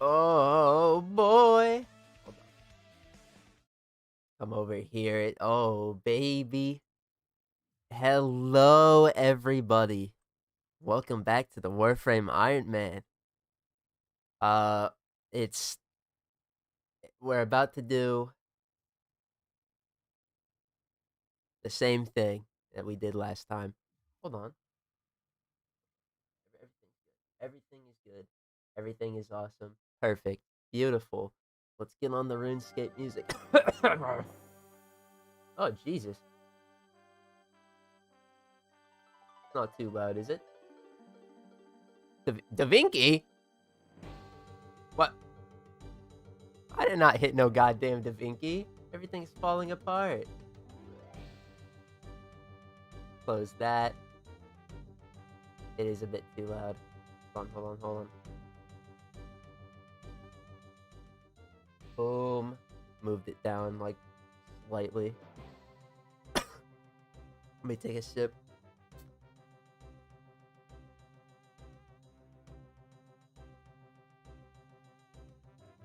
Oh boy. Hold on. Come over here. Oh baby. Hello everybody. Welcome back to the Warframe Iron Man. Uh it's we're about to do the same thing that we did last time. Hold on. Everything's good. Everything is good. Everything is awesome. Perfect. Beautiful. Let's get on the RuneScape music. Oh Jesus. Not too loud, is it? Da Vinci? What? I did not hit no goddamn Da Vinci. Everything's falling apart. Close that. It is a bit too loud. Hold on. Boom. Moved it down, like, slightly. Let me take a sip.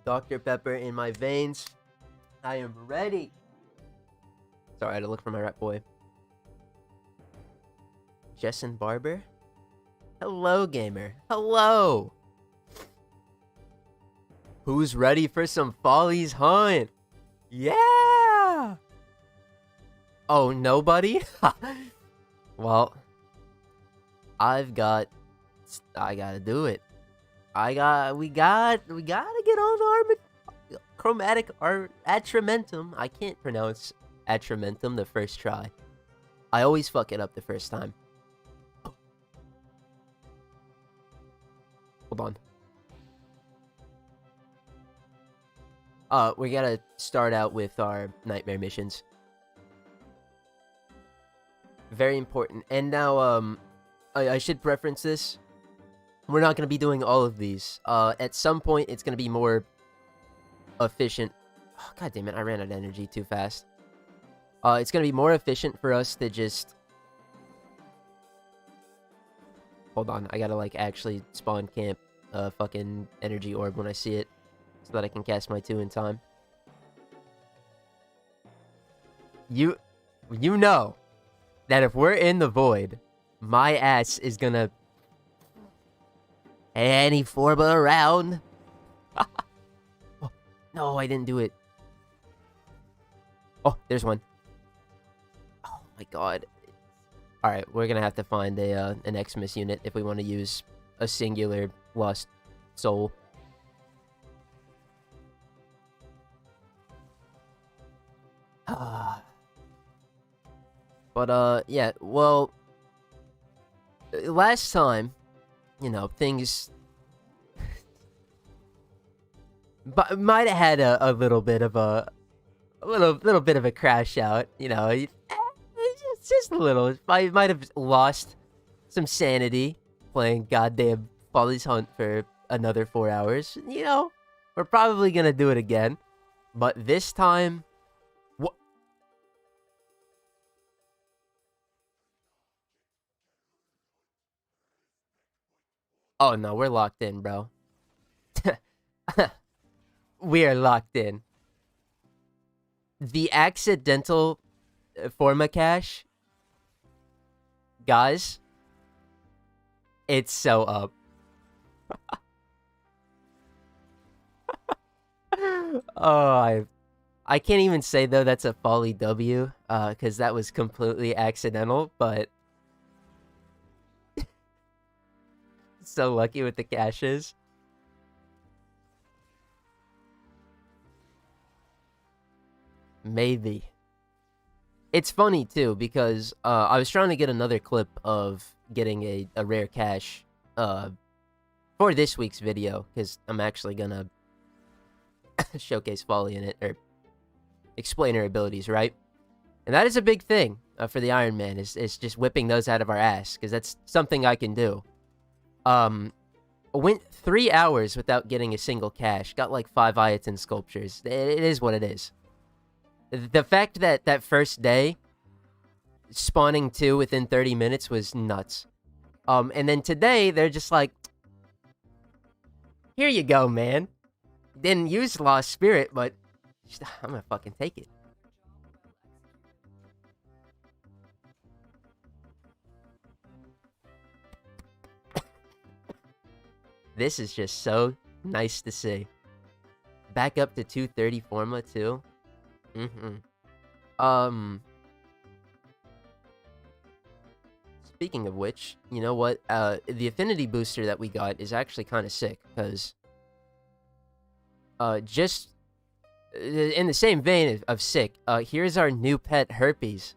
Dr. Pepper in my veins. I am ready. Sorry, I had to look for my rep boy. Jessen Barber? Hello, gamer. Hello! Who's ready for some Follie's hunt? Yeah! Oh, nobody? Well, I gotta do it. We gotta get on our chromatic Atramentum. I can't pronounce Atramentum the first try. I always fuck it up the first time. Hold on. We gotta start out with our nightmare missions. Very important. And now, I should preference this. We're not going to be doing all of these. At some point, it's going to be more efficient. Oh, God damn it, I ran out of energy too fast. It's going to be more efficient for us to just... Hold on, I gotta, like, actually spawn camp a fucking energy orb when I see it. So that I can cast my 2 in time. You know that if we're in the void, my ass is gonna... Any forba around? Oh, no, I didn't do it. Oh, there's one. Oh my god. Alright, we're gonna have to find an Xmas unit if we want to use a singular lost soul. But, yeah, well... Last time, you know, things... but might have had a little bit of a little bit of a crash out, you know. Just a little. I might have lost some sanity playing goddamn Follie's Hunt for another 4 hours. You know, we're probably gonna do it again, but this time, what? Oh no, we're locked in, bro. We are locked in. The accidental forma cache, guys, it's so up. Oh, I can't even say though that's a Follie W, because that was completely accidental, but so lucky with the caches. Maybe. It's funny, too, because I was trying to get another clip of getting a rare cache for this week's video, because I'm actually gonna showcase Follie in it, or explain her abilities, right? And that is a big thing for the Iron Man, is just whipping those out of our ass, because that's something I can do. Went 3 hours without getting a single cache, got like 5 Iatan sculptures. It is what it is. The fact that that first day, spawning 2 within 30 minutes was nuts. And then today, they're just like, here you go, man. Didn't use Lost Spirit, but I'm gonna fucking take it. This is just so nice to see. Back up to 230 Forma, too. Speaking of which, you know what? The affinity booster that we got is actually kind of sick, because just in the same vein of sick, here's our new pet, Herpes.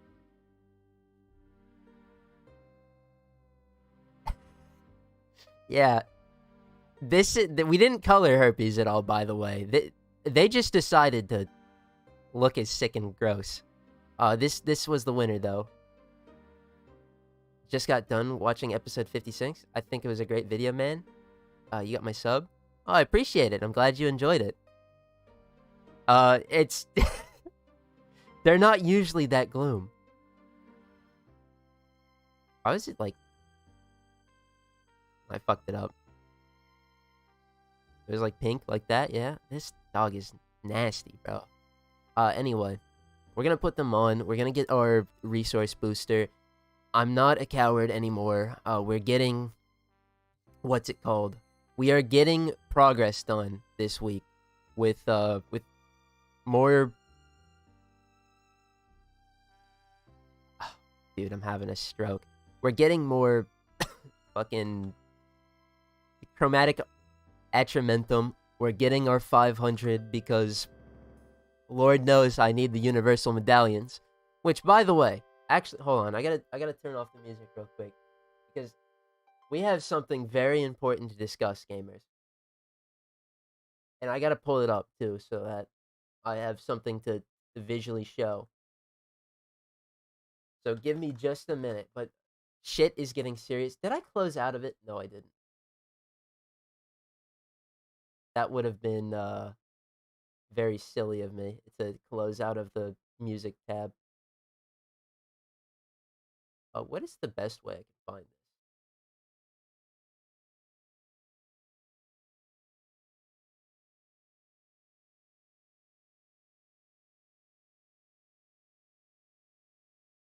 Yeah. We didn't color Herpes at all, by the way. They just decided to look as sick and gross. This was the winner, though. Just got done watching episode 56. I think it was a great video, man. You got my sub? Oh, I appreciate it. I'm glad you enjoyed it. It's... They're not usually that gloom. How is it, like... I fucked it up. It was, like, pink, like that, yeah? This dog is nasty, bro. Anyway. We're gonna put them on. We're gonna get our resource booster. I'm not a coward anymore. We're getting... What's it called? We are getting progress done this week. With more... Dude, I'm having a stroke. We're getting more... fucking... chromatic Atramentum. We're getting our 500 because... Lord knows I need the universal medallions. Which, by the way... Actually, hold on. I gotta turn off the music real quick. Because we have something very important to discuss, gamers. And I gotta pull it up, too, so that I have something to visually show. So give me just a minute. But shit is getting serious. Did I close out of it? No, I didn't. That would have been very silly of me to close out of the music tab. What is the best way I can find this?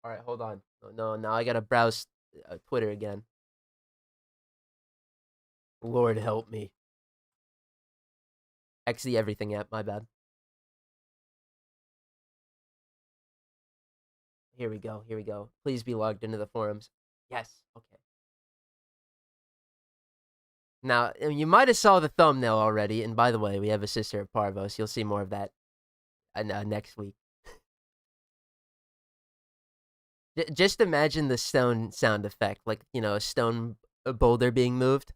Alright, hold on. No, now I gotta browse Twitter again. Lord help me. XD everything app, my bad. Here we go. Please be logged into the forums. Yes, okay. Now, you might have saw the thumbnail already, and by the way, we have a sister of Parvos. You'll see more of that next week. Just imagine the stone sound effect, like, you know, a stone boulder being moved.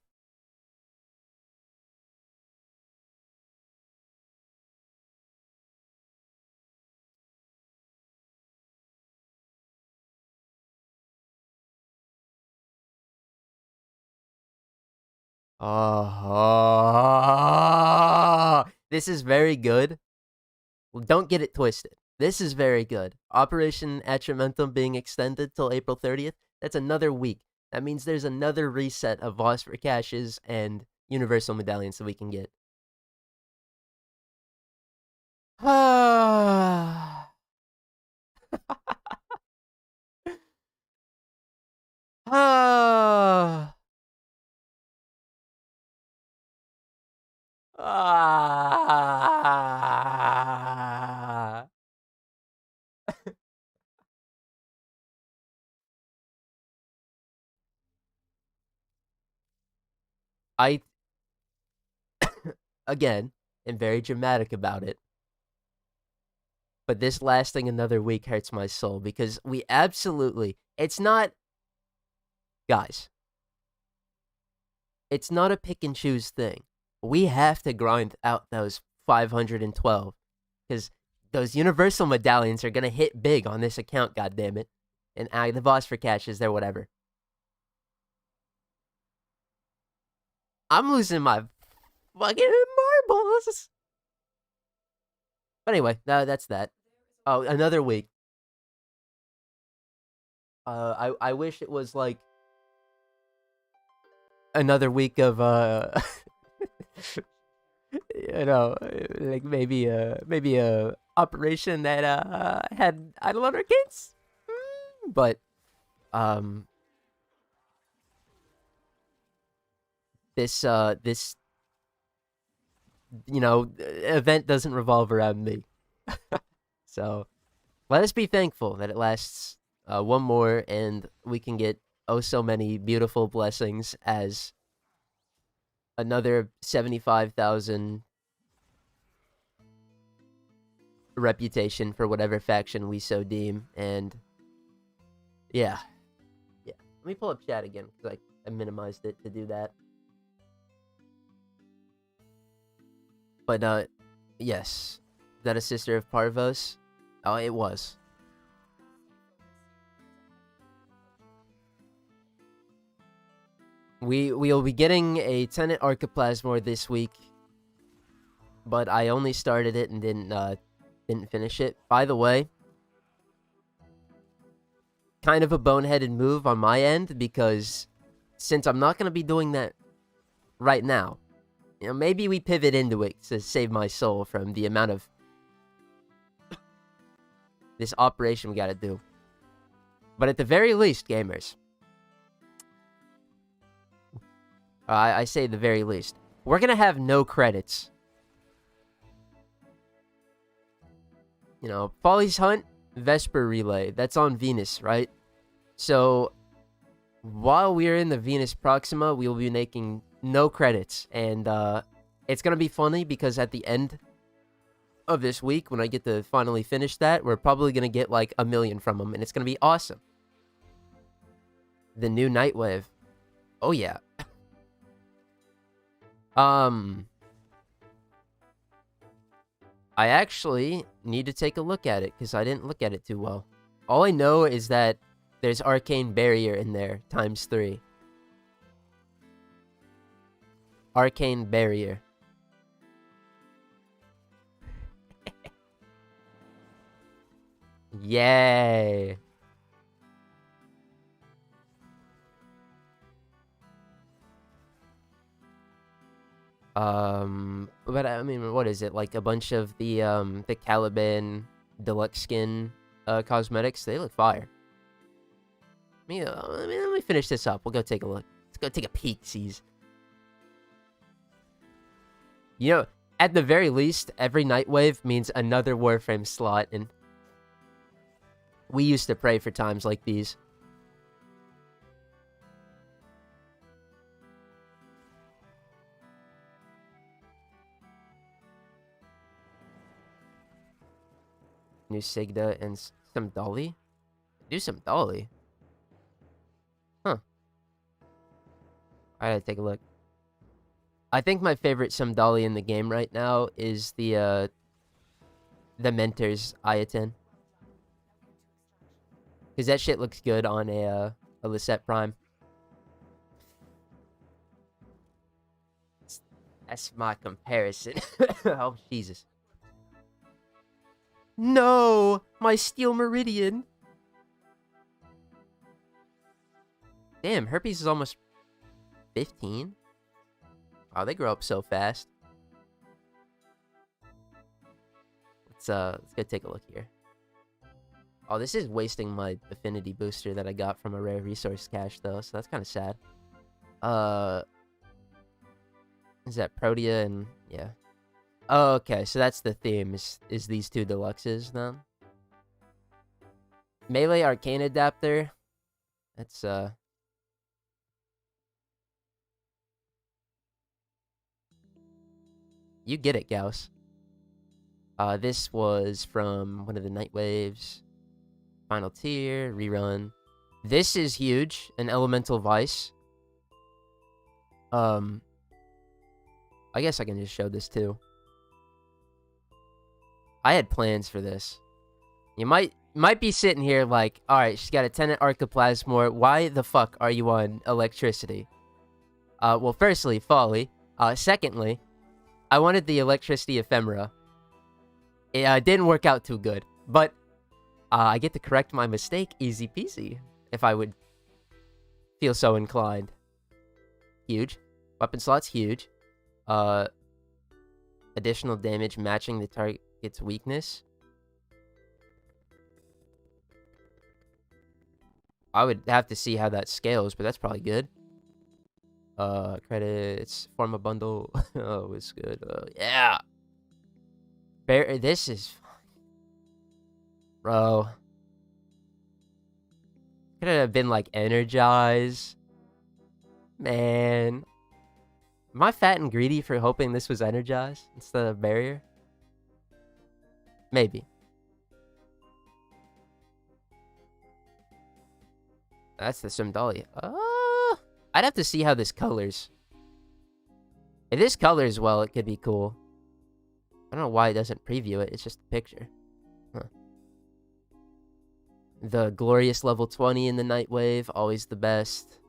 Oh, this is very good. Well, don't get it twisted. This is very good. Operation Atramentum being extended till April 30th. That's another week. That means there's another reset of Phosphor caches and universal medallions that we can get. Ah. Ah. Ah. I, again, am very dramatic about it. But this lasting another week hurts my soul because we absolutely... It's not... Guys. It's not a pick and choose thing. We have to grind out those 512. Because those universal medallions are going to hit big on this account, goddammit. And the boss for caches, they're whatever. I'm losing my fucking marbles. But anyway, that's that. Oh, another week. I wish it was like another week of you know, like maybe a operation that had idle arcades. But this event doesn't revolve around me. So let us be thankful that it lasts one more, and we can get oh so many beautiful blessings as another 75,000 reputation for whatever faction we so deem. And yeah. Let me pull up chat again because I minimized it to do that. But yes, is that a sister of Parvos? Oh, it was. We'll be getting a Tenet Archoplasmor this week, but I only started it and didn't finish it. By the way, kind of a boneheaded move on my end, because since I'm not going to be doing that right now, maybe we pivot into it to save my soul from the amount of this operation we got to do. But at the very least, gamers, I say the very least, we're going to have no credits. Follie's Hunt, Vesper Relay, that's on Venus, right? So, while we're in the Venus Proxima, we will be making no credits. And it's going to be funny because at the end of this week, when I get to finally finish that, we're probably going to get like 1 million from them. And it's going to be awesome. The new Nightwave. Oh, yeah. I actually need to take a look at it because I didn't look at it too well. All I know is that there's Arcane Barrier in there, ×3. Arcane Barrier. Yay! But I mean, what is it? Like a bunch of the Caliban deluxe skin cosmetics. They look fire. Let me finish this up. We'll go take a look. Let's go take a peek, sees. At the very least, every Nightwave means another Warframe slot, and we used to pray for times like these. New Sigda and some Dolly? Do some Dolly? Huh. I gotta take a look. I think my favorite Dolly in the game right now is the Mentor's Ayatin. Because that shit looks good on a Lisette Prime. That's my comparison. Oh, Jesus. No! My Steel Meridian! Damn, Herpes is almost 15? Wow, they grow up so fast. Let's go take a look here. Oh, this is wasting my affinity booster that I got from a rare resource cache, though, so that's kind of sad. Is that Protea and... yeah. Oh, okay, so that's the theme, is these two deluxes, then? Melee Arcane Adapter. That's, you get it, Gauss. This was from one of the Nightwaves. Final Tier, rerun. This is huge, an Elemental Vice. I guess I can just show this, too. I had plans for this. You might be sitting here like, alright, she's got a Tenet Archoplasmor. Why the fuck are you on electricity? Well, firstly, Follie. Secondly, I wanted the electricity ephemera. It didn't work out too good. But I get to correct my mistake easy peasy. If I would feel so inclined. Huge. Weapon slot's huge. Additional damage matching the target's weakness. I would have to see how that scales, but that's probably good. Credits, form a bundle. Oh, it's good. Yeah. This is... Bro. Could have been like energized. Man. Am I fat and greedy for hoping this was energized instead of barrier? Maybe. That's the Simdali. I'd have to see how this colors. If this colors well, it could be cool. I don't know why it doesn't preview it. It's just a picture. Huh. The glorious level 20 in the Nightwave, always the best.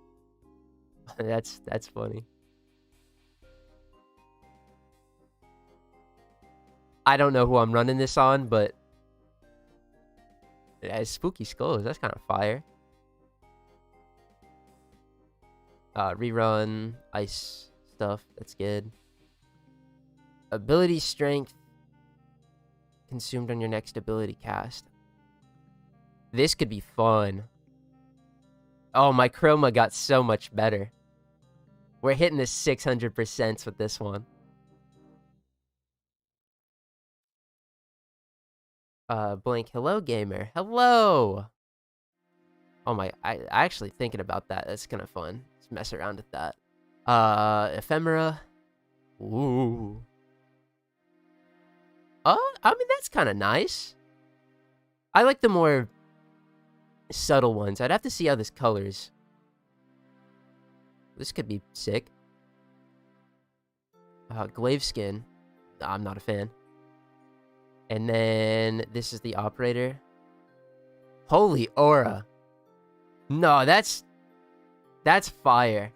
That's funny. I don't know who I'm running this on, but it has spooky skulls. That's kind of fire. Rerun, ice stuff. That's good. Ability strength consumed on your next ability cast. This could be fun. Oh, my chroma got so much better. We're hitting the 600% with this one. Blank, hello, gamer. Hello! Oh my, I actually thinking about that. That's kind of fun. Let's mess around with that. Ephemera. Ooh. Oh, I mean, that's kind of nice. I like the more subtle ones. I'd have to see how this colors. This could be sick. Glaive skin. I'm not a fan. And then this is the operator. Holy aura. No, that's fire.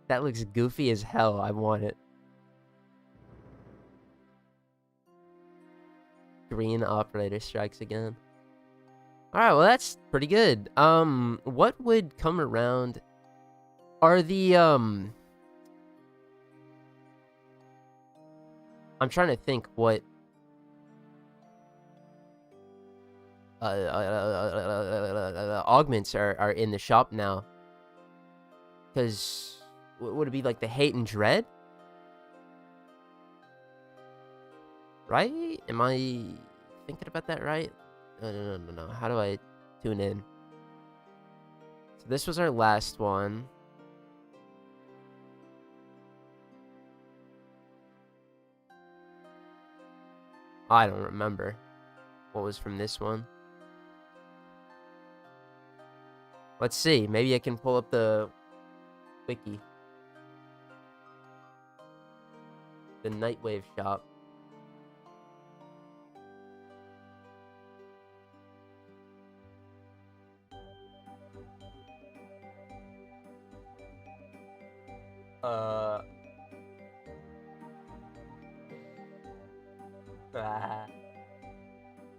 That looks goofy as hell. I want it. Green operator strikes again. Alright, well that's pretty good. What would come around? Are the I'm trying to think what augments are in the shop now. Because would it be like the hate and dread? Right? Am I thinking about that right? No. How do I tune in? So this was our last one. I don't remember what was from this one. Let's see. Maybe I can pull up the wiki. The Nightwave shop.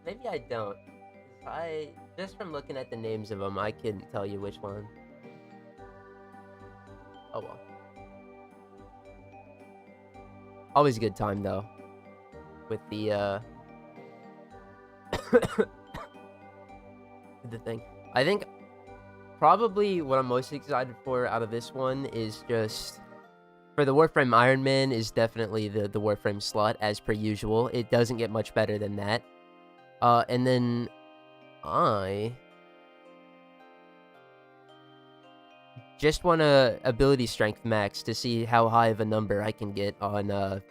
Maybe I don't. Just from looking at the names of them, I couldn't tell you which one. Oh well. Always a good time though. With the the thing. I think probably what I'm most excited for out of this one is just for the Warframe Iron Man is definitely the Warframe slot as per usual. It doesn't get much better than that. And then I just want a ability strength max to see how high of a number I can get on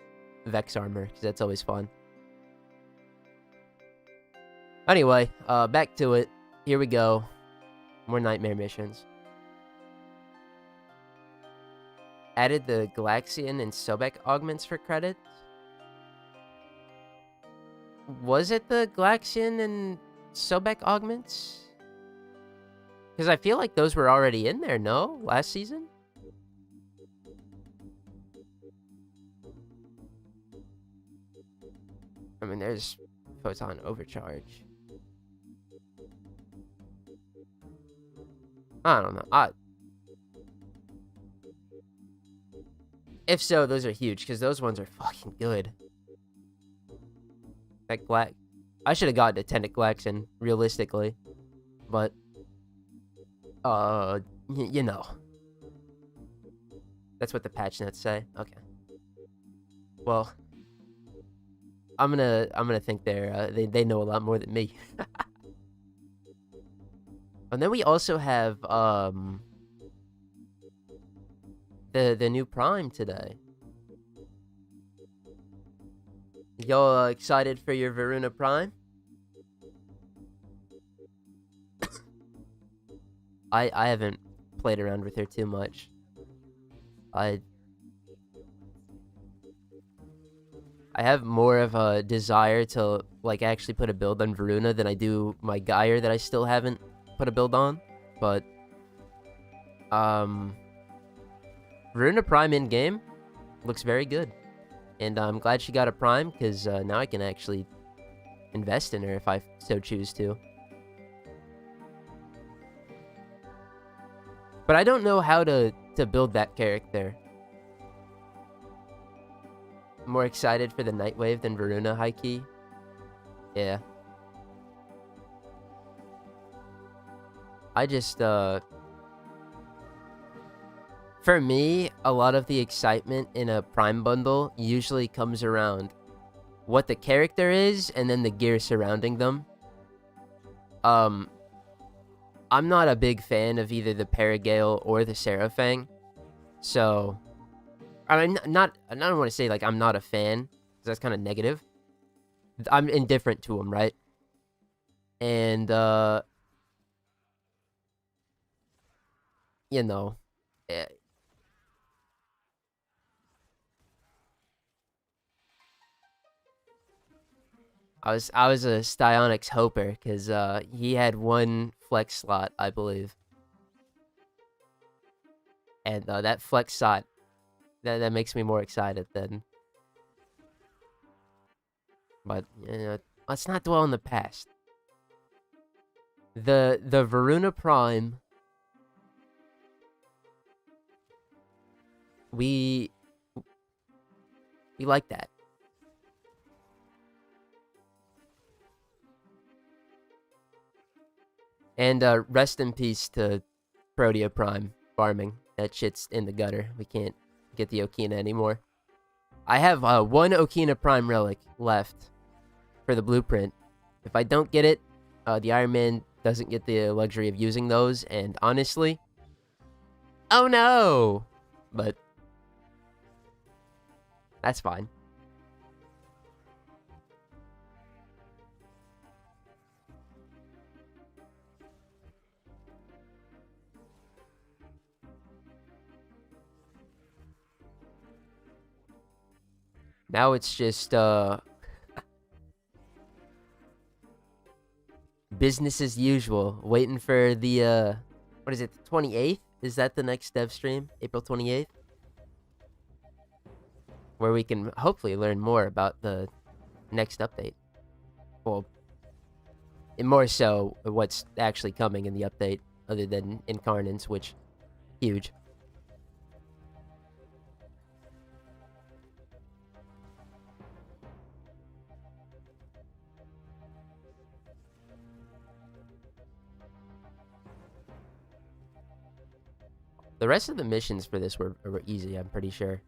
Vex armor, because that's always fun. Anyway, back to it. Here we go. More nightmare missions. Added the Galaxian and Sobek augments for credits. Was it the Galaxian and Sobek augments? Because I feel like those were already in there, no? Last season? I mean, there's Photon Overcharge. I don't know. If so, those are huge, because those ones are fucking good. That Glax... I should have gotten a Tentaclaxon, realistically. But... you know. That's what the patch notes say. Okay. Well... I'm gonna think they know a lot more than me. And then we also have, the new Prime today. Y'all excited for your Varuna Prime? I haven't played around with her too much. I have more of a desire to, like, actually put a build on Varuna than I do my Geyer that I still haven't put a build on. But, Varuna Prime in-game looks very good. And I'm glad she got a Prime, because now I can actually invest in her if I so choose to. But I don't know how to build that character. I'm more excited for the Nightwave than Varuna, high-key. Yeah. I just, for me, a lot of the excitement in a Prime bundle usually comes around what the character is and then the gear surrounding them. I'm not a big fan of either the Paragale or the Seraphang. So, I mean, I don't want to say, like, I'm not a fan, because that's kind of negative. I'm indifferent to them, right? And, you know, I was a Styonyx hoper, because, he had one flex slot, I believe. And, that flex slot, that makes me more excited then. But, you know, let's not dwell on the past. The Varuna Prime, we like that. And rest in peace to Protea Prime farming. That shit's in the gutter. We can't get the Okina anymore. I have one Okina Prime relic left for the blueprint. If I don't get it, the Iron Man doesn't get the luxury of using those, and honestly, oh no! But that's fine. Now it's just, business as usual. Waiting for the, what is it, the 28th? Is that the next dev stream? April 28th? Where we can hopefully learn more about the next update. Well, and more so what's actually coming in the update, other than Incarnates, which, huge. The rest of the missions for this were easy, I'm pretty sure.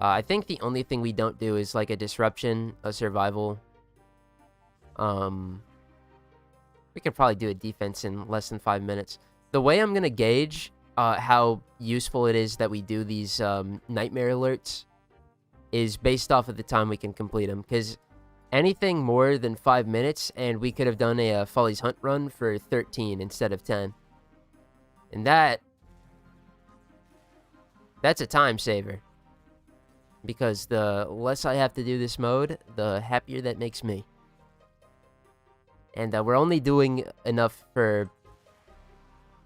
I think the only thing we don't do is like a disruption, a survival. We could probably do a defense in less than 5 minutes. The way I'm gonna gauge how useful it is that we do these nightmare alerts is based off of the time we can complete them. Because anything more than 5 minutes, and we could have done a Follie's Hunt run for 13 instead of 10. And that's a time saver. Because the less I have to do this mode, the happier that makes me. And we're only doing enough for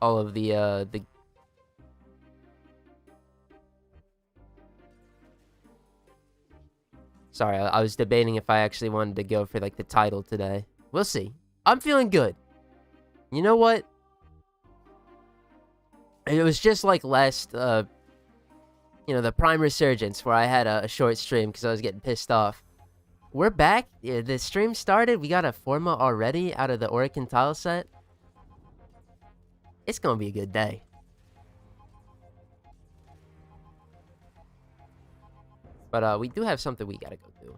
all of the Sorry, I was debating if I actually wanted to go for, like, the title today. We'll see. I'm feeling good. You know what? It was just like last, you know, the Prime Resurgence, where I had a short stream because I was getting pissed off. We're back. Yeah, the stream started. We got a Forma already out of the Oricon tile set. It's gonna be a good day. But we do have something we gotta go do.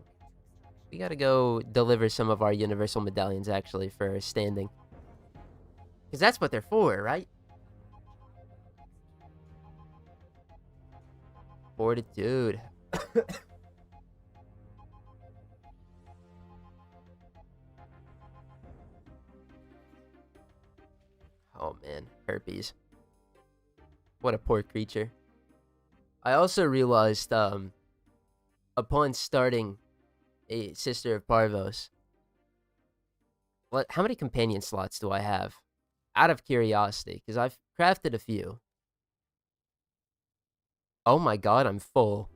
We gotta go deliver some of our universal medallions, actually, for standing. Because that's what they're for, right? Fortitude. Oh, man. Herpes. What a poor creature. I also realized, upon starting a Sister of Parvos, how many companion slots do I have? Out of curiosity, because I've crafted a few. Oh my god, I'm full.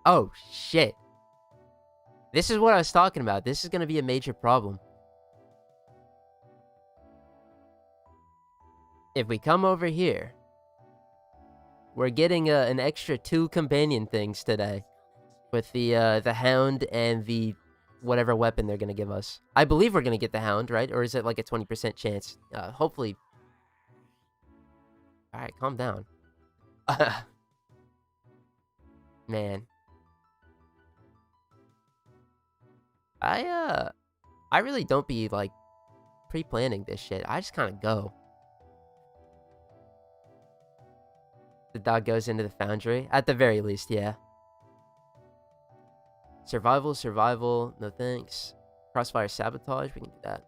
Oh, shit. This is what I was talking about. This is going to be a major problem. If we come over here, we're getting an extra 2 companion things today. With the Hound and the whatever weapon they're going to give us. I believe we're going to get the Hound, right? Or is it like a 20% chance? Hopefully. Alright, calm down. Man. I really don't be, like, pre-planning this shit. I just kind of go. The dog goes into the foundry. At the very least, yeah. Survival, no thanks. Crossfire sabotage, we can do that.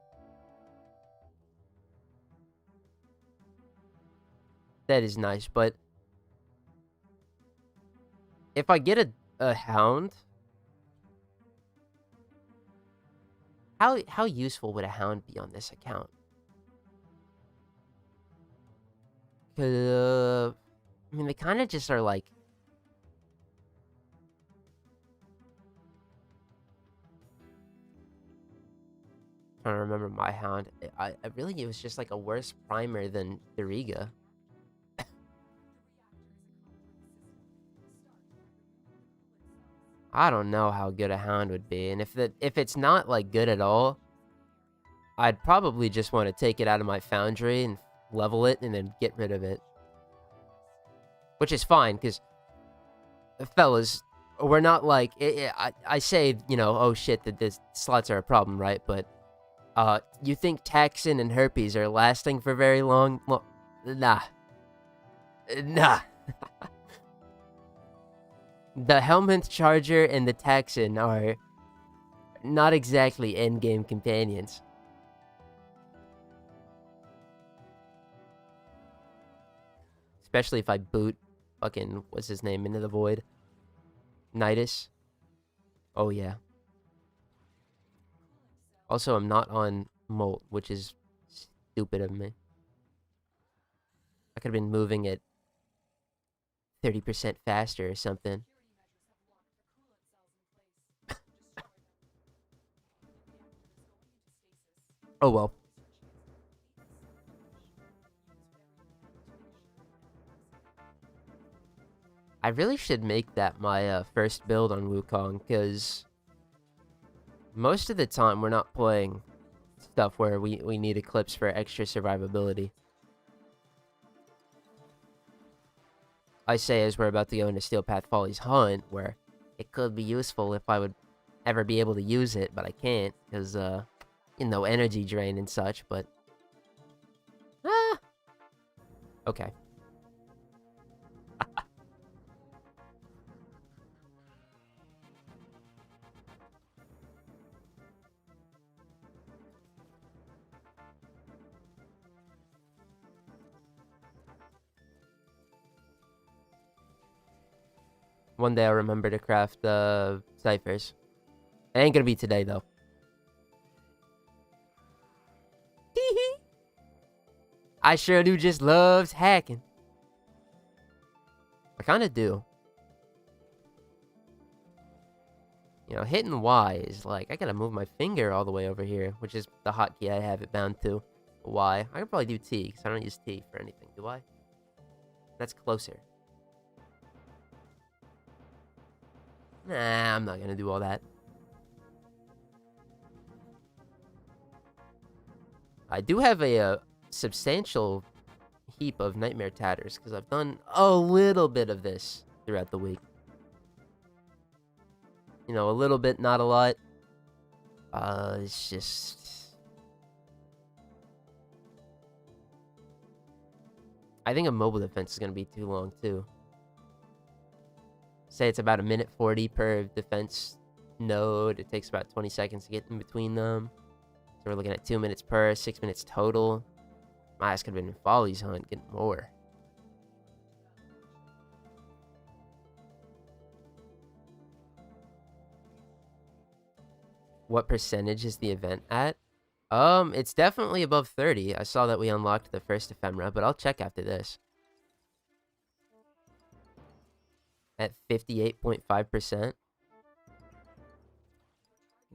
That is nice, but if I get a Hound, how useful would a Hound be on this account? I mean, they kind of just are like... trying to remember my Hound. I really, it was just like a worse primer than Doriga. I don't know how good a Hound would be, and if it's not like good at all, I'd probably just want to take it out of my foundry and level it and then get rid of it. Which is fine, because, fellas, we're not like, I say, you know, oh shit, that the slots are a problem, right? But, you think Taxon and Herpes are lasting for very long? Well, nah. Nah. The Helminth Charger and the Taxon are not exactly endgame companions. Especially if I boot fucking, what's his name, into the void. Nidus. Oh, yeah. Also, I'm not on Molt, which is stupid of me. I could have been moving at 30% faster or something. Oh, well. I really should make that my first build on Wukong, because most of the time we're not playing stuff where we need Eclipse for extra survivability. I say as we're about to go into Steel Path Follie's Hunt, where it could be useful if I would ever be able to use it, but I can't, because, you know, energy drain and such, but... Okay. One day I'll remember to craft ciphers. It ain't gonna be today, though. I sure do just loves hacking. I kinda do. You know, hitting Y is like, I gotta move my finger all the way over here, which is the hotkey I have it bound to. Y. I could probably do T, because I don't use T for anything, do I? That's closer. Nah, I'm not gonna do all that. I do have a substantial heap of Nightmare Tatters, because I've done a little bit of this throughout the week. You know, a little bit, not a lot. It's just... I think a mobile defense is going to be too long, too. Say it's about 1:40 per defense node. It takes about 20 seconds to get in between them. So we're looking at 2 minutes per, 6 minutes total. My ass could have been in Follie's hunt, getting more. What percentage is the event at? It's definitely above 30. I saw that we unlocked the first ephemera, but I'll check after this. At 58.5%.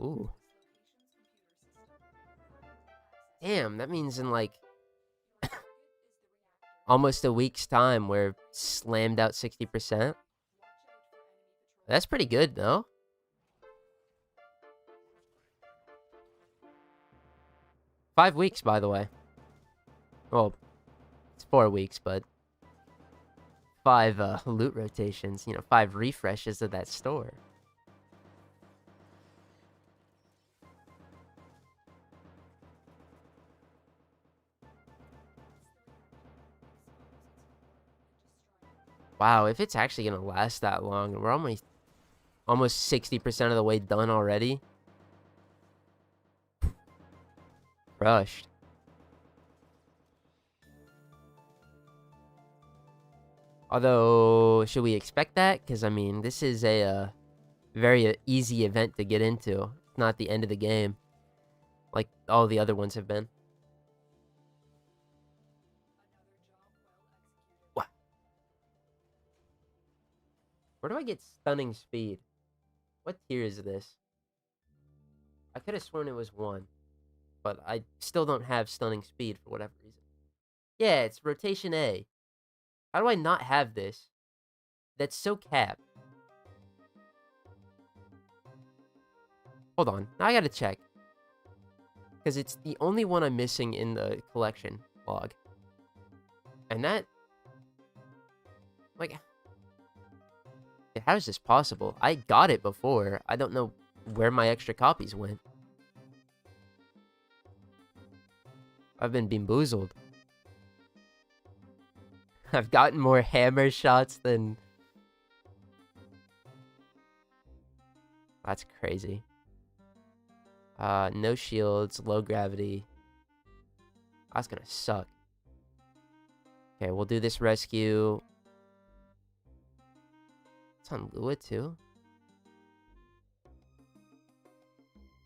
Ooh. Damn, that means in like almost a week's time we're slammed out 60%. That's pretty good, though. Five weeks, by the way. Well, it's 4 weeks, but 5 loot rotations, you know, 5 refreshes of that store. Wow, if it's actually gonna last that long, and we're almost 60% of the way done already. Rushed. Although, should we expect that? Because, I mean, this is a very easy event to get into. It's not the end of the game, like all the other ones have been. What? Where do I get stunning speed? What tier is this? I could have sworn it was 1. But I still don't have stunning speed for whatever reason. Yeah, it's rotation A. How do I not have this? That's so capped. Hold on. Now I gotta check. Because it's the only one I'm missing in the collection log. And that... Like... How is this possible? I got it before. I don't know where my extra copies went. I've been bamboozled. I've gotten more hammer shots than... That's crazy. No shields, low gravity. That's gonna suck. Okay, we'll do this rescue. It's on Lua too.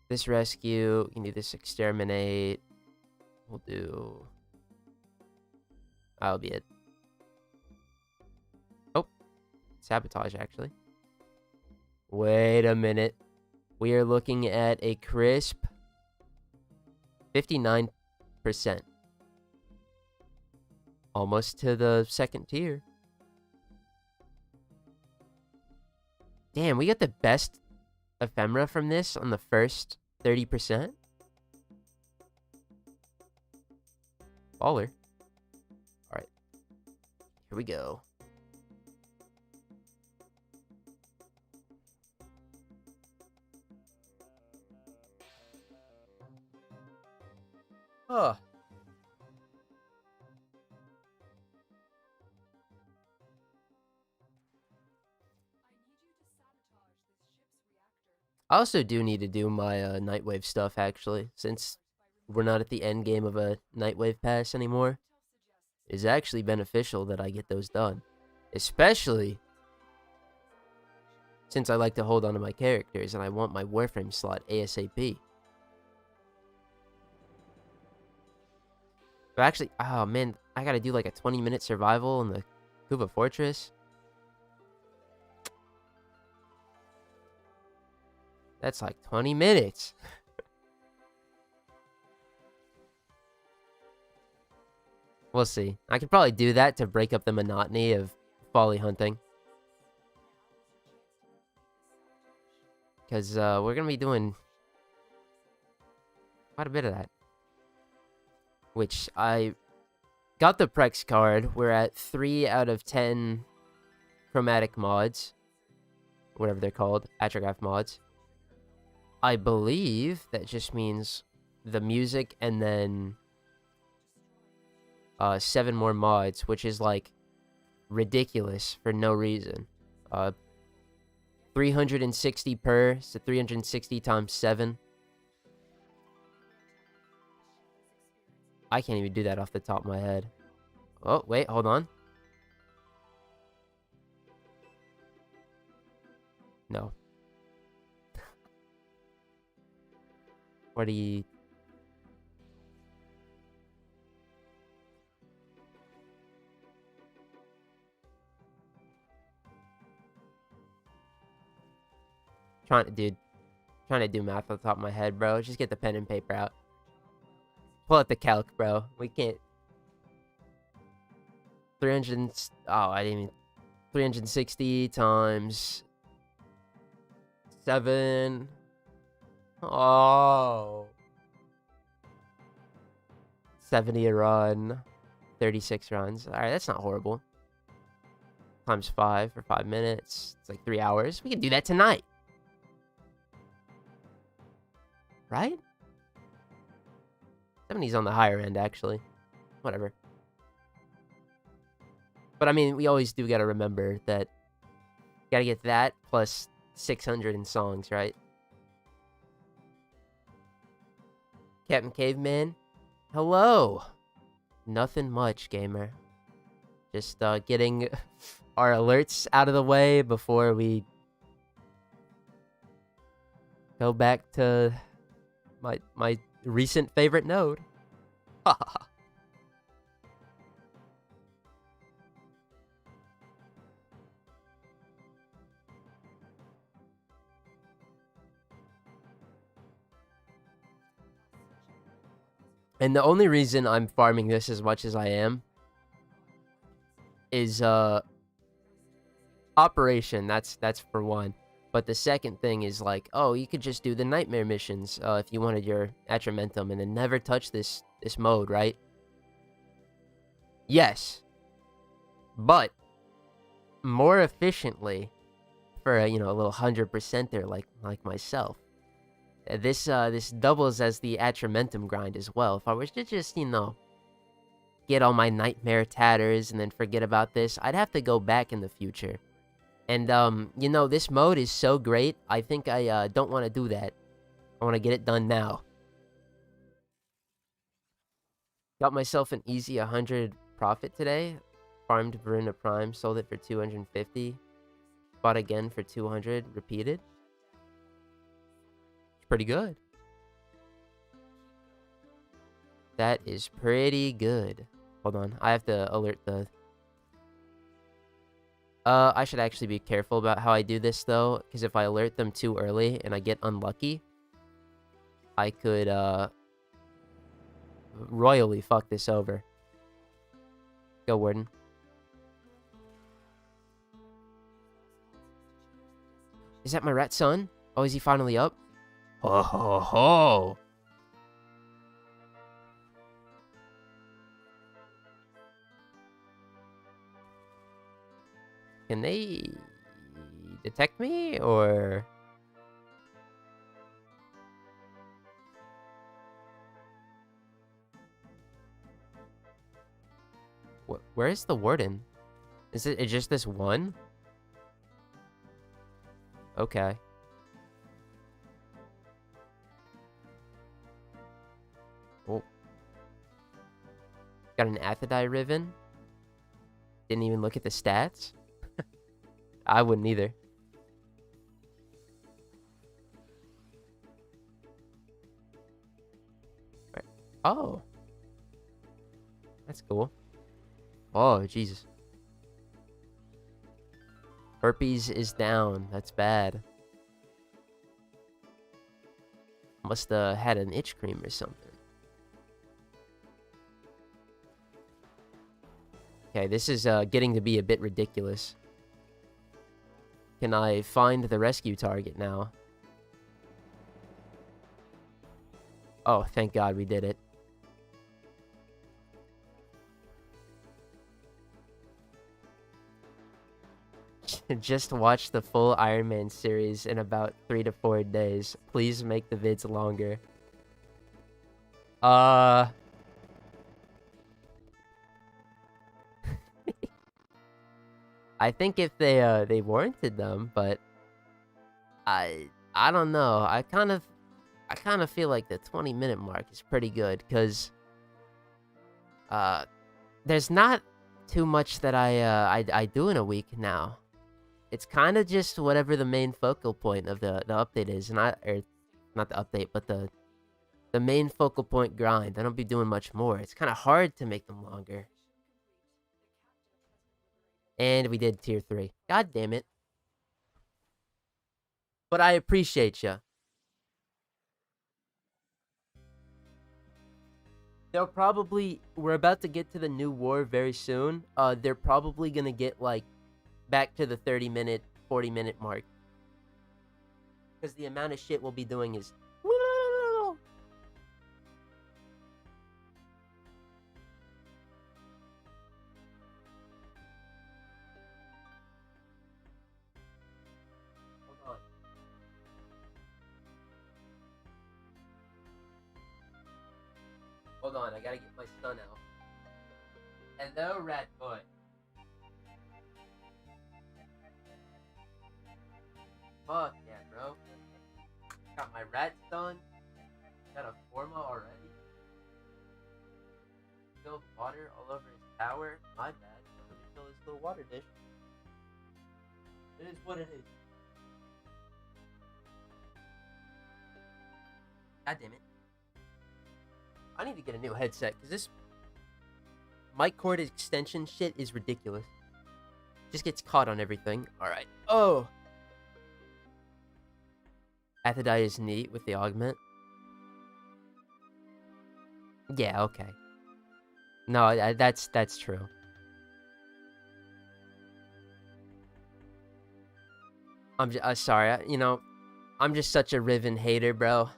This rescue, you can do this exterminate. We'll do... That'll be it. Oh. Sabotage, actually. Wait a minute. We are looking at a crisp 59%. Almost to the second tier. Damn, we got the best ephemera from this on the first 30%. Baller. Alright. Here we go. Huh. I also do need to do my Nightwave stuff, actually, since we're not at the end game of a Nightwave pass anymore. It's actually beneficial that I get those done. Especially since I like to hold on to my characters and I want my Warframe slot ASAP. But actually, oh man, I gotta do like a 20-minute survival in the Kuva Fortress. That's like 20 minutes. We'll see. I could probably do that to break up the monotony of Follie hunting. Because we're going to be doing quite a bit of that. Which I got the Prex card. We're at 3 out of 10 chromatic mods. Whatever they're called. Atrograph mods. I believe that just means the music and then 7 more mods, which is like ridiculous for no reason. 360 per, so 360 times 7. I can't even do that off the top of my head. Oh, wait, hold on. No. 40... Trying to do math on the top of my head, bro. Just get the pen and paper out. Pull out the calc, bro. We can't. 300. Oh, I didn't even. 360 times 7. Oh. 70 a run. 36 runs. Alright, that's not horrible. Times 5 for 5 minutes. It's like 3 hours. We can do that tonight. Right? 70's on the higher end, actually. Whatever. But, I mean, we always do gotta remember that you gotta get that plus 600 in songs, right? Captain Caveman. Hello! Nothing much, gamer. Just, getting our alerts out of the way before we go back to my recent favorite node. And the only reason I'm farming this as much as I am is operation. That's for one. But the second thing is like, oh, you could just do the nightmare missions if you wanted your Atramentum and then never touch this mode, right? Yes. But more efficiently for a, a little 100%er like myself. This doubles as the Atramentum grind as well. If I was to just, get all my nightmare tatters and then forget about this, I'd have to go back in the future. And, this mode is so great, I think I don't want to do that. I want to get it done now. Got myself an easy 100 profit today. Farmed Verona Prime, sold it for 250. Bought again for 200, repeated. It's pretty good. That is pretty good. Hold on, I have to alert the... I should actually be careful about how I do this, though, because if I alert them too early and I get unlucky, I could, royally fuck this over. Go, Warden. Is that my rat son? Oh, is he finally up? Ho ho ho! Can they detect me, or... Where is the warden? Is it just this one? Okay. Oh. Got an Aphrodite Riven. Didn't even look at the stats. I wouldn't either. Right. Oh. That's cool. Oh, Jesus. Herpes is down. That's bad. Must have had an itch cream or something. Okay, this is getting to be a bit ridiculous. Can I find the rescue target now? Oh, thank God we did it. Just watch the full Iron Man series in about 3 to 4 days. Please make the vids longer. I think if they warranted them, but I don't know. I kind of feel like the 20-minute mark is pretty good, cuz there's not too much that I do in a week now. It's kind of just whatever the main focal point of the update is, and not the update, but the main focal point grind. I don't be doing much more. It's kind of hard to make them longer. And we did tier 3. God damn it. But I appreciate ya. They'll probably... We're about to get to the new war very soon. They're probably gonna get, like, back to the 30-minute, 40-minute mark. Because the amount of shit we'll be doing is... Hold on, I gotta get my son out. Hello, rat boy. Fuck yeah, bro. Got my rat son. Got a forma already. Spilled water all over his tower. My bad. Let me fill this little water dish. It is what it is. God damn it. I need to get a new headset, because this mic cord extension shit is ridiculous. Just gets caught on everything. Alright. Oh! Athadai is neat with the augment. Yeah, okay. No, that's true. I'm just, sorry, you know, I'm just such a Riven hater, bro.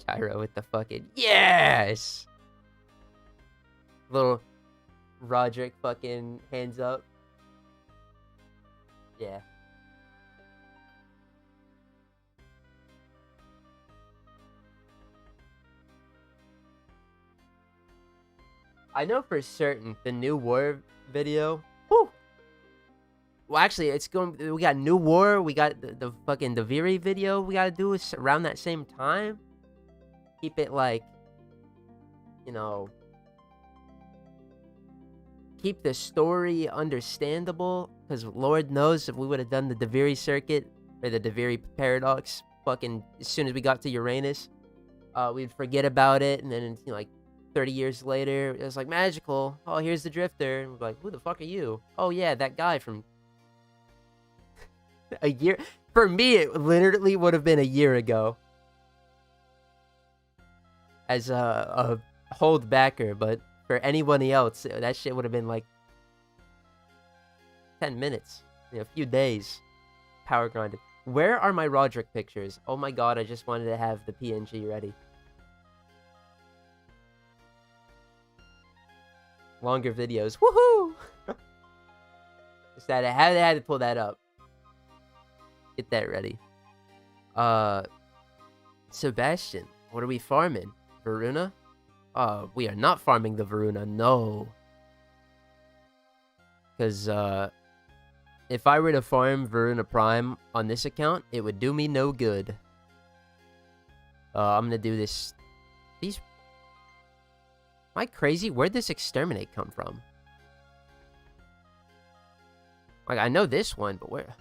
Gyro with the fucking yes! Little Roderick fucking hands up. Yeah. I know for certain the new war video. Whew! Well, actually, it's going. We got new war. We got the fucking Daviri video. We gotta do it around that same time. Keep it like, you know, keep the story understandable. Because Lord knows if we would have done the Daviri circuit or the Daviri paradox, fucking as soon as we got to Uranus, we'd forget about it, and then you know, like 30 years later, it was like magical. Oh, here's the Drifter. And we're like, who the fuck are you? Oh yeah, that guy from a year. For me, it literally would have been a year ago. As a hold backer, but for anybody else, that shit would have been like 10 minutes, you know, a few days. Power grinded. Where are my Roderick pictures? Oh my god, I just wanted to have the PNG ready. Longer videos. Woohoo! Just that I had to pull that up. Get that ready. Sebastian, what are we farming? Varuna? We are not farming the Varuna, no. Because, if I were to farm Varuna Prime on this account, it would do me no good. I'm gonna do this... These... Am I crazy? Where'd this exterminate come from? Like, I know this one, but where...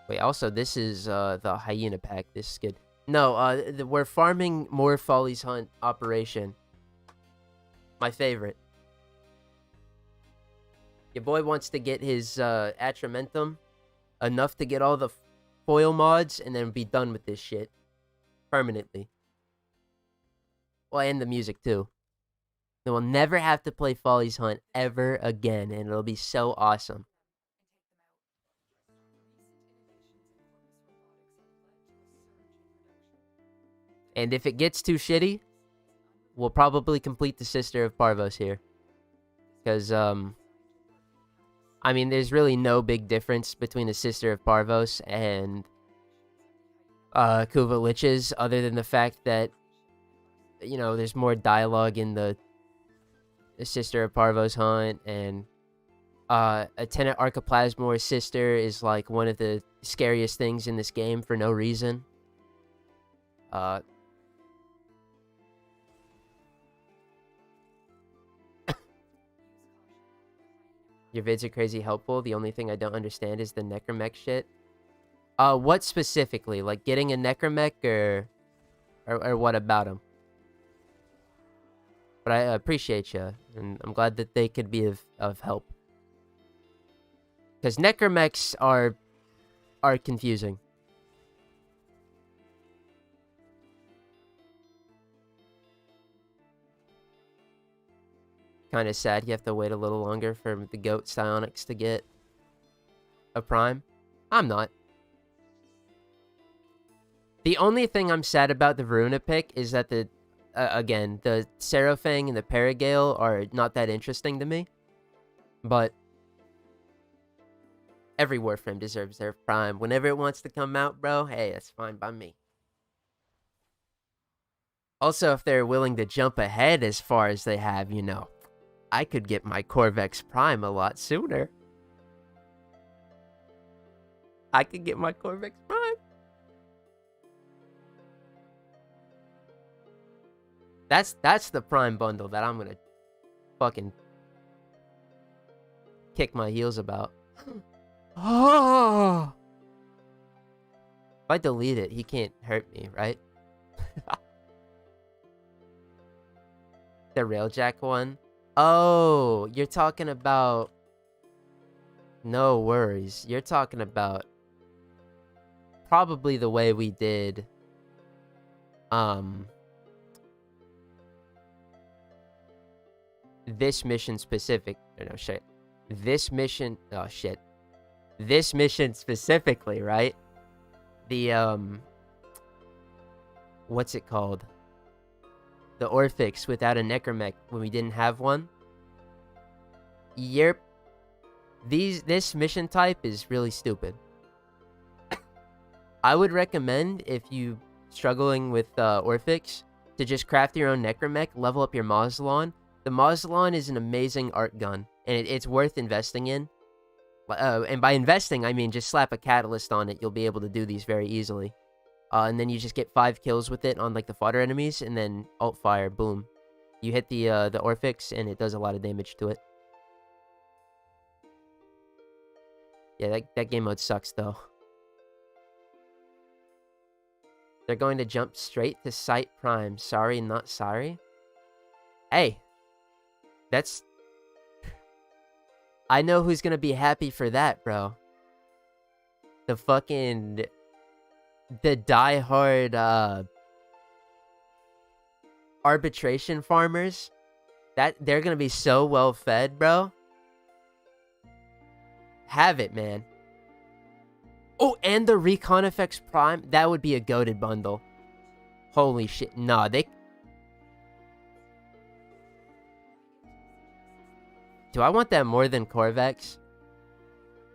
Wait, also, this is, the Hyena pack. This is good. No, we're farming more Follie's Hunt operation. My favorite. Your boy wants to get his Atramentum enough to get all the foil mods and then be done with this shit permanently. Well, and the music too. Then we'll never have to play Follie's Hunt ever again, and it'll be so awesome. And if it gets too shitty, we'll probably complete the Sister of Parvos here. Because, I mean, there's really no big difference between the Sister of Parvos and Kuva Liches, other than the fact that, you know, there's more dialogue in the Sister of Parvos Hunt, and a Tenet Archoplasmor sister is like one of the scariest things in this game for no reason. Your vids are crazy helpful. The only thing I don't understand is the necromech shit. What specifically? Like getting a necromech or what about him? But I appreciate you, and I'm glad that they could be of help. Because necromechs are confusing. Kind of sad you have to wait a little longer for the goat psionics to get a prime. I'm not. The only thing I'm sad about the Veruna pick is that again, the Seraphang and the Paragale are not that interesting to me. But every Warframe deserves their prime. Whenever it wants to come out, bro, hey, that's fine by me. Also, if they're willing to jump ahead as far as they have, you know, I could get my Corvex Prime a lot sooner. I could get my Corvex Prime. That's the Prime bundle that I'm gonna fucking kick my heels about. Oh! If I delete it, he can't hurt me, right? The Railjack one? Oh, you're talking about... No worries. You're talking about... probably the way we did... this mission specific... No, shit. This mission... Oh, shit. This mission specifically, right? The, what's it called? The Orphix without a necromech when we didn't have one. Yep. This mission type is really stupid. I would recommend, if you struggling with Orphix, to just craft your own necromech, level up your Mausolon. The Mausolon is an amazing art gun, and it's worth investing in. And by investing, I mean just slap a catalyst on it. You'll be able to do these very easily. And then you just get 5 kills with it on like the fodder enemies, and then alt fire, boom. You hit the Orphix, and it does a lot of damage to it. Yeah, that game mode sucks though. They're going to jump straight to Sight Prime. Sorry, not sorry. Hey, that's... I know who's gonna be happy for that, bro. The fucking... the diehard arbitration farmers, that they're gonna be so well fed, bro. Have it, man. Oh, and the Recon FX Prime, that would be a goated bundle. Holy shit. Nah, they... Do I want that more than Corvex?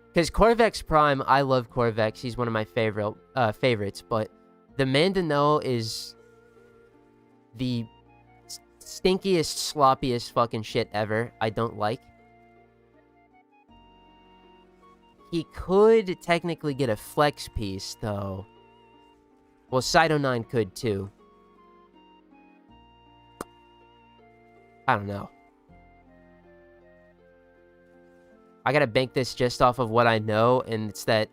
Because Corvex Prime, I love Corvex. He's one of my favorites. But the Mandanel is the stinkiest, sloppiest fucking shit ever. I don't like. He could technically get a flex piece, though. Well, Cyto9 could, too. I don't know. I gotta bank this just off of what I know, and it's that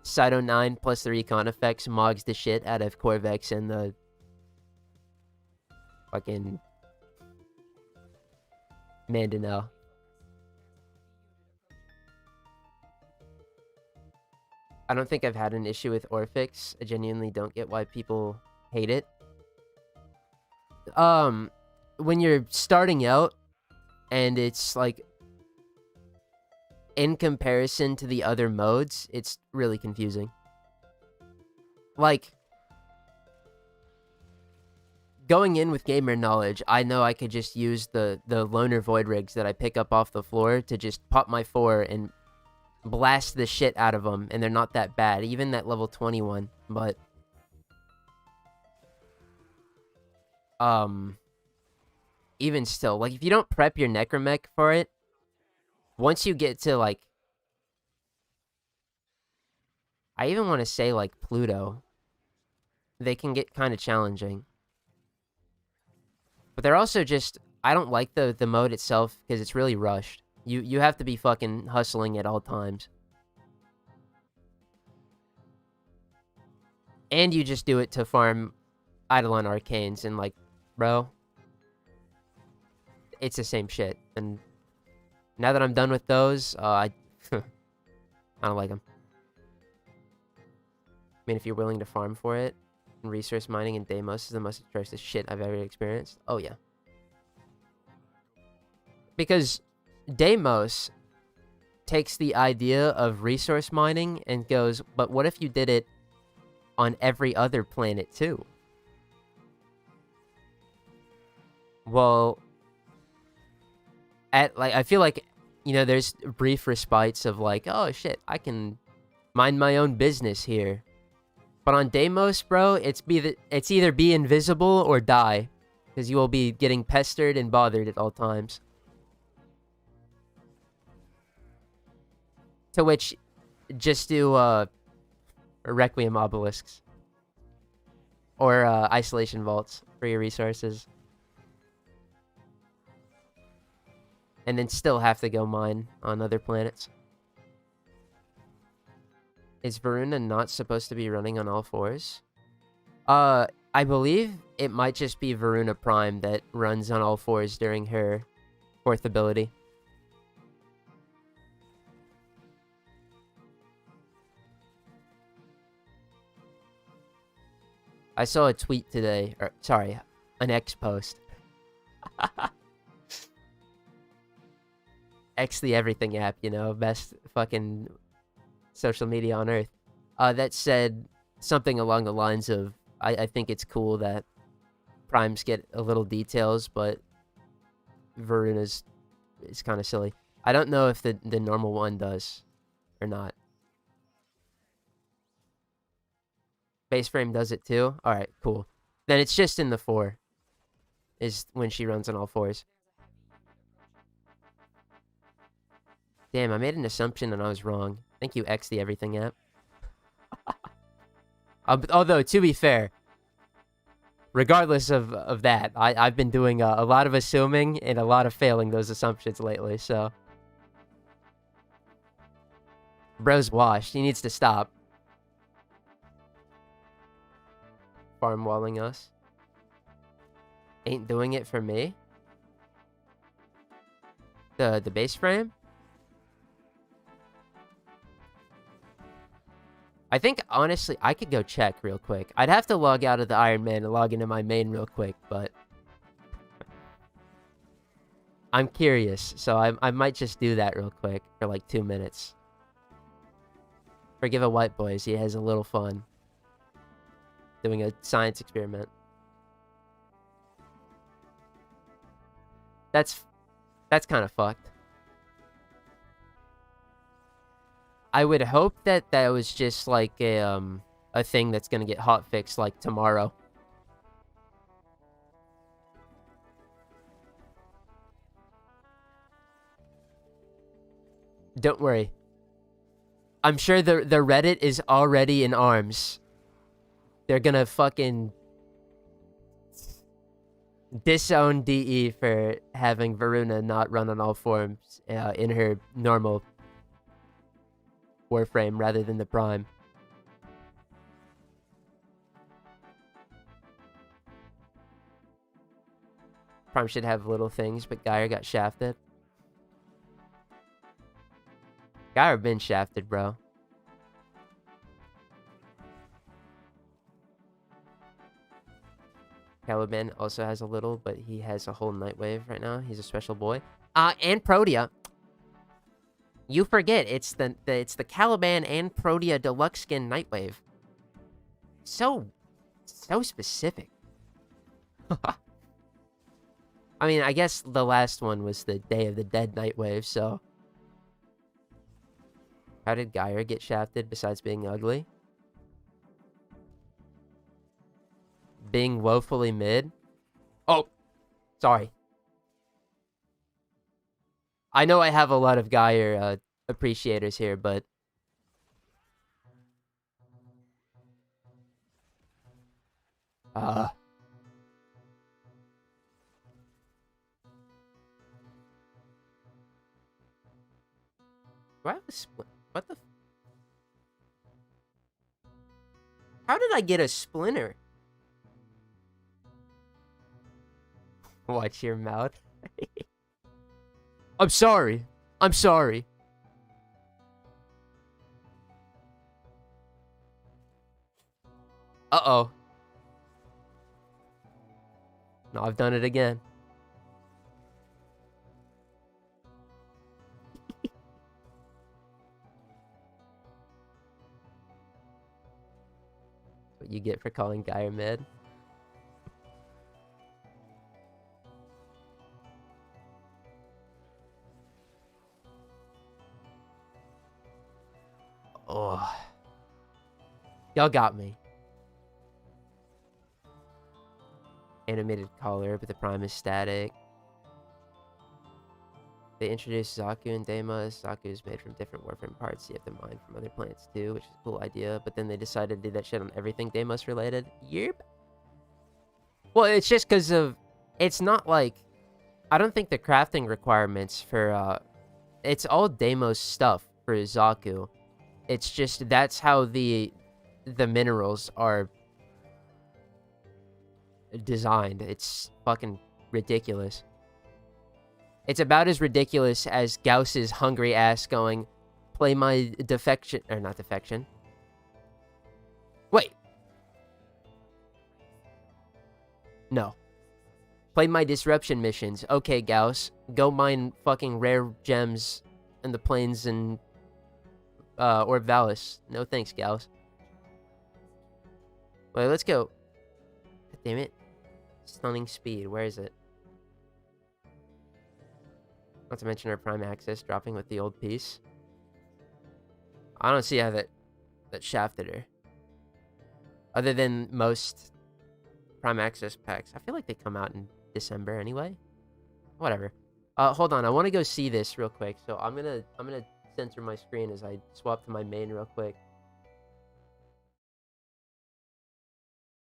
Cyto9 plus the Recon effects mogs the shit out of Corvex and the fucking Mandanel. I don't think I've had an issue with Orphix. I genuinely don't get why people hate it. When you're starting out and it's like in comparison to the other modes, it's really confusing. Like, going in with gamer knowledge, I know I could just use the loner void rigs that I pick up off the floor to just pop my 4 and blast the shit out of them, and they're not that bad, even that level 21, but even still, like, if you don't prep your necromech for it, once you get to, like, I even want to say, like, Pluto, they can get kind of challenging. But they're also just, I don't like the mode itself because it's really rushed. You have to be fucking hustling at all times. And you just do it to farm Eidolon Arcanes, and like, bro, it's the same shit. And now that I'm done with those, I don't like them. I mean, if you're willing to farm for it, and resource mining and Deimos is the most atrocious shit I've ever experienced. Oh, yeah. Because Deimos takes the idea of resource mining and goes, but what if you did it on every other planet too? Well, I feel like, you know, there's brief respites of like, oh shit, I can mind my own business here. But on Deimos, bro, it's either be invisible or die, because you will be getting pestered and bothered at all times. To which, just do Requiem Obelisks. Or Isolation Vaults for your resources. And then still have to go mine on other planets. Is Varuna not supposed to be running on all 4s? I believe it might just be Varuna Prime that runs on all 4s during her 4th ability. I saw a tweet today, or sorry, an X post. X the everything app, you know, best fucking social media on earth. That said something along the lines of, I think it's cool that Primes get a little details, but Varuna's is kind of silly. I don't know if the normal one does or not. Base frame does it too? Alright, cool. Then it's just in the 4. Is when she runs on all 4s. Damn, I made an assumption and I was wrong. Thank you, X the everything app. Although, to be fair, regardless of that, I've been doing a lot of assuming and a lot of failing those assumptions lately, so. Bro's washed. He needs to stop. Farm walling us. Ain't doing it for me. The base frame? I think, honestly, I could go check real quick. I'd have to log out of the Iron Man and log into my main real quick, but I'm curious, so I might just do that real quick for like 2 minutes. Forgive a white boys, he has a little fun. Doing a science experiment. That's kind of fucked. I would hope that that was just like a thing that's gonna get hotfixed like tomorrow. Don't worry. I'm sure the Reddit is already in arms. They're gonna fucking disown DE for having Varuna not run on all forms in her normal Warframe rather than the Prime. Prime should have little things, but Geyer got shafted. Geyer been shafted, bro. Caliban also has a little, but he has a whole Nightwave right now. He's a special boy. And Protea. You forget, it's the Caliban and Protea Deluxe Skin Nightwave. So specific. I mean, I guess the last one was the Day of the Dead Nightwave, so... How did Gyre get shafted besides being ugly? Being woefully mid? Oh! Sorry. I know I have a lot of Gyre appreciators here, but... Do I have a split? What the... How did I get a splinter? Watch your mouth. I'm sorry. I'm sorry. Uh-oh. No, I've done it again. What you get for calling Gyre mid. Oh. Y'all got me. Animated color, but the prime is static. They introduced Zaku and Deimos. Zaku is made from different Warframe parts. You have to mine from other planets too, which is a cool idea. But then they decided to do that shit on everything Deimos related. Yep. Well, it's just because of... It's not like... I don't think the crafting requirements for... It's all Deimos stuff for Zaku. It's just that's how the minerals are designed. It's fucking ridiculous. It's about as ridiculous as Gauss's hungry ass going, play my defection... Or not defection. Wait. No. Play my disruption missions. Okay, Gauss. Go mine fucking rare gems in the plains and... Orb Valis. No thanks, Gauss. Wait, let's go. God damn it. Stunning speed. Where is it? Not to mention our prime access dropping with the old piece. I don't see how that shafted her. Other than most prime access packs. I feel like they come out in December anyway. Whatever. Hold on. I want to go see this real quick. So I'm gonna center my screen as I swap to my main real quick.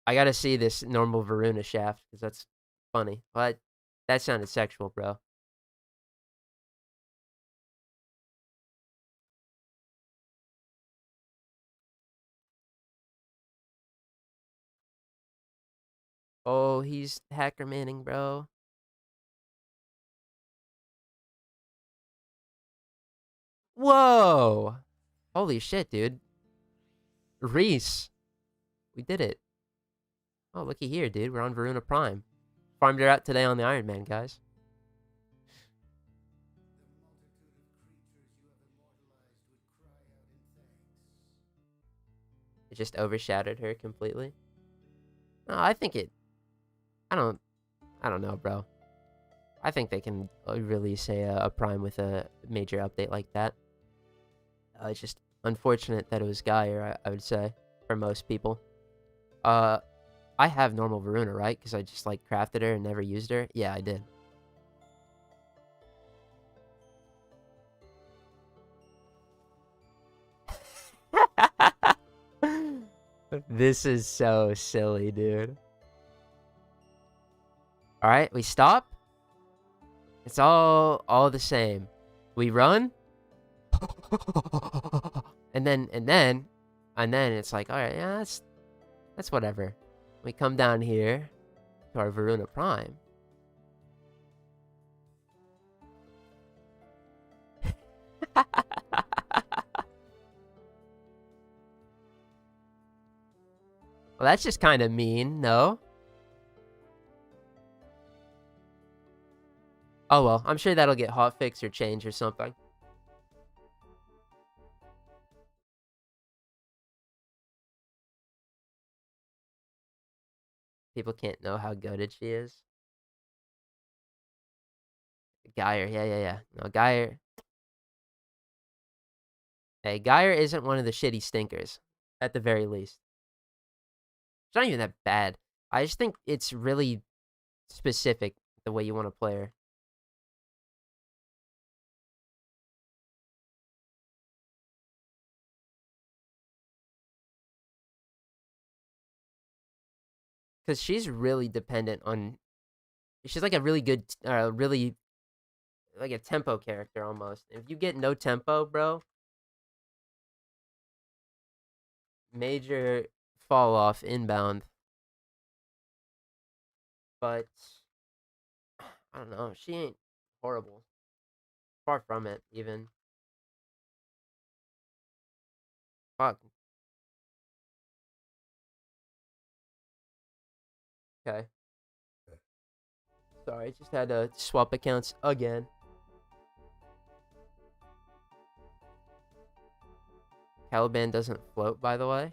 I gotta see this normal Varuna shaft because that's funny. But that sounded sexual, bro. Oh, he's hacker manning, bro. Whoa! Holy shit, dude. Reese. We did it. Oh, looky here, dude. We're on Varuna Prime. Farmed her out today on the Iron Man, guys. It just overshadowed her completely. No, I think it... I don't know, bro. I think they can release a Prime with a major update like that. It's just unfortunate that it was Gyre, I would say, for most people. I have normal Varuna, right? Because I just, like, crafted her and never used her? Yeah, I did. This is so silly, dude. Alright, we stop. It's all the same. We run. and then it's like, alright, yeah, that's whatever. We come down here to our Varuna Prime. Well, that's just kind of mean, no? Oh well, I'm sure that'll get hotfixed or changed or something. People can't know how goated she is. Geyer, yeah. No, Geyer. Hey, Geyer isn't one of the shitty stinkers, at the very least. It's not even that bad. I just think it's really specific the way you want to play her. Because she's really dependent on... She's like a really good, really... Like a tempo character, almost. If you get no tempo, bro... Major fall off inbound. But... I don't know. She ain't horrible. Far from it, even. Fuck. Okay. Sorry, just had to swap accounts again. Caliban doesn't float, by the way.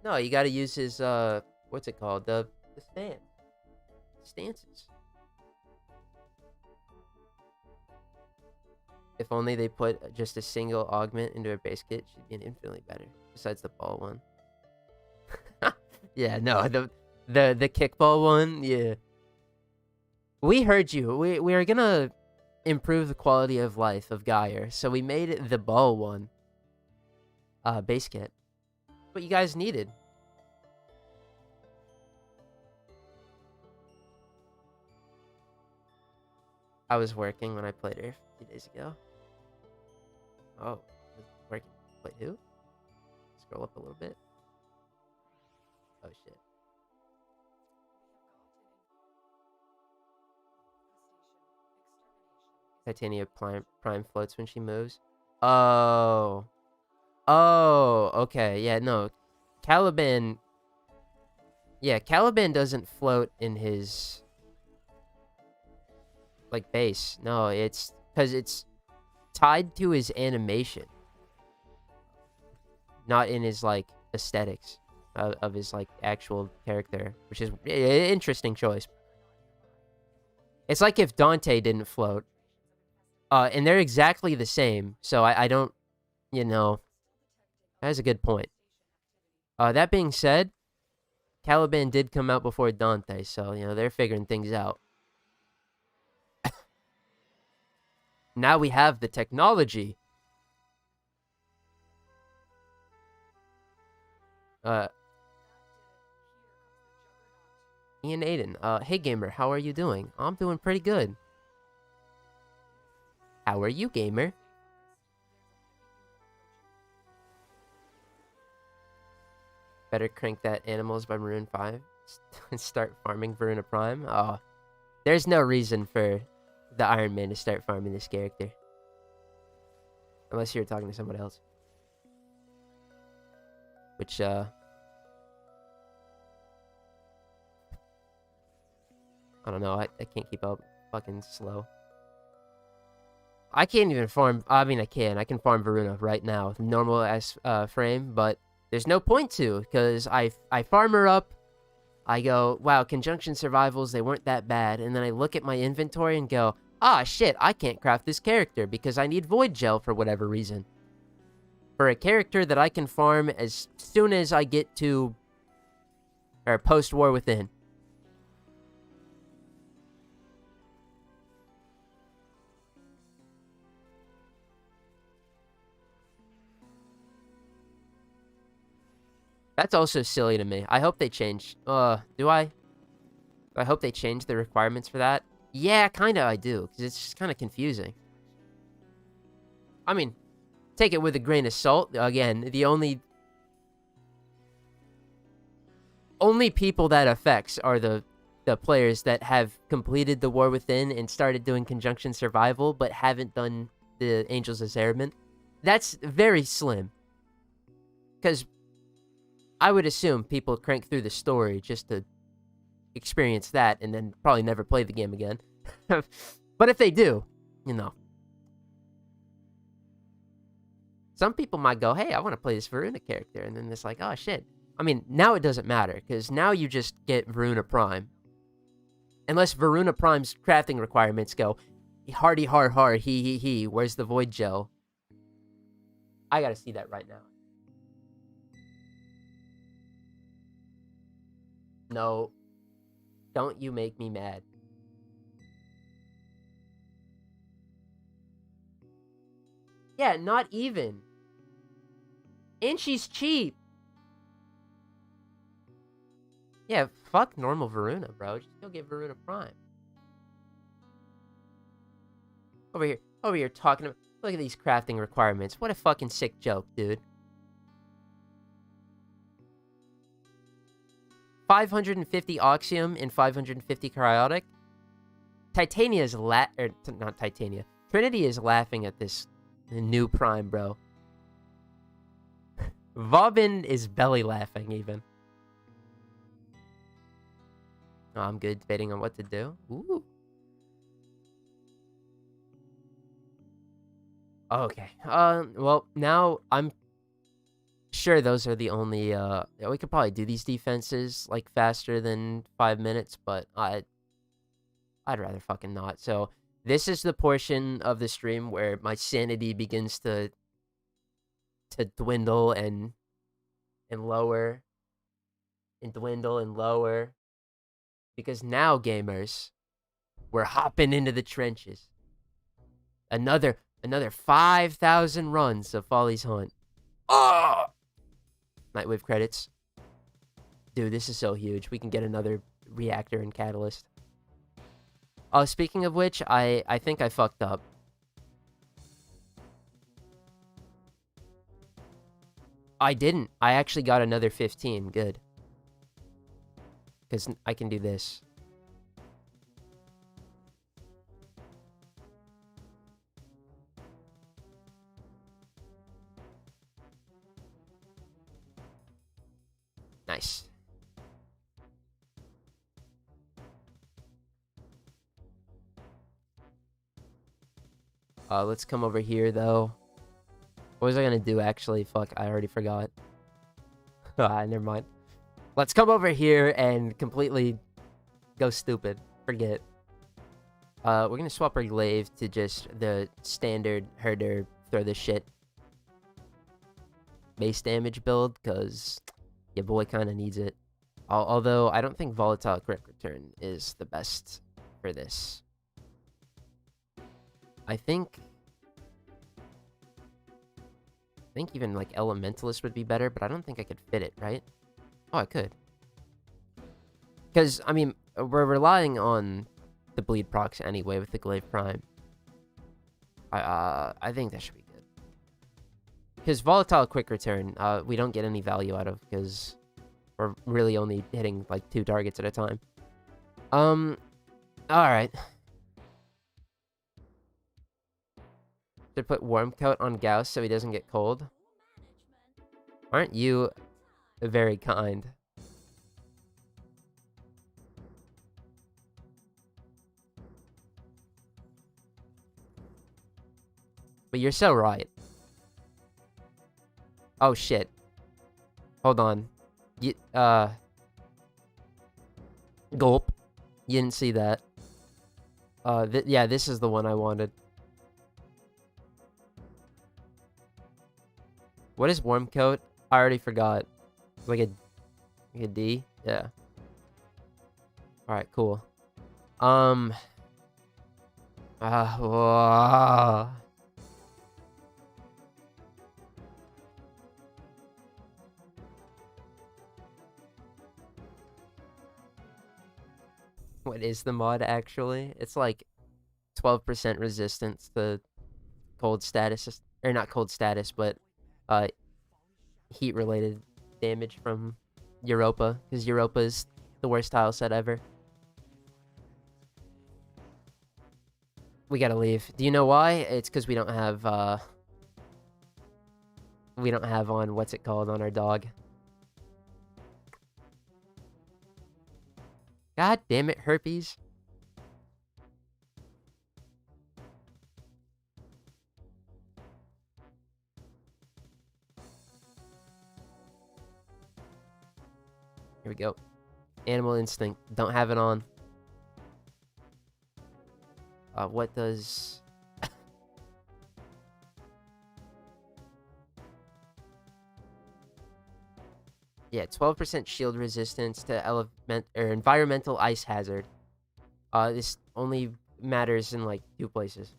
No, you gotta use his, what's it called? The stance. Stances. If only they put just a single augment into a base kit, she'd be infinitely better. Besides the ball one. Yeah, no, the kickball one, yeah. We heard you. We are gonna improve the quality of life of Geyer, so we made it the ball one. Base kit. What you guys needed. I was working when I played her a few days ago. Oh, working. Wait, who? Scroll up a little bit. Oh shit. Titania Prime floats when she moves. Oh. Oh, okay. Yeah, no. Caliban... Yeah, Caliban doesn't float in his... like, base. No, it's... because it's tied to his animation. Not in his, like, aesthetics of his, like, actual character. Which is an interesting choice. It's like if Dante didn't float. And they're exactly the same. So I don't... You know... That's a good point. That being said, Caliban did come out before Dante, so, you know, they're figuring things out. Now we have the technology. Ian Aiden, hey gamer, how are you doing? I'm doing pretty good. How are you, gamer? Better crank that Animals by Maroon 5 and start farming Verona Prime. Oh, there's no reason for the Iron Man to start farming this character. Unless you're talking to someone else. Which, I don't know. I can't keep up. Fucking slow. I can't even farm... I mean, I can. I can farm Verona right now with normal S frame, but there's no point to, because I farm her up. I go, wow, conjunction survivals, they weren't that bad. And then I look at my inventory and go, ah, shit, I can't craft this character because I need void gel for whatever reason. For a character that I can farm as soon as I get to... or post-war within. That's also silly to me. I hope they change. Do I? I hope they change the requirements for that. Yeah, kinda I do, because it's just kind of confusing. I mean, take it with a grain of salt. Again, the only people that affects are the players that have completed the War Within and started doing Conjunction Survival, but haven't done the Angels of Zeraman. That's very slim. Because I would assume people crank through the story just to experience that and then probably never play the game again. But if they do, you know. Some people might go, hey, I want to play this Varuna character. And then it's like, oh, shit. I mean, now it doesn't matter, because now you just get Varuna Prime. Unless Varuna Prime's crafting requirements go, hardy har, he, where's the void gel? I gotta see that right now. No. Don't you make me mad. Yeah, not even. And she's cheap. Yeah, fuck normal Varuna, bro. Just go get Varuna Prime. Over here talking about... Look at these crafting requirements. What a fucking sick joke, dude. 550 Oxium and 550 Cryotic. Titania is not Titania. Trinity is laughing at this new Prime, bro. Vauban is belly laughing, even. Oh, I'm good debating on what to do. Ooh. Okay. Well, now I'm sure those are the only, we could probably do these defenses, like, faster than 5 minutes, but I'd rather fucking not. So, this is the portion of the stream where my sanity begins to dwindle and lower, and dwindle and lower. Because now, gamers, we're hopping into the trenches. Another 5,000 runs of Follie's Hunt. Oh! Nightwave credits. Dude, this is so huge. We can get another reactor and catalyst. Oh, speaking of which, I think I fucked up. I didn't. I actually got another 15. Good. Because I can do this. Nice. Let's come over here, though. What was I gonna do, actually? Fuck, I already forgot. Never mind. Let's come over here and completely go stupid. Forget. We're gonna swap our glaive to just the standard herder, throw this shit base damage build, because your boy kind of needs it. Although, I don't think Volatile Quick Return is the best for this. I think even, like, Elementalist would be better, but I don't think I could fit it, right? Oh, I could. Because, I mean, we're relying on the bleed procs anyway with the Glaive Prime. I think that should be good. Because Volatile Quick Return, we don't get any value out of, because we're really only hitting, like, 2 targets at a time. Alright. Should put Warm Coat on Gauss so he doesn't get cold. Aren't you very kind? But you're so right. Oh, shit. Hold on. Gulp. You didn't see that. Yeah, this is the one I wanted. What is Warm Coat? I already forgot. It's like a D? Yeah. Alright, cool. What is the mod, actually? It's like 12% resistance to cold status. Or not cold status, but heat-related damage from Europa. Because Europa is the worst tile set ever. We gotta leave. Do you know why? It's because we don't have on, what's it called, on our dog. God God damn it, herpes. Here we go. Animal instinct. Don't have it on. What does... Yeah, 12% shield resistance to element or environmental ice hazard. This only matters in like 2 places.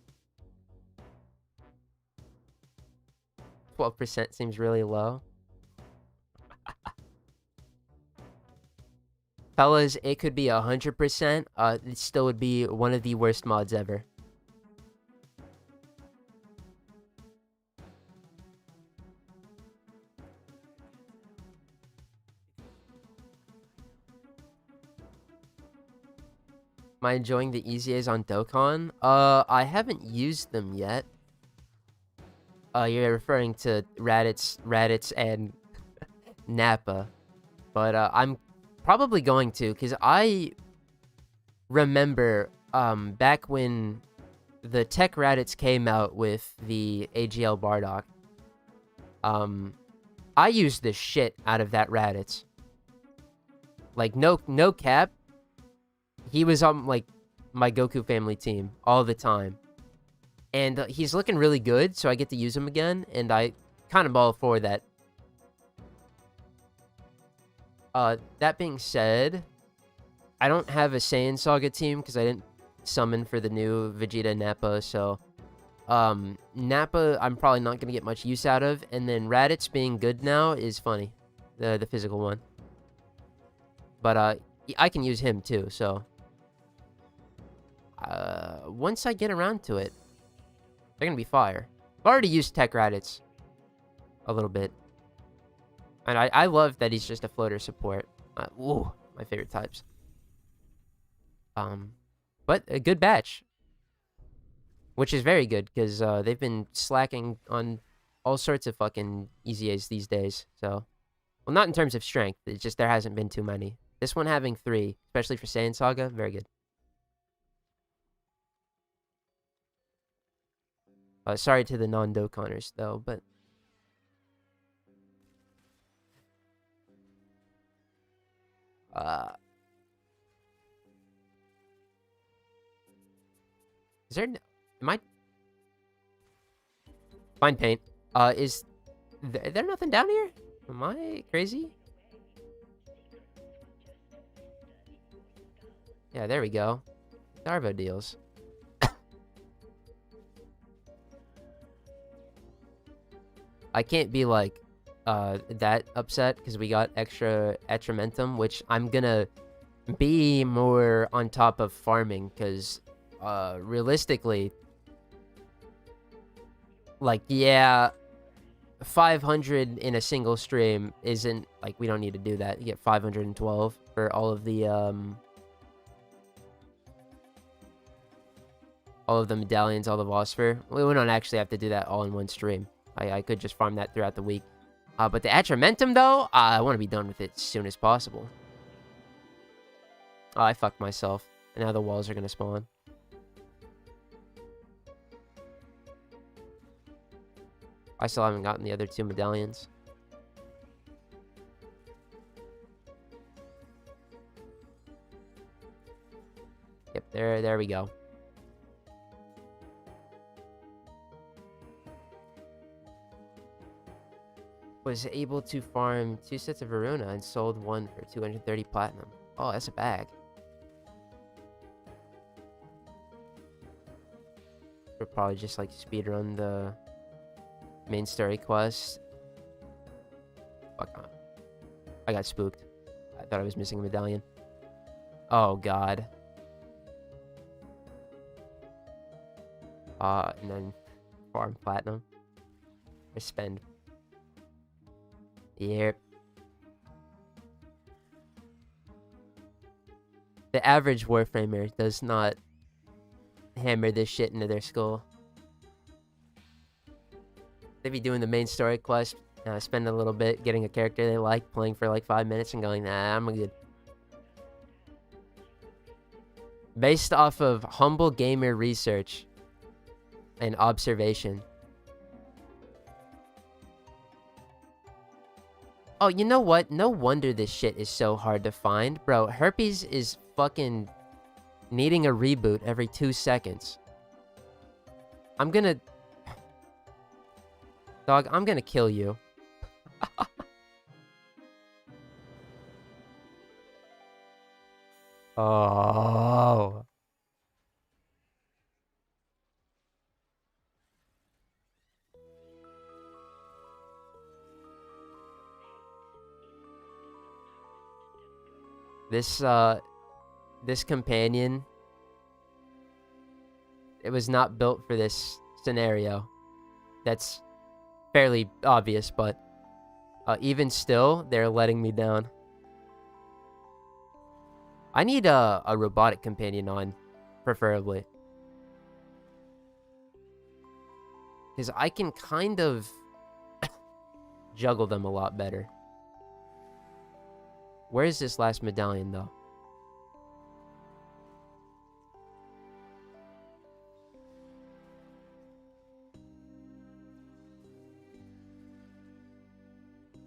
12% seems really low. Fellas, it could be 100%. It still would be one of the worst mods ever. Am I enjoying the EZAs on Dokkan? I haven't used them yet. You're referring to Raditz, and Nappa. But, I'm probably going to, because I remember, back when the Tech Raditz came out with the AGL Bardock, I used the shit out of that Raditz. Like, no cap. He was on, like, my Goku family team all the time. And he's looking really good, so I get to use him again, and I kind of all for that. That being said, I don't have a Saiyan Saga team, because I didn't summon for the new Vegeta Nappa, so... Nappa, I'm probably not going to get much use out of, and then Raditz being good now is funny. The physical one. But, I can use him, too, so... once I get around to it, they're gonna be fire. I've already used Tech Raditz a little bit. And I love that he's just a floater support. Ooh, my favorite types. But a good batch. Which is very good, because they've been slacking on all sorts of fucking EZAs these days, so... Well, not in terms of strength, it's just there hasn't been too many. This one having 3, especially for Saiyan Saga, very good. Sorry to the non-Dokkaners, though, but... Is there... Am I... Fine paint. Is there nothing down here? Am I crazy? Yeah, there we go. Darvo deals. I can't be like that upset because we got extra Atramentum, which I'm gonna be more on top of farming because realistically, like, yeah, 500 in a single stream isn't like, we don't need to do that. You get 512 for all of the medallions, all the Vosper. We don't actually have to do that all in one stream. I could just farm that throughout the week. But the Atramentum, though, I want to be done with it as soon as possible. Oh, I fucked myself. And now the walls are going to spawn. I still haven't gotten the other 2 medallions. Yep, there we go. Was able to farm 2 sets of Varuna and sold 1 for 230 platinum. Oh, that's a bag. We'll probably just like speedrun the main story quest. Fuck on. I got spooked. I thought I was missing a medallion. Oh god. And then farm platinum. Or spend. Yep. The average Warframer does not hammer this shit into their skull. They be doing the main story quest, spend a little bit getting a character they like, playing for like 5 minutes and going, nah, I'm good. Based off of humble gamer research and observation. Oh, you know what? No wonder this shit is so hard to find. Bro, herpes is fucking needing a reboot every 2 seconds. I'm gonna... Dog, I'm gonna kill you. Oh. This companion, it was not built for this scenario. That's fairly obvious, but even still, they're letting me down. I need a robotic companion on, preferably. Because I can kind of juggle them a lot better. Where is this last medallion, though?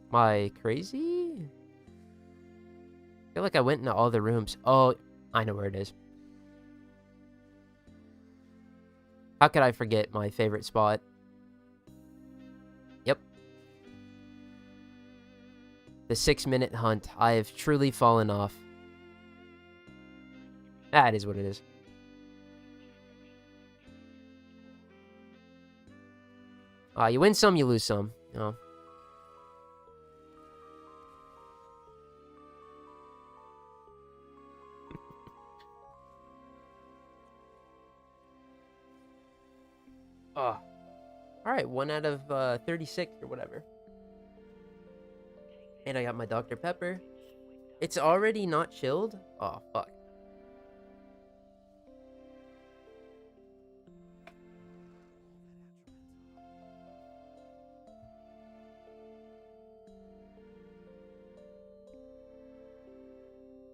Am I crazy? I feel like I went into all the rooms. Oh, I know where it is. How could I forget my favorite spot? Yep. The 6-minute hunt. I have truly fallen off. That is what it is. You win some, you lose some. You know. Oh. Alright, 1 out of 36 or whatever. And I got my Dr. Pepper. It's already not chilled? Oh, fuck.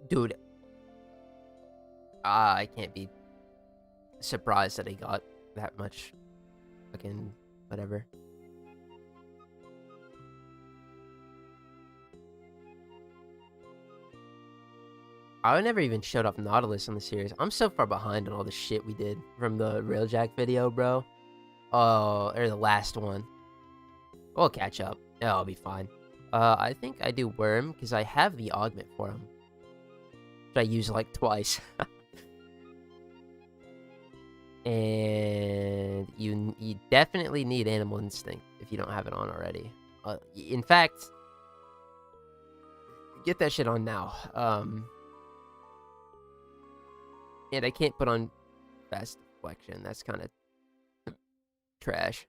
Dude. I can't be surprised that I got that much fucking whatever. I never even showed off Nautilus on the series. I'm so far behind on all the shit we did from the Railjack video, bro. Oh, or the last one. We'll catch up. I'll be fine. I think I do Worm because I have the augment for him. Which I use like twice. And you definitely need Animal Instinct if you don't have it on already. In fact, get that shit on now. And I can't put on Fast Deflection. That's kind of trash.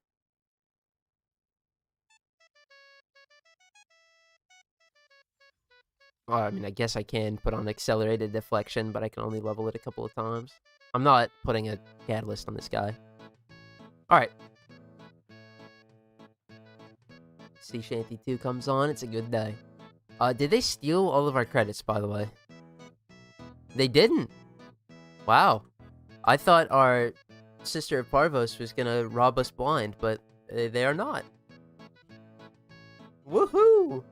Well, I mean, I guess I can put on Accelerated Deflection, but I can only level it a couple of times. I'm not putting a catalyst on this guy. Alright. Sea Shanty 2 comes on. It's a good day. Did they steal all of our credits, by the way? They didn't. Wow. I thought our Sister of Parvos was gonna rob us blind, but they are not. Woohoo!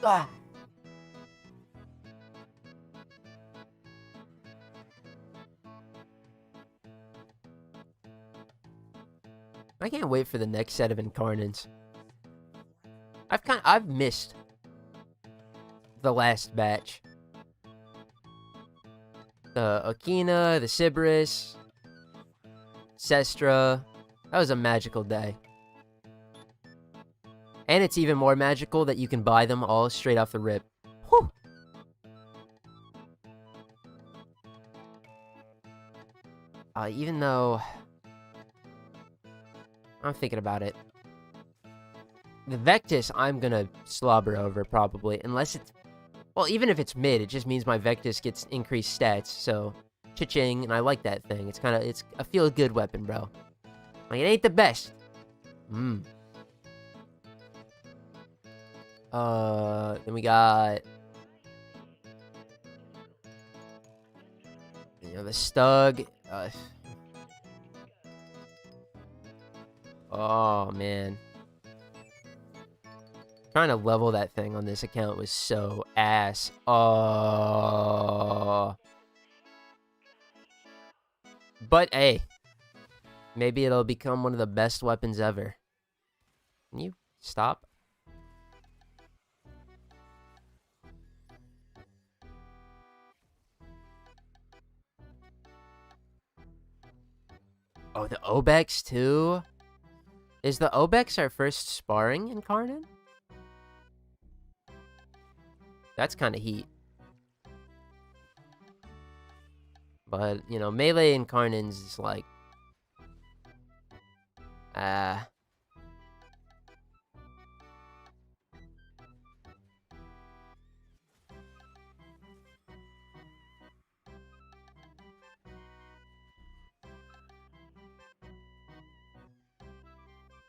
Ah. I can't wait for the next set of Incarnants. I've missed the last batch. The Okina, the Sybaris, Sestra. That was a magical day. And it's even more magical that you can buy them all straight off the rip. Whew. Even though... I'm thinking about it. The Vectis, I'm gonna slobber over, probably. Unless it's... Well, even if it's mid, it just means my Vectis gets increased stats, so... Cha-ching, and I like that thing. It's kind of... It's a feel-good weapon, bro. Like, it ain't the best. Then we got... You know, the Stug. Oh, man. Trying to level that thing on this account was so ass. Oh. But, hey. Maybe it'll become one of the best weapons ever. Can you stop? Oh, the Obex, too? Is the Obex our first sparring incarnate? That's kind of heat. But, you know, melee incarnates is like...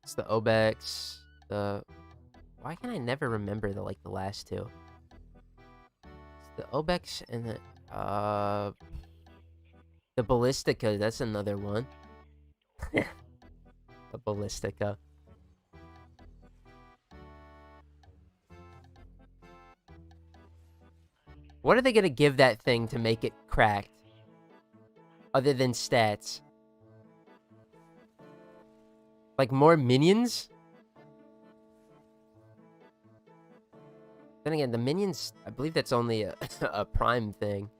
It's the Obex, the... Why can I never remember the last two? It's the Obex and the Ballistica, that's another one. The Ballistica. What are they gonna give that thing to make it cracked? Other than stats? Like more minions? Then again, the minions, I believe that's only a prime thing.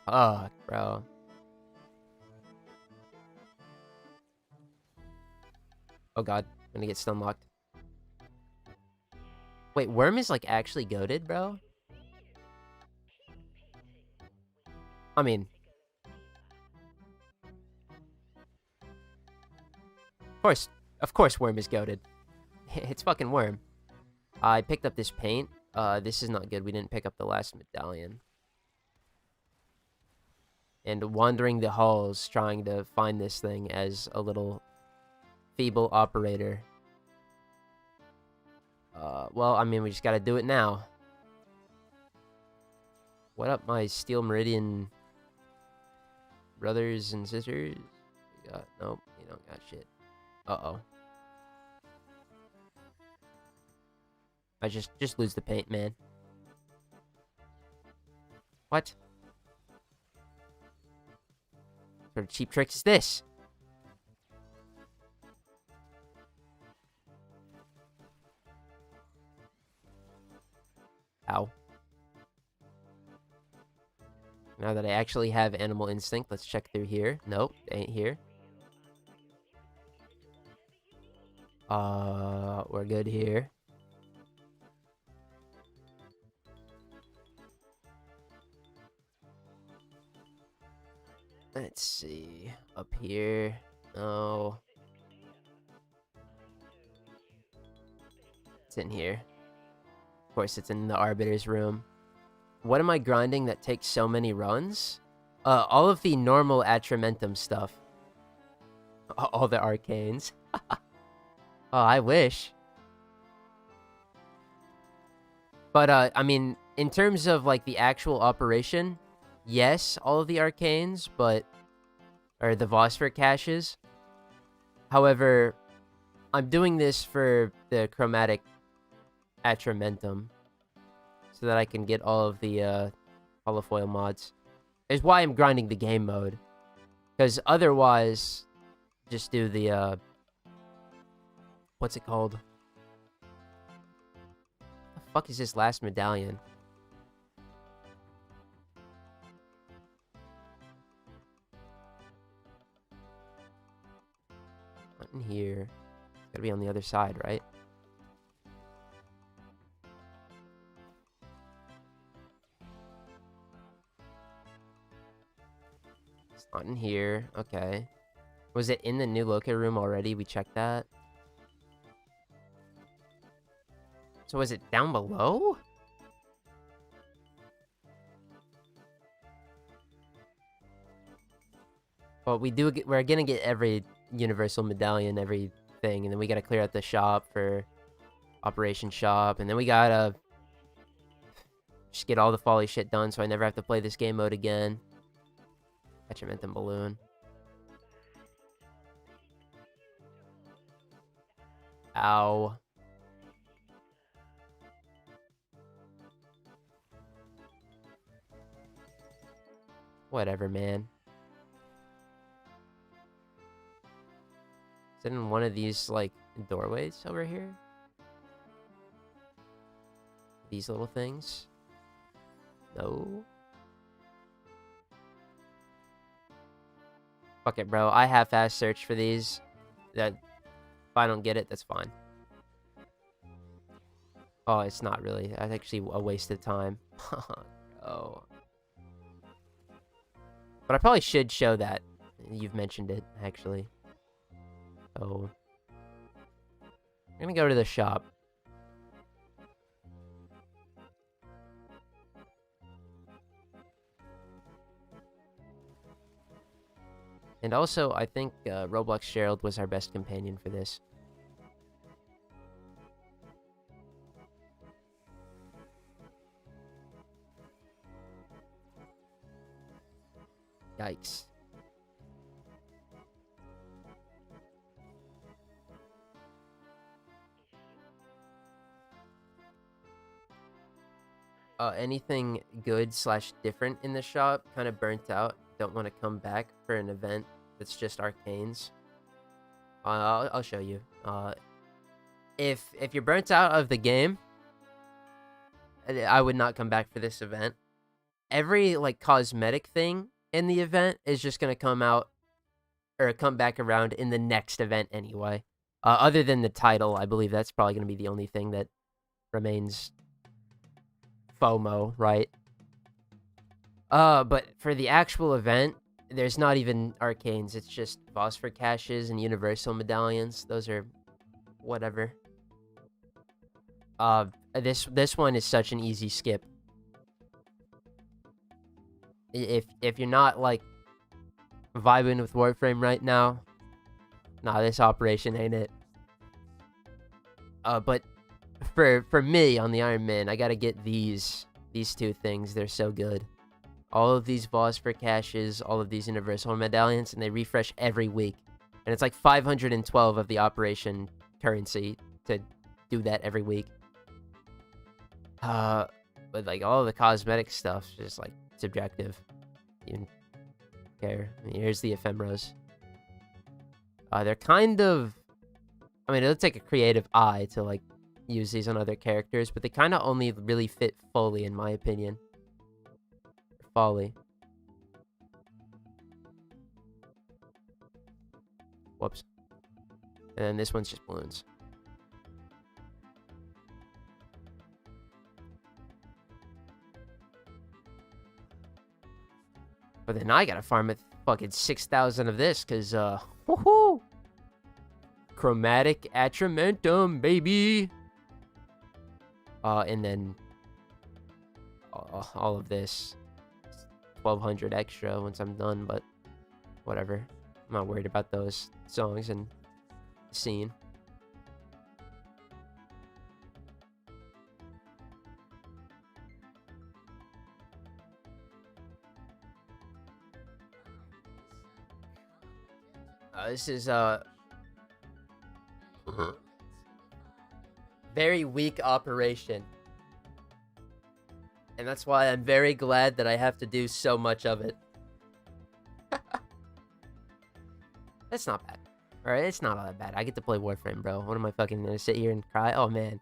Fuck, bro. Oh god, I'm gonna get stun locked. Wait, Worm is like actually goated, bro? I mean... Of course Worm is goated. It's fucking Worm. I picked up this paint. This is not good. We didn't pick up the last medallion. And wandering the halls trying to find this thing as a little feeble operator. Well, I mean, we just gotta do it now. What up, my Steel Meridian brothers and sisters? We got... Nope, you don't got shit. Uh-oh. I just lose the paint, man. What? What sort of cheap trick is this? Ow. Now that I actually have Animal Instinct, let's check through here. Nope, ain't here. We're good here. Let's see. Up here. No. It's in here. Of course, it's in the Arbiter's room. What am I grinding that takes so many runs? All of the normal Atramentum stuff. All the arcanes. Oh, I wish. But, I mean, in terms of, like, the actual operation, yes, all of the arcanes, but... Or the Phosphor caches. However, I'm doing this for the chromatic Atramentum. So that I can get all of the, holofoil mods. Is why I'm grinding the game mode. Because otherwise, just do the, what's it called? What the fuck is this last medallion? Not in here. Gotta be on the other side, right? It's not in here. Okay. Was it in the new locator room already? We checked that. So is it down below? Well, we're gonna get every universal medallion every thing, and then we gotta clear out the shop for Operation Shop, and then we gotta just get all the Follie shit done so I never have to play this game mode again. Atramentum balloon. Ow. Whatever, man. Is it in one of these, like, doorways over here? These little things? No. Fuck it, bro. I half-ass search for these. That if I don't get it, that's fine. Oh, it's not really. That's actually a waste of time. Oh. But I probably should show that. You've mentioned it, actually. Oh. I'm gonna go to the shop. And also, I think Roblox Gerald was our best companion for this. Yikes. Anything good / different in the shop? Kind of burnt out. Don't want to come back for an event that's just arcanes. I'll show you. If you're burnt out of the game, I would not come back for this event. Every like cosmetic thing in the event is just gonna come out or come back around in the next event anyway. Other than the title, I believe that's probably gonna be the only thing that remains FOMO, right? But for the actual event, there's not even arcanes. It's just phosphor caches and universal medallions. Those are whatever. This one is such an easy skip. If you're not like vibing with Warframe right now, nah, this operation ain't it. But for me on the Iron Man, I gotta get these two things. They're so good. All of these phosphor caches, all of these universal medallions, and they refresh every week. And it's like 512 of the operation currency to do that every week. But like all of the cosmetic stuff is just like subjective. You don't care. I mean, here's the ephemeros. They're kind of, I mean, it'll take a creative eye to like use these on other characters, but they kind of only really fit Follie in my opinion. Follie. Whoops. And then this one's just balloons. But then I gotta farm at fucking 6,000 of this, cause woohoo! Chromatic Atramentum, baby! And then all of this. 1,200 extra once I'm done, but whatever. I'm not worried about those songs and the scene. This is very weak operation. And that's why I'm very glad that I have to do so much of it. That's not bad. Alright, it's not all that bad. I get to play Warframe, bro. What am I fucking gonna sit here and cry? Oh, man.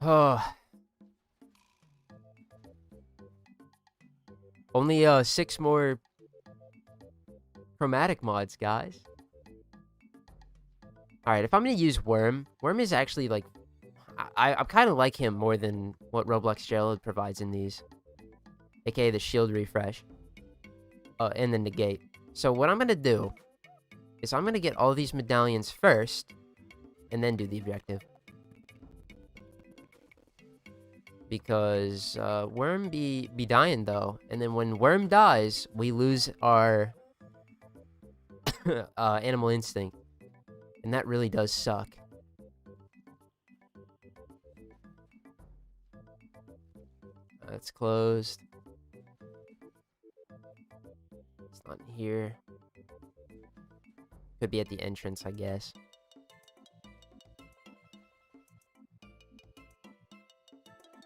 Oh. Only 6 more chromatic mods, guys. Alright, if I'm gonna use Worm is actually like, I kind of like him more than what Roblox Gerald provides in these, aka the shield refresh, and the negate. So what I'm gonna do is I'm gonna get all these medallions first, and then do the objective. Because Worm be dying though, and then when Worm dies, we lose our animal instinct, and that really does suck. That's closed. It's not in here. Could be at the entrance, I guess.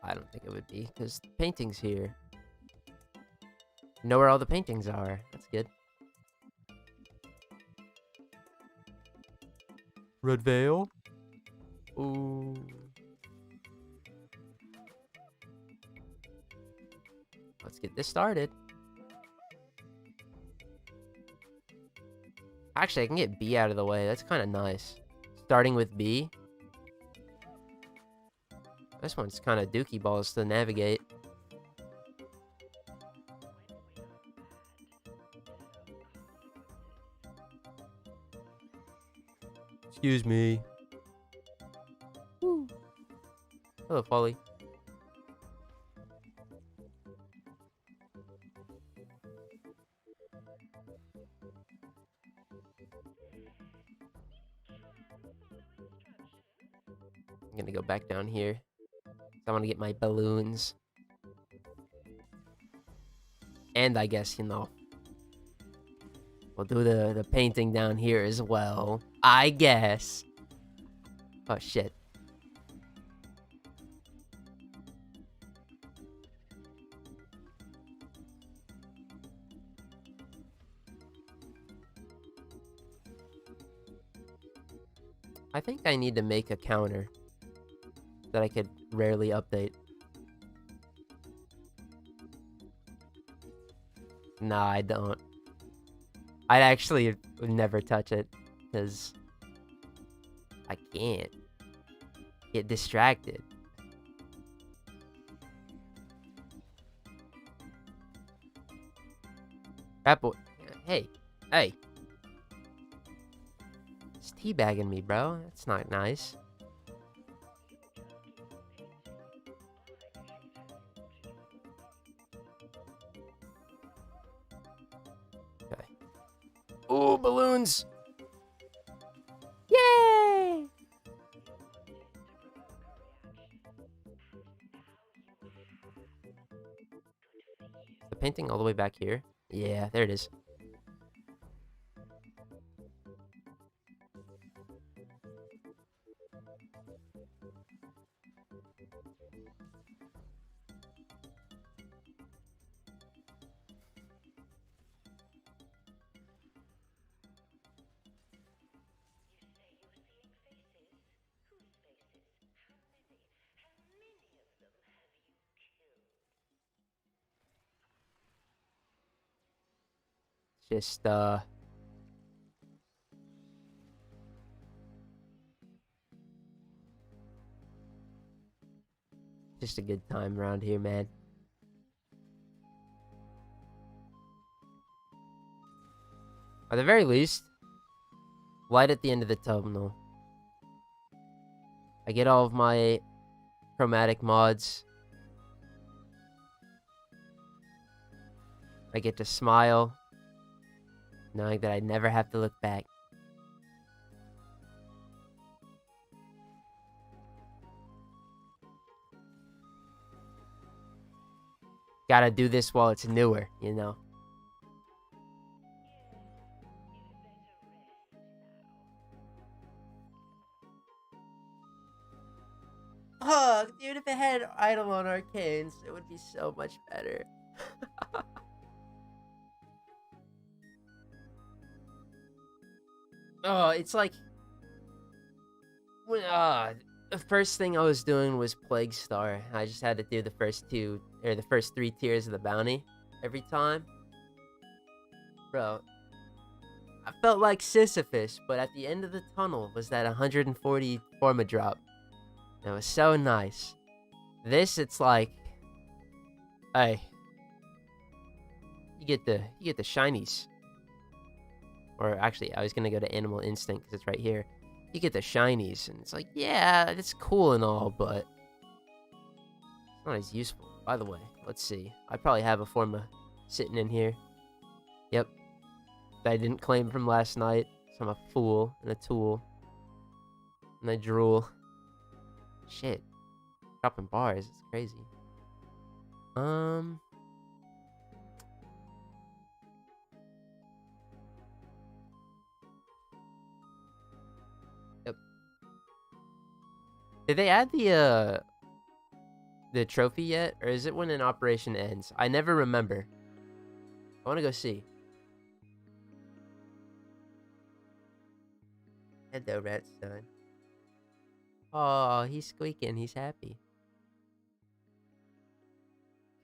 I don't think it would be, because the painting's here. Know where all the paintings are. That's good. Red Veil? Ooh. Let's get this started. Actually, I can get B out of the way. That's kind of nice. Starting with B. This one's kind of dookie balls to navigate. Excuse me. Woo. Hello, Follie. I'm gonna go back down here. I want to get my balloons. And I guess, you know, we'll do the painting down here as well. I guess. Oh, shit. I think I need to make a counter that I could rarely update. Nah, I don't. I'd actually never touch it, because I can't get distracted. That boy, hey, hey. He's teabagging me, bro. That's not nice. Okay. Ooh, balloons! Yay! The painting all the way back here? Yeah, there it is. Just, just a good time around here, man. At the very least, light at the end of the tunnel. I get all of my chromatic mods. I get to smile, knowing that I never have to look back. Gotta do this while it's newer, you know? Oh, dude, if it had Eidolon Arcanes, it would be so much better. Oh, it's like... the first thing I was doing was Plague Star. I just had to do the first three tiers of the bounty every time. Bro, I felt like Sisyphus, but at the end of the tunnel was that 140 Forma drop. It was so nice. This, it's like, hey, you get the shinies. Or actually, I was gonna go to Animal Instinct because it's right here. You get the shinies, and it's like, yeah, it's cool and all, but It's not as useful. By the way, let's see. I probably have a Forma sitting in here. Yep. That I didn't claim from last night. So I'm a fool and a tool. And I drool. Shit. Dropping bars. It's crazy. Yep. Did they add the trophy yet? Or is it when an operation ends? I never remember. I want to go see. Hello, Redstone. Oh, he's squeaking. He's happy.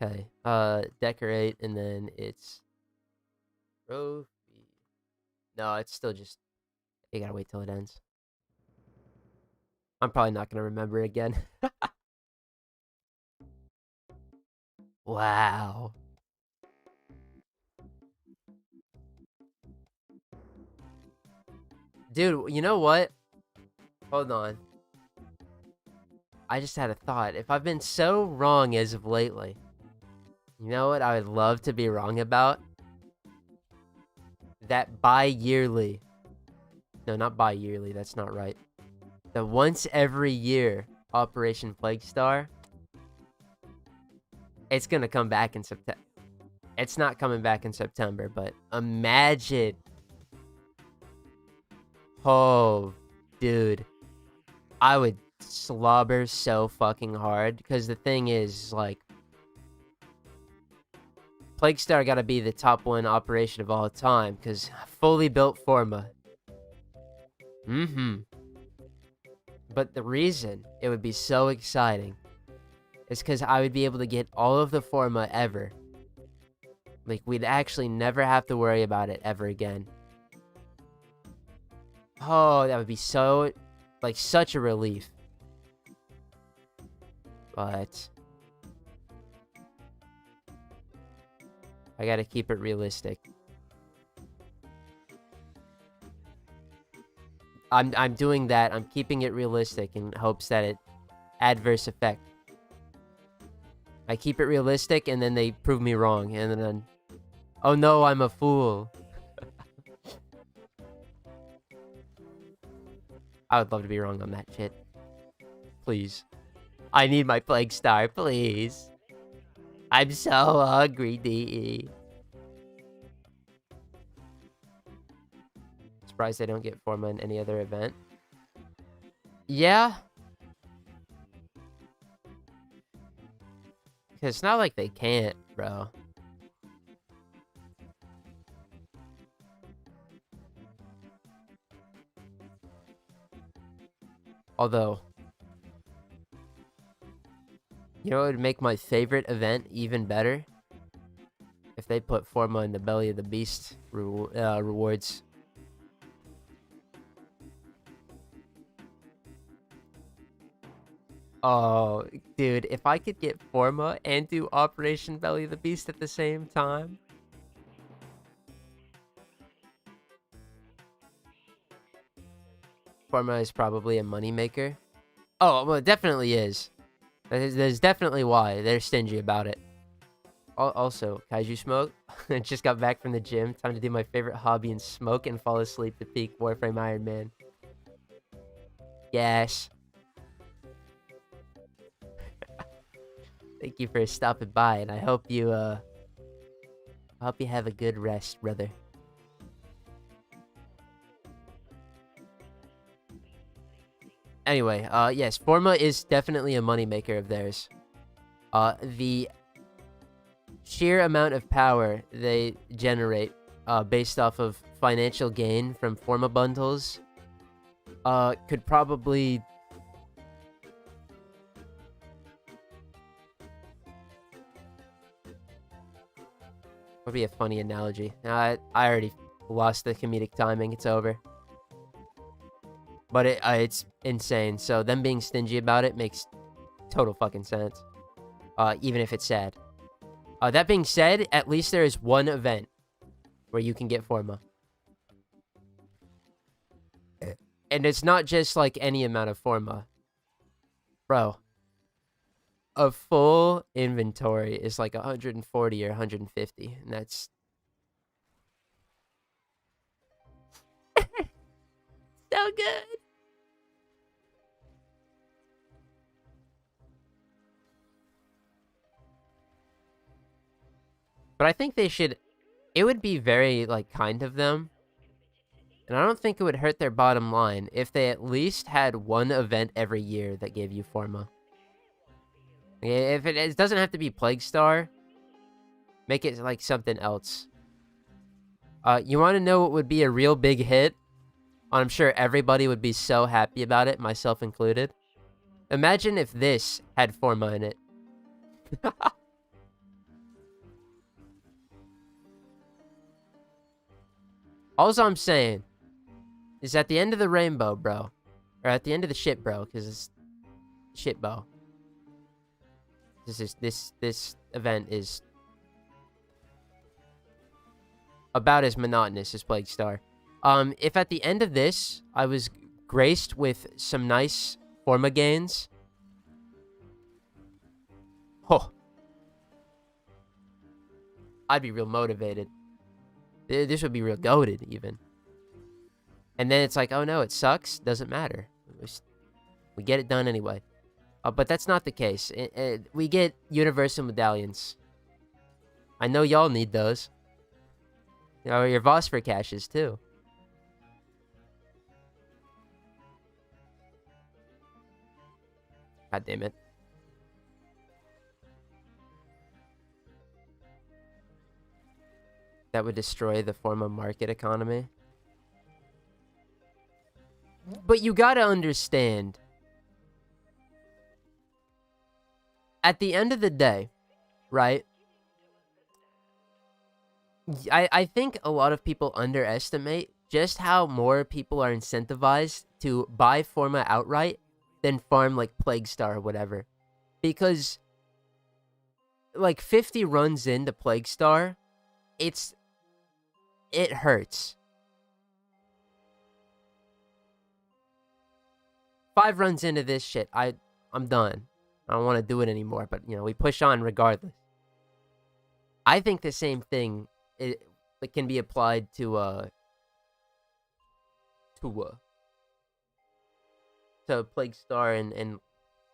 Okay. Decorate, and then it's trophy. No, it's still just. You gotta wait till it ends. I'm probably not gonna remember again. Wow. Dude, you know what? Hold on. I just had a thought. If I've been so wrong as of lately, you know what I would love to be wrong about? That bi-yearly. No, not bi-yearly. That's not right. The once every year Operation Plague Star. It's gonna come back in September. It's not coming back in September, but imagine. Oh, dude. I would slobber so fucking hard, because the thing is, like, Plague Star gotta be the top one operation of all time, because fully built Forma. But the reason it would be so exciting is because I would be able to get all of the Forma ever. Like, we'd actually never have to worry about it ever again. Oh, that would be so, like, such a relief. But I gotta keep it realistic. I'm doing that. I'm keeping it realistic in hopes that it adverse effect. I keep it realistic, and then they prove me wrong, and then, oh no, I'm a fool. I would love to be wrong on that shit. Please. I need my Plague Star, please. I'm so hungry, DE. Surprised they don't get Forma in any other event. Yeah. Because it's not like they can't, bro. Although, you know what would make my favorite event even better? If they put Forma in the Belly of the Beast rewards. Oh, dude, if I could get Forma and do Operation Belly of the Beast at the same time. Forma is probably a moneymaker. Oh, well, it definitely is. There's definitely why. They're stingy about it. Also, Kaiju Smoke. I just got back from the gym. Time to do my favorite hobby and smoke and fall asleep to peak Warframe Iron Man. Yes. Thank you for stopping by, and I hope you have a good rest, brother. Anyway, yes, Forma is definitely a moneymaker of theirs. The sheer amount of power they generate, based off of financial gain from Forma bundles, could probably... Would be a funny analogy. I already lost the comedic timing. It's over. But it's insane. So them being stingy about it makes total fucking sense. Even if it's sad. That being said, at least there is one event where you can get Forma. And it's not just like any amount of Forma. Bro. a full inventory is like 140 or 150, and that's so good. But I think they should, it would be very, like, kind of them, and I don't think it would hurt their bottom line if they at least had one event every year that gave you Forma. If it doesn't have to be Plague Star, make it, like, something else. You want to know what would be a real big hit? I'm sure everybody would be so happy about it, myself included. Imagine if this had Forma in it. All I'm saying is at the end of the rainbow, bro, or at the end of the shit, bro, because it's shit, bro. This event is about as monotonous as Plague Star. If at the end of this I was graced with some nice Forma gains, oh, I'd be real motivated. This would be real goated, even. And then it's like, oh no, it sucks. Doesn't matter. We get it done anyway. But that's not the case. We get universal medallions. I know y'all need those. You know, your Vosper caches, too. God damn it. That would destroy the Forma market economy. But you gotta understand, at the end of the day, right? I think a lot of people underestimate just how more people are incentivized to buy Forma outright than farm like Plague Star or whatever. Because, like, 50 runs into Plague Star, it hurts. 5 runs into this shit, I'm done. I don't want to do it anymore, but, you know, we push on regardless. I think the same thing it can be applied to Plague Star and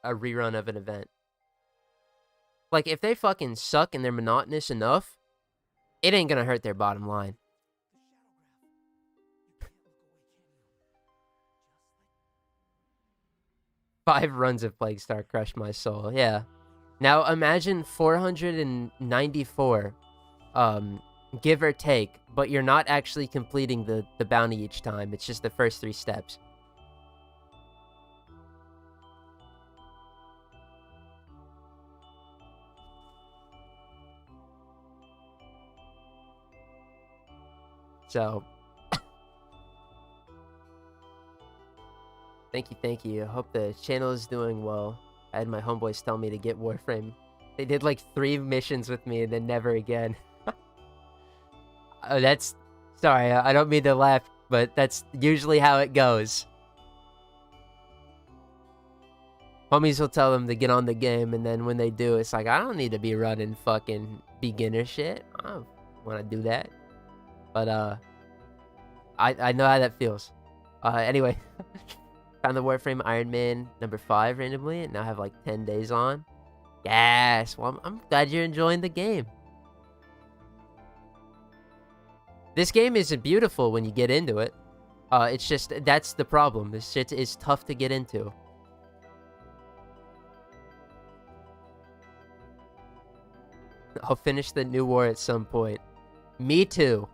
a rerun of an event. Like, if they fucking suck and they're monotonous enough, it ain't gonna hurt their bottom line. Five runs of Plague Star crushed my soul, yeah. Now imagine 494, give or take, but you're not actually completing the bounty each time. It's just the first 3 steps. So, thank you. I hope the channel is doing well. I had my homeboys tell me to get Warframe. They did like 3 missions with me and then never again. Oh, that's... Sorry, I don't mean to laugh, but that's usually how it goes. Homies will tell them to get on the game, and then when they do, it's like, I don't need to be running fucking beginner shit. I don't want to do that. But, I know how that feels. Anyway. Found the Warframe Iron Man number 5 randomly, and now have like 10 days on. Yes! Well, I'm glad you're enjoying the game. This game isn't beautiful when you get into it. It's just, that's the problem. This shit is tough to get into. I'll finish the new war at some point. Me too.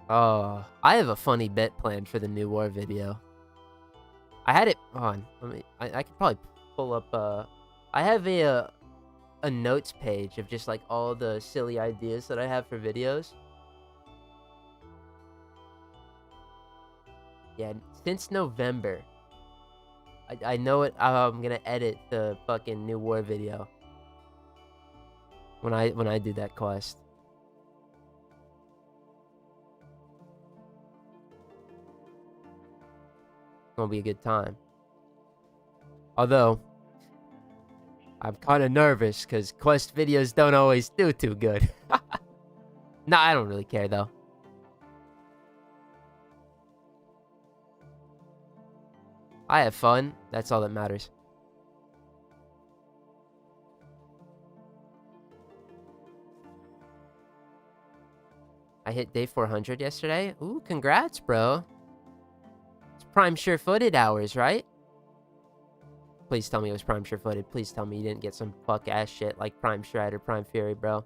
Oh, I have a funny bit planned for the new war video. I had it on. I could probably pull up. I have a notes page of just like all the silly ideas that I have for videos. Yeah, since November, I know it. I'm gonna edit the fucking new war video when I do that quest. gonna be a good time. Although, I'm kind of nervous because quest videos don't always do too good. No, I don't really care though. I have fun. That's all that matters. I hit day 400 yesterday. Ooh, congrats, bro. It's Prime Sure-Footed hours, right? Please tell me it was Prime Sure-Footed. Please tell me you didn't get some fuck-ass shit like Prime Shred or Prime Fury, bro.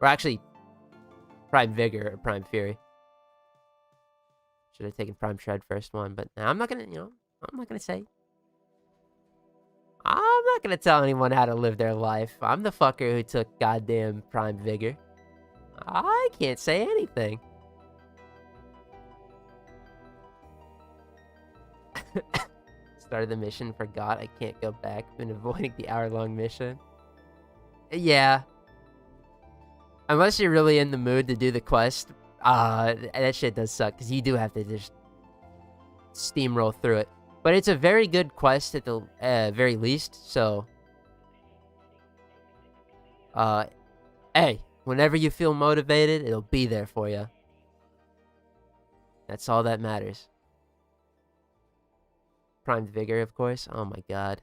Or actually, Prime Vigor or Prime Fury. Should have taken Prime Shred first one, but I'm not gonna, I'm not gonna say. I'm not gonna tell anyone how to live their life. I'm the fucker who took goddamn Prime Vigor. I can't say anything. Started the mission, forgot I can't go back. Been avoiding the hour-long mission. Yeah. Unless you're really in the mood to do the quest, that shit does suck, because you do have to just steamroll through it. But it's a very good quest at the very least, so... hey, whenever you feel motivated, it'll be there for you. That's all that matters. Primed Vigor, of course. Oh my god.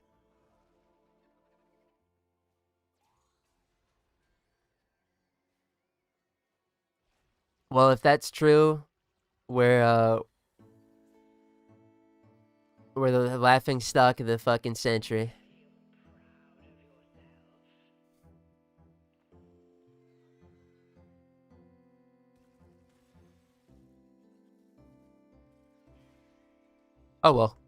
Well, if that's true, we're the laughing stock of the fucking century. Oh well.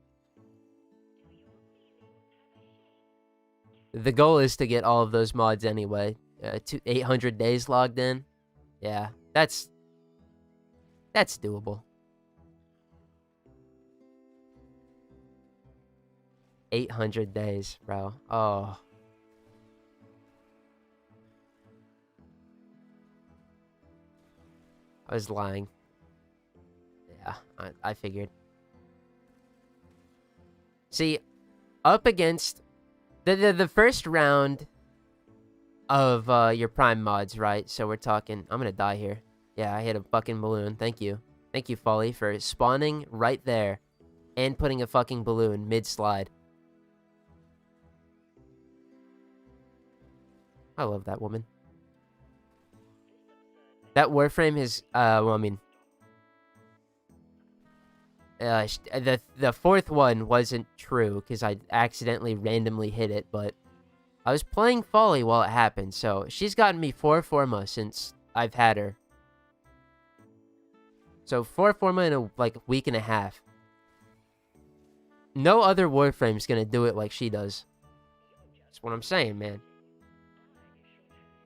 The goal is to get all of those mods anyway. 800 days logged in. Yeah, that's doable. 800 days, bro. Oh. I was lying. Yeah, I figured. See, up against the first round of your prime mods, right? So we're talking. I'm gonna die here. Yeah, I hit a fucking balloon. Thank you, Follie, for spawning right there and putting a fucking balloon mid-slide. I love that woman. That Warframe is, well, I mean, the fourth one wasn't true because I accidentally randomly hit it, but I was playing Follie while it happened, so she's gotten me 4 Forma since I've had her. So 4 Forma in a week and a half. No other Warframe's gonna do it like she does. That's what I'm saying, man.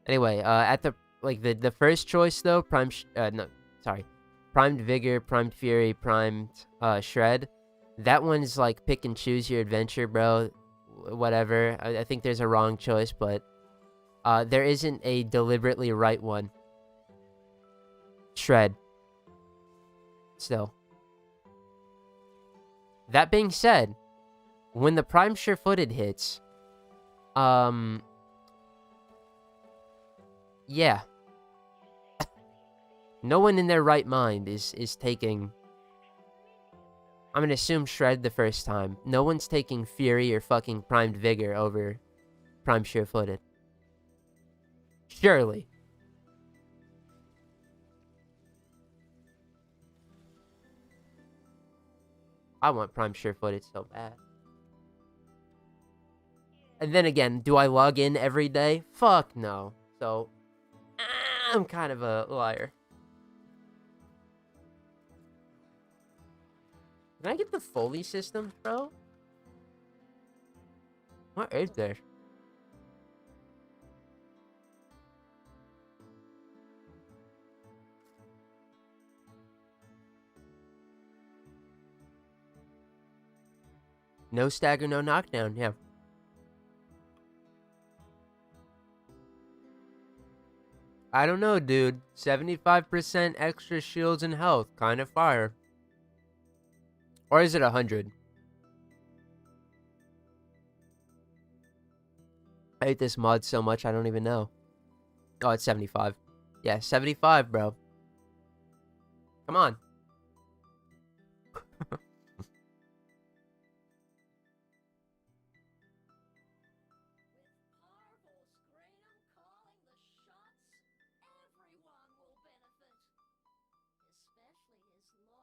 Anyway, at the first choice though, Primed Vigor, Primed Fury, Primed Shred. That one's like pick and choose your adventure, bro. Whatever. I think there's a wrong choice, but there isn't a deliberately right one. Shred. Still. That being said, when the Prime Sure-Footed hits, yeah. No one in their right mind is taking... I'm gonna assume Shred the first time. No one's taking Fury or fucking Primed Vigor over Prime Sure-Footed. Surely. I want Prime Sure-Footed so bad. And then again, do I log in every day? Fuck no. So, I'm kind of a liar. Can I get the Follie system, bro? What is there? No stagger, no knockdown, yeah. I don't know, dude. 75% extra shields and health. Kind of fire. Or is it 100? I hate this mod so much, I don't even know. Oh, it's 75. Yeah, 75, bro. Come on.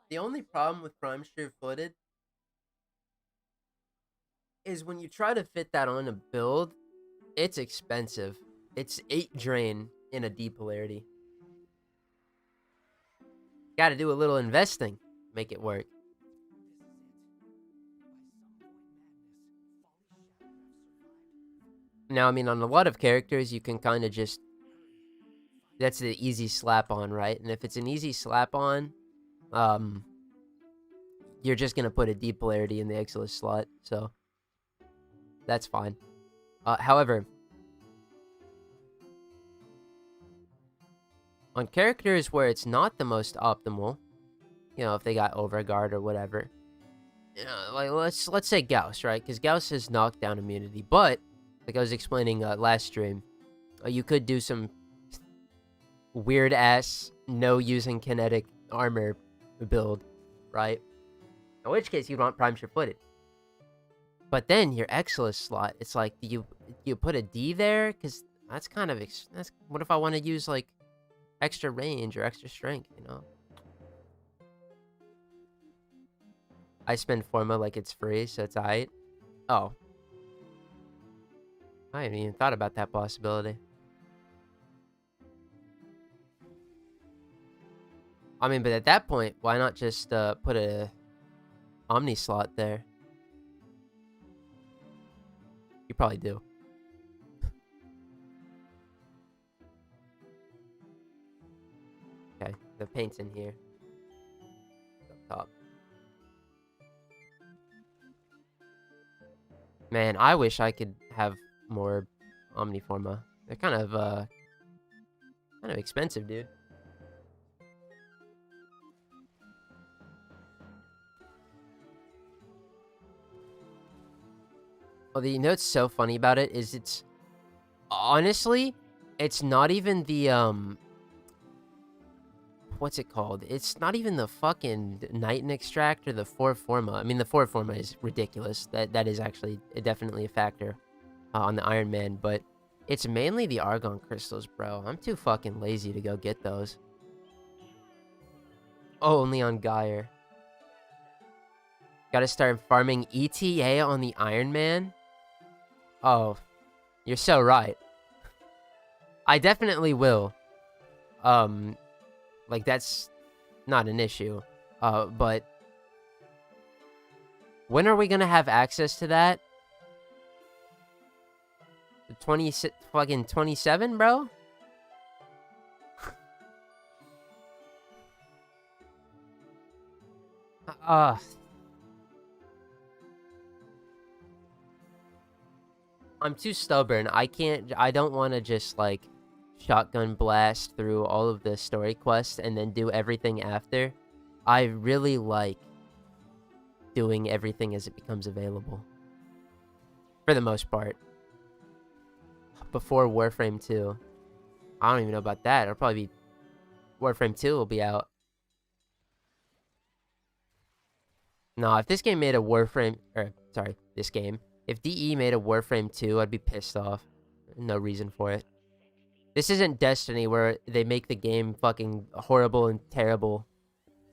The only problem with Prime Footed is when you try to fit that on a build, it's expensive. It's 8 drain in a D polarity. Gotta do a little investing, make it work. Now, I mean, on a lot of characters, you can kind of just... That's the easy slap on, right? And if it's an easy slap on, you're just gonna put a D polarity in the Exilus slot, so that's fine. However, on characters where it's not the most optimal, you know, if they got Overguard or whatever, you know, like let's say Gauss, right? Because Gauss has knockdown immunity, but like I was explaining last stream, you could do some weird ass no using kinetic armor build, right? In which case you'd want Prime Footed. But then your Exilus slot, it's like, do you put a D there? Because that's kind of that's what if I want to use like extra range or extra strength, you know? I spend Forma like it's free, so it's alright. Oh. I hadn't even thought about that possibility. I mean, but at that point, why not just put a Omni slot there? You probably do. Okay, the paint's in here. Up top. Man, I wish I could have more Omniforma. They're kind of expensive, dude. Well, you know what's so funny about it is it's... Honestly, it's not even the, what's it called? It's not even the fucking Nighton extract or the 4 Forma. I mean, the 4 Forma is ridiculous. That is actually definitely a factor on the Iron Man, but it's mainly the Argon crystals, bro. I'm too fucking lazy to go get those. Oh, only on Geyer. Gotta start farming ETA on the Iron Man? Oh, you're so right. I definitely will. Like, that's not an issue. But when are we gonna have access to that? The fucking 27, bro? I'm too stubborn. I don't want to just, like, shotgun blast through all of the story quests and then do everything after. I really like doing everything as it becomes available. For the most part. Before Warframe 2. I don't even know about that. It'll probably be... Warframe 2 will be out. Nah, if this game made a Warframe... sorry, this game. If DE made a Warframe 2, I'd be pissed off. No reason for it. This isn't Destiny where they make the game fucking horrible and terrible.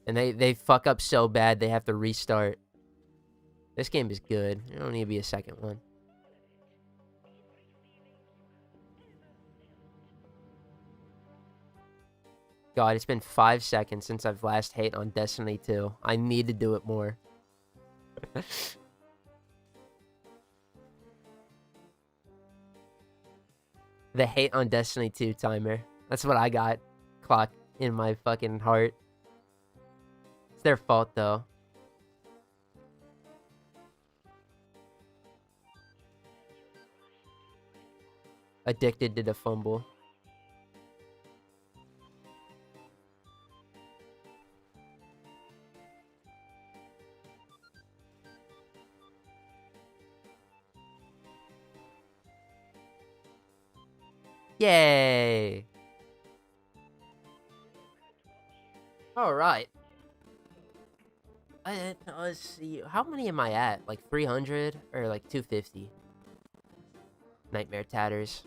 And they fuck up so bad they have to restart. This game is good. There don't need to be a second one. God, it's been 5 seconds since I've last hate on Destiny 2. I need to do it more. The hate on Destiny 2 timer. That's what I got. Clock in my fucking heart. It's their fault, though. Addicted to the fumble. Yay! Alright. Let's see. How many am I at? Like 300? Or like 250? Nightmare Tatters.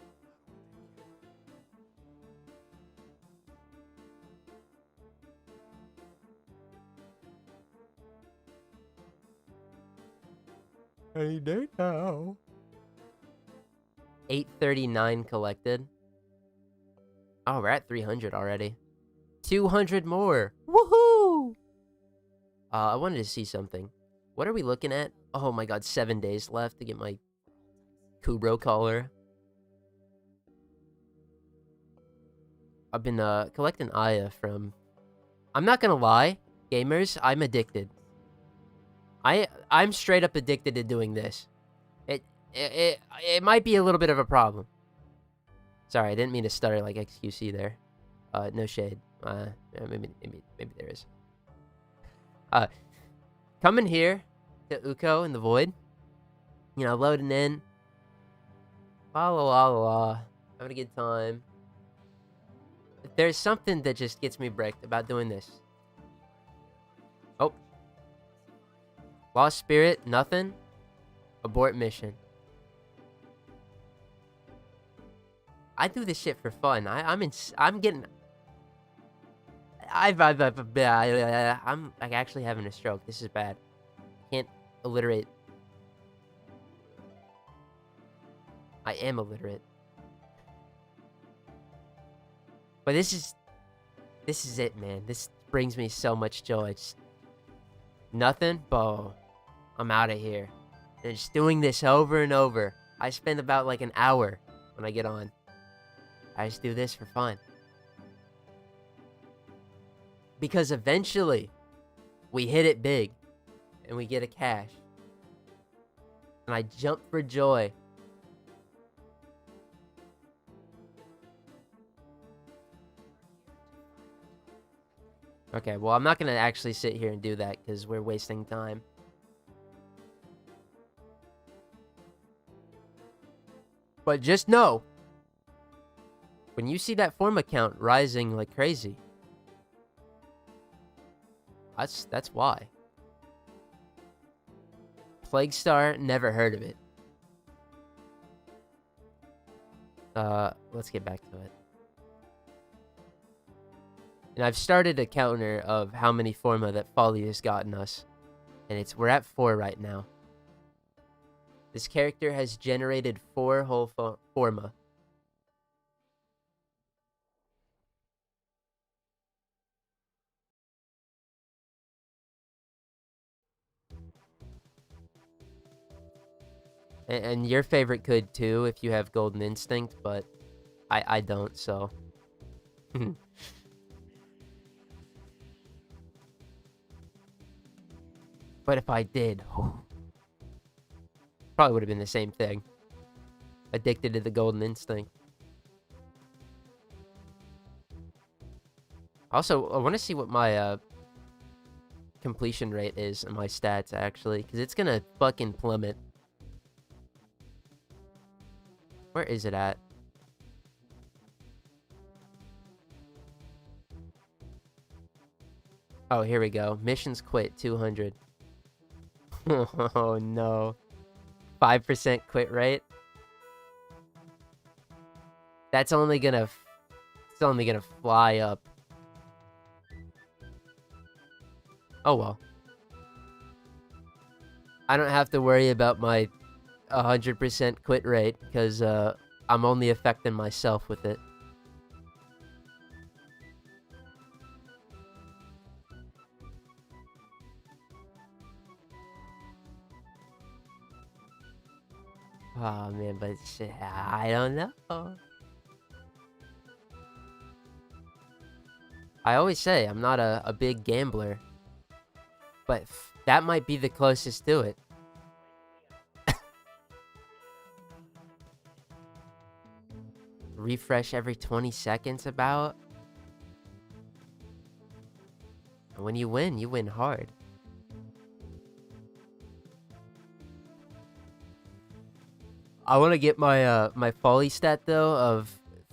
Any day now. 839 collected. Oh, we're at 300 already. 200 more. Woohoo! I wanted to see something. What are we looking at? Oh my god, 7 days left to get my Kubro collar. I've been collecting Aya from... I'm not gonna lie, gamers, I'm addicted. I'm straight up addicted to doing this. It might be a little bit of a problem. Sorry, I didn't mean to stutter like XQC there. No shade. Maybe there is. Coming here to Uko in the Void. You know, loading in. La la la la la. Having a good time. There's something that just gets me bricked about doing this. Oh. Lost Spirit, nothing. Abort mission. I do this shit for fun. I'm getting... I'm like actually having a stroke. This is bad. I can't alliterate. I am illiterate. But this is it, man. This brings me so much joy. Just nothing. Bo. I'm out of here. And just doing this over and over. I spend about like an hour when I get on. I just do this for fun. Because eventually, we hit it big. And we get a cash. And I jump for joy. Okay, well, I'm not going to actually sit here and do that because we're wasting time. But just know, when you see that form account rising like crazy, that's why. Plague Star, never heard of it. Let's get back to it. And I've started a counter of how many forma that Follie has gotten us. And we're at 4 right now. This character has generated 4 whole forma. And your favorite could too if you have Golden Instinct, but I don't, so... But if I did, probably would have been the same thing. Addicted to the Golden Instinct. Also, I want to see what my completion rate is and my stats, actually. Because it's going to fucking plummet. Where is it at? Oh, here we go. Missions quit, 200. Oh, no. 5% quit rate? That's only gonna... It's only gonna fly up. Oh, well. I don't have to worry about my 100% quit rate, because I'm only affecting myself with it. Oh, man, but shit, I don't know. I always say I'm not a big gambler, but that might be the closest to it. Refresh every 20 seconds about. And when you win hard. I want to get my my Follie stat though of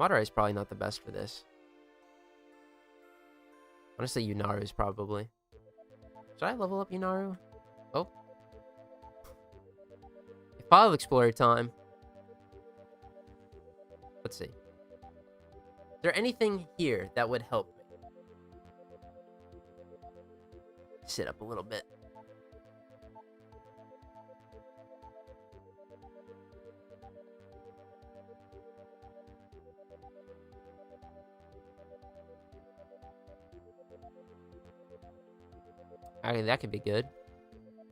Madara is probably not the best for this. Honestly, Yunaru is probably. Should I level up Yunaru? Oh. File Explorer time. Let's see. Is there anything here that would help me? Sit up a little bit. Okay, that could be good.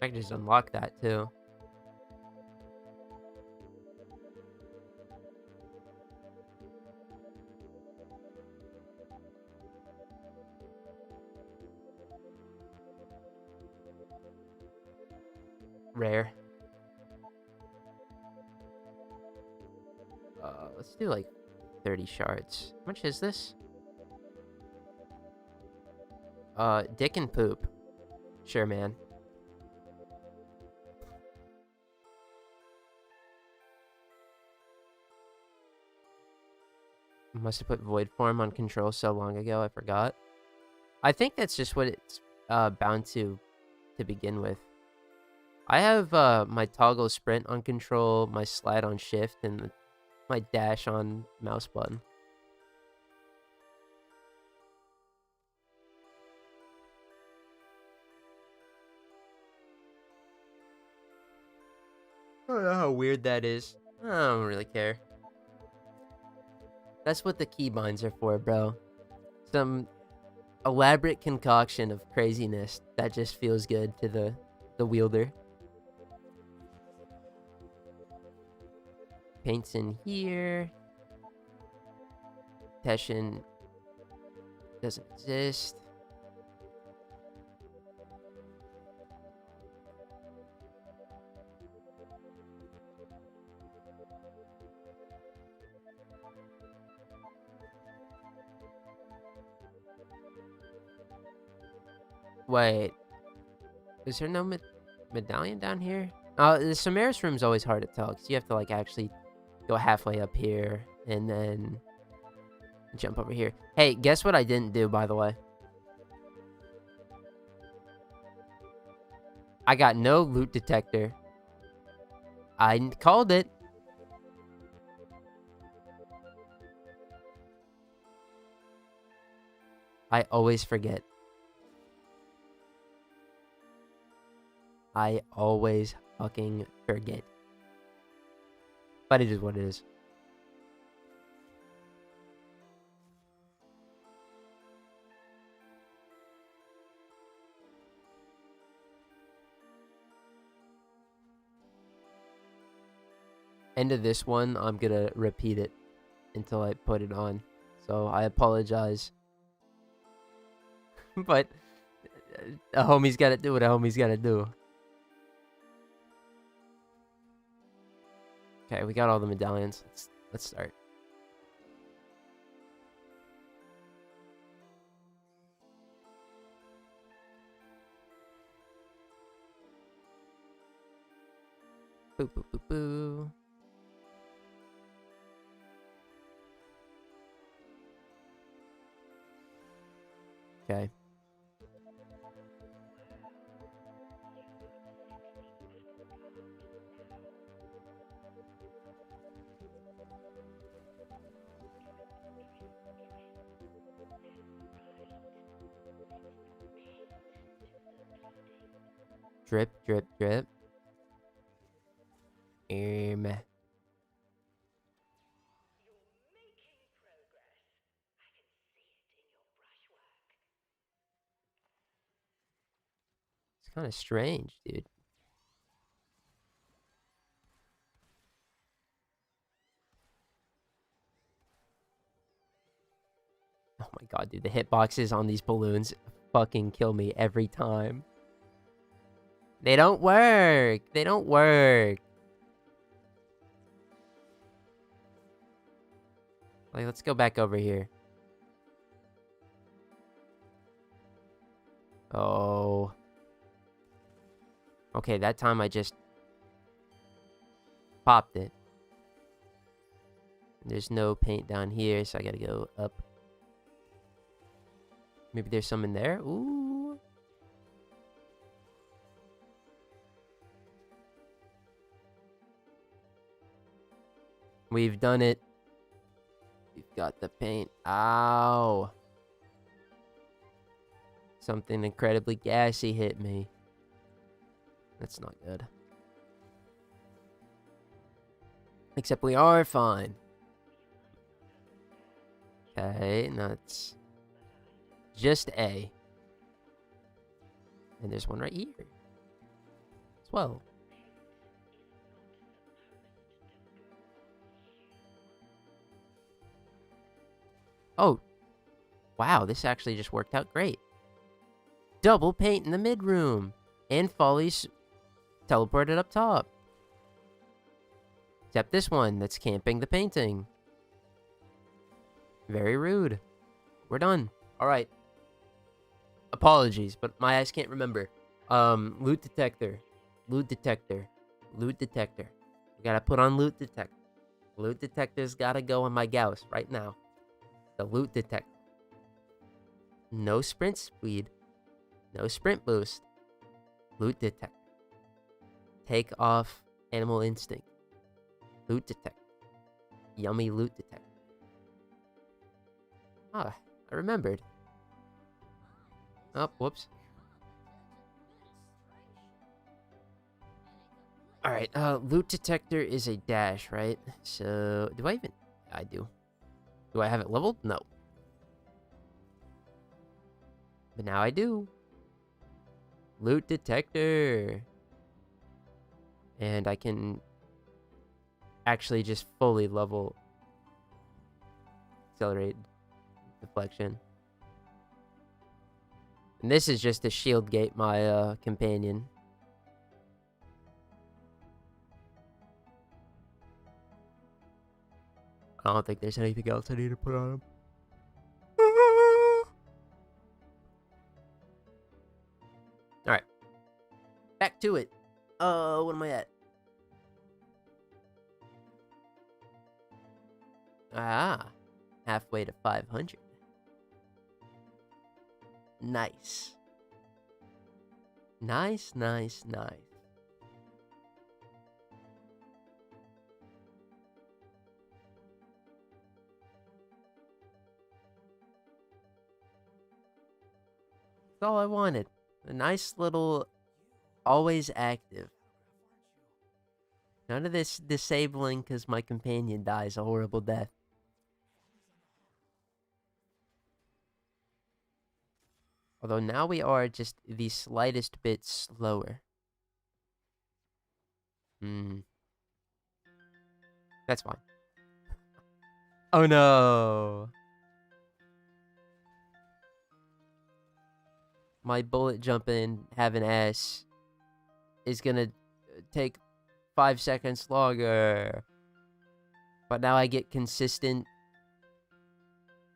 I can just unlock that too. Rare. Let's do like 30 shards. How much is this? Dick and poop. Sure, man. Must have put void form on control so long ago, I forgot. I think that's just what it's bound to begin with. I have my toggle sprint on control, my slide on shift, and my dash on mouse button. I don't know how weird that is. I don't really care. That's what the keybinds are for, bro. Some elaborate concoction of craziness that just feels good to the wielder. Paints in here. Teshin doesn't exist. Wait. Is there no medallion down here? The Samaris room's always hard to tell because you have to like actually go halfway up here and then jump over here. Hey, guess what I didn't do, by the way? I got no loot detector. I called it. I always forget. I always fucking forget. But it is what it is. End of this one, I'm gonna repeat it until I put it on. So I apologize. But a homie's gotta do what a homie's gotta do. Okay, we got all the medallions. Let's start. Boo boo boo boo. Okay. Drip, drip, drip. It's kind of strange, dude. Oh my god, dude. The hitboxes on these balloons fucking kill me every time. They don't work. They don't work. Like, let's go back over here. Oh. Okay, that time I just popped it. There's no paint down here, so I gotta go up. Maybe there's some in there? Ooh. We've done it. We've got the paint. Ow. Something incredibly gassy hit me. That's not good. Except we are fine. Okay, that's just A. And there's one right here as well. Oh, wow, this actually just worked out great. Double paint in the mid-room. And Follie's teleported up top. Except this one that's camping the painting. Very rude. We're done. Alright. Apologies, but my eyes can't remember. Loot detector. Loot detector. Loot detector. We gotta put on loot detector. Loot detector's gotta go on my Gauss right now. The loot detector. No sprint speed. No sprint boost. Loot detector. Take off animal instinct. Loot detector. Yummy loot detector. Ah, I remembered. Oh, whoops. Alright, loot detector is a dash, right? So, do I even... I do. Do I have it leveled? No. But now I do. Loot detector. And I can actually just fully level accelerate deflection. And this is just to shield gate my companion. I don't think there's anything else I need to put on him. Alright. Back to it. What am I at? Ah. Halfway to 500. Nice. Nice, nice, nice. That's all I wanted. A nice little, always active. None of this disabling because my companion dies a horrible death. Although now we are just the slightest bit slower. That's fine. Oh no! My bullet jumping, having ass, is gonna take 5 seconds longer. But now I get consistent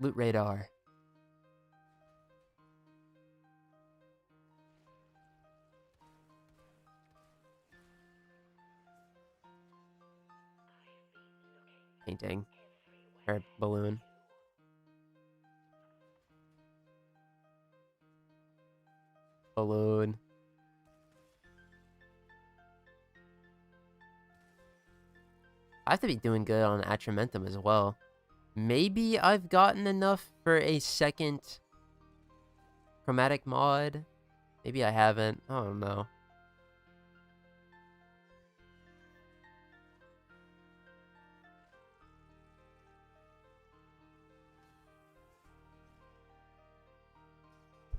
loot radar. Painting. Or balloon. Balloon. I have to be doing good on Atramentum as well. Maybe I've gotten enough for a second chromatic mod. Maybe I haven't. I don't know.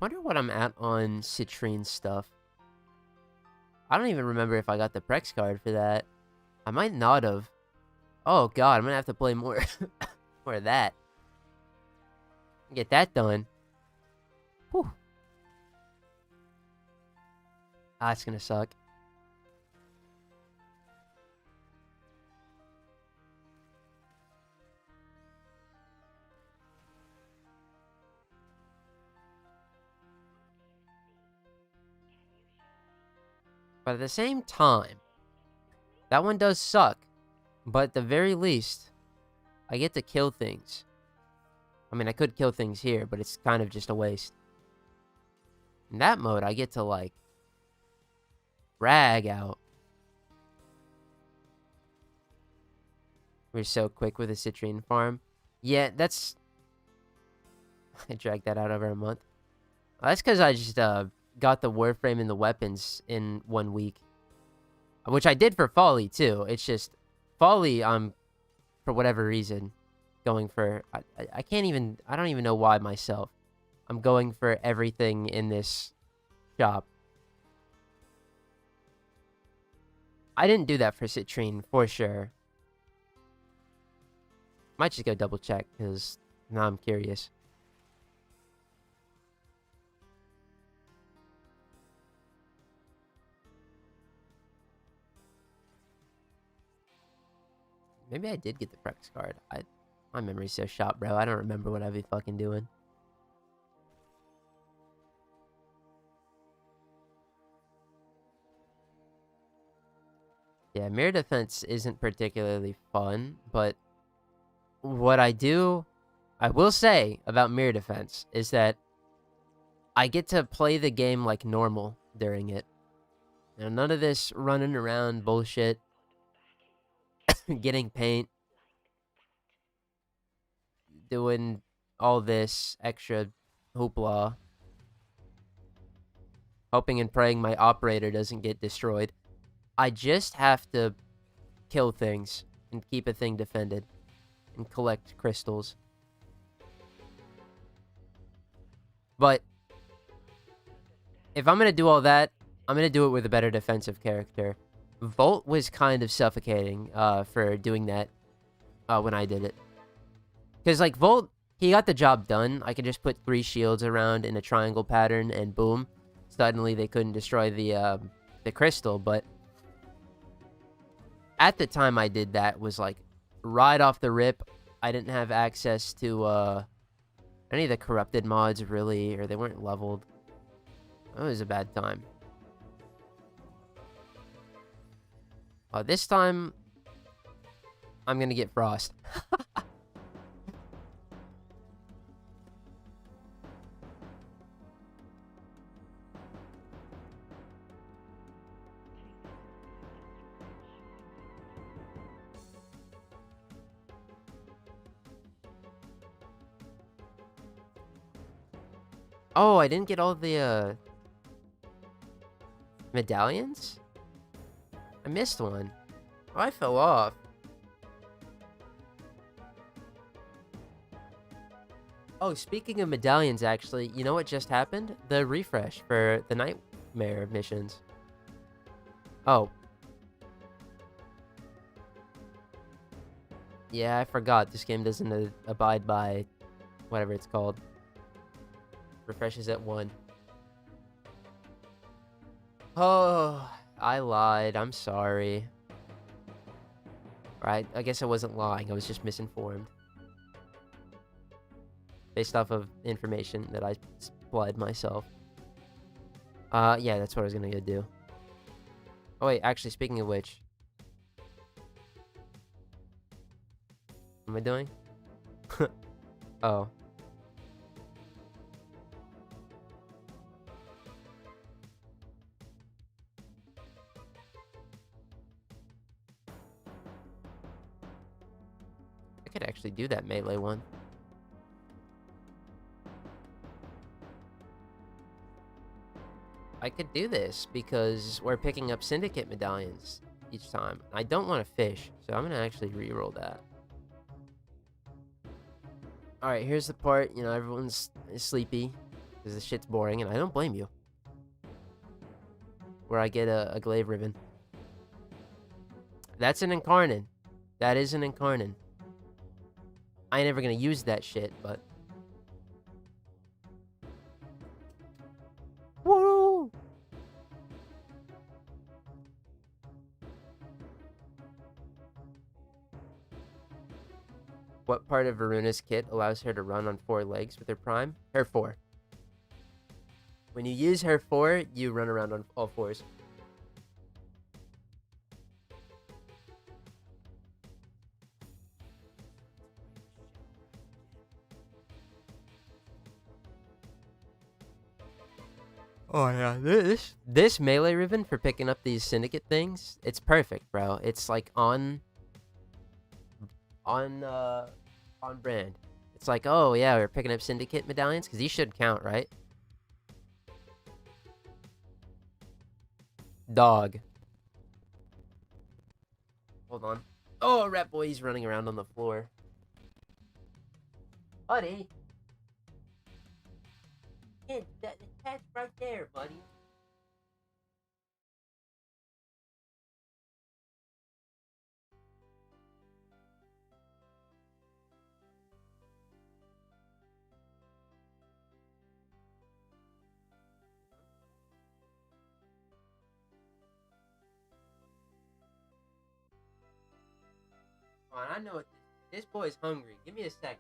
Wonder what I'm at on Citrine stuff. I don't even remember if I got the Prex card for that. I might not have. Oh god, I'm gonna have to play more more of that. Get that done. Whew. Ah, it's gonna suck. But at the same time, that one does suck. But at the very least, I get to kill things. I mean, I could kill things here, but it's kind of just a waste. In that mode, I get to, like, drag out. We're so quick with a citrine farm. Yeah, that's... I dragged that out over a month. That's because I just got the Warframe and the weapons in 1 week. Which I did for Follie, too. It's just... Follie, for whatever reason, going for... I can't even... I don't even know why myself. I'm going for everything in this shop. I didn't do that for citrine, for sure. Might just go double check, because now I'm curious. Maybe I did get the Prex card. My memory's so shot, bro. I don't remember what I'd be fucking doing. Yeah, mirror defense isn't particularly fun, but what I will say about mirror defense is that I get to play the game like normal during it. Now, none of this running around bullshit. Getting paint, doing all this extra hoopla, hoping and praying my operator doesn't get destroyed. I just have to kill things and keep a thing defended and collect crystals. But if I'm going to do all that, I'm going to do it with a better defensive character. Volt was kind of suffocating for doing that when I did it. Because, like, Volt, he got the job done. I could just put 3 shields around in a triangle pattern, and boom. Suddenly, they couldn't destroy the crystal, but at the time I did that was, like, right off the rip. I didn't have access to any of the corrupted mods, really, or they weren't leveled. It was a bad time. This time, I'm gonna get Frost. Oh, I didn't get all the medallions? I missed one. Oh, I fell off. Oh, speaking of medallions, actually, you know what just happened? The refresh for the Nightmare missions. Oh. Yeah, I forgot. This game doesn't abide by whatever it's called. Refreshes at 1. Oh, I lied. I'm sorry. Right, I guess I wasn't lying. I was just misinformed. Based off of information that I supplied myself. Yeah, that's what I was gonna go do. Oh wait, actually, speaking of which. What am I doing? Oh. I could actually do that melee one. I could do this because we're picking up syndicate medallions each time. I don't want to fish, so I'm going to actually reroll that. Alright, here's the part, you know, everyone's sleepy because the shit's boring, and I don't blame you. Where I get a glaive ribbon. That's an incarnate. That is an incarnate. I ain't never gonna use that shit, but... Woo! What part of Varuna's kit allows her to run on 4 legs with her prime? Her 4. When you use her 4, you run around on all 4s. Oh yeah, this melee ribbon for picking up these syndicate things, it's perfect, bro. It's like on brand. It's like, oh yeah, we're picking up syndicate medallions because these should count, right? Dog. Hold on. Oh, rat boy, he's running around on the floor. Buddy. Kid, the cat's right there, buddy. Come on, I know what this boy's hungry. Give me a second.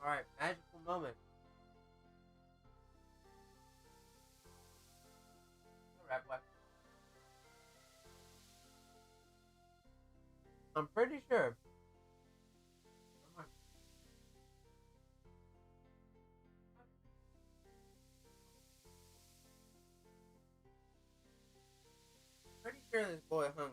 Alright, magical moment. Rat boy. I'm pretty sure. Pretty sure this boy hungry.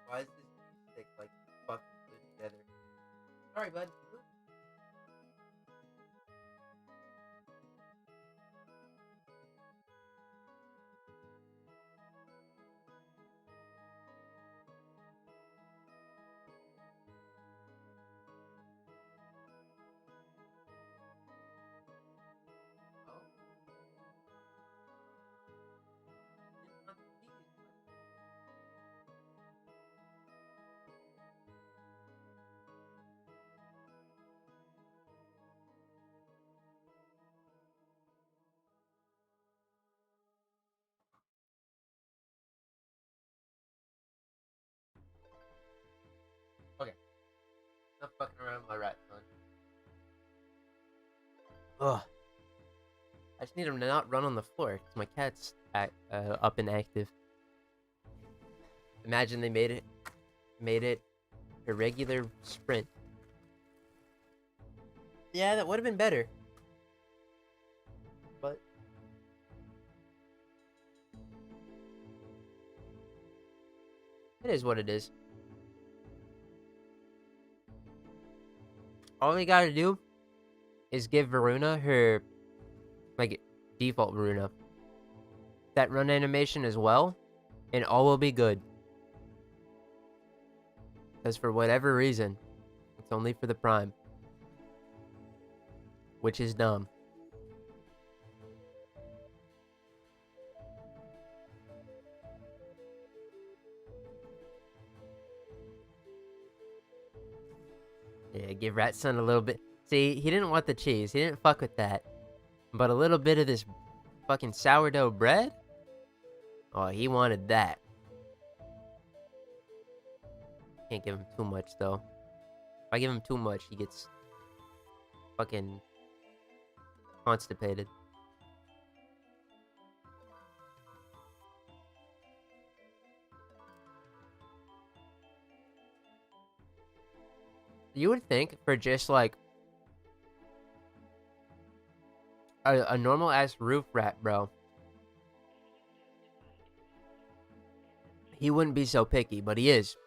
Why is this stick like fucking glued together? Sorry, bud. Oh. Okay. Not fucking around with my rat, son. Ugh. I just need him to not run on the floor because my cat's up and active. Imagine they made it a regular sprint. Yeah, that would have been better. But it is what it is. All we gotta do is give Varuna her, like, default Varuna that run animation as well, and all will be good. Because for whatever reason, it's only for the Prime. Which is dumb. Yeah, give Ratson a little bit. See, he didn't want the cheese. He didn't fuck with that. But a little bit of this fucking sourdough bread? Oh, he wanted that. Can't give him too much, though. If I give him too much, he gets fucking constipated. You would think for just, like, a normal-ass roof rat, bro, he wouldn't be so picky, but he is.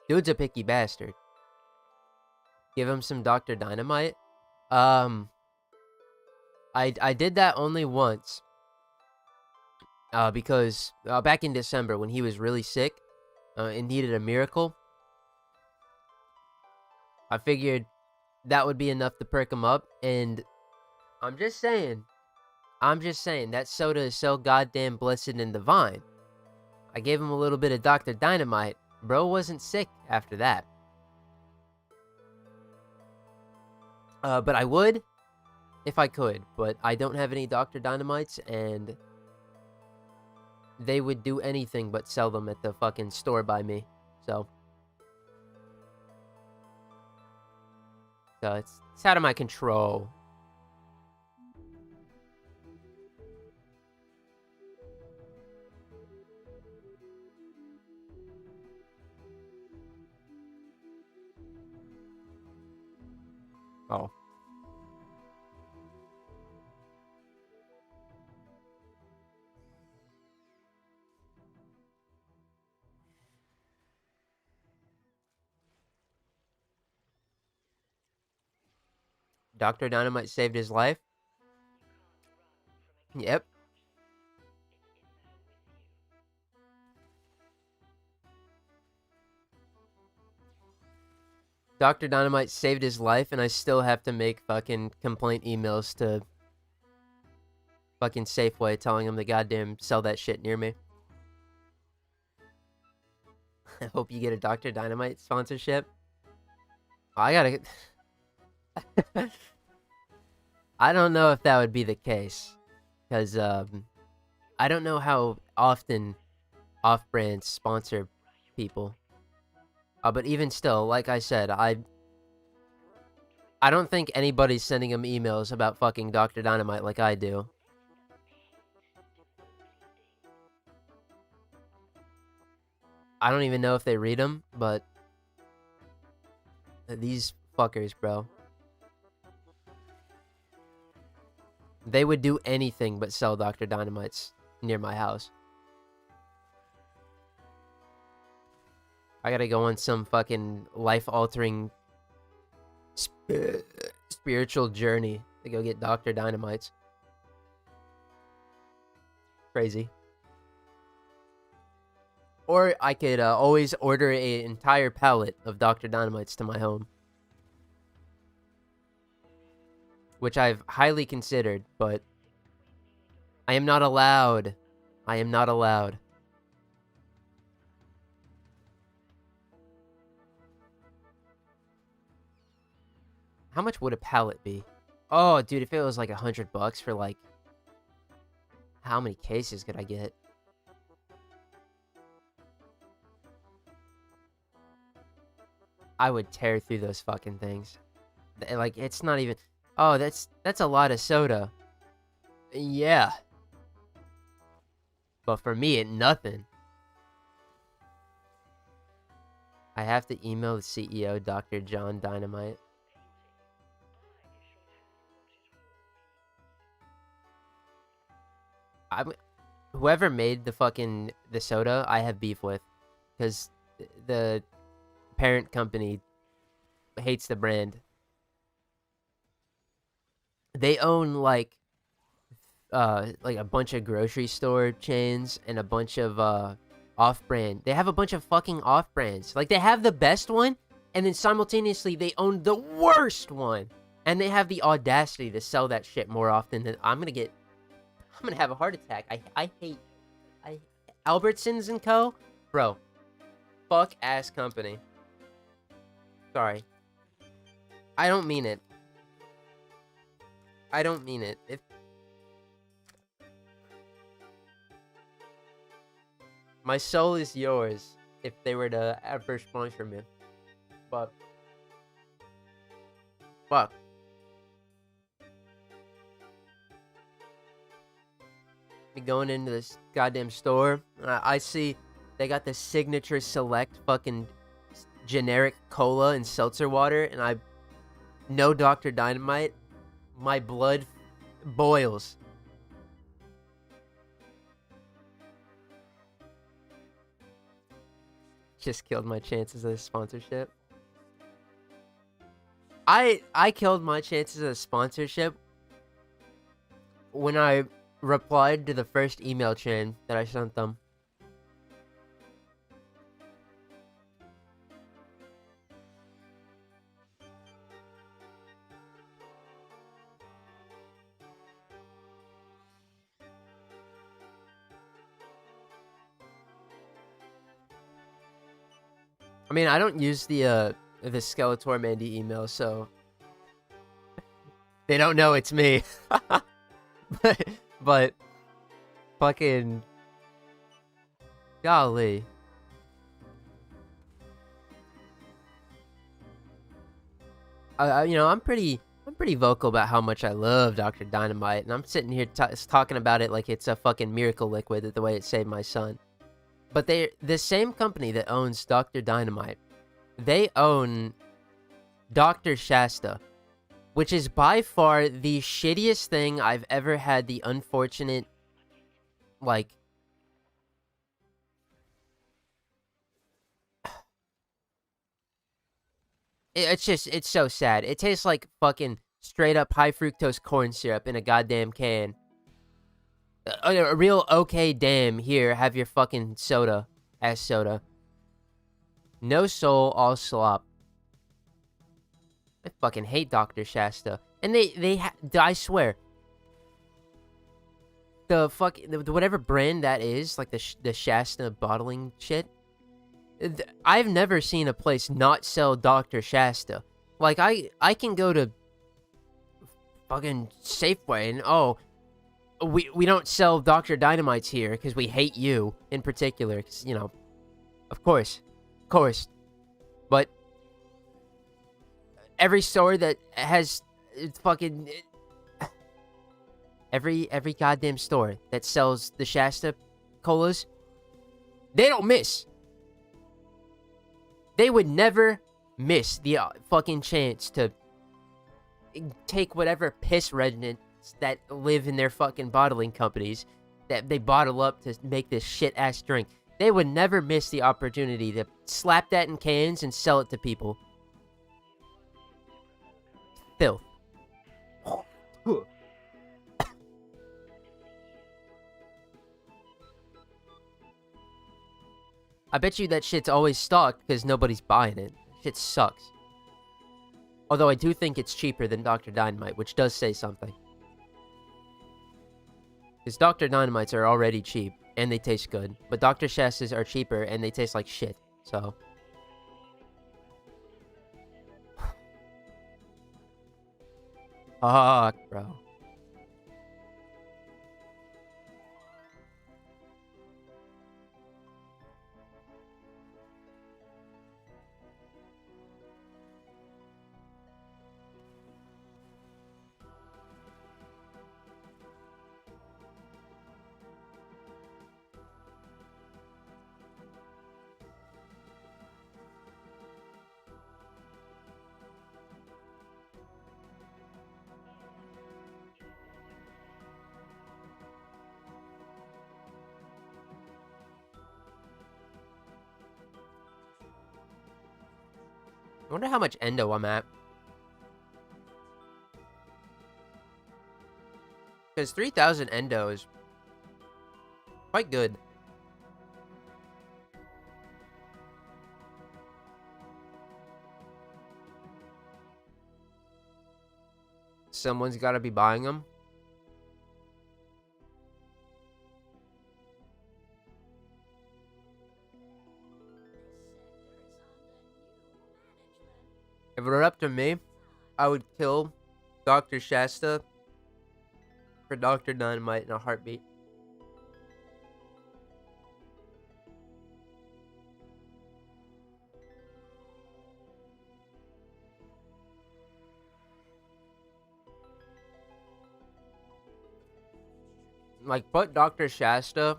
Dude's a picky bastard. Give him some Dr. Dynamite. I did that only once. Because back in December when he was really sick and needed a miracle, I figured that would be enough to perk him up. And I'm just saying, that soda is so goddamn blessed and divine. I gave him a little bit of Dr. Dynamite. Bro wasn't sick after that. But I would if I could. But I don't have any Dr. Dynamites, and they would do anything but sell them at the fucking store by me. So it's out of my control. Oh. Dr. Dynamite saved his life? Yep. Dr. Dynamite saved his life, and I still have to make fucking complaint emails to fucking Safeway telling him to goddamn sell that shit near me. I hope you get a Dr. Dynamite sponsorship. Oh, I gotta... I don't know if that would be the case. Because, I don't know how often off-brands sponsor people. But even still, like I said, I don't think anybody's sending him emails about fucking Dr. Dynamite like I do. I don't even know if they read them, but these fuckers, bro. They would do anything but sell Dr. Dynamites near my house. I gotta go on some fucking life-altering spiritual journey to go get Dr. Dynamites. Crazy. Or I could always order an entire pallet of Dr. Dynamites to my home. Which I've highly considered, but I am not allowed. I am not allowed. How much would a pallet be? Oh, dude, if it was like $100 for like... How many cases could I get? I would tear through those fucking things. Like, it's not even... Oh, that's a lot of soda. Yeah. But for me, it nothing. I have to email the CEO, Dr. John Dynamite. Whoever made the soda, I have beef with. Because the parent company hates the brand. They own like a bunch of grocery store chains and a bunch of off-brand. They have a bunch of fucking off-brands. Like, they have the best one, and then simultaneously they own the worst one. And they have the audacity to sell that shit more often than... I'm gonna have a heart attack. I hate Albertsons and Co. Bro, fuck ass company. Sorry. I don't mean it. I don't mean it. My soul is yours if they were to ever sponsor me. But fuck. Me going into this goddamn store, I see they got the signature select fucking generic cola and seltzer water, and I know Dr. Dynamite. My blood boils. Just killed my chances of sponsorship. I killed my chances of sponsorship when I replied to the first email chain that I sent them. I mean, I don't use the Skeletormandee email, so they don't know it's me. but fucking golly. You know, I'm pretty vocal about how much I love Dr. Dynamite, and I'm sitting here talking about it like it's a fucking miracle liquid, the way it saved my son. But the same company that owns Dr. Dynamite, they own Dr. Shasta, which is by far the shittiest thing I've ever had the unfortunate, like, it's so sad. It tastes like fucking straight up high fructose corn syrup in a goddamn can. A real okay damn, here, have your fucking soda, ass soda. No soul, all slop. I fucking hate Dr. Shasta. And I swear, whatever brand that is, like the Shasta bottling shit, I've never seen a place not sell Dr. Shasta. Like, I can go to fucking Safeway and, we don't sell Dr. Dynamites here because we hate you in particular. Because, you know, of course. But every store that has fucking every goddamn store that sells the Shasta colas, they don't miss. They would never miss the fucking chance to take whatever piss remnants that live in their fucking bottling companies that they bottle up to make this shit ass drink. They would never miss the opportunity to slap that in cans and sell it to people. Filth. I bet you that shit's always stocked because nobody's buying it. Shit sucks. Although I do think it's cheaper than Dr. Dynamite, which does say something. Because Dr. Dynamites are already cheap, and they taste good. But Dr. Shastas are cheaper, and they taste like shit, so... Fuck, bro. I wonder how much endo I'm at. Because 3,000 endo is quite good. Someone's got to be buying them. If it were up to me, I would kill Dr. Shasta for Dr. Dynamite in a heartbeat. Like, put Dr. Shasta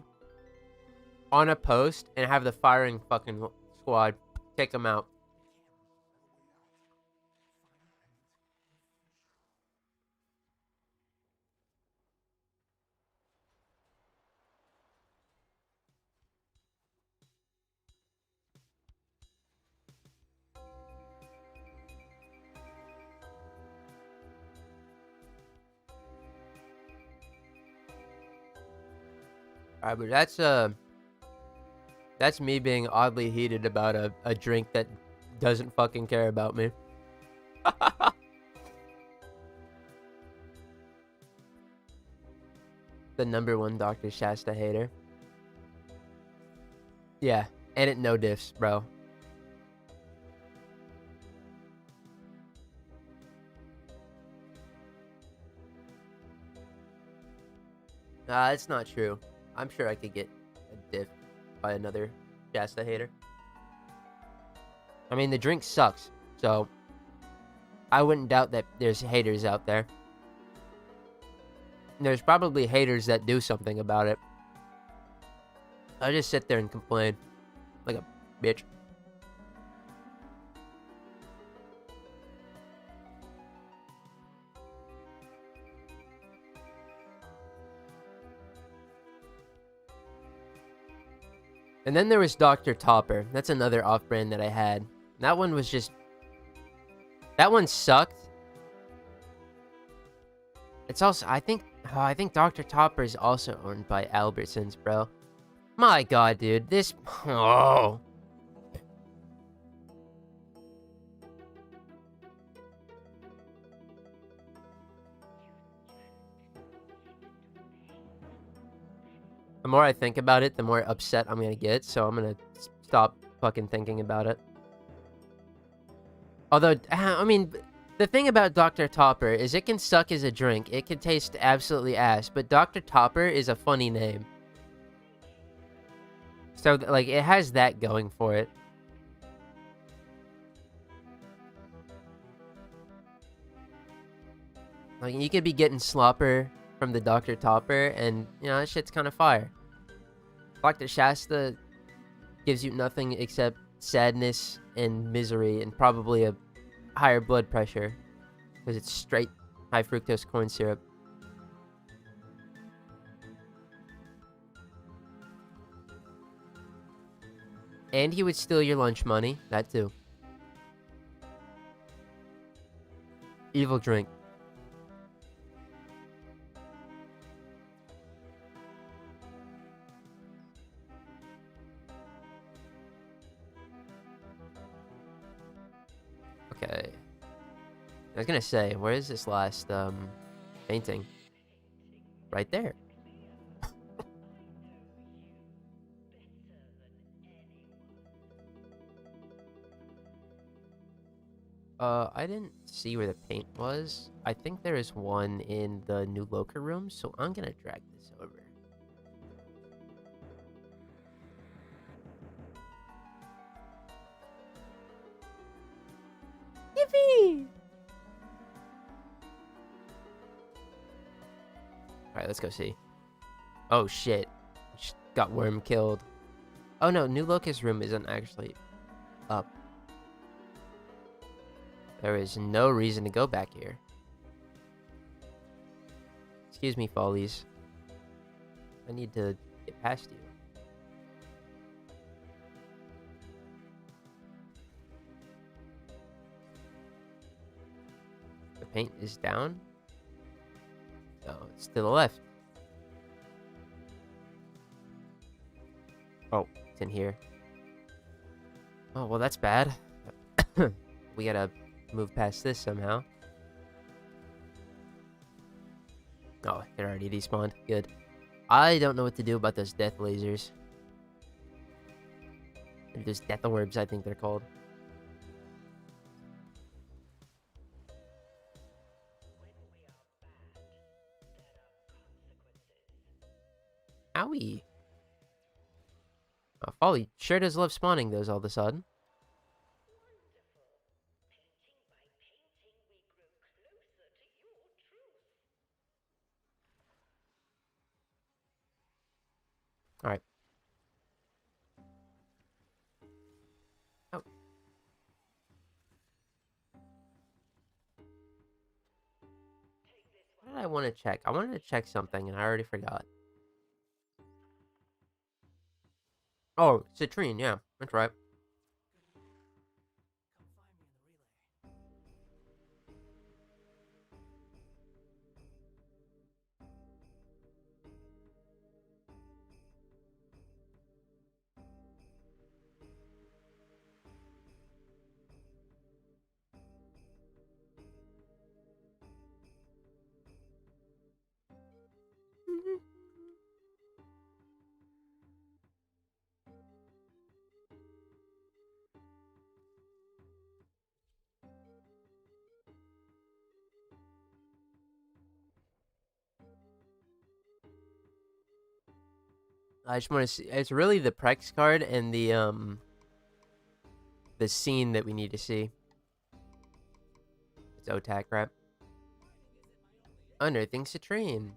on a post and have the firing fucking squad take him out. Alright, but that's me being oddly heated about a drink that doesn't fucking care about me. The #1 Dr. Shasta hater. Yeah, and it no diffs, bro. Nah, it's not true. I'm sure I could get a diff by another Shasta hater. I mean, the drink sucks, so I wouldn't doubt that there's haters out there. There's probably haters that do something about it. I just sit there and complain like a bitch. And then there was Dr. Topper. That's another off-brand that I had. That one was just... That one sucked. It's also... I think Dr. Topper is also owned by Albertsons, bro. My god, dude. This... Oh... The more I think about it, the more upset I'm gonna get, so I'm gonna stop fucking thinking about it. Although, I mean, the thing about Dr. Topper is it can suck as a drink. It can taste absolutely ass, but Dr. Topper is a funny name. So, like, it has that going for it. Like, you could be getting slopper from the Dr. Topper, and, you know, that shit's kind of fire. Dr. Shasta gives you nothing except sadness and misery, and probably a higher blood pressure, because it's straight high fructose corn syrup. And he would steal your lunch money, that too. Evil drink. Okay. I was gonna say, where is this last, painting? Right there. I didn't see where the paint was. I think there is one in the new locker room, so I'm gonna drag this over. Yippee! Alright, let's go see. Oh shit. Just got worm killed. Oh no, new locust room isn't actually up. There is no reason to go back here. Excuse me, Follies. I need to get past you. The paint is down. No, it's to the left. Oh, it's in here. Oh, well, that's bad. We gotta move past this somehow. Oh, they're already despawned. Good. I don't know what to do about those death lasers. Those death orbs, I think they're called. Owie. Oh, Follie sure does love spawning those all of a sudden. Alright. Oh. What did I want to check? I wanted to check something and I already forgot. Oh, citrine, yeah. That's right. I just want to see. It's really the Prex card and the scene that we need to see. It's Otak, right? Unearthing citrine.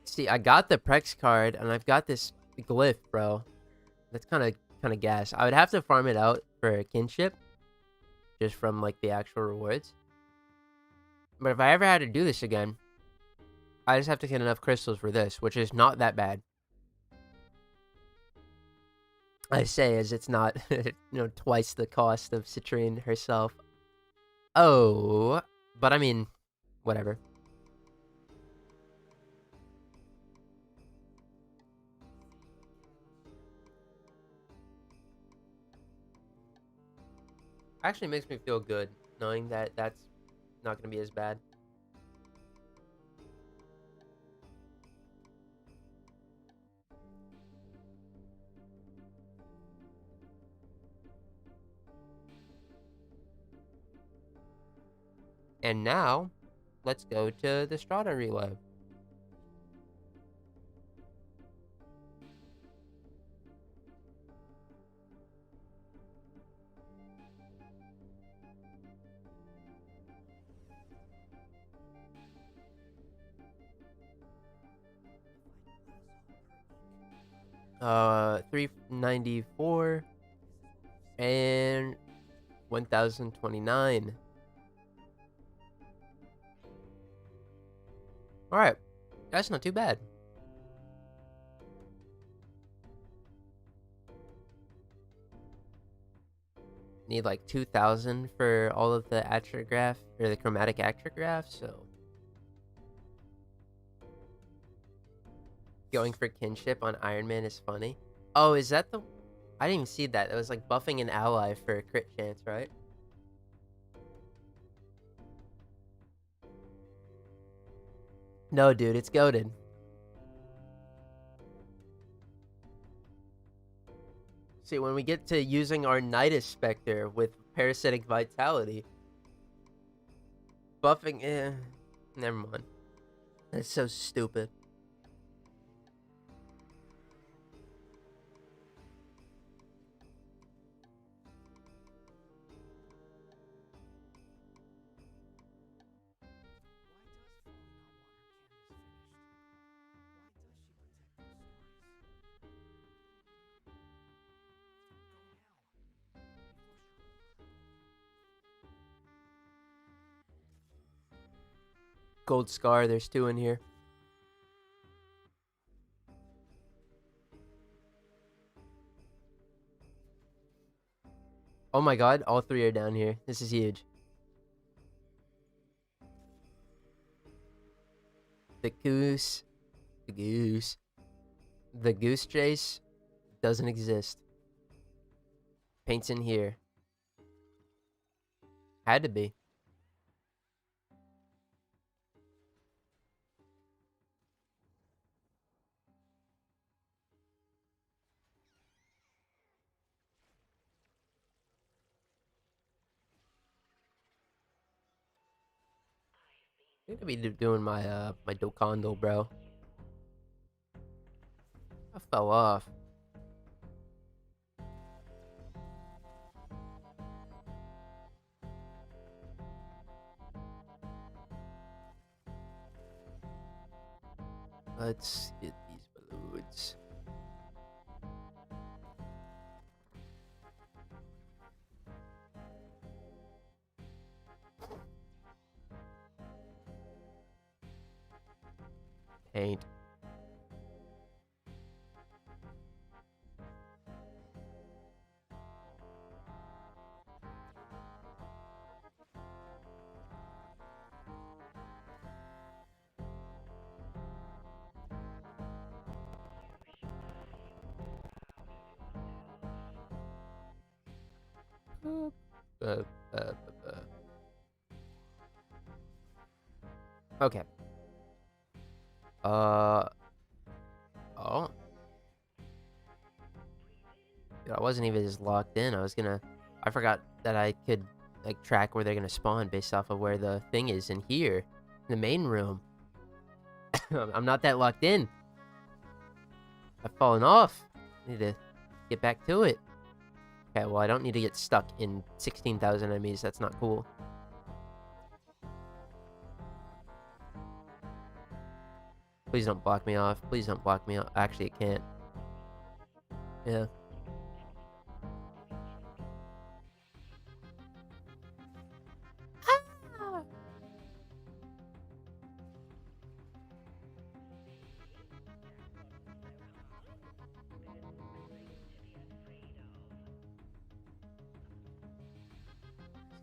See, I got the Prex card and I've got this glyph, bro. That's kind of gas. I would have to farm it out for kinship, just from like the actual rewards. But if I ever had to do this again, I just have to get enough crystals for this, which is not that bad. I say as it's not, twice the cost of Citrine herself. Oh, but I mean, whatever. Actually makes me feel good knowing that that's not going to be as bad. And now, let's go to the Strata reload. Uh, 394 and 1029. All right, that's not too bad. Need like 2,000 for all of the atrograph or the chromatic atrograph, so going for kinship on Iron Man is funny. Oh, is that the? I didn't even see that. It was like buffing an ally for a crit chance, right? No, dude, it's goated. See, when we get to using our Nidus Spectre with Parasitic Vitality, buffing, never mind. That's so stupid. Gold Scar, there's 2 in here. Oh my god, all 3 are down here. This is huge. The goose. The goose. The goose chase doesn't exist. Paint's in here. Had to be. I'm gonna be doing my my Dokando, bro. I fell off. Let's get these Resurgence. Paint. Uh, uh, Okay. Oh. Dude, I wasn't even as locked in. I forgot that I could, like, track where they're gonna spawn based off of where the thing is in here. In the main room. I'm not that locked in. I've fallen off. I need to get back to it. Okay, well, I don't need to get stuck in 16,000 enemies. That's not cool. Please don't block me off. Please don't block me off. Actually, it can't. Yeah.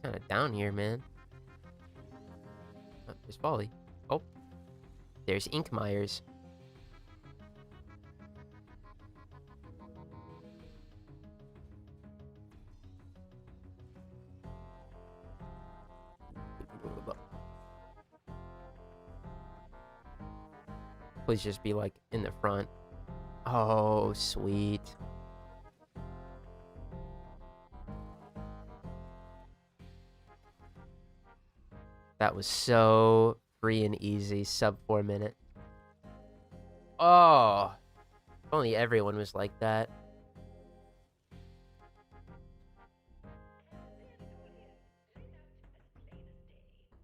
Kind of down here, man. Oh, there's Follie. Oh, there's Inkmeyers. Please just be like in the front. Oh, sweet. That was so free and easy. Sub 4 minute. Oh, if only everyone was like that.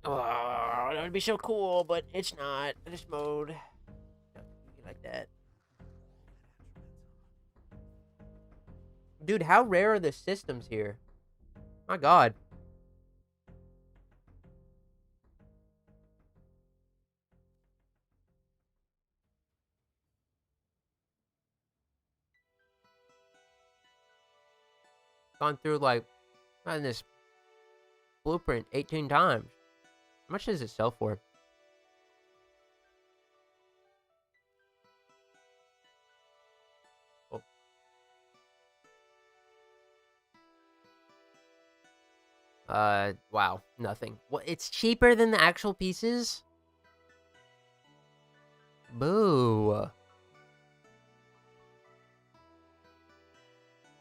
Oh, that would be so cool, but it's not. This mode. Like that. Dude, how rare are the systems here? My god. Gone through, like, on this blueprint 18 times. How much does it sell for? Oh. Wow, nothing. What? It's cheaper than the actual pieces? Boo.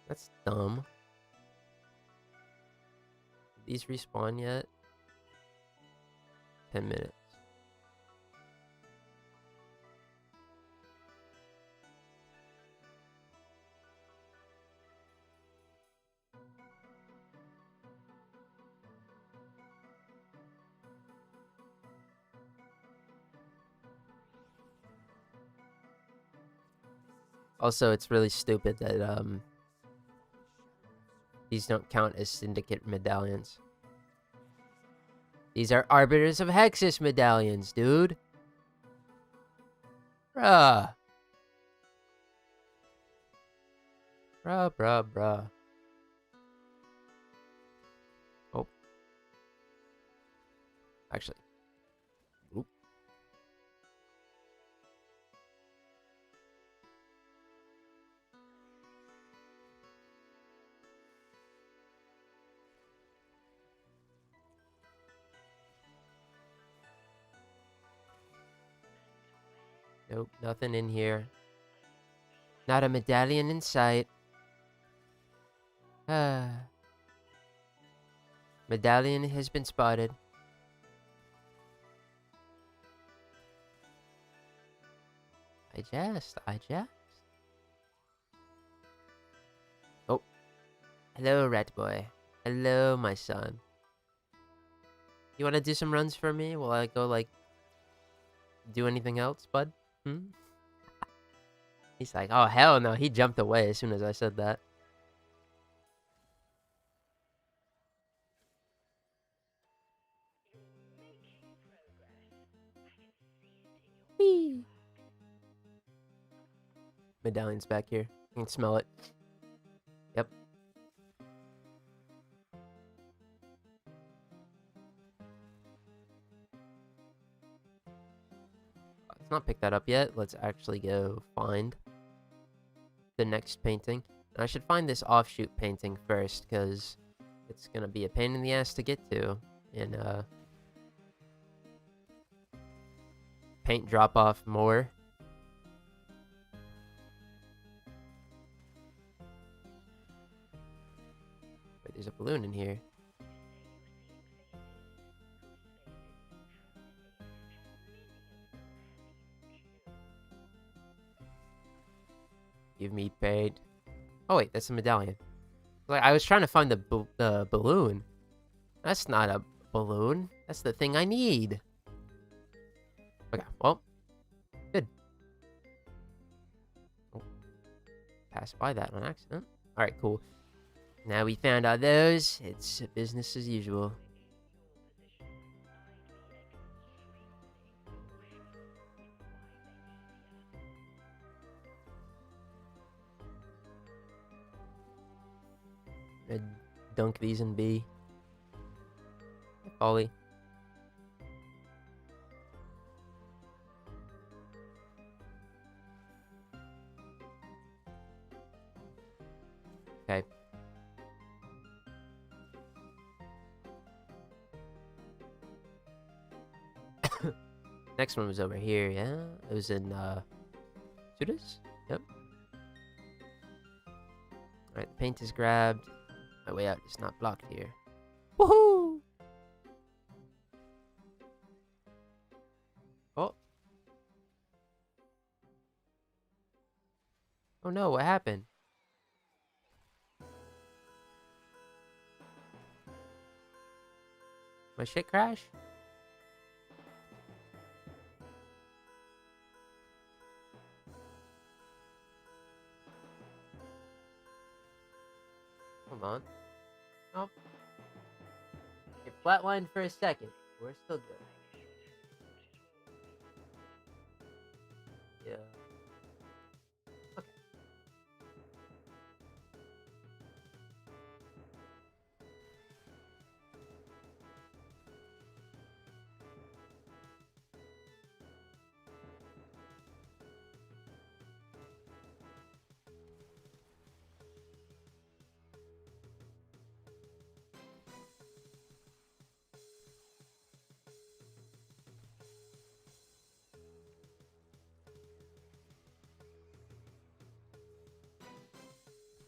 That's dumb. These respawn yet? 10 minutes. Also, it's really stupid that these don't count as syndicate medallions. These are Arbiters of Hexus medallions, dude. Bruh. Bruh. Oh. Actually. Oop. Nope, nothing in here. Not a medallion in sight. Medallion has been spotted. I just. Oh. Hello, rat boy. Hello, my son. You want to do some runs for me while I go, like, do anything else, bud? Hmm? He's like, oh, hell no. He jumped away as soon as I said that. Whee! Medallion's back here. You can smell it. Yep. Let's not pick that up yet. Let's actually go find the next painting. And I should find this offshoot painting first, because it's gonna be a pain in the ass to get to. And paint drop off more. Wait, there's a balloon in here. Give me paid. Oh wait, that's a medallion. Like, I was trying to find the balloon. That's not a balloon. That's the thing I need. Okay, well, good. Oh, passed by that on accident. All right, cool. Now we found out those. It's business as usual. I'd dunk these in B. Follie. Okay. Next one was over here, yeah? It was in, Sudas? Yep. Alright, the paint is grabbed. My way out is not blocked here. Woohoo! Oh. Oh no, what happened? My shit crash? Hold on. Oh. It flatlined for a second. We're still good. Yeah. Okay.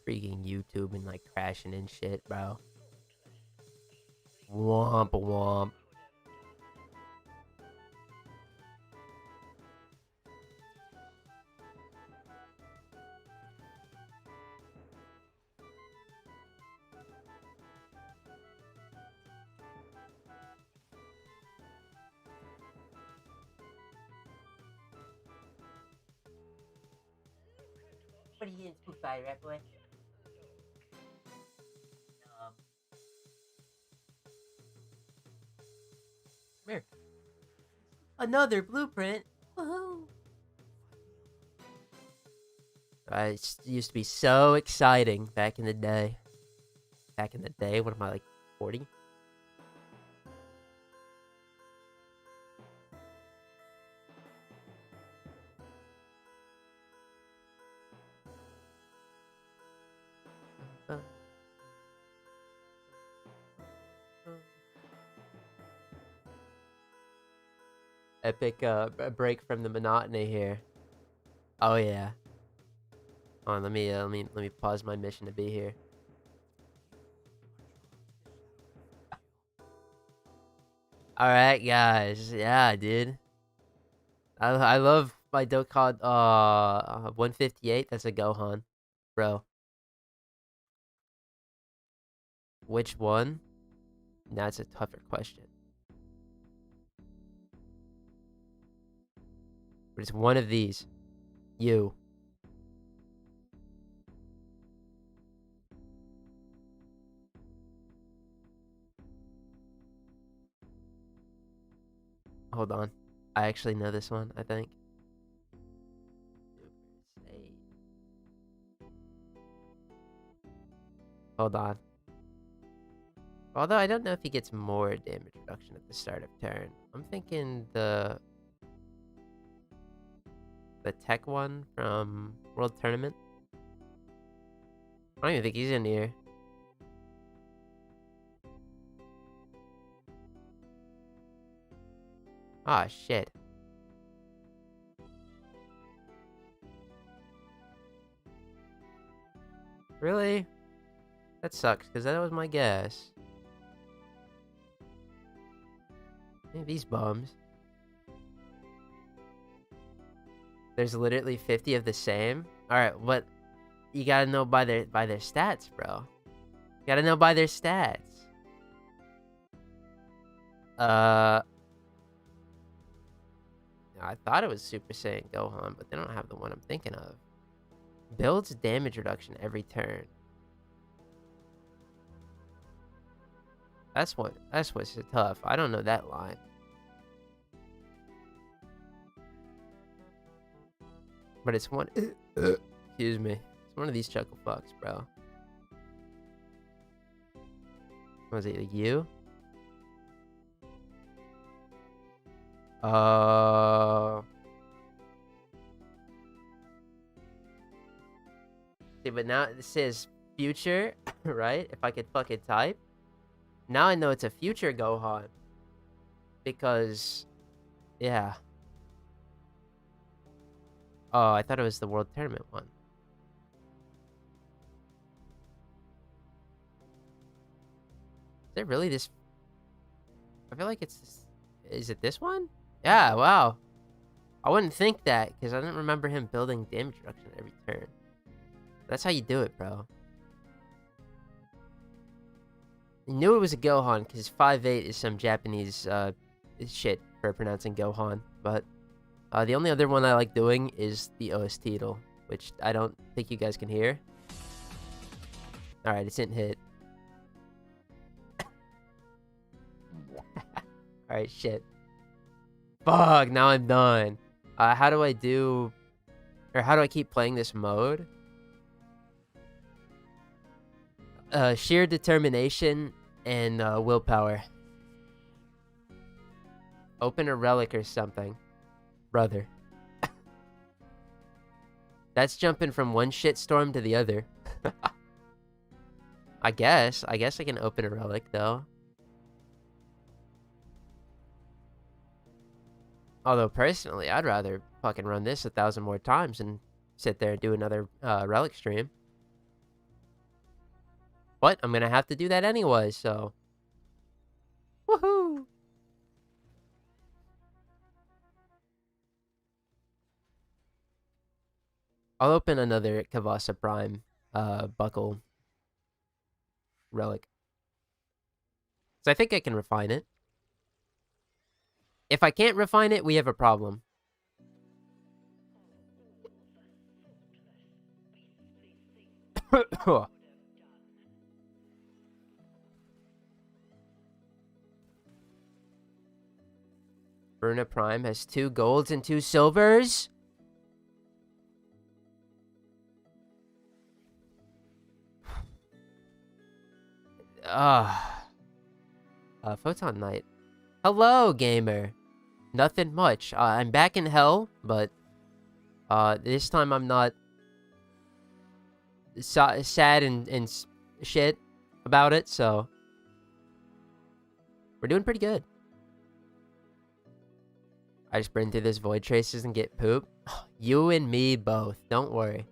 Freaking YouTube and like crashing and shit, bro. Womp womp. What are you in spook by, right, boy? Come here. Another blueprint. Woohoo! It used to be so exciting back in the day. Back in the day, what am I, like 40? Epic break from the monotony here. Oh yeah. Hold on, let me pause my mission to be here. All right, guys. Yeah, dude. I love my Dokkan 158. That's a Gohan, bro. Which one? That's a tougher question. But it's one of these. You. hold on. I actually know this one, I think. Hold on. Although I don't know if he gets more damage reduction at the start of turn. I'm thinking the tech one from World Tournament. I don't even think he's in here. Ah, shit. Really? That sucks, because that was my guess. Hey, these bums. There's literally 50 of the same. Alright, what? You gotta know by their stats, bro. You gotta know by their stats. I thought it was Super Saiyan Gohan, but they don't have the one I'm thinking of. Builds damage reduction every turn. That's what's tough. I don't know that line. But it's one. Excuse me. It's one of these chuckle fucks, bro. Was it you? See, but now it says future, right? If I could fucking type. Now I know it's a future Gohan. Because, yeah. Oh, I thought it was the World Tournament one. Is it really this? I feel like it's this. Is it this one? Yeah, wow. I wouldn't think that, because I didn't remember him building damage reduction every turn. That's how you do it, bro. I knew it was a Gohan, because 5'8" is some Japanese shit for pronouncing Gohan. But the only other one I like doing is the OST, which I don't think you guys can hear. Alright, it didn't hit. Alright, shit. Fuck, now I'm done. How do I do... Or how do I keep playing this mode? Sheer determination and willpower. Open a relic or something. Brother. That's jumping from one shitstorm to the other. I guess I can open a relic, though. Although, personally, I'd rather fucking run this 1,000 more times and sit there and do another relic stream. But I'm gonna have to do that anyway, so... Woohoo! I'll open another Kavasa Prime buckle relic. So I think I can refine it. If I can't refine it, we have a problem. Bruna Prime has 2 golds and 2 silvers. Photon Knight. Hello, gamer. Nothing much. I'm back in hell, but this time I'm not sad and shit about it, so we're doing pretty good. I just burn through this void traces and get poop. You and me both. Don't worry.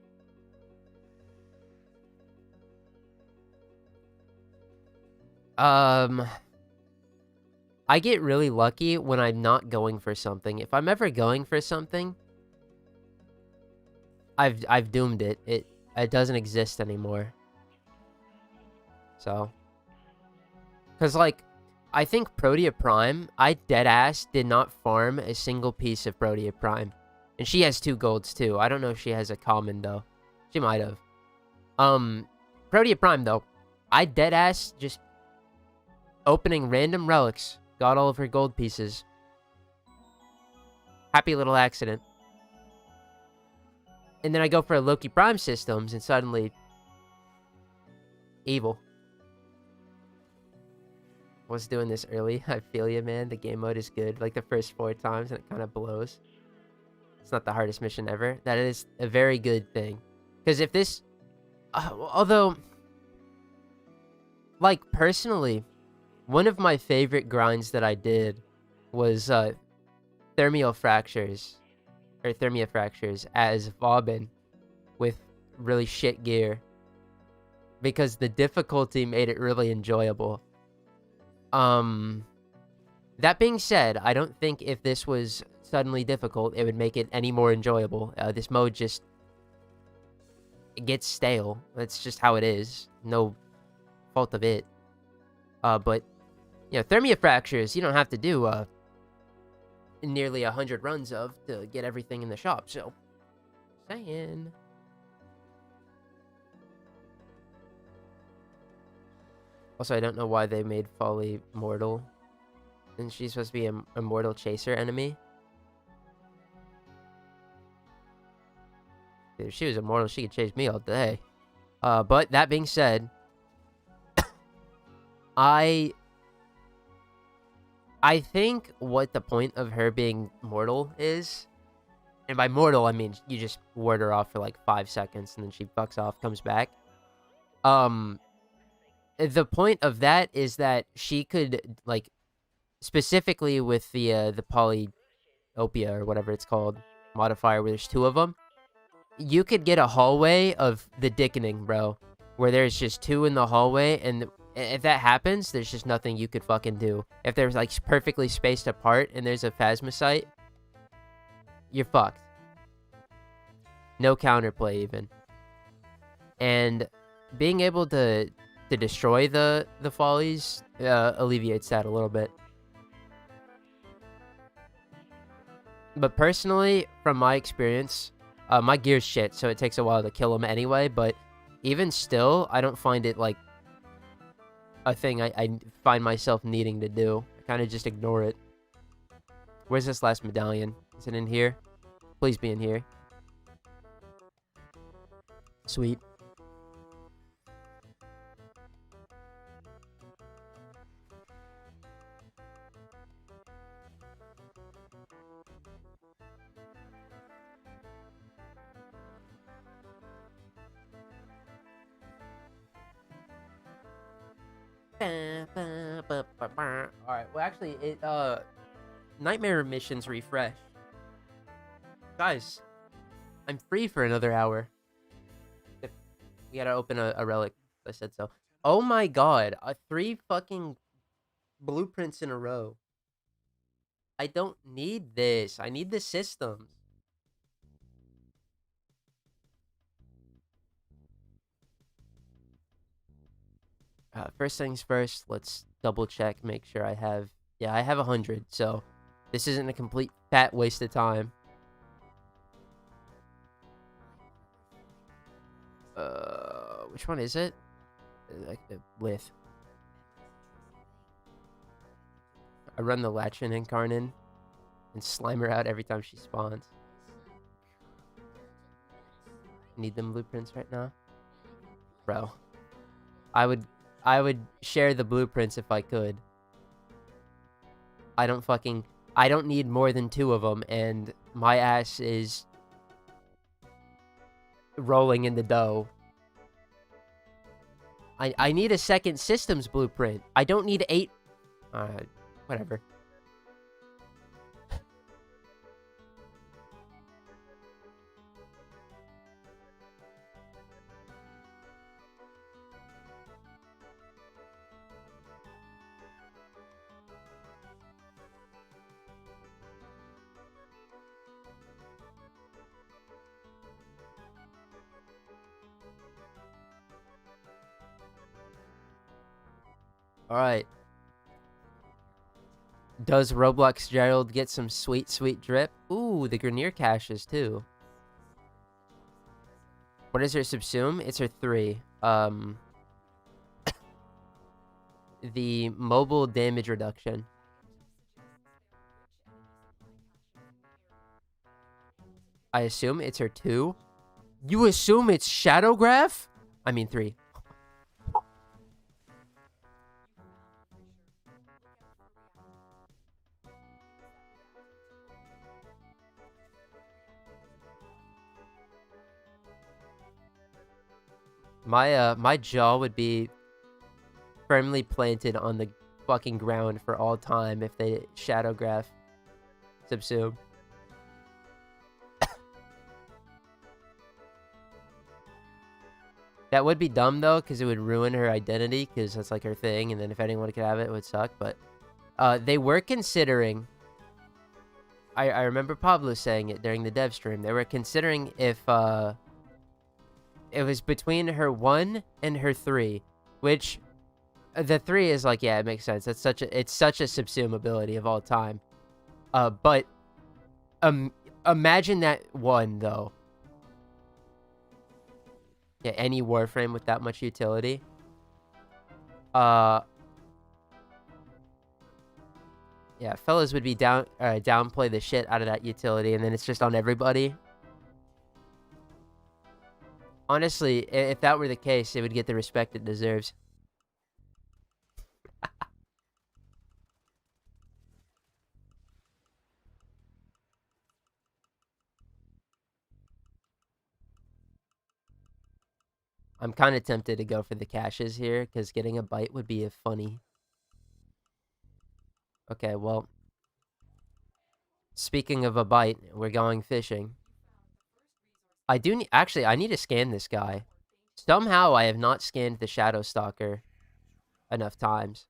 I get really lucky when I'm not going for something. If I'm ever going for something, I've doomed it. It doesn't exist anymore. So, cause like, I think Protea Prime, I deadass did not farm a single piece of Protea Prime, and she has 2 golds too. I don't know if she has a common though. She might have. Protea Prime though, I deadass just opening random relics. Got all of her gold pieces. Happy little accident. And then I go for Loki Prime systems, and suddenly... evil. Was doing this early. I feel you, man. The game mode is good. Like the first 4 times, and it kind of blows. It's not the hardest mission ever. That is a very good thing. Because if this... although... like, personally, one of my favorite grinds that I did was Thermia Fractures as Vauban with really shit gear. Because the difficulty made it really enjoyable. That being said, I don't think if this was suddenly difficult, it would make it any more enjoyable. This mode just... it gets stale. That's just how it is. No fault of it. But, you know, Thermia Fractures, you don't have to do, nearly 100 runs of to get everything in the shop, so... saying... Also, I don't know why they made Follie mortal. And she's supposed to be a mortal chaser enemy. Dude, if she was immortal, she could chase me all day. But that being said... I think what the point of her being mortal is... and by mortal, I mean you just ward her off for like 5 seconds and then she fucks off, comes back. The point of that is that she could, like, specifically with the polyopia or whatever it's called, modifier, where there's 2 of them, you could get a hallway of the dickening, bro, where there's just 2 in the hallway, and if that happens, there's just nothing you could fucking do. If they're, like, perfectly spaced apart and there's a phasmosite, you're fucked. No counterplay, even. And being able to destroy the Follies alleviates that a little bit. But personally, from my experience, my gear's shit, so it takes a while to kill them anyway, but even still, I don't find it, like, a thing I find myself needing to do. I kind of just ignore it. Where's this last medallion? Is it in here? Please be in here. Sweet. Alright, well actually, Nightmare missions refresh. Guys, I'm free for another hour. We gotta open a relic. I said so. Oh my god, 3 fucking blueprints in a row. I don't need this. I need the systems. First things first, let's double check, make sure I have... yeah, I have 100, so this isn't a complete fat waste of time. Which one is it? Like the Lith. I run the Latchin Incarnin and slime her out every time she spawns. Need them blueprints right now? Bro. I would share the blueprints if I could. I don't need more than 2 of them, and my ass is rolling in the dough. I need a second systems blueprint. I don't need 8... whatever. Alright. Does Roblox Gerald get some sweet, sweet drip? Ooh, the Grenier caches, too. What is her subsume? It's her 3. The mobile damage reduction. I assume it's her 2. You assume it's Shadowgraph? I mean 3. My jaw would be firmly planted on the fucking ground for all time if they Shadowgraph subsume. That would be dumb, though, because it would ruin her identity, because that's, like, her thing, and then if anyone could have it, it would suck, but they were considering... I remember Pablo saying it during the dev stream. They were considering if, it was between her 1 and her 3, which... The 3 is like, yeah, it makes sense. It's such a subsume ability of all time. But... imagine that 1, though. Yeah, any Warframe with that much utility. Yeah, fellas would be downplay the shit out of that utility, and then it's just on everybody. Honestly, if that were the case, it would get the respect it deserves. I'm kind of tempted to go for the caches here, because getting a bite would be funny. Okay, well... Speaking of a bite, we're going fishing. I do need... Actually, I need to scan this guy. Somehow, I have not scanned the Shadow Stalker enough times.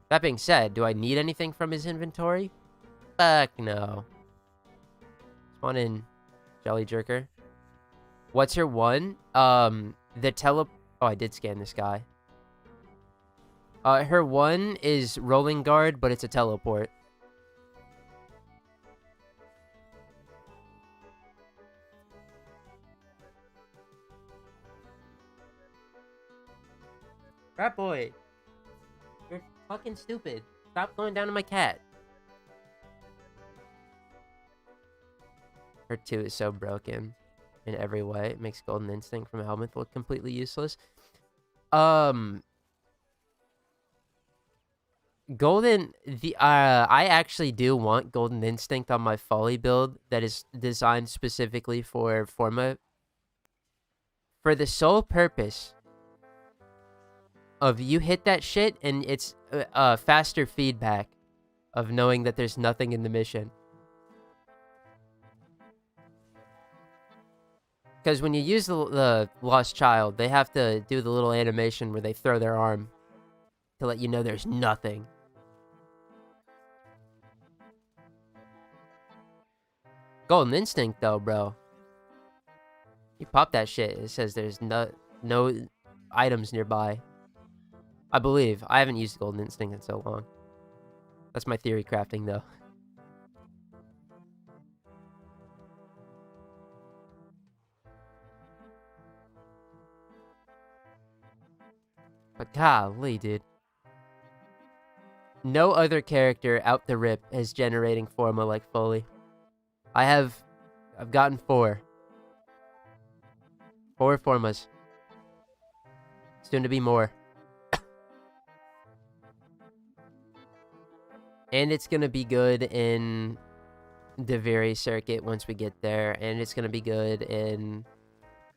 That being said, do I need anything from his inventory? Fuck no. Spawn in... Jelly Jerker. What's her 1? The Oh, I did scan this guy. Her 1 is Rolling Guard, but it's a teleport. Rat boy. You're fucking stupid. Stop going down to my cat. Her 2 is so broken in every way. It makes Golden Instinct from Helmeth look completely useless. I actually do want Golden Instinct on my Follie build that is designed specifically for Forma. For the sole purpose of you hit that shit and it's faster feedback of knowing that there's nothing in the mission. Because when you use the Lost Child, they have to do the little animation where they throw their arm to let you know there's nothing. Golden Instinct, though, bro. You pop that shit, it says there's no items nearby. I believe. I haven't used Golden Instinct in so long. That's my theory crafting, though. But golly, dude. No other character out the rip is generating Forma like Follie. I've gotten 4. 4 Formas. Soon to be more. And it's gonna be good in the Deviri circuit once we get there. And it's gonna be good in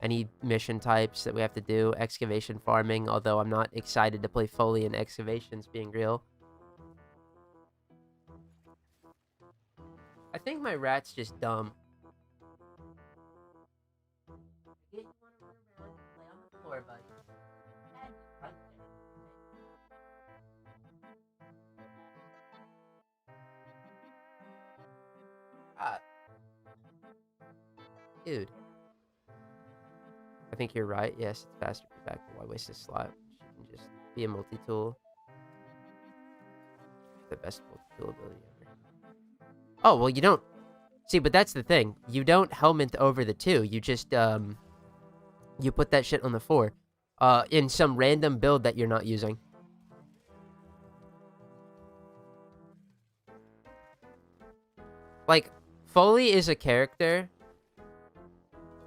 any mission types that we have to do. Excavation farming, although I'm not excited to play Follie in excavations, being real. I think my rat's just dumb. You wanna run around and play on the floor, bud. Dude. I think you're right. Yes, it's faster feedback, but why waste this slot? She can just be a multi-tool. The best multi-tool ability ever. Oh, well, you don't... See, but that's the thing. You don't helmet over the 2. You just, you put that shit on the 4. In some random build that you're not using. Like, Follie is a character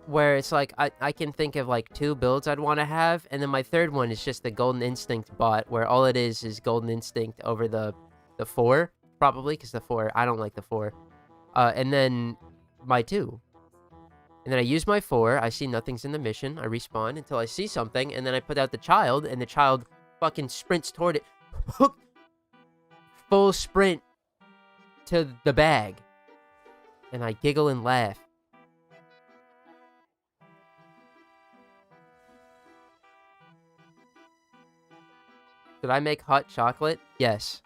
where it's like, I can think of like 2 builds I'd want to have, and then my third one is just the Golden Instinct bot, where all it is Golden Instinct over the 4, probably, because the 4, I don't like the 4. And then my 2. And then I use my 4, I see nothing's in the mission, I respawn until I see something, and then I put out the child, and the child fucking sprints toward it. Full sprint to the bag. And I giggle and laugh. Did I make hot chocolate? Yes.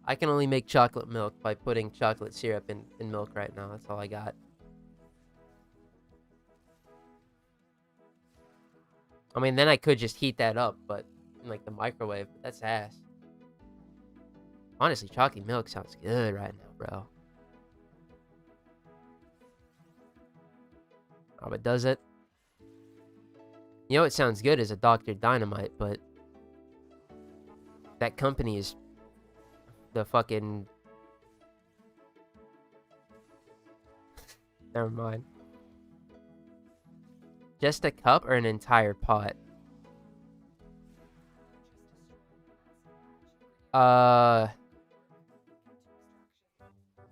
I can only make chocolate milk by putting chocolate syrup in milk right now. That's all I got. I mean, then I could just heat that up, but in like the microwave. But that's ass. Honestly, chocolate milk sounds good right now, bro. Oh, but does it? You know what sounds good is a Dr. Dynamite, but that company is the fucking... Never mind. Just a cup or an entire pot?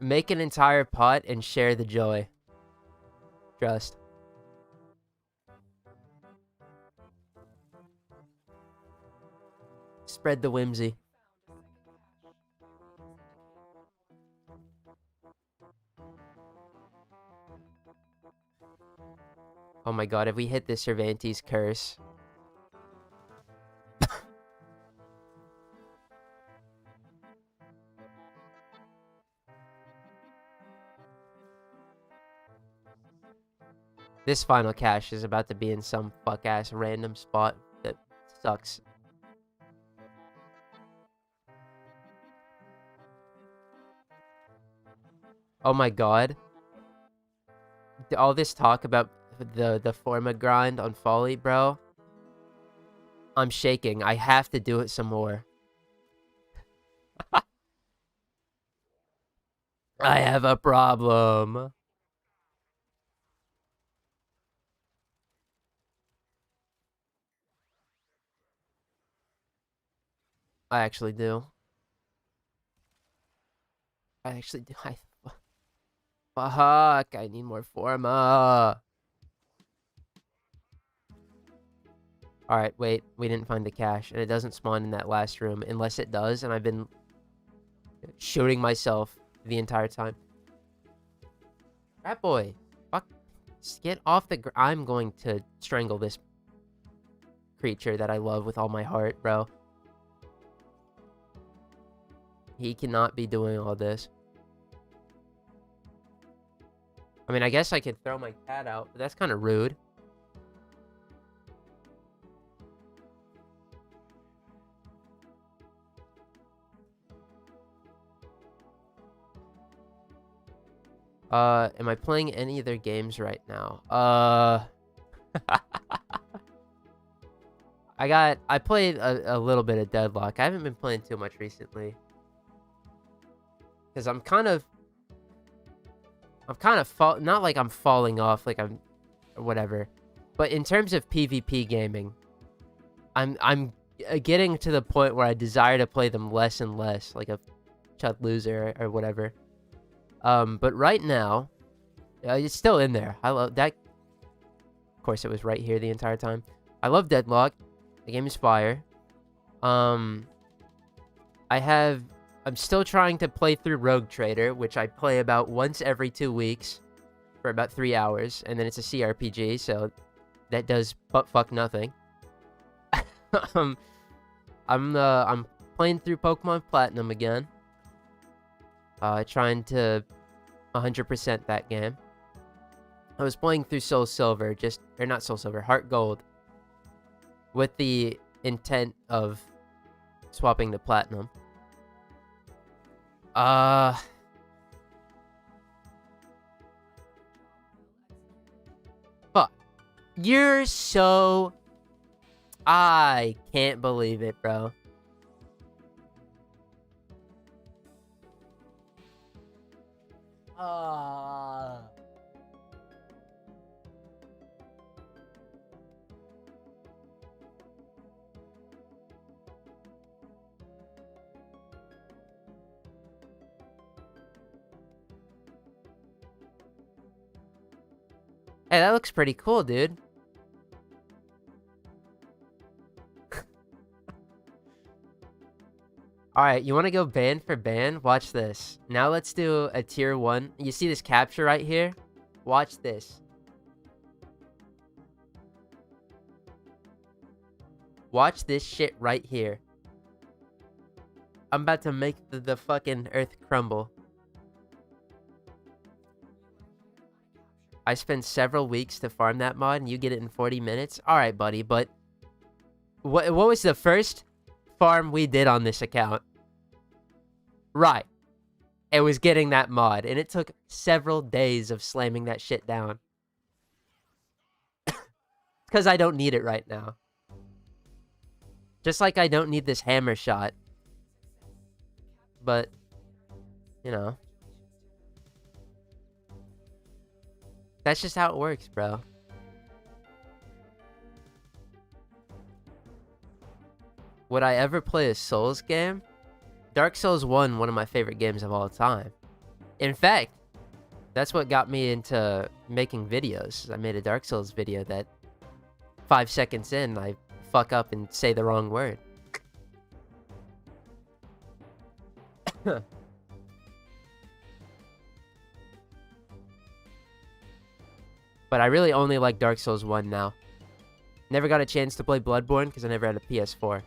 Make an entire pot and share the joy. Trust. Spread the whimsy. Oh my god, if we hit the Cervantes curse. This final cache is about to be in some fuck-ass random spot that sucks. Oh my god. All this talk about the Forma grind on Follie, bro. I'm shaking. I have to do it some more. I have a problem. I actually do. Fuck, I need more Forma. Alright, wait. We didn't find the cache, and it doesn't spawn in that last room, unless it does, and I've been shooting myself the entire time. Rat boy. Fuck. Just get off the I'm going to strangle this creature that I love with all my heart, bro. He cannot be doing all this. I mean, I guess I could throw my cat out, but that's kind of rude. Am I playing any of their games right now? I played a little bit of Deadlock. I haven't been playing too much recently. Because I'm kind of not like I'm falling off, like I'm, or whatever. But in terms of PvP gaming, I'm getting to the point where I desire to play them less and less, like a chud loser or whatever. But right now, it's still in there. I love that. Of course, it was right here the entire time. I love Deadlock. The game is fire. I'm still trying to play through Rogue Trader, which I play about once every 2 weeks for about 3 hours, and then it's a CRPG, so that does butt fuck nothing. I'm playing through Pokemon Platinum again. Trying to 100% that game. I was playing through Soul Silver, or not Soul Silver, Heart Gold, with the intent of swapping to Platinum. Fuck. You're so... I can't believe it, bro. Ah. Hey, that looks pretty cool, dude. Alright, you want to go band for band? Watch this. Now let's do a tier 1. You see this capture right here? Watch this. Watch this shit right here. I'm about to make the fucking earth crumble. I spent several weeks to farm that mod and you get it in 40 minutes? Alright, buddy, but... What was the first farm we did on this account? Right. It was getting that mod, and it took several days of slamming that shit down. Because I don't need it right now. Just like I don't need this hammer shot. But, you know. That's just how it works, bro. Would I ever play a Souls game? Dark Souls 1, one of my favorite games of all time. In fact, that's what got me into making videos. I made a Dark Souls video that 5 seconds in, I fuck up and say the wrong word. But I really only like Dark Souls 1 now. Never got a chance to play Bloodborne because I never had a PS4.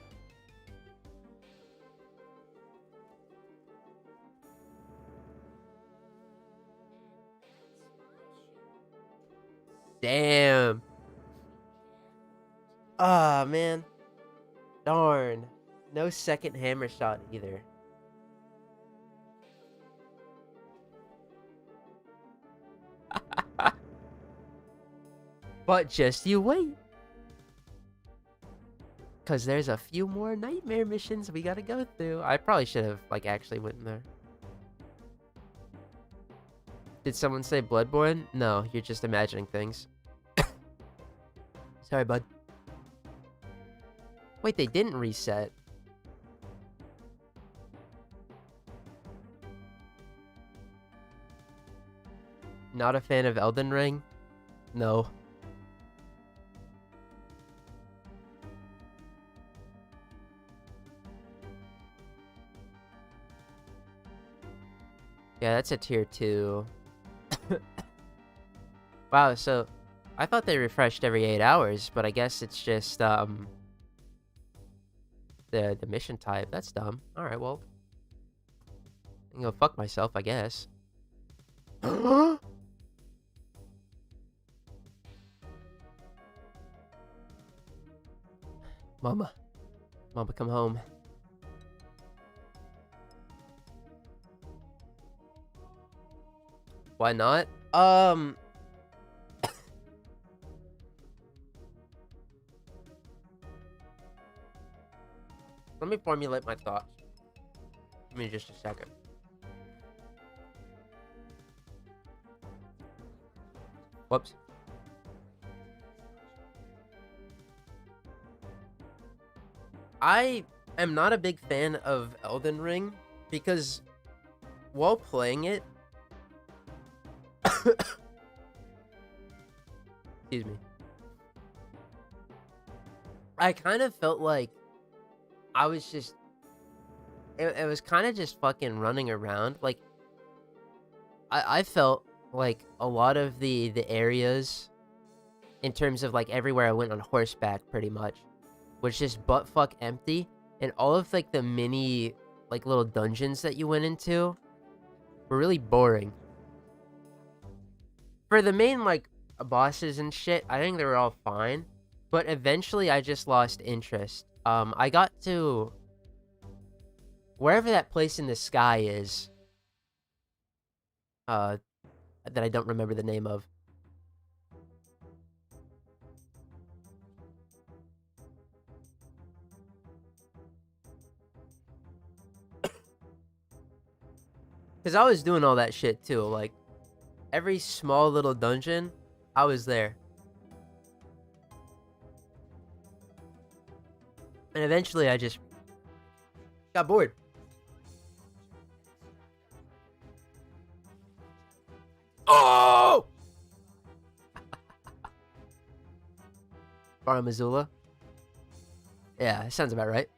Damn. Ah, man. Darn. No second hammer shot either. But just you wait. Because there's a few more nightmare missions we gotta go through. I probably should have, like, actually went in there. Did someone say Bloodborne? No, you're just imagining things. Sorry, bud. Wait, they didn't reset. Not a fan of Elden Ring? No. Yeah, that's a tier 2. Wow, so I thought they refreshed every 8 hours, but I guess it's just the mission type. That's dumb. All right, well, I can go fuck myself, I guess. Mama, come home. Why not? Let me formulate my thoughts. Give me just a second. Whoops. I am not a big fan of Elden Ring because while playing it, excuse me, I kind of felt like I was just, it was kind of just fucking running around. Like, I felt like a lot of the areas, in terms of like everywhere I went on horseback pretty much, was just buttfuck empty. And all of like the mini, like little dungeons that you went into were really boring. For the main like bosses and shit, I think they were all fine. But eventually I just lost interest. I got to wherever that place in the sky is, that I don't remember the name of. Because I was doing all that shit too, like, every small little dungeon, I was there. And eventually I just got bored. Oh! Bar Missoula? Yeah, sounds about right.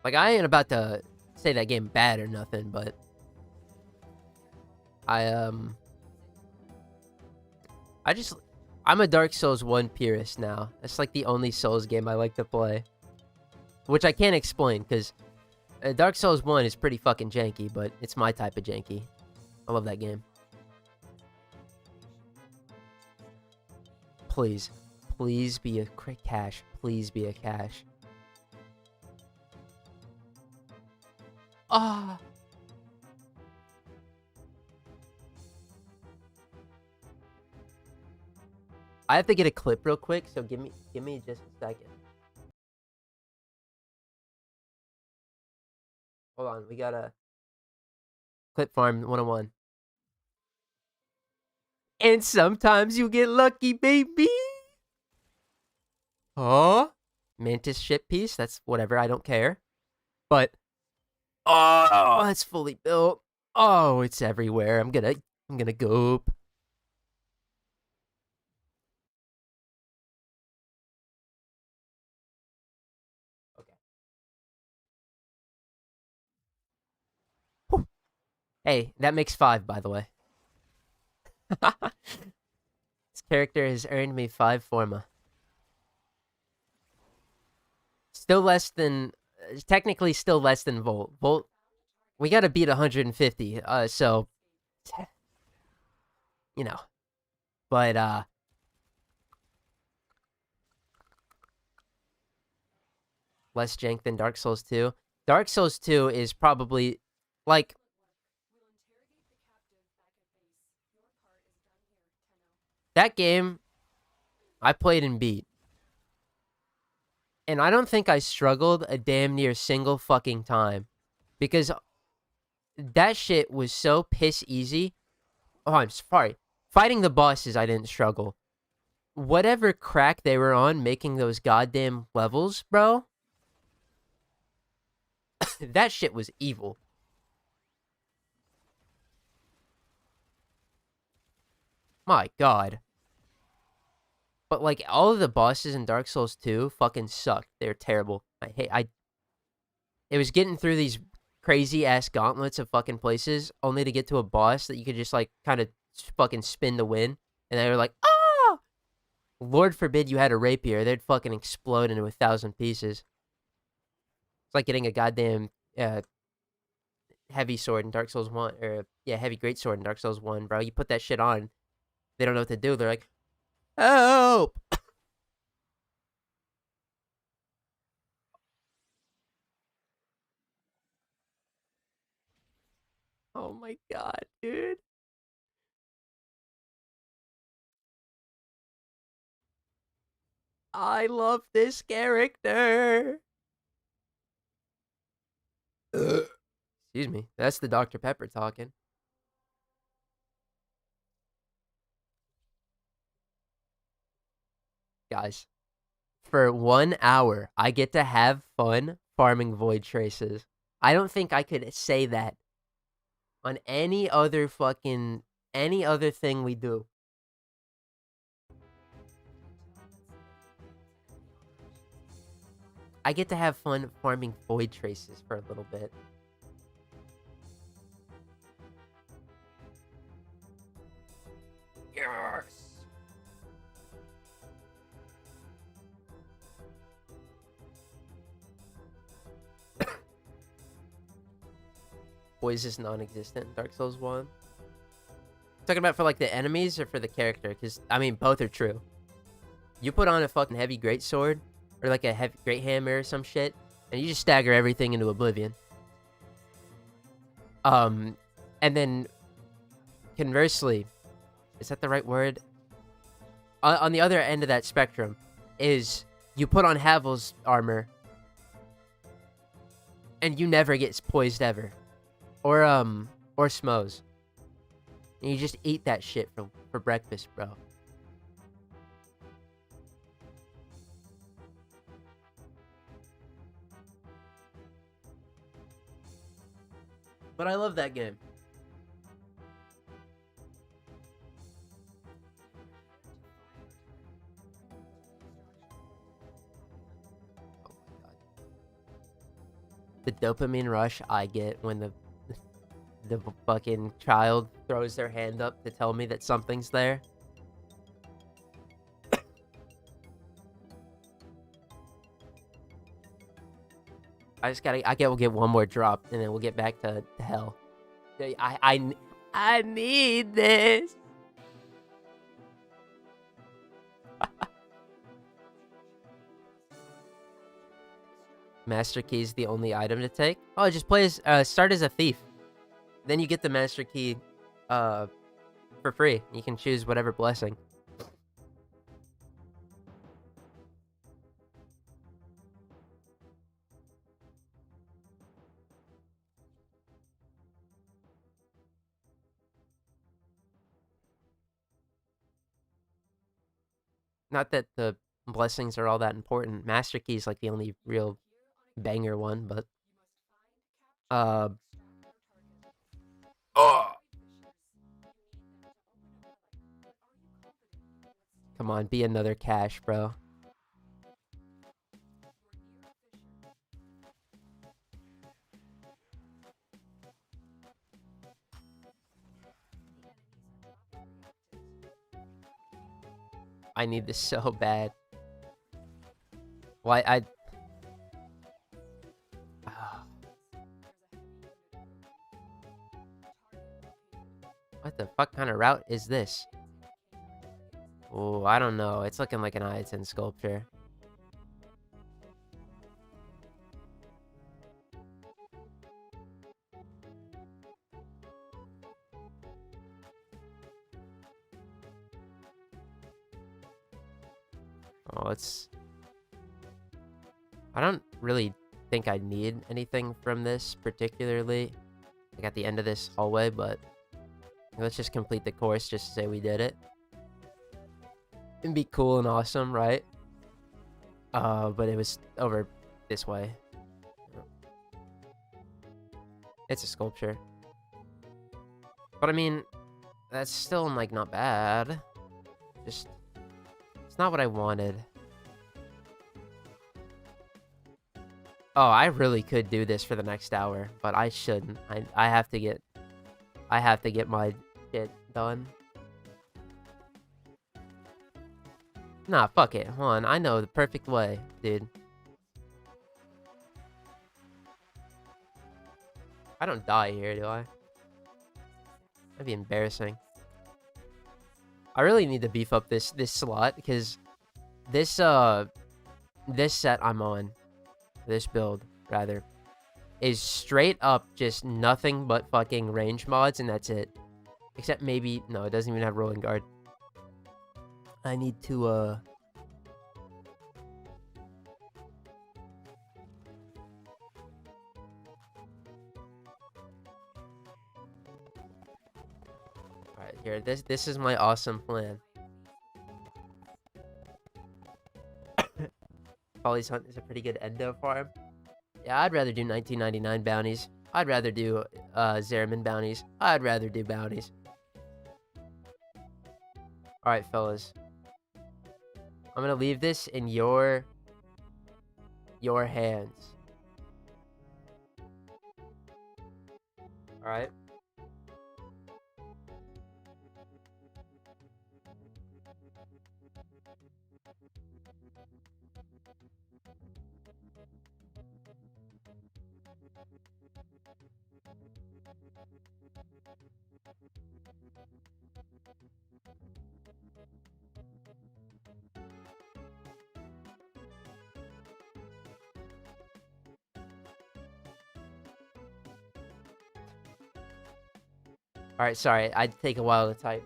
Like, I ain't about to say that game bad or nothing, but I'm a Dark Souls 1 purist now. That's like the only Souls game I like to play. Which I can't explain, because Dark Souls 1 is pretty fucking janky, but it's my type of janky. I love that game. Please. Please be a cache. Please be a cache. Ah. I have to get a clip real quick, so give me just a second. Hold on, we got a clip farm 101. And sometimes you get lucky, baby. Huh? Mantis ship piece, that's whatever, I don't care. But oh, it's fully built. Oh, it's everywhere. I'm gonna goop. Okay. Whew. Hey, that makes 5, by the way. This character has earned me 5 forma. Still less than, technically still less than Volt. Volt, we gotta beat 150, so, you know. But, less jank than Dark Souls 2. Dark Souls 2 is probably, like, that game, I played and beat. And I don't think I struggled a damn near single fucking time. Because that shit was so piss easy. Oh, I'm sorry. Fighting the bosses, I didn't struggle. Whatever crack they were on making those goddamn levels, bro. That shit was evil. My god. But, like, all of the bosses in Dark Souls 2 fucking sucked. They're terrible. It was getting through these crazy-ass gauntlets of fucking places, only to get to a boss that you could just, like, kind of fucking spin to win. And they were like, ah! Lord forbid you had a rapier. They'd fucking explode into 1,000 pieces. It's like getting a goddamn heavy sword in Dark Souls 1. Or, yeah, heavy greatsword in Dark Souls 1, bro. You put that shit on. They don't know what to do. They're like, help! Oh my god, dude. I love this character. Excuse me. That's the Dr. Pepper talking. Guys, for 1 hour, I get to have fun farming void traces. I don't think I could say that on any other thing we do. I get to have fun farming void traces for a little bit. Yes! Voice is non-existent in Dark Souls 1. Talking about for, like, the enemies or for the character? Because, I mean, both are true. You put on a fucking heavy greatsword, or, like, a heavy great hammer or some shit, and you just stagger everything into oblivion. And then, conversely, is that the right word? On the other end of that spectrum is you put on Havel's armor, And you never get poised ever. Or smos. And you just eat that shit for breakfast, bro. But I love that game. Oh my god. The dopamine rush I get when the fucking child throws their hand up to tell me that something's there. I get we'll get one more drop and then we'll get back to hell. I need this. Master key is the only item to take. Oh, just start as a thief. Then you get the master key for free. You can choose whatever blessing. Not that the blessings are all that important. Master key is like the only real banger one, but oh. Come on, be another cash, bro. I need this so bad. Why What the fuck kind of route is this? Oh, I don't know. It's looking like an Iton sculpture. Oh, I don't really think I need anything from this particularly. Like at the end of this hallway, but let's just complete the course just to say we did it. It'd be cool and awesome, right? But it was over this way. It's a sculpture. But I mean, that's still like not bad. Just, it's not what I wanted. Oh, I really could do this for the next hour, but I shouldn't. I have to get my shit done. Nah, fuck it. Hold on, I know the perfect way, dude. I don't die here, do I? That'd be embarrassing. I really need to beef up this slot because this set I'm on, this build rather, is straight up just nothing but fucking range mods, and that's it. Except maybe no, it doesn't even have rolling guard. I need to Alright, here, this is my awesome plan. Follie's Hunt is a pretty good endo farm. Yeah, I'd rather do 1999 bounties. I'd rather do Zeraman bounties. I'd rather do bounties. Alright, fellas. I'm gonna leave this in your hands. Alright? Alright, sorry. I'd take a while to type.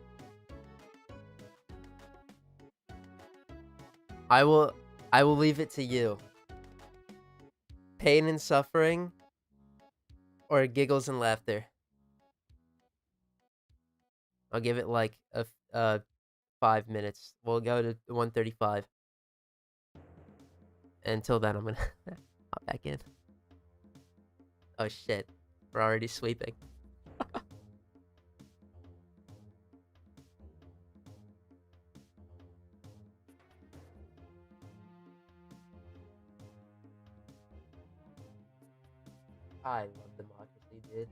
I will leave it to you. Pain and suffering or giggles and laughter. I'll give it like 5 minutes. We'll go to 1:35. Until then, I'm gonna hop back in. Oh shit, we're already sleeping. I love democracy, dude.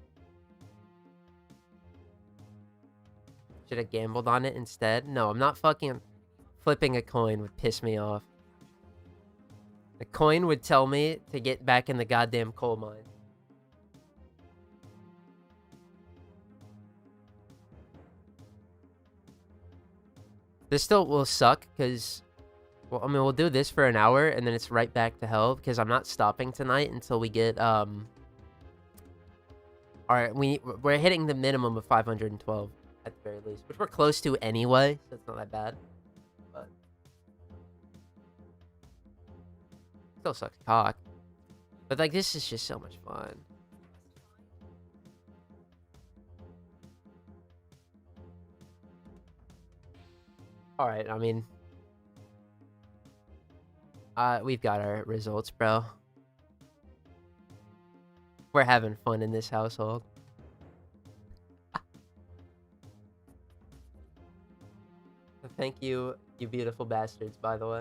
Should have gambled on it instead? No, I'm not fucking... Flipping a coin would piss me off. The coin would tell me to get back in the goddamn coal mine. This still will suck, because... Well, I mean, we'll do this for an hour, and then it's right back to hell, because I'm not stopping tonight until we get, Alright, we're hitting the minimum of 512, at the very least. Which we're close to anyway, so it's not that bad. But... Still sucks cock. But, like, this is just so much fun. Alright, I mean... we've got our results, bro. We're having fun in this household. Thank you, you beautiful bastards, by the way.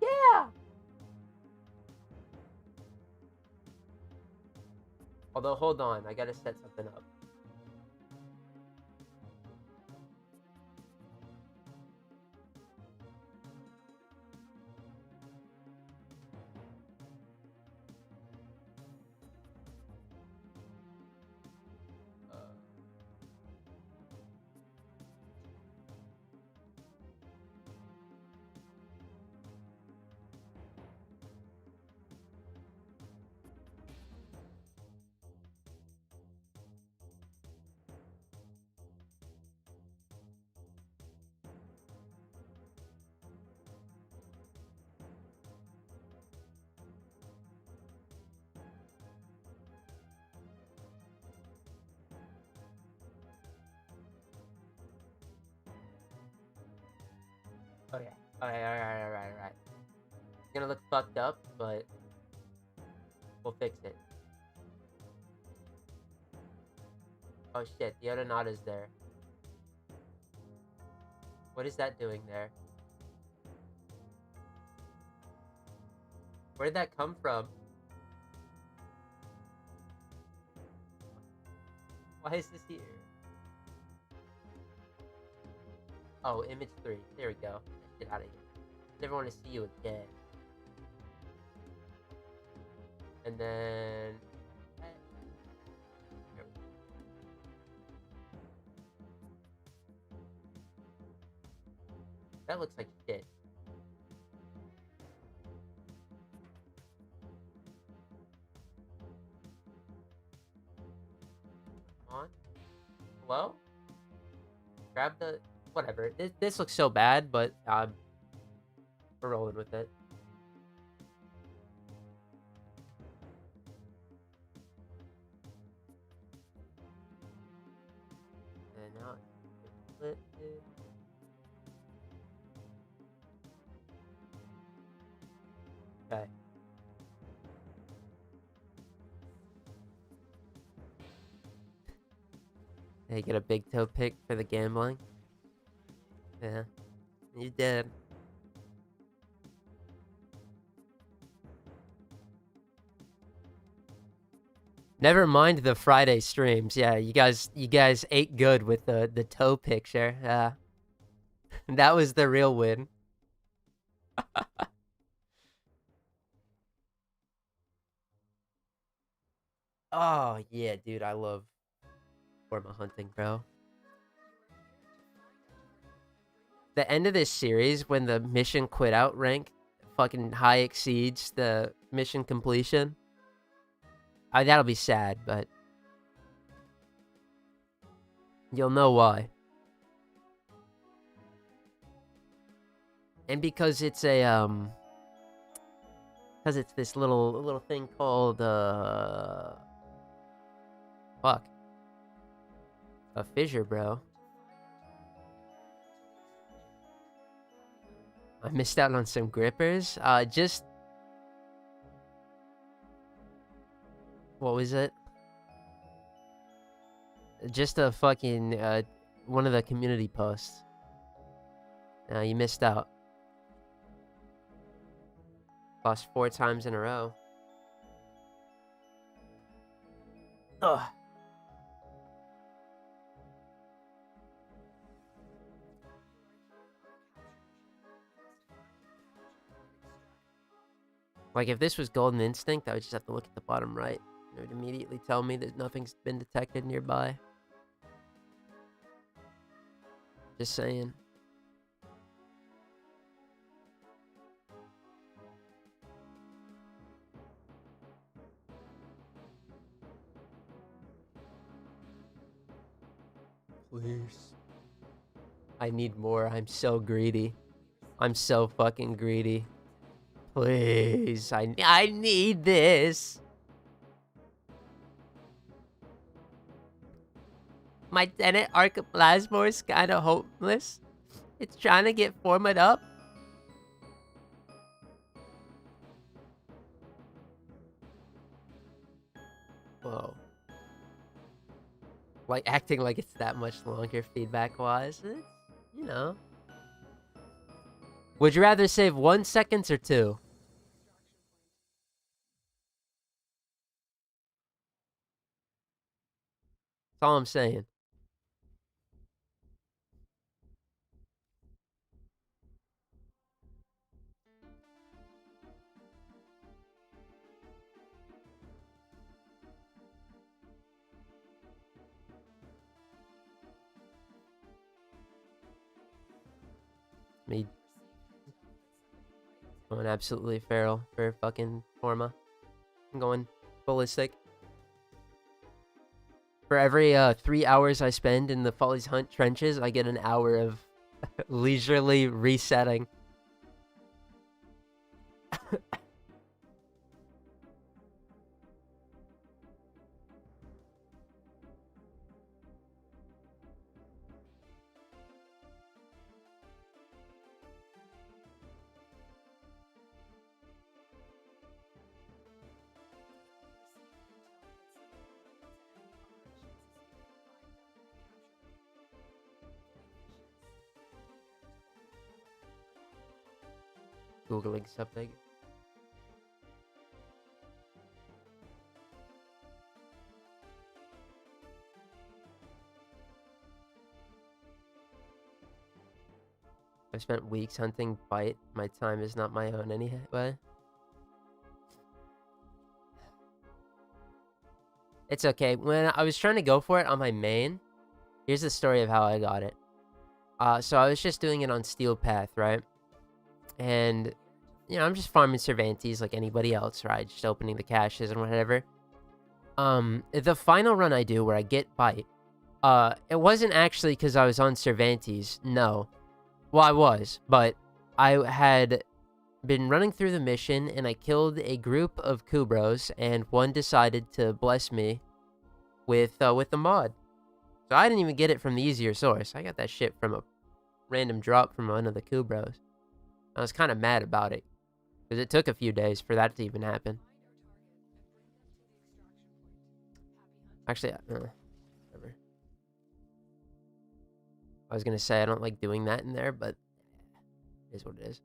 Yeah! Although, hold on, I gotta set something up. Okay. Alright. It's gonna look fucked up, but we'll fix it. Oh shit, the Odonata's there. What is that doing there? Where did that come from? Why is this here? Oh, image 3. There we go. Get out of here. Never want to see you again. And then... That looks like shit. Come on. Hello? Grab the... Whatever. This looks so bad, but we're rolling with it. And now it's okay. Hey, get a big toe pick for the gambling. Yeah, you did. Never mind the Friday streams. Yeah, you guys ate good with the toe picture. Yeah, that was the real win. Oh yeah, dude, I love Forma hunting, bro. The end of this series, when the mission quit out rank fucking high exceeds the mission completion, that'll be sad, but you'll know why. And because it's a Because it's this little thing called, fuck. A fissure, bro. I missed out on some grippers. Just... What was it? Just a fucking, one of the community posts. You missed out. Lost 4 times in a row. Ugh. Like, if this was Golden Instinct, I would just have to look at the bottom right. It would immediately tell me that nothing's been detected nearby. Just saying. Please. I need more. I'm so greedy. I'm so fucking greedy. Please. I need this. My tenant Archoplasmor is kinda hopeless. It's trying to get formed up. Whoa. Like, acting like it's that much longer feedback-wise. You know. Would you rather save 1 second or 2? That's all I'm saying. Me going absolutely feral for fucking Forma. I'm going ballistic. For every 3 hours I spend in the Follie's Hunt trenches, I get an hour of leisurely resetting. Googling something. I've spent weeks hunting bite. My time is not my own anyway. It's okay. When I was trying to go for it on my main, here's the story of how I got it. So I was just doing it on Steel Path, right? And, you know, I'm just farming Cervantes like anybody else, right? Just opening the caches and whatever. The final run I do where I get bite, it wasn't actually because I was on Cervantes, no. Well, I was, but I had been running through the mission and I killed a group of Kubros and one decided to bless me with the mod. So I didn't even get it from the easier source. I got that shit from a random drop from one of the Kubros. I was kind of mad about it because it took a few days for that to even happen. Actually, whatever. I was gonna say I don't like doing that in there, but it is what it is.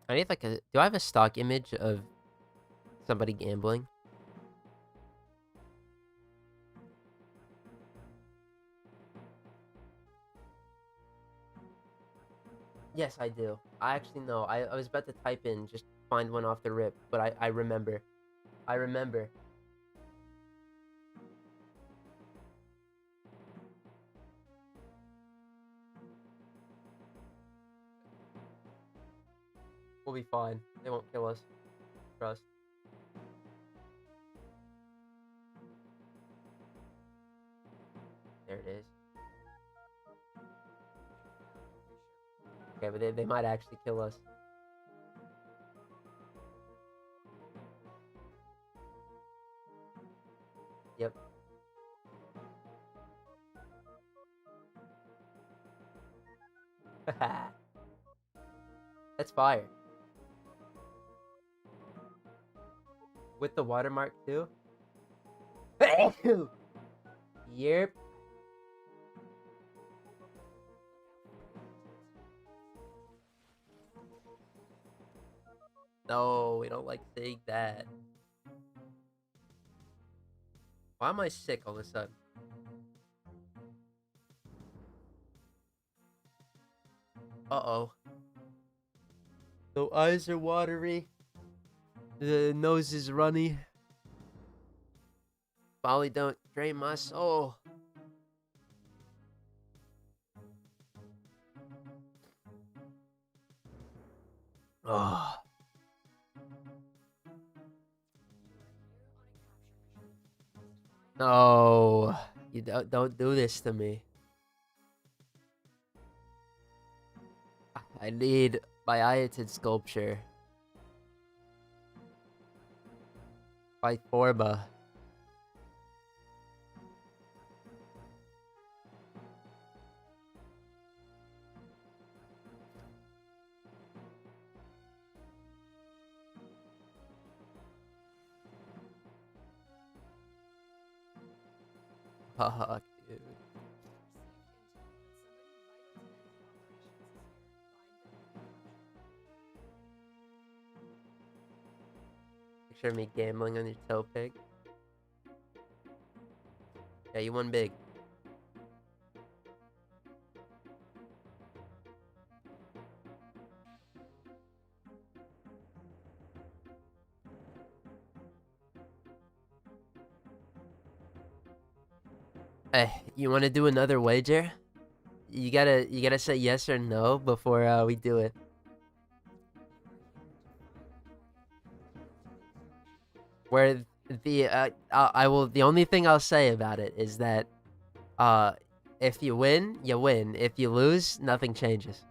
I need like a... Do I have a stock image of somebody gambling? Yes, I do. I actually know. I was about to type in, just find one off the rip, but I remember. I remember. We'll be fine. They won't kill us. Trust. There it is. Okay, but they might actually kill us. Yep. That's fire. With the watermark too? Yep. No, we don't like saying that. Why am I sick all of a sudden? Uh-oh. The eyes are watery. The nose is runny. Follie, don't drain my soul. Oh. No. You don't do this to me. I need my Iotid sculpture. By Forba. Fuck, dude. Picture me gambling on your toe pig. Yeah, you won big. Hey, you want to do another wager? You gotta say yes or no before we do it. Where I will. The only thing I'll say about it is that if you win, you win. If you lose, nothing changes.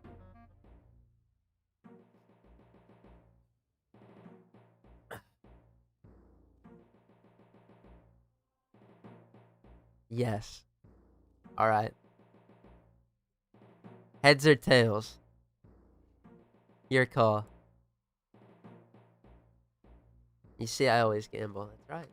Yes. All right. Heads or tails? Your call. You see, I always gamble. That's right.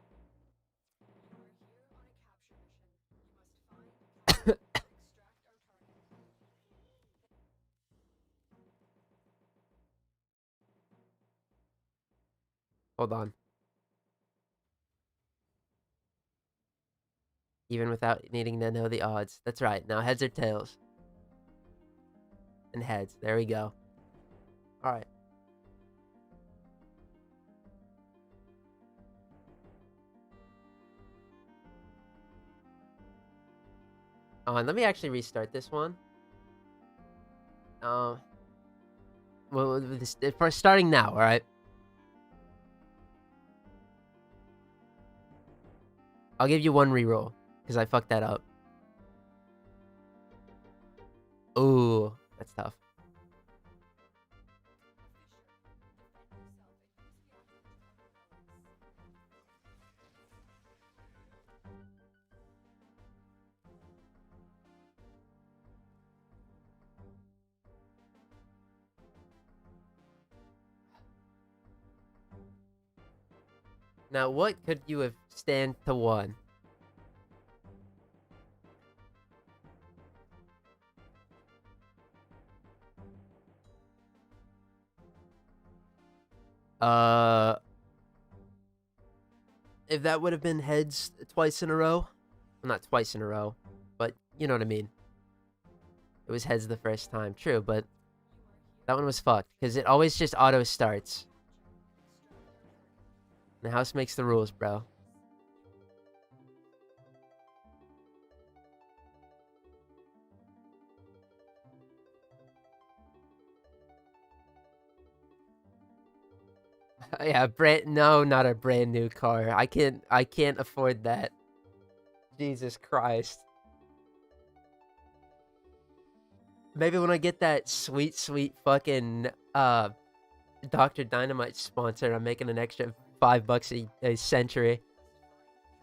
Hold on. Even without needing to know the odds. That's right. Now heads or tails? And heads. There we go. All right. And let me actually restart this one. Well, for starting now, all right. I'll give you one reroll because I fucked that up. Ooh, that's tough. Now, what could you have stand to won? If that would have been heads twice in a row, well, not twice in a row, but you know what I mean. It was heads the first time, true, but That one was fucked, because it always just auto starts. The house makes the rules, bro. Yeah, no, not a brand new car. I can't afford that. Jesus Christ. Maybe when I get that sweet, sweet fucking Dr. Dynamite sponsor, I'm making an extra $5 a century.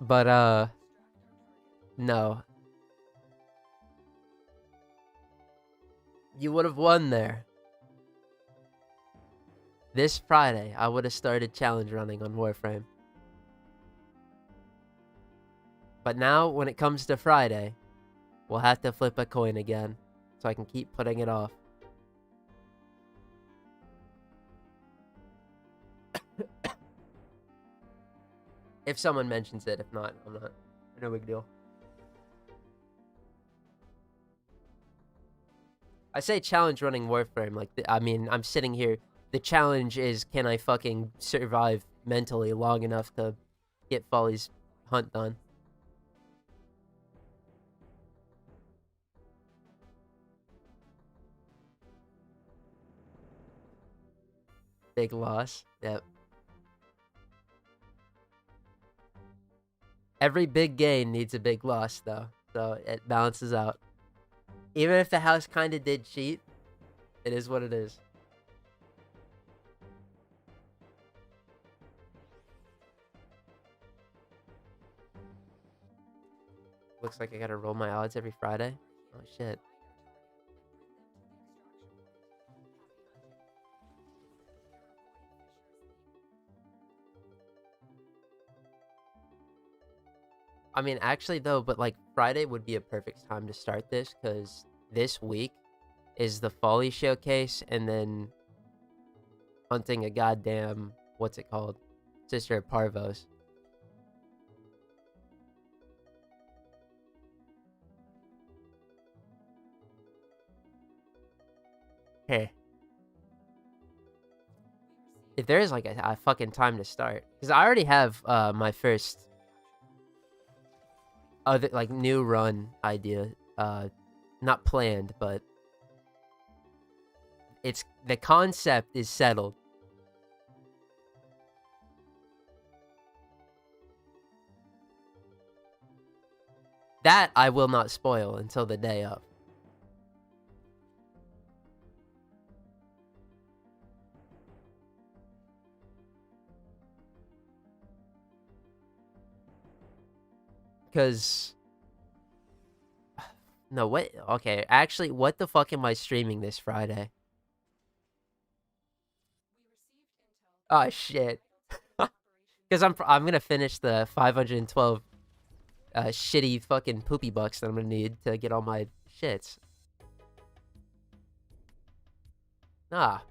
But no. You would have won there. This Friday, I would have started challenge running on Warframe. But now, when it comes to Friday, we'll have to flip a coin again, so I can keep putting it off. If someone mentions it, if not, I'm not. No big deal. I say challenge running Warframe, like, I mean, I'm sitting here. The challenge is, can I fucking survive mentally long enough to get Follie's hunt done? Big loss. Yep. Every big gain needs a big loss, though. So it balances out. Even if the house kind of did cheat, it is what it is. Looks like I gotta roll my odds every Friday. Oh, shit. I mean, actually, though, but, like, Friday would be a perfect time to start this, because this week is the Follie showcase, and then hunting a goddamn, what's it called? Sister of Parvos. Hey. If there is, like, a fucking time to start. Because I already have, my first other, like, new run idea. Not planned, but it's, the concept is settled. That I will not spoil until the day of. Because... No, what? Okay, actually, what the fuck am I streaming this Friday? Oh, shit. Because I'm gonna finish the 512 shitty fucking poopy bucks that I'm gonna need to get all my shits. Ah.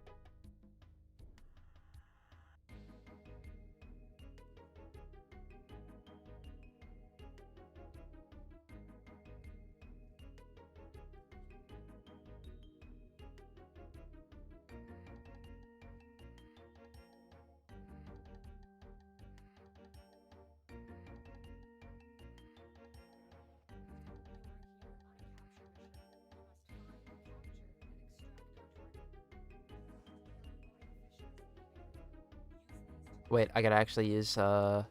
Wait, I gotta actually use, Lost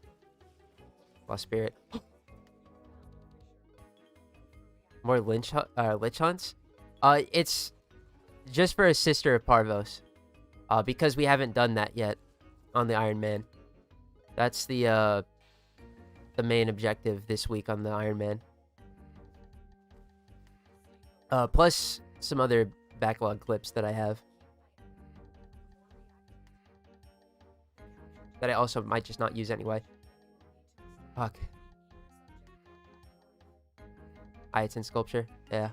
Spirit. More Lich Hunts? It's just for a Sister of Parvos. Because we haven't done that yet on the Iron Man. That's the main objective this week on the Iron Man. Plus some other backlog clips that I have. That I also might just not use anyway. Fuck. It's in sculpture. Yeah.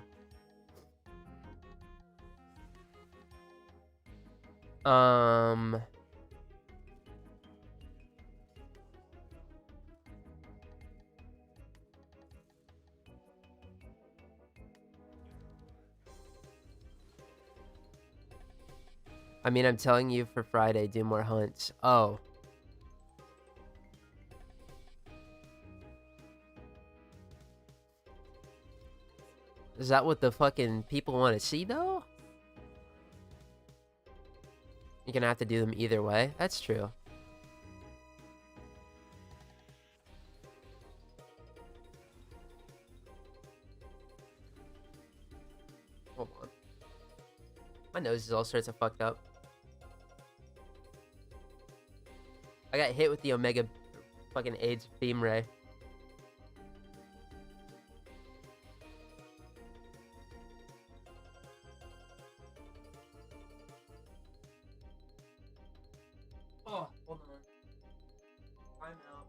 I mean, I'm telling you for Friday, do more hunts. Oh. Is that what the fucking people want to see, though? You're gonna have to do them either way. That's true. Hold on. My nose is all sorts of fucked up. I got hit with the Omega fucking AIDS beam ray. Oh, hold on. I'm out.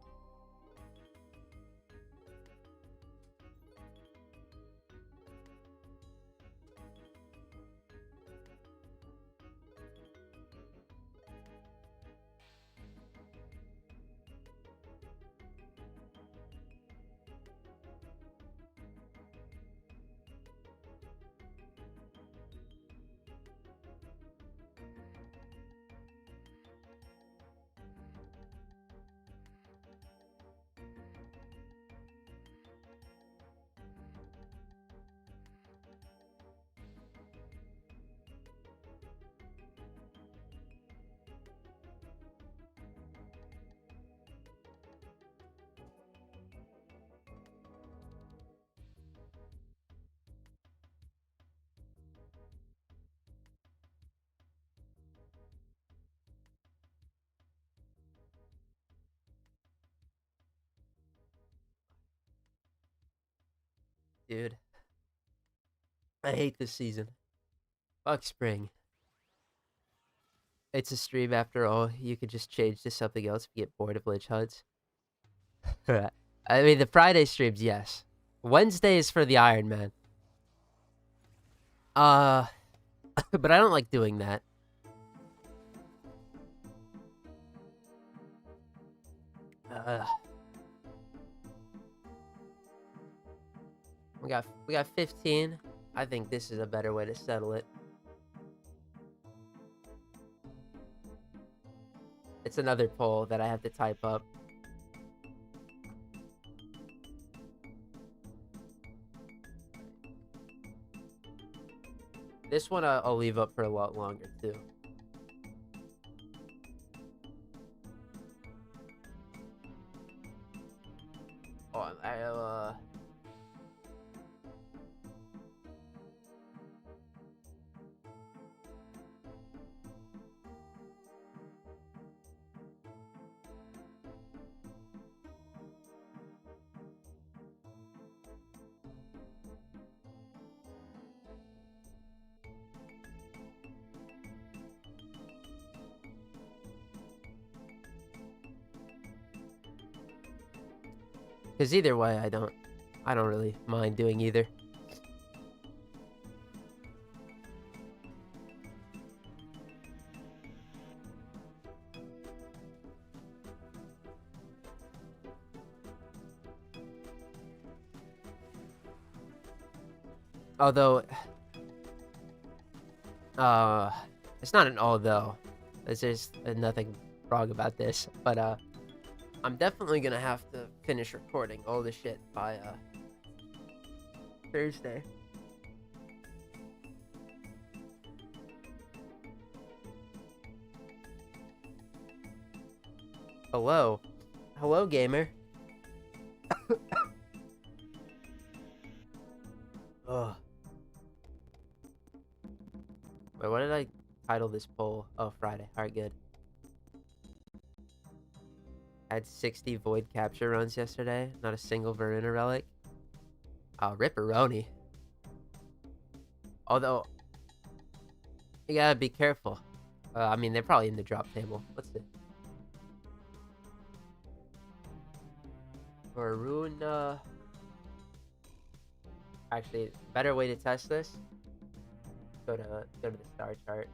Dude. I hate this season. Fuck spring. It's a stream after all. You could just change to something else if you get bored of Lich Hunts. I mean, the Friday streams, yes. Wednesday is for the Iron Man. But I don't like doing that. We got 15. I think this is a better way to settle it. It's another poll that I have to type up. This one I'll leave up for a lot longer too. Oh, because either way, I don't really mind doing either. Although, it's not an although. There's just nothing wrong about this, but I'm definitely gonna have to finish recording all this shit by Thursday. Hello, gamer. Ugh. Wait, what did I title this poll? Oh, Friday. Alright, good. I had 60 void capture runs yesterday. Not a single Verena relic. Oh, ripperoni. Although, you gotta be careful. I mean, they're probably in the drop table. Let's see. For rune, actually, better way to test this. Go to the star chart.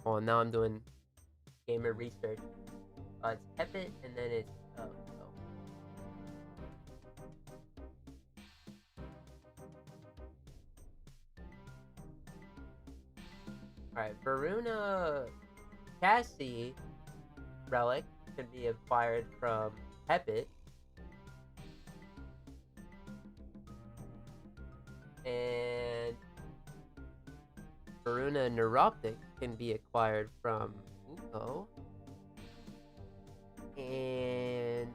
Oh, now I'm doing gamer research. It's Hepit, and then it's Alright, Varuna Cassie relic can be acquired from Hepit. And Varuna Neuroptic can be acquired from Uko. And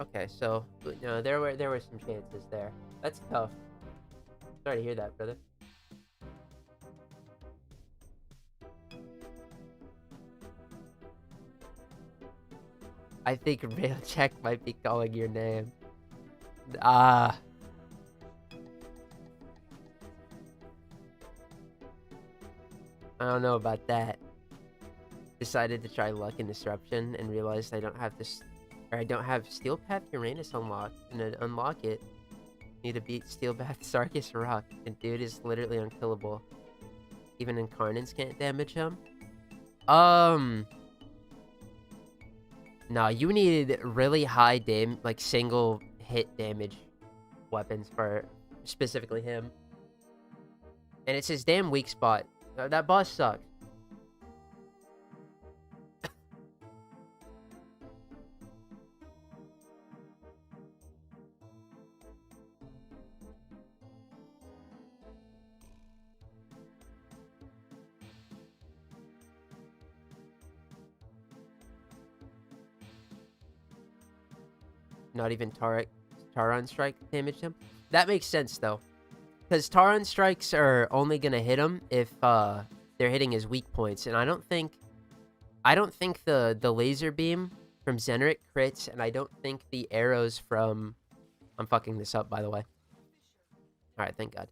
okay, so no, there were some chances there. That's tough. Sorry to hear that, brother. I think Railcheck might be calling your name. I don't know about that. Decided to try Luck and Disruption and realized I don't have this, or I don't have Steel Path Uranus unlocked. And to unlock it, need to beat Steel Path Sarkis Rock, and dude is literally unkillable. Even Incarnants can't damage him. No, you needed really high like single hit damage weapons for specifically him. And it's his damn weak spot. That boss sucks. Not even Taron Strike damaged him. That makes sense, though. Because Taron Strikes are only going to hit him if they're hitting his weak points. And I don't think the laser beam from Zenric crits, and I don't think the arrows from... I'm fucking this up, by the way. Alright, thank God.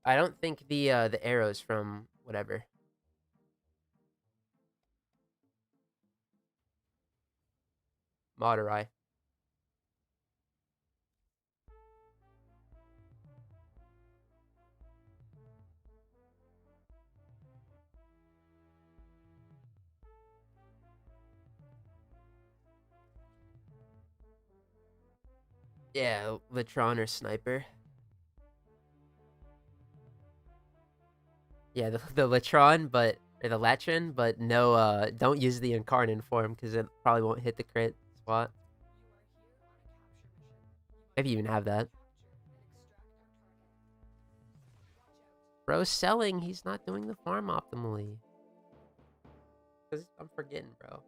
I don't think the arrows from whatever... Madurai. Yeah, Latron or Sniper. Yeah, the Latron, or the Latron, but no, don't use the Incarnate form, because it probably won't hit the crit spot. Maybe you even have that. Bro's selling, he's not doing the farm optimally. Because I'm forgetting, bro.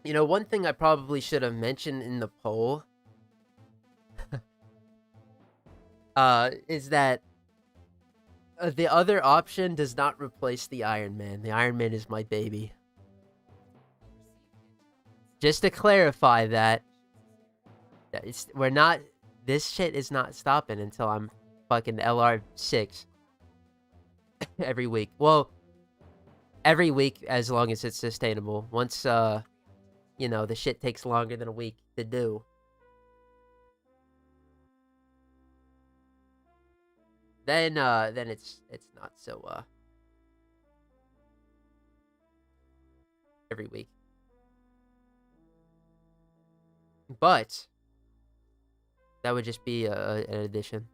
You know, one thing I probably should have mentioned in the poll is that the other option does not replace the Iron Man. The Iron Man is my baby. Just to clarify that, this shit is not stopping until I'm fucking LR6 every week. Well, every week as long as it's sustainable. Once, you know, the shit takes longer than a week to do. Then it's not so, every week. But that would just be an addition.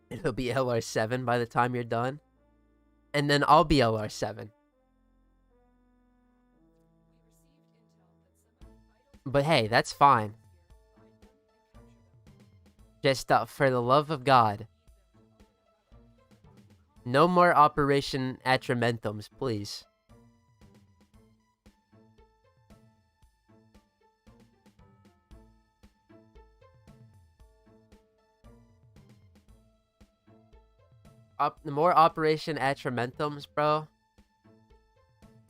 It'll be LR7 by the time you're done. And then I'll be LR7. But hey, that's fine. Just for the love of God. No more Operation Atramentum's, please. The more Operation Atramentum's, bro.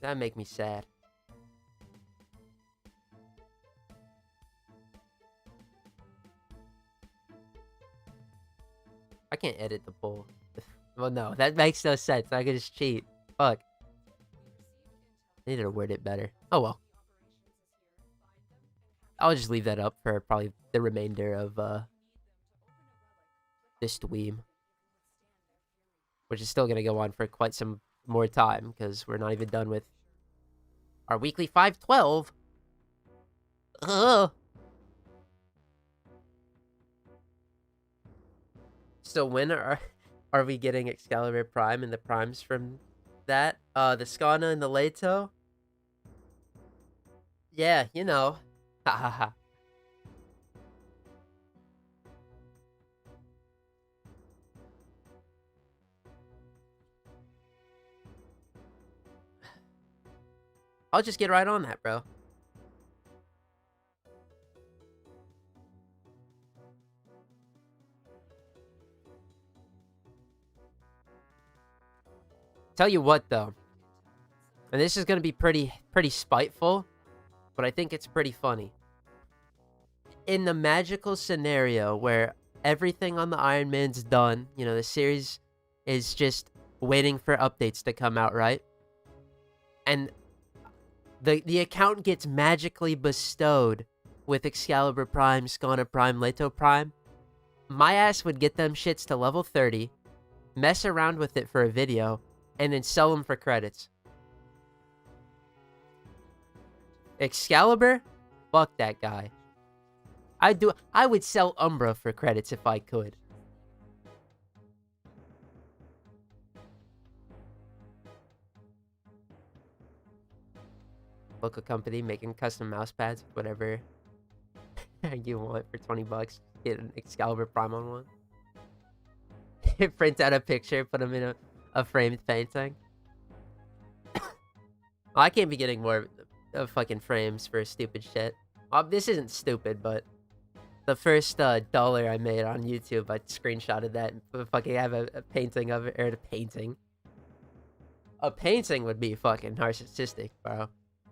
That'd make me sad. I can't edit the poll. Well, no, that makes no sense. I could just cheat. Fuck. I need to word it better. Oh well. I'll just leave that up for probably the remainder of this dweem, which is still gonna go on for quite some more time because we're not even done with our weekly 512. Ugh. So when are we getting Excalibur Prime and the primes from that? The Skana and the Leto? Yeah, you know. Ha ha ha. I'll just get right on that, bro. Tell you what, though. And this is going to be pretty spiteful, but I think it's pretty funny. In the magical scenario where everything on the Iron Man's done, you know, the series is just waiting for updates to come out, right? And the account gets magically bestowed with Excalibur Prime, Skana Prime, Leto Prime. My ass would get them shits to level 30, mess around with it for a video, and then sell them for credits. Excalibur? Fuck that guy. I would sell Umbra for credits if I could. Local company making custom mouse pads, whatever you want for 20 bucks. Get an Excalibur Prime on one. Print out a picture, put them in a framed painting. I can't be getting more of fucking frames for stupid shit. This isn't stupid, but the first dollar I made on YouTube, I screenshotted that and fucking have a painting of it, or a painting. A painting would be fucking narcissistic, bro.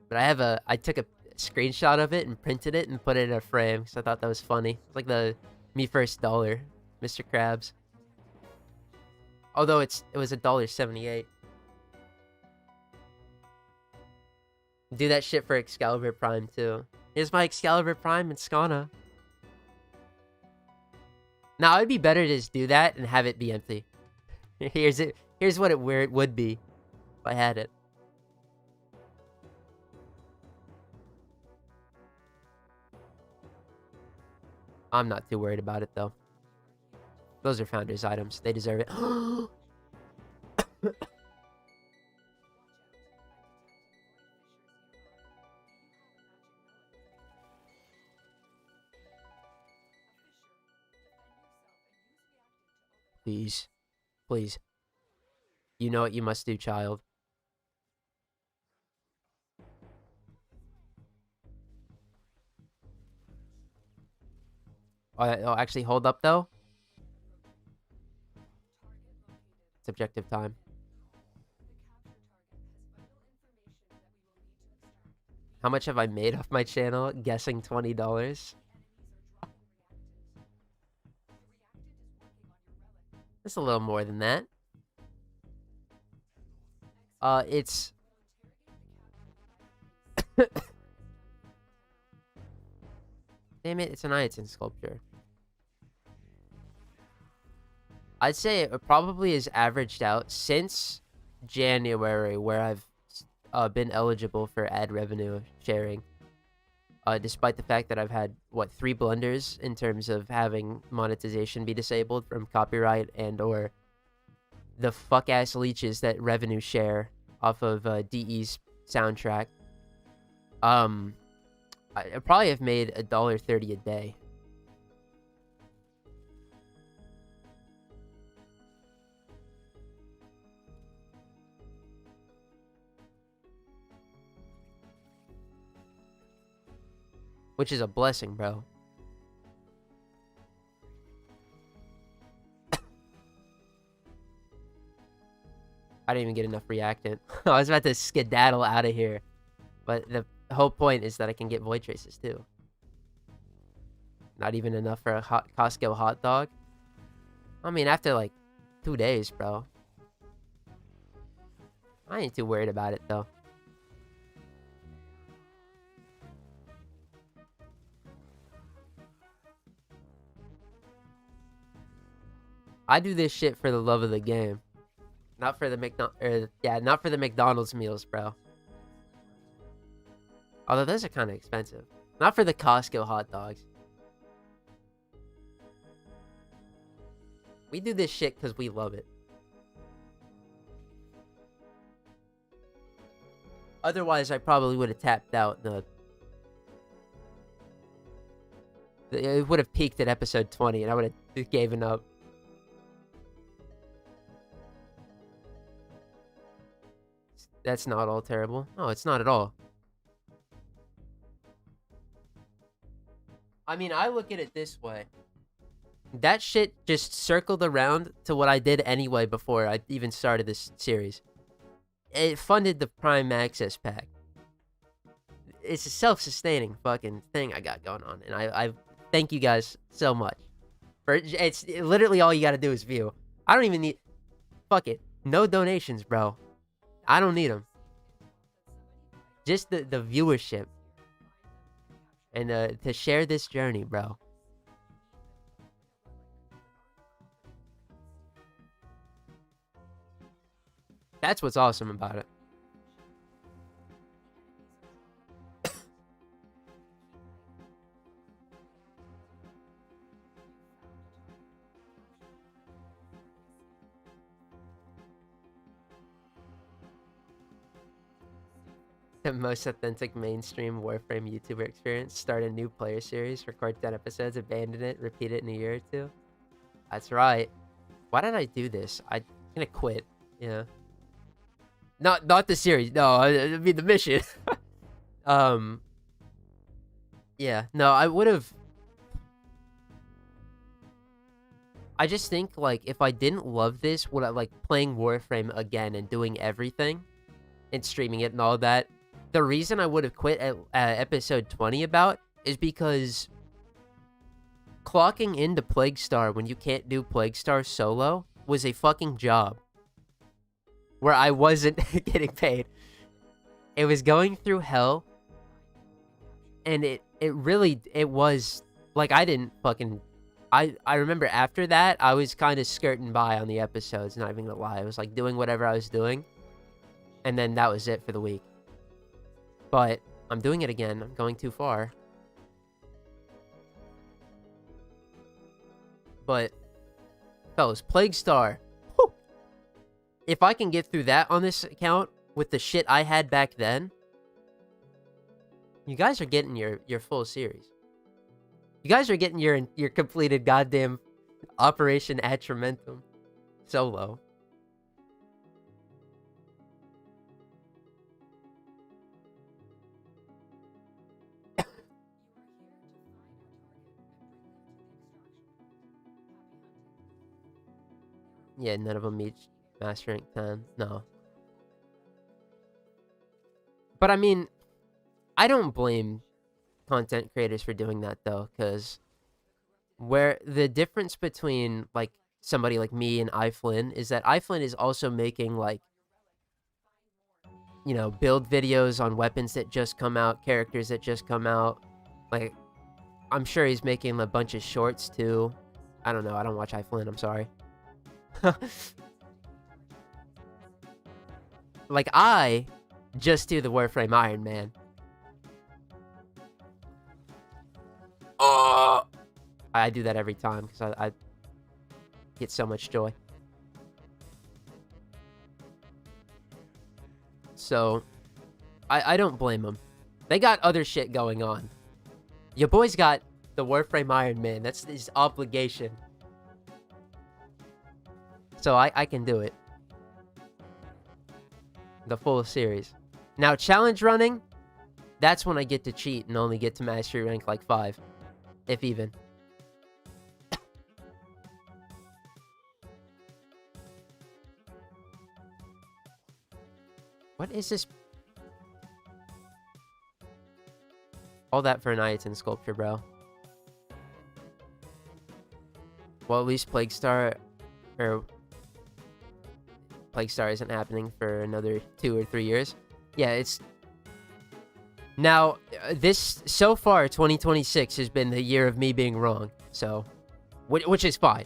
But I took a screenshot of it and printed it and put it in a frame because I thought that was funny. It's like the me first dollar, Mr. Krabs. Although it was $1.78. Do that shit for Excalibur Prime too. Here's my Excalibur Prime and Skana. Now it'd be better to just do that and have it be empty. Here's what it would be if I had it. I'm not too worried about it though. Those are founders items. They deserve it. Please. Please. You know what you must do, child. Oh, actually, hold up, though. It's objective time. How much have I made off my channel? Guessing $20. It's a little more than that. It's... Damn it, it's an Iotine sculpture. I'd say it probably is averaged out since January, where I've been eligible for ad revenue sharing. Despite the fact that I've had, 3 blunders in terms of having monetization be disabled from copyright and or the fuck-ass leeches that revenue share off of DE's soundtrack. I probably have made $1.30 a day. Which is a blessing, bro. I didn't even get enough reactant. I was about to skedaddle out of here. But the whole point is that I can get void traces too. Not even enough for a Costco hot dog. I mean, after like 2 days, bro. I ain't too worried about it, though. I do this shit for the love of the game. Not for the not for the McDonald's meals, bro. Although those are kind of expensive. Not for the Costco hot dogs. We do this shit because we love it. Otherwise, I probably would have tapped out. It would have peaked at episode 20, and I would have given up. That's not all terrible. No, it's not at all. I mean, I look at it this way. That shit just circled around to what I did anyway before I even started this series. It funded the Prime Access pack. It's a self-sustaining fucking thing I got going on, and I thank you guys so much. It's literally all you gotta do is view. I don't even need... Fuck it. No donations, bro. I don't need them. Just the viewership. And to share this journey, bro. That's what's awesome about it. The most authentic mainstream Warframe YouTuber experience. Start a new player series, record 10 episodes, abandon it, repeat it in a year or two. That's right. Why did I do this? I'm gonna quit. Yeah. Not the series. No, I mean the mission. Yeah. No, I would have... I just think, like, if I didn't love this, would I like playing Warframe again and doing everything and streaming it and all that? The reason I would have quit at episode 20 about is because clocking into Plague Star when you can't do Plague Star solo was a fucking job where I wasn't getting paid. It was going through hell, and it was like I didn't fucking... I remember after that, I was kind of skirting by on the episodes, not even gonna lie. I was like doing whatever I was doing, and then that was it for the week. But I'm doing it again. I'm going too far. But, fellas, Plague Star. Whew. If I can get through that on this account with the shit I had back then, you guys are getting your full series. You guys are getting your completed goddamn Operation Atramentum solo. Yeah, none of them meet Master Rank 10. No. But I mean, I don't blame content creators for doing that, though, because where the difference between, like, somebody like me and iFlynn is that iFlynn is also making, like, you know, build videos on weapons that just come out, characters that just come out. Like, I'm sure he's making a bunch of shorts, too. I don't know. I don't watch iFlynn. I'm sorry. Like, I just do the Warframe Iron Man. I do that every time because I get so much joy. So, I don't blame them. They got other shit going on. Your boy's got the Warframe Iron Man. That's his obligation. So I can do it. The full series. Now, challenge running, that's when I get to cheat and only get to mastery rank like 5. If even. What is this? All that for an Iton sculpture, bro. Well, at least Plague Star or Plague Star isn't happening for another 2 or 3 years. Yeah, it's... Now, so far, 2026 has been the year of me being wrong, so... Which is fine.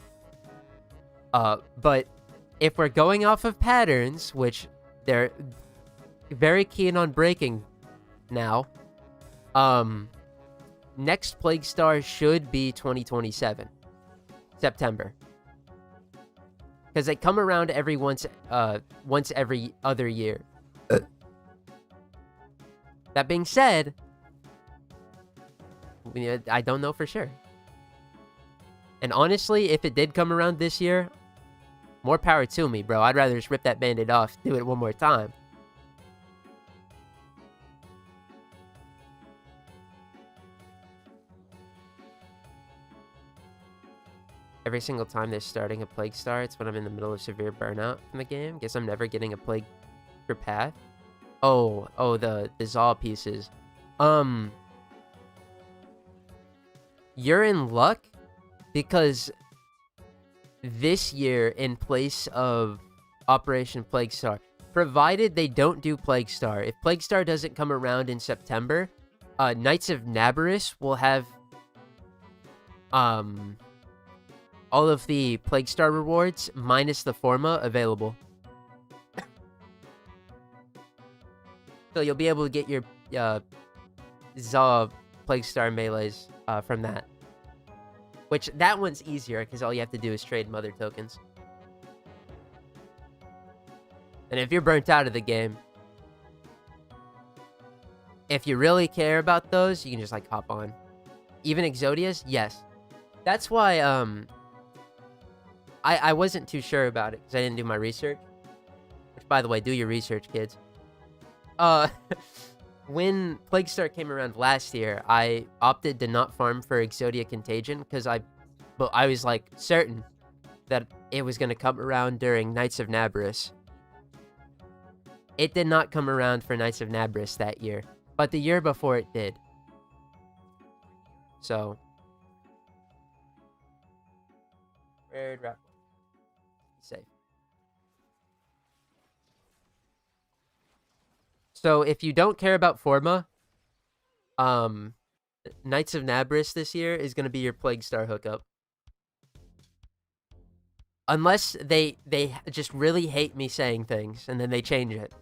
But if we're going off of patterns, which they're very keen on breaking now, next Plague Star should be 2027. September. Because they come around once every other year. That being said, I don't know for sure. And honestly, if it did come around this year, more power to me, bro. I'd rather just rip that band-aid off, do it one more time. Every single time they're starting a Plague Star, it's when I'm in the middle of severe burnout in the game. Guess I'm never getting a Plague for path. Oh, the Zaw pieces. You're in luck, because this year, in place of Operation Plague Star, provided they don't do Plague Star, if Plague Star doesn't come around in September, Knights of Nabarus will have all of the Plague Star rewards minus the Forma available. So you'll be able to get your Zaw Plague Star melees from that. Which, that one's easier, because all you have to do is trade mother tokens. And if you're burnt out of the game, if you really care about those, you can just, like, hop on. Even Exodias? Yes. That's why, I wasn't too sure about it, because I didn't do my research. Which, by the way, do your research, kids. When Plague Star came around last year, I opted to not farm for Exodia Contagion, because I was, like, certain that it was going to come around during Knights of Nabarus. It did not come around for Knights of Nabarus that year, but the year before it did. So... Red wrap. Safe. So, if you don't care about Forma, Knights of Nabarus this year is going to be your Plague Star hookup. Unless they just really hate me saying things, and then they change it.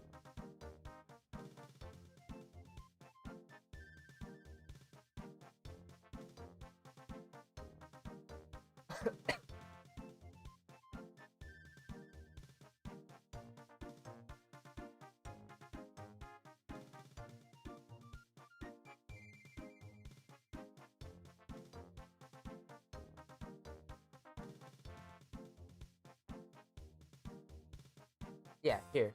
Yeah, here.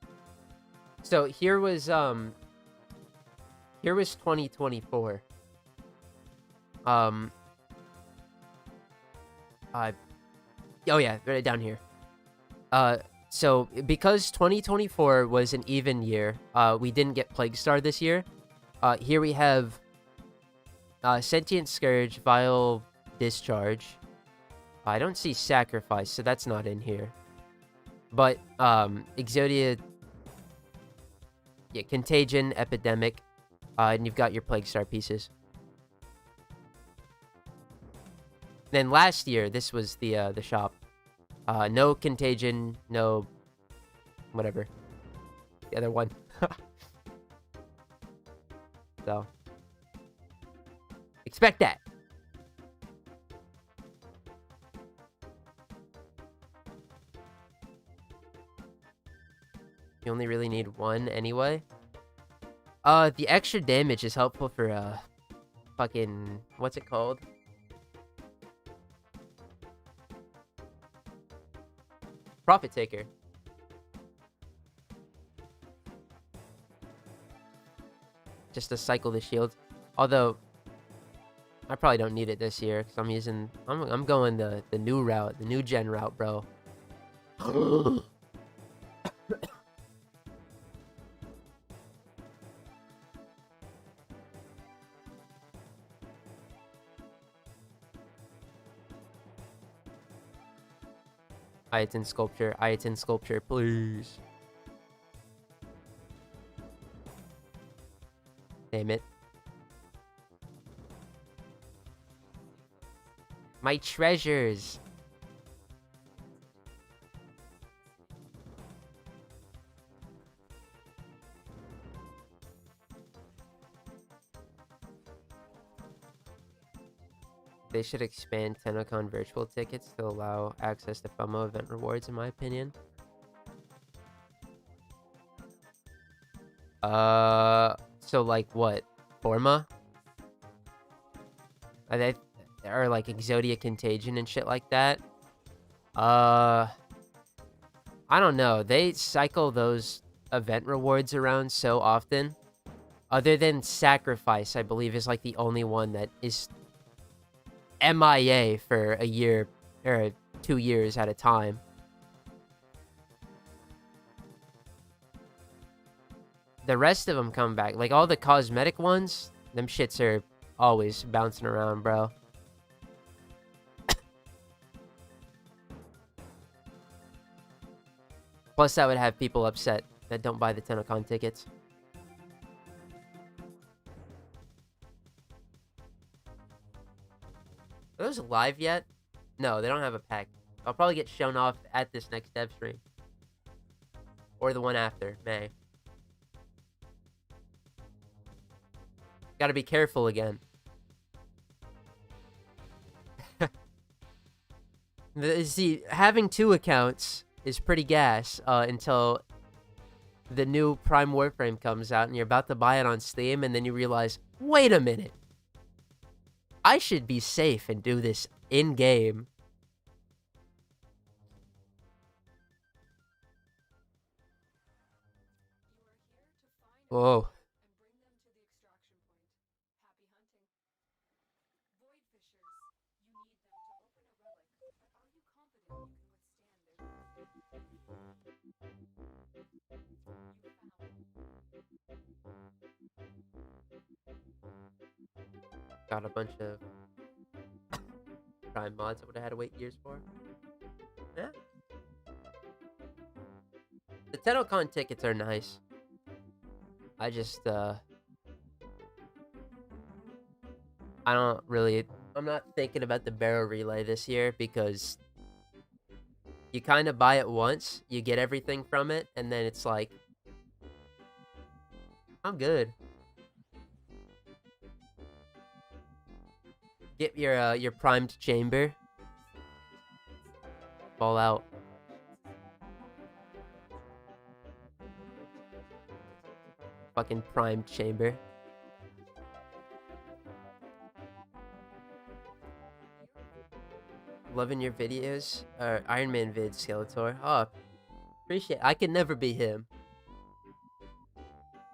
So here was 2024. Oh yeah, right down here. So because 2024 was an even year, we didn't get Plague Star this year. Here we have Sentient Scourge, Vile Discharge. I don't see Sacrifice, so that's not in here. But, Exodia... Yeah, Contagion, Epidemic, and you've got your Plague Star pieces. Then last year, this was the shop. No Contagion, no... whatever. The other one. So... expect that! You only really need one anyway. The extra damage is helpful for, fucking... what's it called? Profit Taker. Just to cycle the shield. Although, I probably don't need it this year, because I'm going the new route, the new gen route, bro. Iton sculpture, please. Damn it. My treasures. They should expand TennoCon virtual tickets to allow access to FOMO event rewards, in my opinion. So like what? Forma? Are they, or like Exodia Contagion and shit like that? I don't know. They cycle those event rewards around so often. Other than Sacrifice, I believe, is like the only one that is MIA for a year or 2 years at a time. The rest of them come back. Like all the cosmetic ones, them shits are always bouncing around, bro. Plus, that would have people upset that don't buy the TennoCon tickets. Are those live yet? No, they don't have a pack. I'll probably get shown off at this next dev stream. Or the one after, May. Gotta be careful again. See, having 2 accounts is pretty gas until the new Prime Warframe comes out and you're about to buy it on Steam and then you realize, wait a minute. I should be safe and do this in-game. Whoa. Got a bunch of Prime mods I would have had to wait years for. Yeah. The TennoCon tickets are nice. I just, I don't really... I'm not thinking about the barrel relay this year because you kind of buy it once, you get everything from it, and then it's like, I'm good. Get your primed chamber. Ball out. Fucking primed chamber. Loving your videos. Iron Man vid, Skeletor. Oh, appreciate it. I can never be him.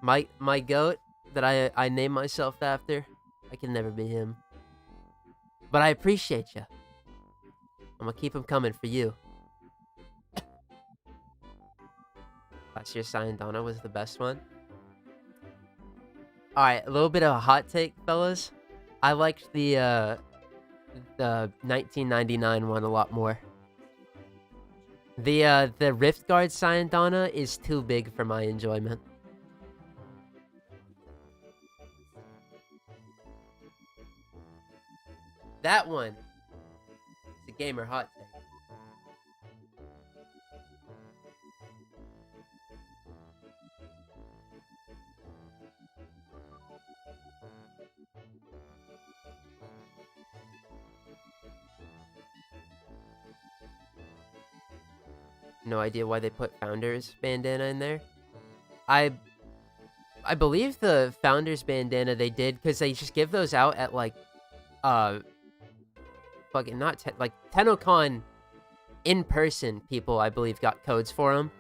My goat that I name myself after, I can never be him. But I appreciate you. I'm gonna keep them coming for you. Last year's Sayandana was the best one. Alright, a little bit of a hot take, fellas. I liked the 1999 one a lot more. The Rift Guard Sayandana is too big for my enjoyment. That one is a gamer hot take. No idea why they put Founders bandana in there. I believe the Founders bandana they did because they just give those out at like fucking not like TennoCon in person people I believe got codes for them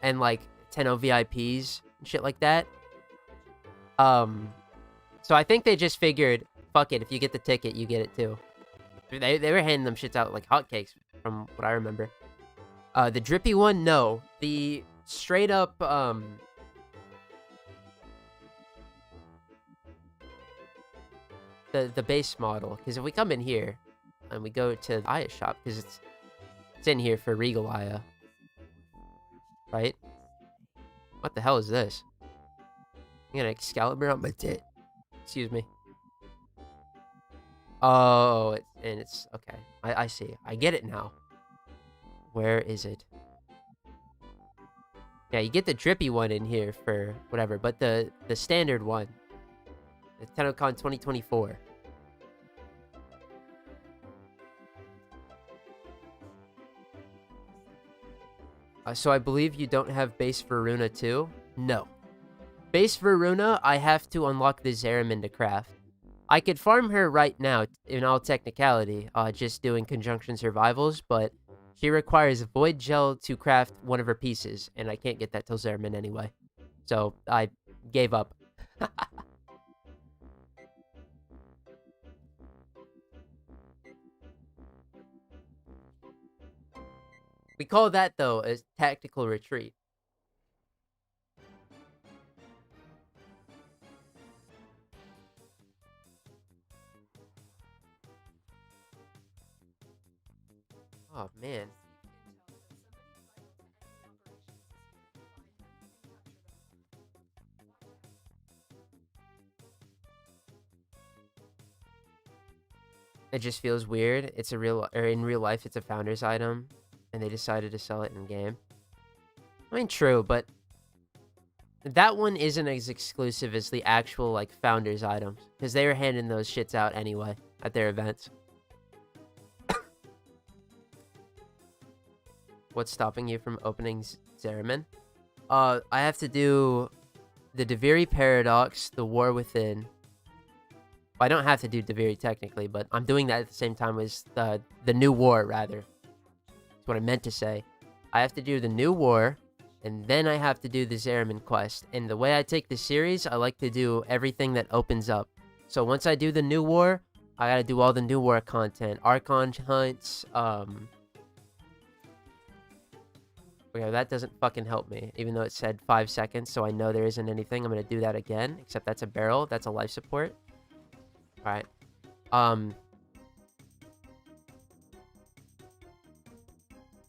and like Tenno VIPs and shit like that. So I think they just figured, fuck it, if you get the ticket, you get it too. They were handing them shits out like hotcakes from what I remember. The drippy one, no. The straight up, the base model. Because if we come in here and we go to the Aya shop, because it's It's in here for Regalia. Right? What the hell is this? You got an Excalibur on my tit. Excuse me. Oh, it's okay. I see. I get it now. Where is it? Yeah, you get the drippy one in here for whatever, but the standard one, the TennoCon 2024. So I believe you don't have base Varuna too? No. Base Varuna, I have to unlock the Zeramin to craft. I could farm her right now, in all technicality, just doing conjunction survivals, but she requires Void Gel to craft one of her pieces, and I can't get that till Zeramin anyway. So, I gave up. We call that, though, a tactical retreat. Oh, man. It just feels weird. It's a in real life, it's a founder's item, and they decided to sell it in game. I mean, true, but that one isn't as exclusive as the actual, like, founder's items, because they were handing those shits out anyway at their events. What's stopping you from opening Zeramin? I have to do the Deviri Paradox, the War Within. Well, I don't have to do Deviri technically, but I'm doing that at the same time as the New War, rather. That's what I meant to say. I have to do the New War, and then I have to do the Zeramin quest. And the way I take the series, I like to do everything that opens up. So once I do the New War, I gotta do all the New War content. Archon hunts, Okay, that doesn't fucking help me, even though it said 5 seconds, so I know there isn't anything. I'm gonna do that again, except that's a barrel. That's a life support. Alright.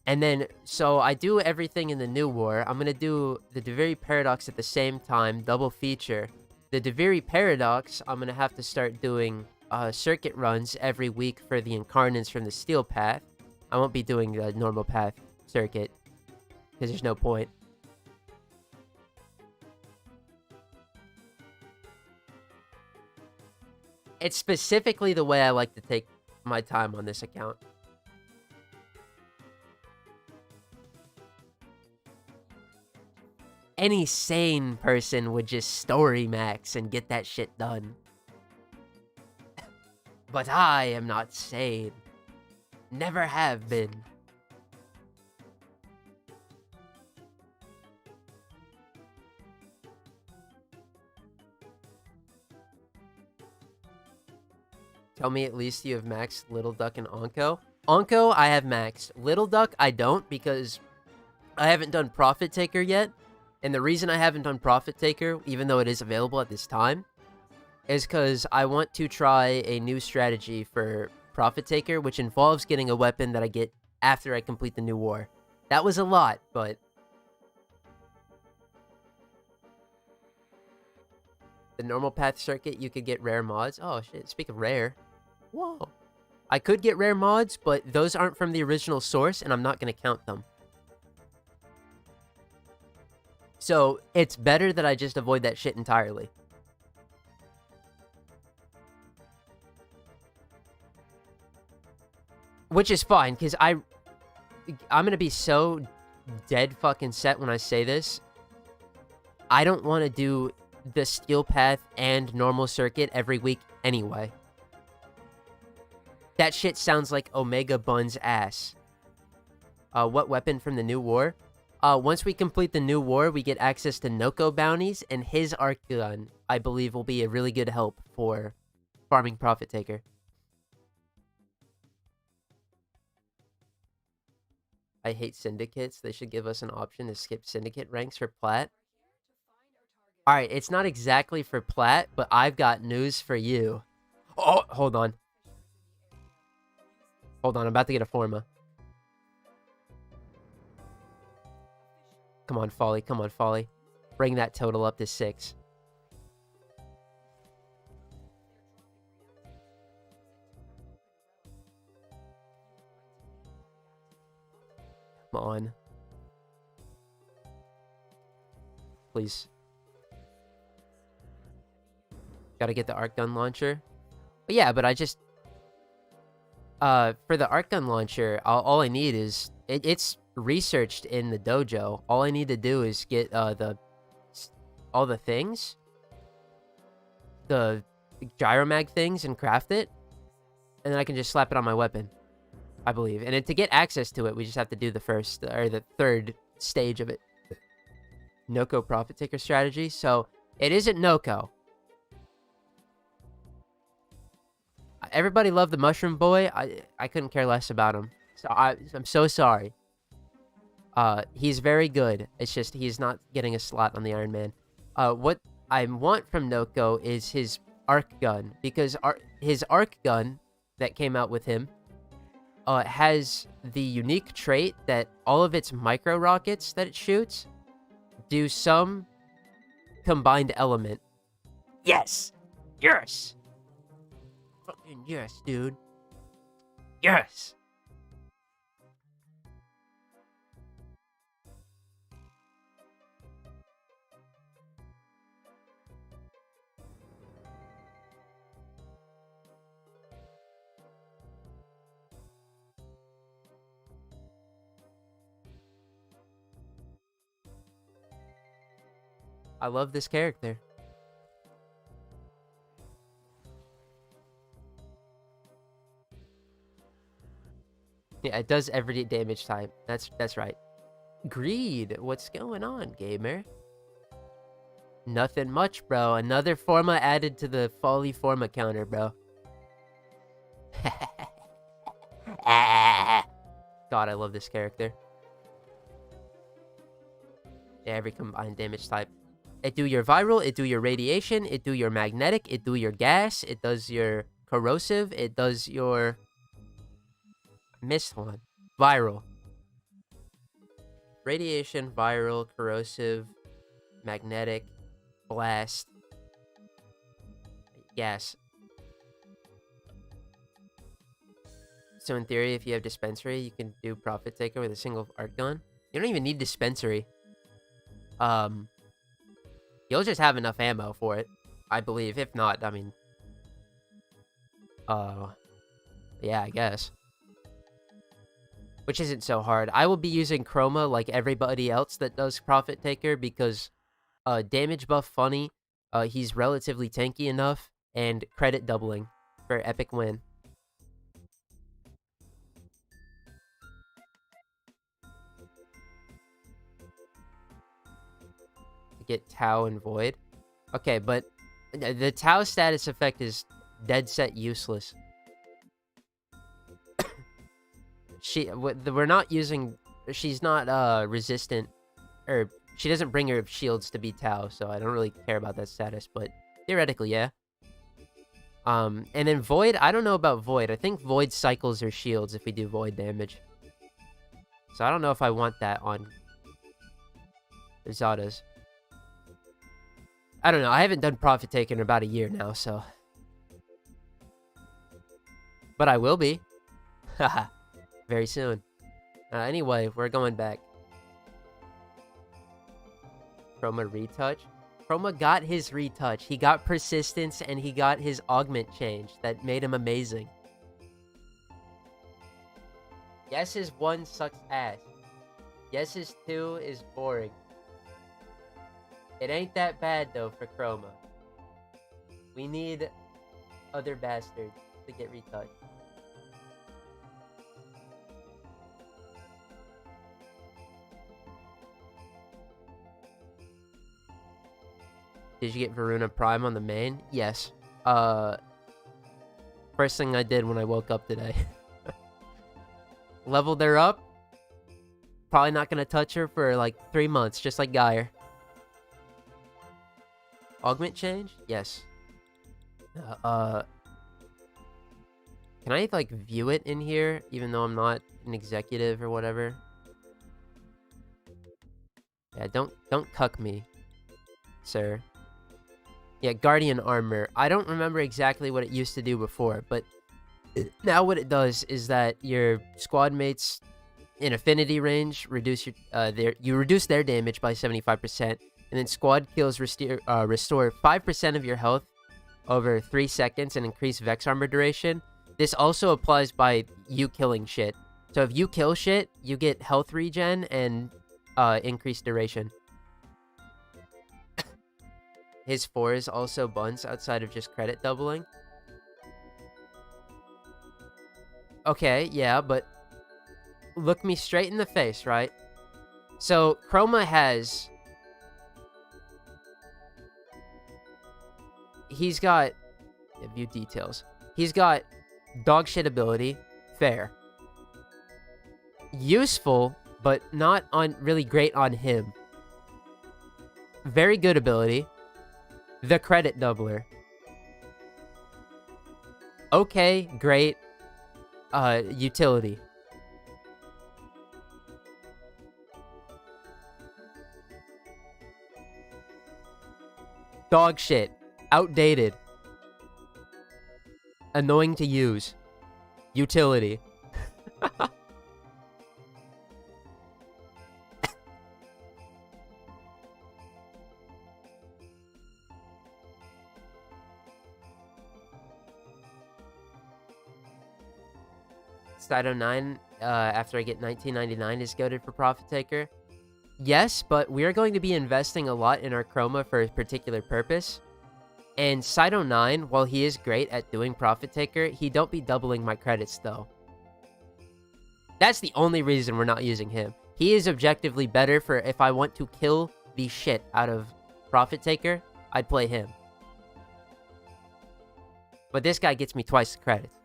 And then, so I do everything in the New War. I'm gonna do the Deviri Paradox at the same time, double feature. The Deviri Paradox, I'm gonna have to start doing circuit runs every week for the Incarnates from the Steel Path. I won't be doing the normal path circuit, because there's no point. It's specifically the way I like to take my time on this account. Any sane person would just story max and get that shit done. But I am not sane. Never have been. Tell me at least you have maxed Little Duck and Onko. Onko, I have maxed. Little Duck, I don't, because I haven't done Profit Taker yet. And the reason I haven't done Profit Taker, even though it is available at this time, is because I want to try a new strategy for Profit Taker, which involves getting a weapon that I get after I complete the New War. That was a lot, but the normal path circuit, you could get rare mods. Oh shit, speak of rare. Whoa. I could get rare mods, but those aren't from the original source, and I'm not going to count them. So, it's better that I just avoid that shit entirely. Which is fine, because I'm going to be so dead fucking set when I say this. I don't want to do the Steel Path and normal circuit every week anyway. That shit sounds like Omega Bun's ass. What weapon from the New War? Once we complete the New War, we get access to Noko bounties, and his archon, I believe, will be a really good help for farming Profit Taker. I hate syndicates. They should give us an option to skip syndicate ranks for Plat. Alright, it's not exactly for Plat, but I've got news for you. Oh, hold on. Hold on, I'm about to get a Forma. Come on, Follie. Come on, Follie. Bring that total up to 6. Come on. Please. Gotta get the arc gun launcher. But yeah, but I just... for the arc gun launcher, all I need is... It's researched in the dojo. All I need to do is get all the things. The gyromag things and craft it. And then I can just slap it on my weapon. I believe. And to get access to it, we just have to do the first... Or the third stage of it. Noko Profit Taker strategy. So, it isn't Noko. Everybody loved the Mushroom Boy. I couldn't care less about him. So I'm so sorry. He's very good. It's just he's not getting a slot on the Iron Man. What I want from Noko is his arc gun. Because his arc gun that came out with him has the unique trait that all of its micro rockets that it shoots do some combined element. Yes! Yes! Fucking yes, dude. Yes! I love this character. Yeah, it does every damage type. That's right. Greed. What's going on, gamer? Nothing much, bro. Another forma added to the Follie forma counter, bro. God, I love this character. Yeah, every combined damage type. It do your viral, it do your radiation, it do your magnetic, it do your gas, it does your corrosive, it does your... Missed one. Viral. Radiation, viral, corrosive, magnetic, blast, gas. So in theory, if you have dispensary, you can do Profit Taker with a single arc gun. You don't even need dispensary. You'll just have enough ammo for it, I believe. If not, I mean... yeah, I guess. Which isn't so hard. I will be using Chroma like everybody else that does Profit Taker because damage buff funny, he's relatively tanky enough, and credit doubling for epic win. To get Tau and Void. Okay, but the Tau status effect is dead set useless. We're not using... She's not resistant, or she doesn't bring her shields to be Tau, so I don't really care about that status, but theoretically, yeah. And then Void, I don't know about Void. I think Void cycles her shields if we do Void damage. So I don't know if I want that on Zada's. I don't know. I haven't done Profit Taker in about a year now, so... But I will be. Haha. Very soon. Anyway, we're going back. Chroma retouch. Chroma got his retouch. He got persistence and he got his augment change. That made him amazing. Yes, his 1 sucks ass. Yes, his 2 is boring. It ain't that bad though for Chroma. We need other bastards to get retouched. Did you get Varuna Prime on the main? Yes. First thing I did when I woke up today. Leveled her up. Probably not gonna touch her for like 3 months, just like Geyer. Augment change? Yes. Can I like view it in here, even though I'm not an executive or whatever? Yeah, don't cuck me, sir. Yeah, Guardian Armor. I don't remember exactly what it used to do before, but now what it does is that your squad mates in affinity range reduce you reduce their damage by 75%, and then squad kills restore 5% of your health over 3 seconds and increase Vex armor duration. This also applies by you killing shit. So if you kill shit, you get health regen and increased duration. His 4s also bunts outside of just credit doubling. Okay, yeah, but look me straight in the face, right? So Chroma has... He's got... View details. He's got dog shit ability. Fair. Useful, but not on really great on him. Very good ability. The credit doubler. Okay, great. Utility. Dog shit. Outdated. Annoying to use. Utility. Cyto 9, after I get 1999, is goated for Profit Taker. Yes, but we are going to be investing a lot in our Chroma for a particular purpose. And Cyto 9, while he is great at doing Profit Taker, he don't be doubling my credits, though. That's the only reason we're not using him. He is objectively better for if I want to kill the shit out of Profit Taker, I'd play him. But this guy gets me twice the credits.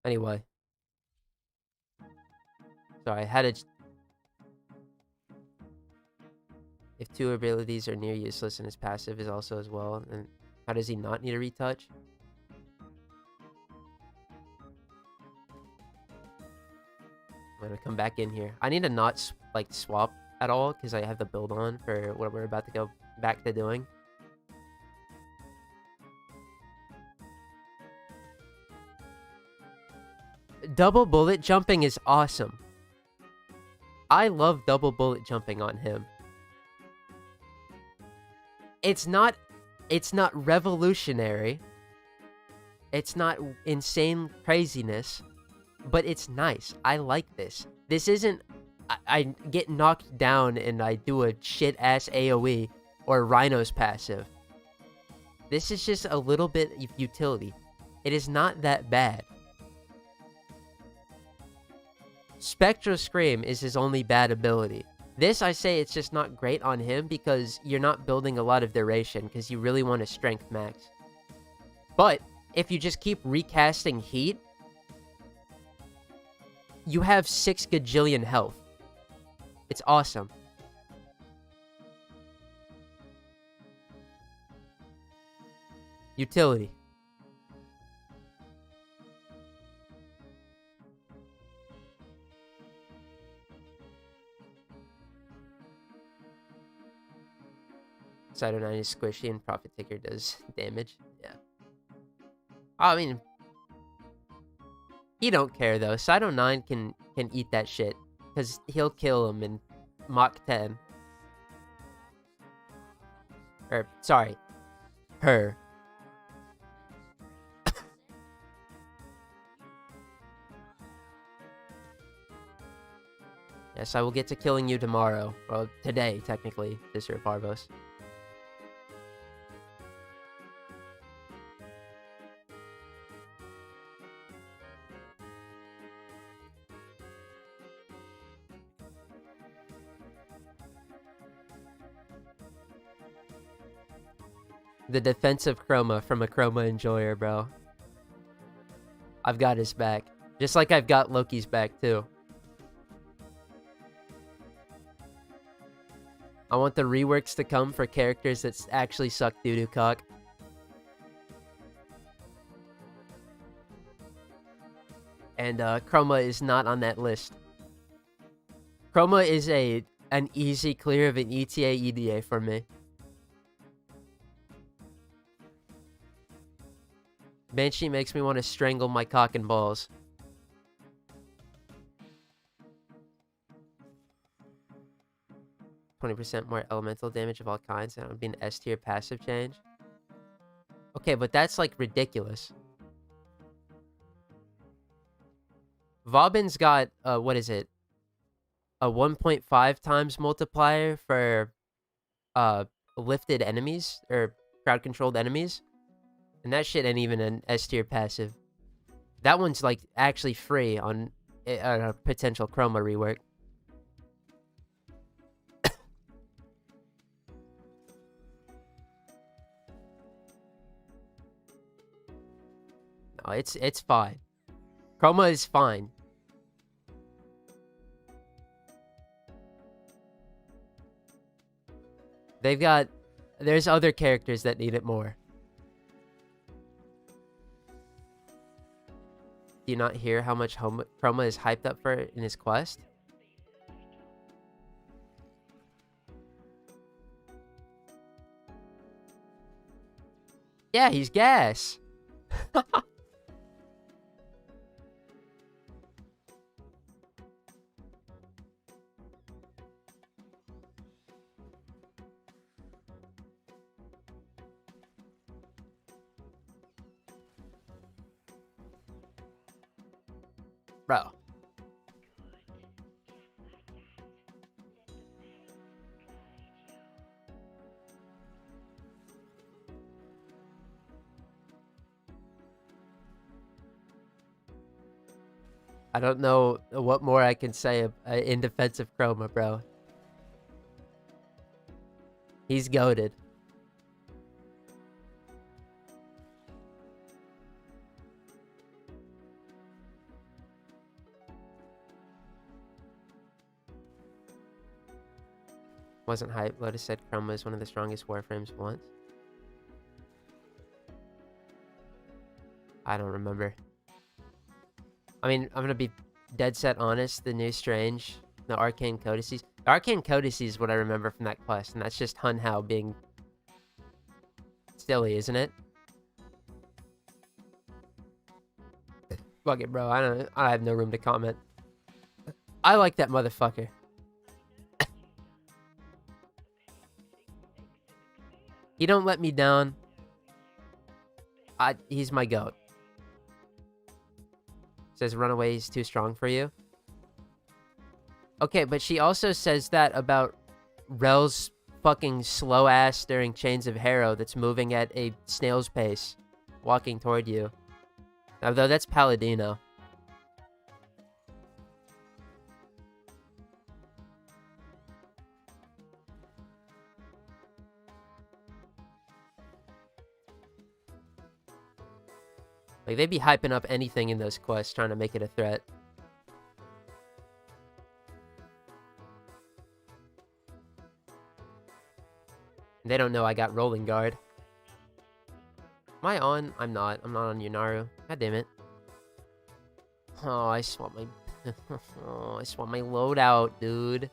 Anyway. Sorry, I had to... If 2 abilities are near useless and his passive is also as well, then how does he not need a retouch? I'm gonna come back in here. I need to not like swap at all because I have the build on for what we're about to go back to doing. Double bullet jumping is awesome. I love double bullet jumping on him. It's not revolutionary. It's not insane craziness, but it's nice. I like this. This isn't I get knocked down and I do a shit ass AoE or Rhino's passive. This is just a little bit of utility. It is not that bad. Spectral Scream is his only bad ability. This, I say, it's just not great on him because you're not building a lot of duration because you really want to strength max. But if you just keep recasting heat, you have 6 gagillion health. It's awesome. Utility. Cyto 9 is squishy and Profit Taker does damage. Yeah. I mean, he don't care though. Cyto 9 can eat that shit because he'll kill him in Mach 10. Or sorry, her. Yes, I will get to killing you tomorrow. Well, today, technically, this year, Parvos. The defensive chroma from a chroma enjoyer, bro. I've got his back. Just like I've got Loki's back, too. I want the reworks to come for characters that actually suck doo-doo cock. and chroma is not on that list. Chroma is an easy clear of an ETA EDA for me. Banshee makes me want to strangle my cock and balls. %, more elemental damage of all kinds. That would be an S tier passive change. Okay, but that's like ridiculous. Vauban's got, what is it? A 1.5 times multiplier for lifted enemies, or crowd controlled enemies. And that shit ain't even an S tier passive. That one's like actually free on a potential chroma rework. No, it's fine. Chroma is fine. There's other characters that need it more. Do you not hear how much Chroma is hyped up for in his quest? Yeah, he's gas. Bro. I don't know what more I can say in defense of Chroma, bro. He's goated. Wasn't hype. Lotus said Chroma is one of the strongest Warframes once. I don't remember. I mean, I'm gonna be dead set honest. The new Strange, the Arcane Codices. The Arcane Codices is what I remember from that quest, and that's just Hun Hao being silly, isn't it? Fuck it, bro. I have no room to comment. I like that motherfucker. He don't let me down. He's my goat. Says Runaway is too strong for you. Okay, but she also says that about Rel's fucking slow ass during Chains of Harrow that's moving at a snail's pace, walking toward you. Although that's Paladino. Like, they'd be hyping up anything in those quests, trying to make it a threat. And they don't know I got Rolling Guard. Am I on? I'm not. I'm not on Yunaru. God damn it. Oh, I swap my... oh, I swap my loadout, dude.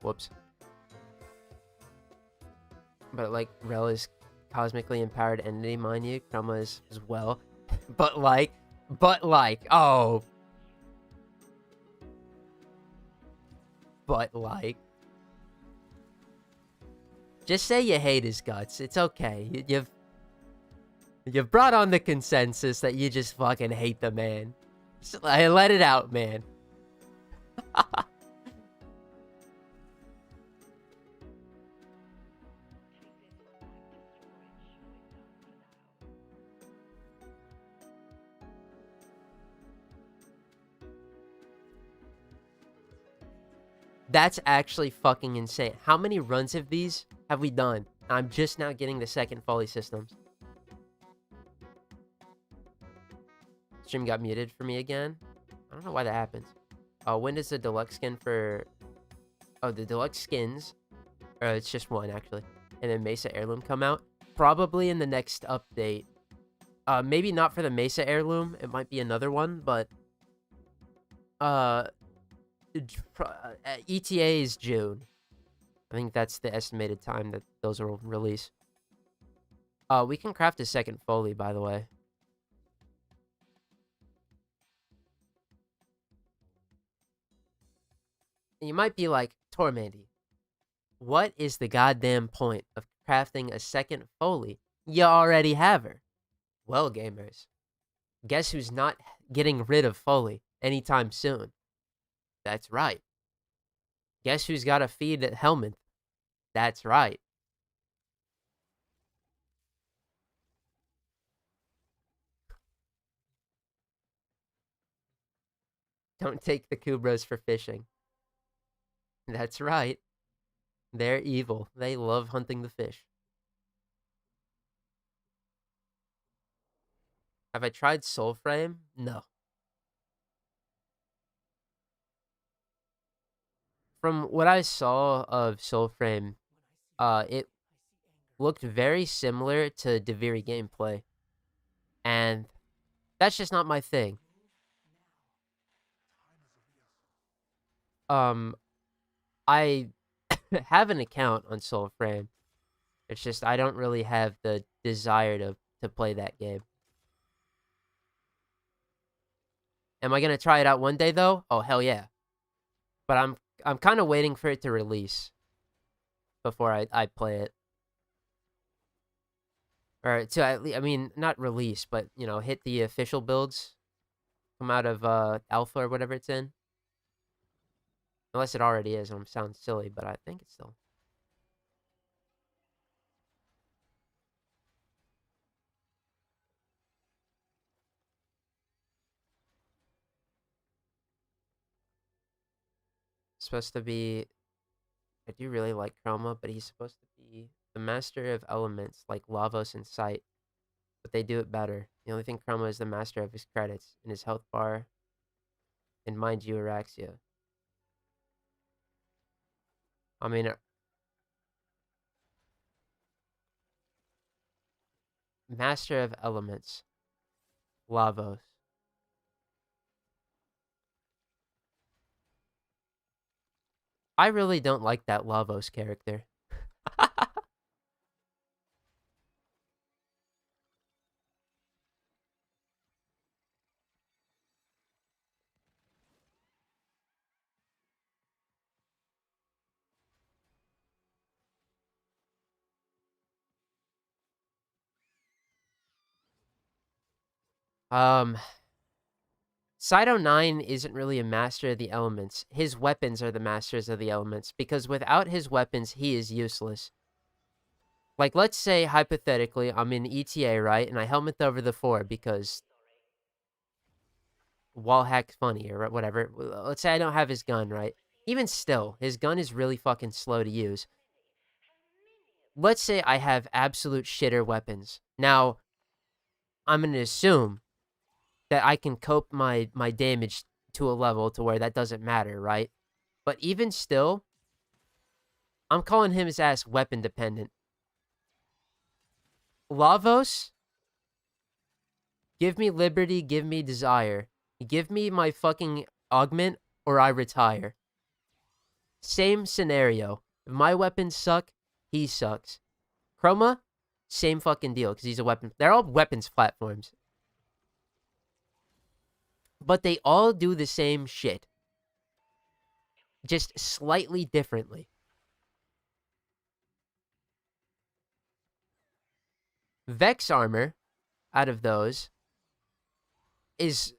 Whoops. But, like, Rel is cosmically empowered entity, mind you. Chroma is as well. But, like, oh. But, like. Just say you hate his guts. It's okay. You've brought on the consensus that you just fucking hate the man. Just, let it out, man. That's actually fucking insane. How many runs of these have we done? I'm just now getting the second Follie systems. Stream got muted for me again. I don't know why that happens. When does the deluxe skin for... Oh, the deluxe skins... it's just one, actually. And then Mesa Heirloom come out. Probably in the next update. Maybe not for the Mesa Heirloom. It might be another one, but... ETA is June. I think that's the estimated time that those will release. We can craft a second Follie, by the way. And you might be like, Tormandee, what is the goddamn point of crafting a second Follie? You already have her. Well, gamers, guess who's not getting rid of Follie anytime soon? That's right. Guess who's got to feed at Helmet? That's right. Don't take the Kubras for fishing. That's right. They're evil. They love hunting the fish. Have I tried Soulframe? No. From what I saw of Soulframe, it looked very similar to Deviri gameplay. And that's just not my thing. I have an account on Soulframe. It's just I don't really have the desire to play that game. Am I gonna try it out one day though? Oh hell yeah. But I'm kind of waiting for it to release before I play it. Or to at least, I mean, not release, but you know, hit the official builds, come out of alpha or whatever it's in. Unless it already is, and sounds silly, but I think it's still. Supposed to be. I do really like Chroma, but he's supposed to be the master of elements like Lavos and Sight, but they do it better. The only thing Chroma is the master of his credits in his health bar, and mind you, Araxia. I mean, master of elements, Lavos. I really don't like that Lavos character. Cyto 9 isn't really a master of the elements. His weapons are the masters of the elements, because without his weapons, he is useless. Like, let's say, hypothetically, I'm in ETA, right? And I helmet over the 4 because wall hack's funny or whatever. Let's say I don't have his gun, right? Even still, his gun is really fucking slow to use. Let's say I have absolute shitter weapons. Now, I'm going to assume that I can cope my damage to a level to where that doesn't matter, right? But even still, I'm calling him his ass weapon dependent. Lavos, give me liberty, give me desire. Give me my fucking augment or I retire. Same scenario. If my weapons suck, he sucks. Chroma, same fucking deal because he's a weapon. They're all weapons platforms. But they all do the same shit. Just slightly differently. Vex armor, out of those, is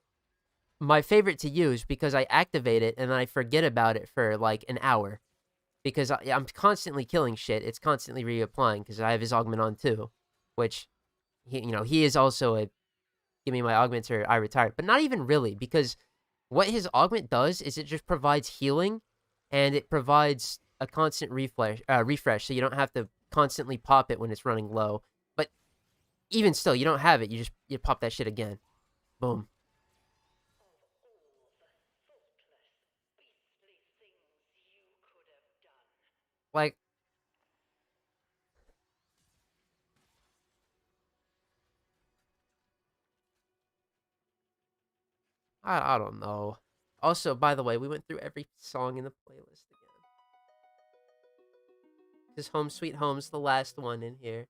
my favorite to use because I activate it and I forget about it for like an hour. Because I'm constantly killing shit. It's constantly reapplying because I have his augment on too. Which, he is also a give me my augments or I retire. But not even really, because what his augment does is it just provides healing and it provides a constant refresh, so you don't have to constantly pop it when it's running low. But even still, you don't have it. You pop that shit again. Boom. Like, I don't know. Also, by the way, we went through every song in the playlist again. This Home Sweet Home's the last one in here.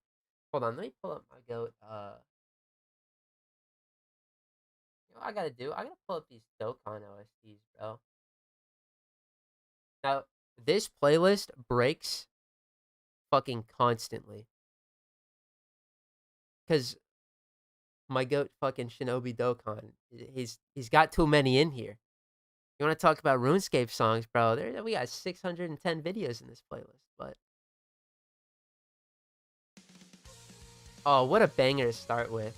Hold on, let me pull up my goat. You know what I gotta do? I gotta pull up these Dokkan OSTs, bro. Now, this playlist breaks fucking constantly. Cause my goat fucking Shinobi Dokkan, he's got too many in here. You want to talk about RuneScape songs, bro? We got 610 videos in this playlist, but oh, what a banger to start with.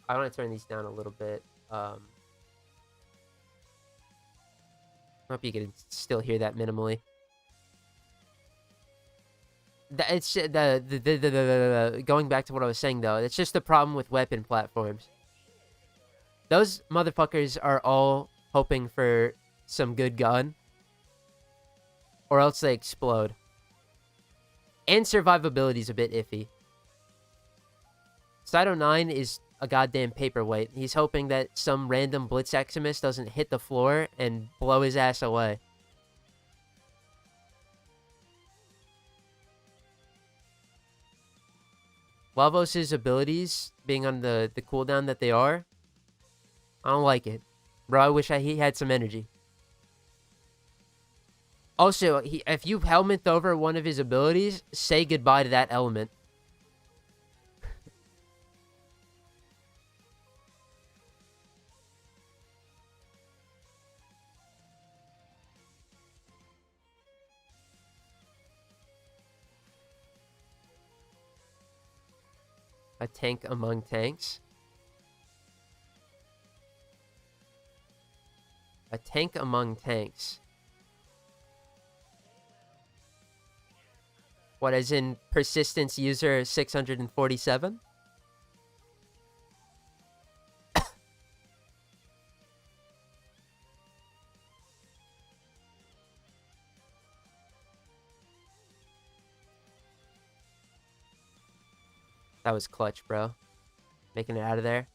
I want to turn these down a little bit. I hope you can still hear that minimally. It's going back to what I was saying though. It's just the problem with weapon platforms. Those motherfuckers are all hoping for some good gun, or else they explode. And survivability is a bit iffy. Cyto 9 is a goddamn paperweight. He's hoping that some random Blitz Eximus doesn't hit the floor and blow his ass away. Lavos' abilities being on the cooldown that they are, I don't like it. Bro, I wish he had some energy. Also, if you helmet over one of his abilities, say goodbye to that element. A tank among tanks. A tank among tanks. What, as in persistence user 647? That was clutch, bro. Making it out of there.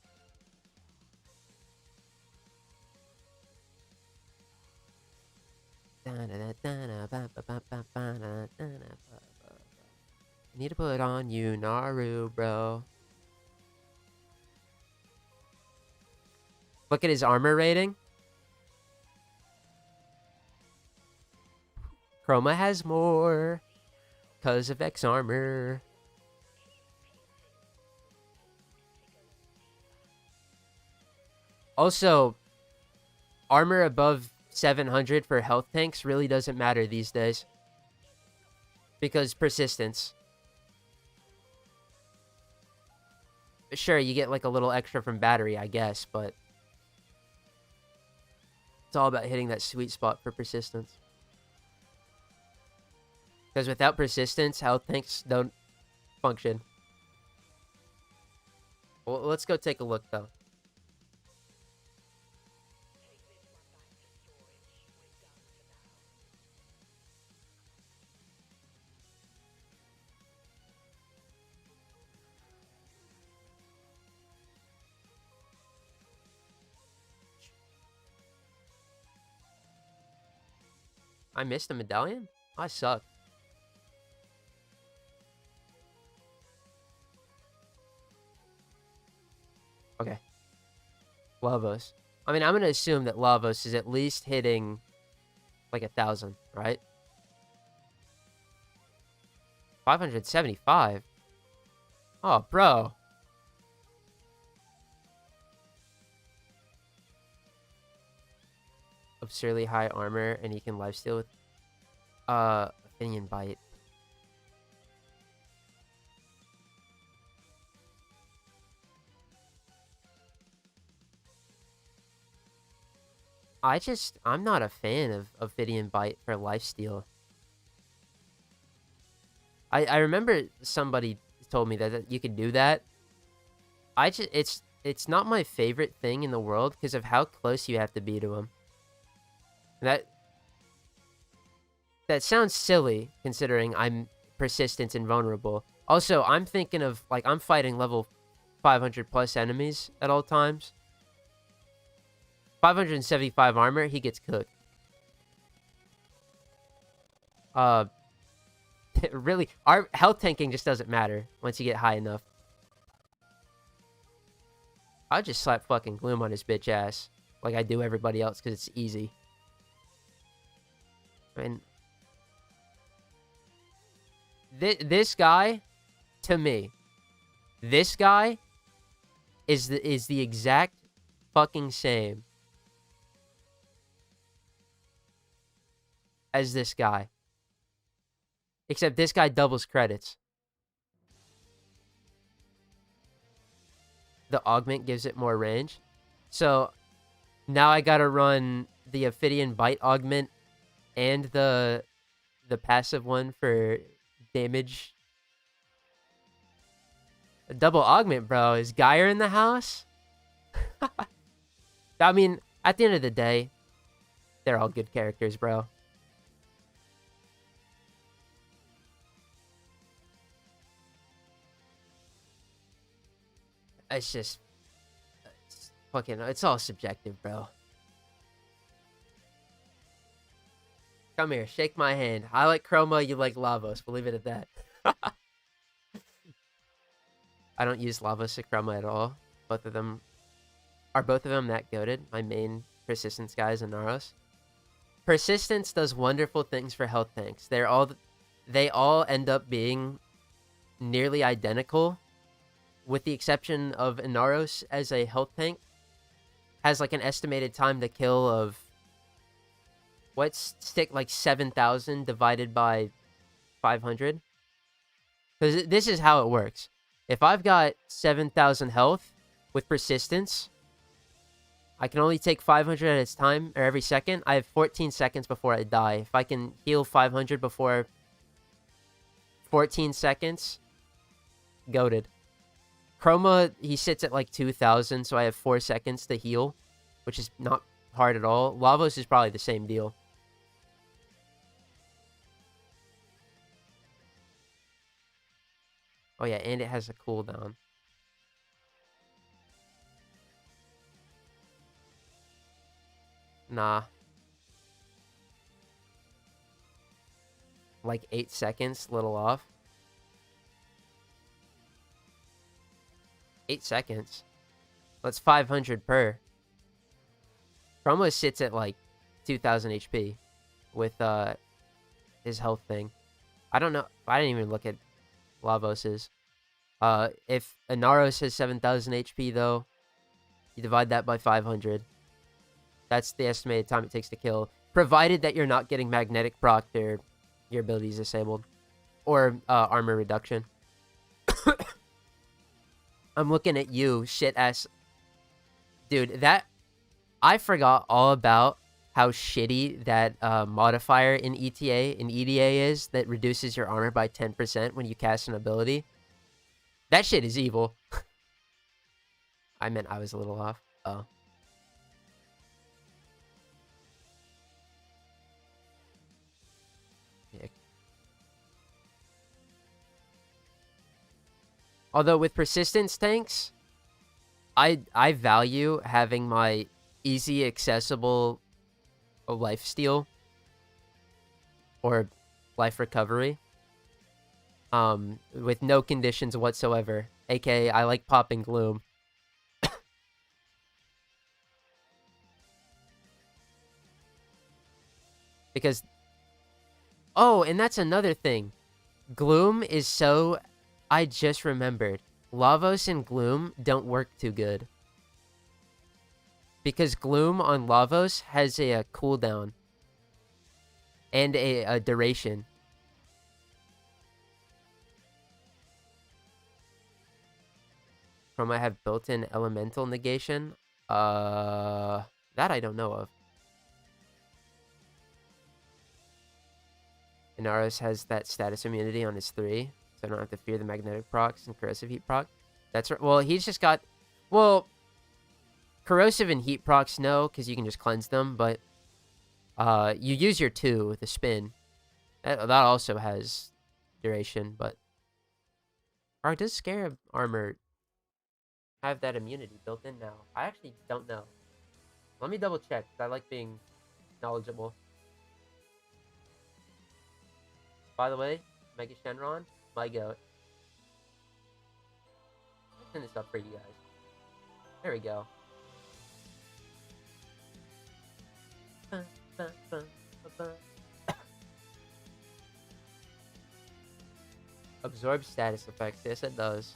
Need to put on you, Naru, bro. Look at his armor rating. Chroma has more because of X armor. Also, armor above 700 for health tanks really doesn't matter these days. Because persistence. Sure, you get like a little extra from battery, I guess, but it's all about hitting that sweet spot for persistence. Because without persistence, health tanks don't function. Well, let's go take a look, though. I missed a medallion? I suck. Okay. Lavos. I mean, I'm going to assume that Lavos is at least hitting like 1,000, right? 575? Oh, bro. Absurdly high armor, and he can lifesteal with Opinion Bite. I'm not a fan of Ophidian Bite for lifesteal. I remember somebody told me that you could do that. It's not my favorite thing in the world because of how close you have to be to him. That sounds silly considering I'm persistent and vulnerable. Also, I'm thinking of like I'm fighting level 500 plus enemies at all times. 575 armor, he gets cooked. Really, our health tanking just doesn't matter once you get high enough. I'll just slap fucking Gloom on his bitch ass like I do everybody else because it's easy. I mean, this guy, to me, this guy is the exact fucking same as this guy. Except this guy doubles credits. The augment gives it more range. So now I gotta run the Ophidian Bite augment and the passive one for damage. A double augment, bro. Is Geyer in the house? I mean, at the end of the day, they're all good characters, bro. It's just... It's all subjective, bro. Come here, shake my hand. I like Chroma, you like Lavos. We'll leave it at that. I don't use Lavos or Chroma at all. Both of them... Are both of them that goated? My main Persistence guys and Naros. Persistence does wonderful things for health tanks. They all end up being nearly identical, with the exception of Inaros as a health tank. Has like an estimated time to kill of like 7,000 divided by 500. Because this is how it works. If I've got 7,000 health with persistence, I can only take 500 at its time, or every second. I have 14 seconds before I die. If I can heal 500 before 14 seconds, goated. Chroma, he sits at like 2,000, so I have 4 seconds to heal, which is not hard at all. Lavos is probably the same deal. Oh yeah, and it has a cooldown. Nah. Like 8 seconds, little off. 8 seconds? That's 500 per. Chroma sits at like 2,000 HP with his health thing. I don't know. I didn't even look at Lavos's. If Inaros has 7,000 HP though, you divide that by 500. That's the estimated time it takes to kill, provided that you're not getting magnetic proc or your ability is disabled, or armor reduction. I'm looking at you, shit ass. Dude, I forgot all about how shitty that modifier in ETA and EDA is that reduces your armor by 10% when you cast an ability. That shit is evil. I meant I was a little off. Oh. Yeah. Although with persistence tanks, I value having my easy accessible lifesteal or life recovery with no conditions whatsoever, aka I like popping Gloom. Because and that's another thing, Gloom is so... I just remembered, Lavos and Gloom don't work too good. Because Gloom on Lavos has a cooldown. And a duration. Chroma have built-in elemental negation. That I don't know of. Inaros has that status immunity on his 3, so I don't have to fear the magnetic procs and corrosive heat proc. That's right. Well, he's just got... Well, corrosive and heat procs, no, because you can just cleanse them, but you use your 2, the spin. That also has duration, but... Or does Scarab Armor have that immunity built in now? I actually don't know. Let me double check, because I like being knowledgeable. By the way, Mega Shenron, my goat. Let's turn this up for you guys. There we go. Absorb status effects. Yes, it does.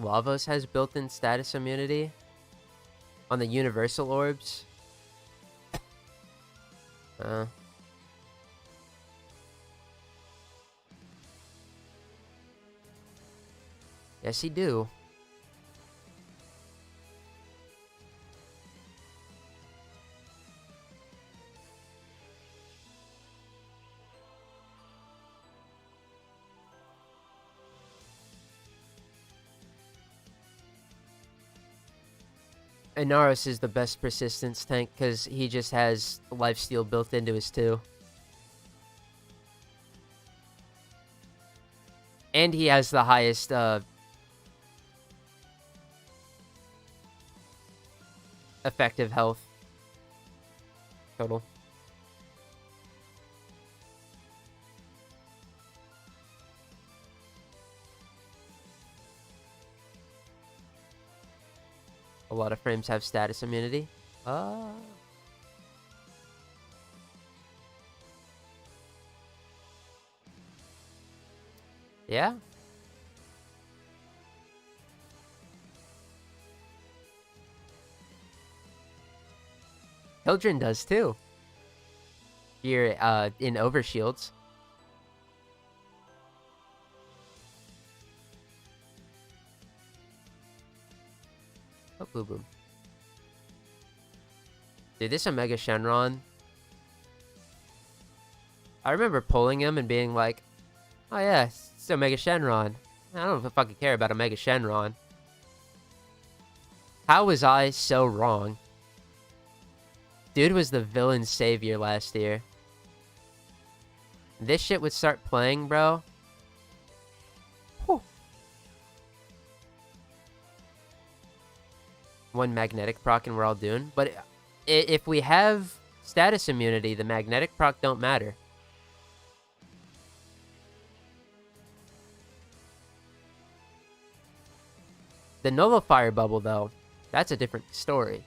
Lavos has built-in status immunity on the universal orbs. Yes, he do. Inaros is the best persistence tank because he just has lifesteal built into his 2. And he has the highest effective health total. A lot of frames have status immunity. Yeah. Hildren does too. Here in Overshields. Oh, boom, boom. Dude, this Omega Shenron. I remember pulling him and being like, oh yeah, it's Omega Shenron. I don't fucking care about Omega Shenron. How was I so wrong? Dude was the villain savior last year. This shit would start playing, bro. Whew. One magnetic proc and we're all doomed. But if we have status immunity, the magnetic proc don't matter. The Nullifier bubble, though, that's a different story.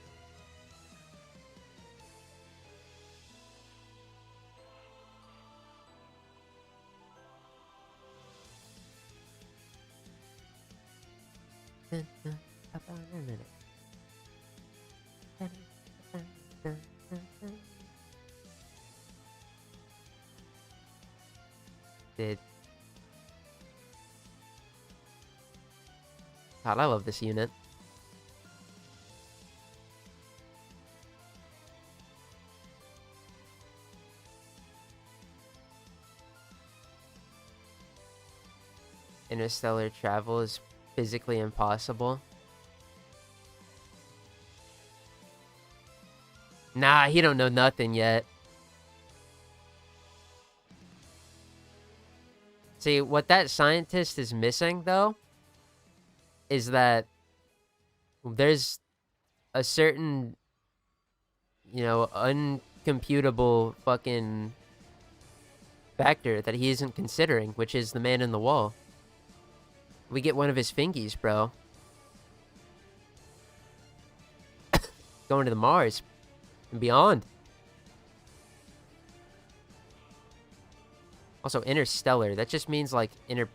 God, I love this unit. Interstellar travel is physically impossible. Nah, he don't know nothing yet. See, what that scientist is missing, though, is that there's a certain, you know, uncomputable fucking factor that he isn't considering, which is the man in the wall. We get one of his fingies, bro. Going to the Mars and beyond. Also, interstellar. That just means, like, in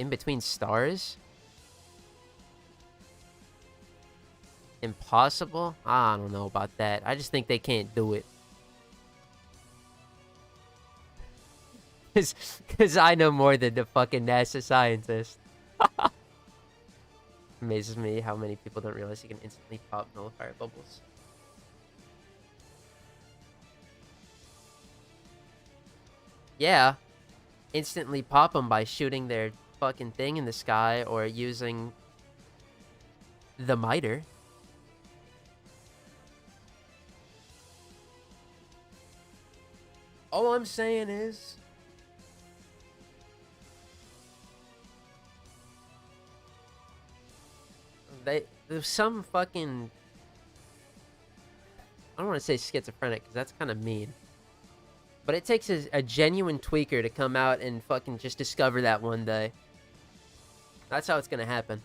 between stars? Impossible? I don't know about that. I just think they can't do it. Because I know more than the fucking NASA scientist. Amazes me how many people don't realize you can instantly pop nullifier bubbles. Yeah. Instantly pop them by shooting their fucking thing in the sky or using the miter. All I'm saying is... There's some fucking... I don't want to say schizophrenic, because that's kind of mean. But it takes a genuine tweaker to come out and fucking just discover that one day. That's how it's gonna happen.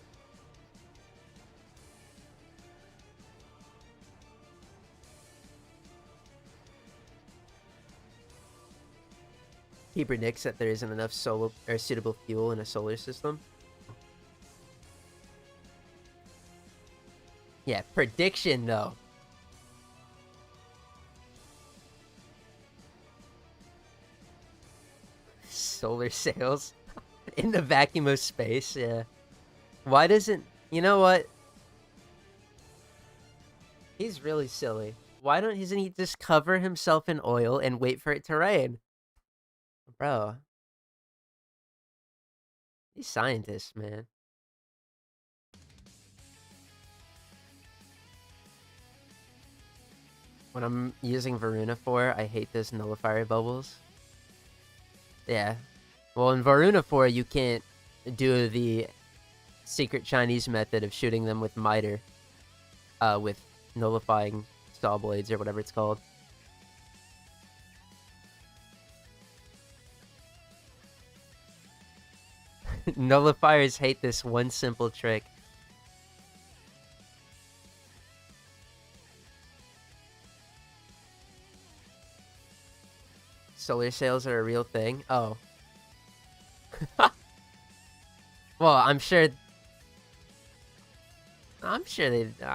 He predicts that there isn't enough suitable fuel in a solar system. Yeah, prediction though. Solar sails in the vacuum of space, yeah. Why doesn't... You know what? He's really silly. Why doesn't he just cover himself in oil and wait for it to rain? Bro. These scientists, man. When I'm using Varuna for, I hate those nullifier bubbles. Yeah. Well, in Varuna 4, you can't do the secret Chinese method of shooting them with miter. With nullifying saw blades or whatever it's called. Nullifiers hate this one simple trick. Solar sails are a real thing? Oh. Well, I'm sure they... I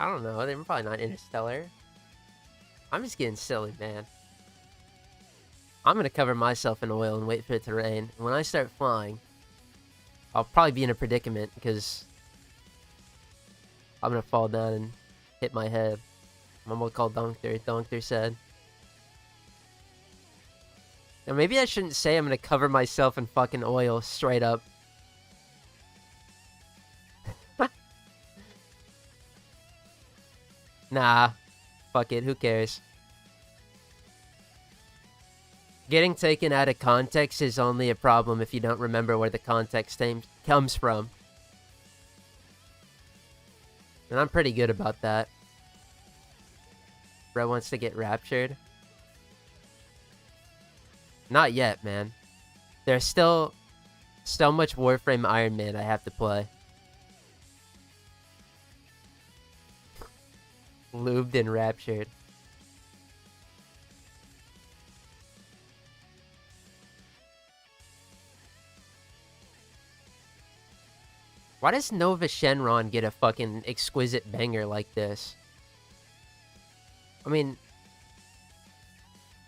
don't know. They're probably not interstellar. I'm just getting silly, man. I'm gonna cover myself in oil and wait for it to rain. And when I start flying, I'll probably be in a predicament because I'm gonna fall down and hit my head. I'm gonna call Donkter. Donkter said. Now, maybe I shouldn't say I'm gonna cover myself in fucking oil straight up. Nah. Fuck it, who cares? Getting taken out of context is only a problem if you don't remember where the context comes from. And I'm pretty good about that. Bro wants to get raptured. Not yet, man. There's still so much Warframe Iron Man I have to play. Lubed and raptured. Why does Nova Shenron get a fucking exquisite banger like this? I mean,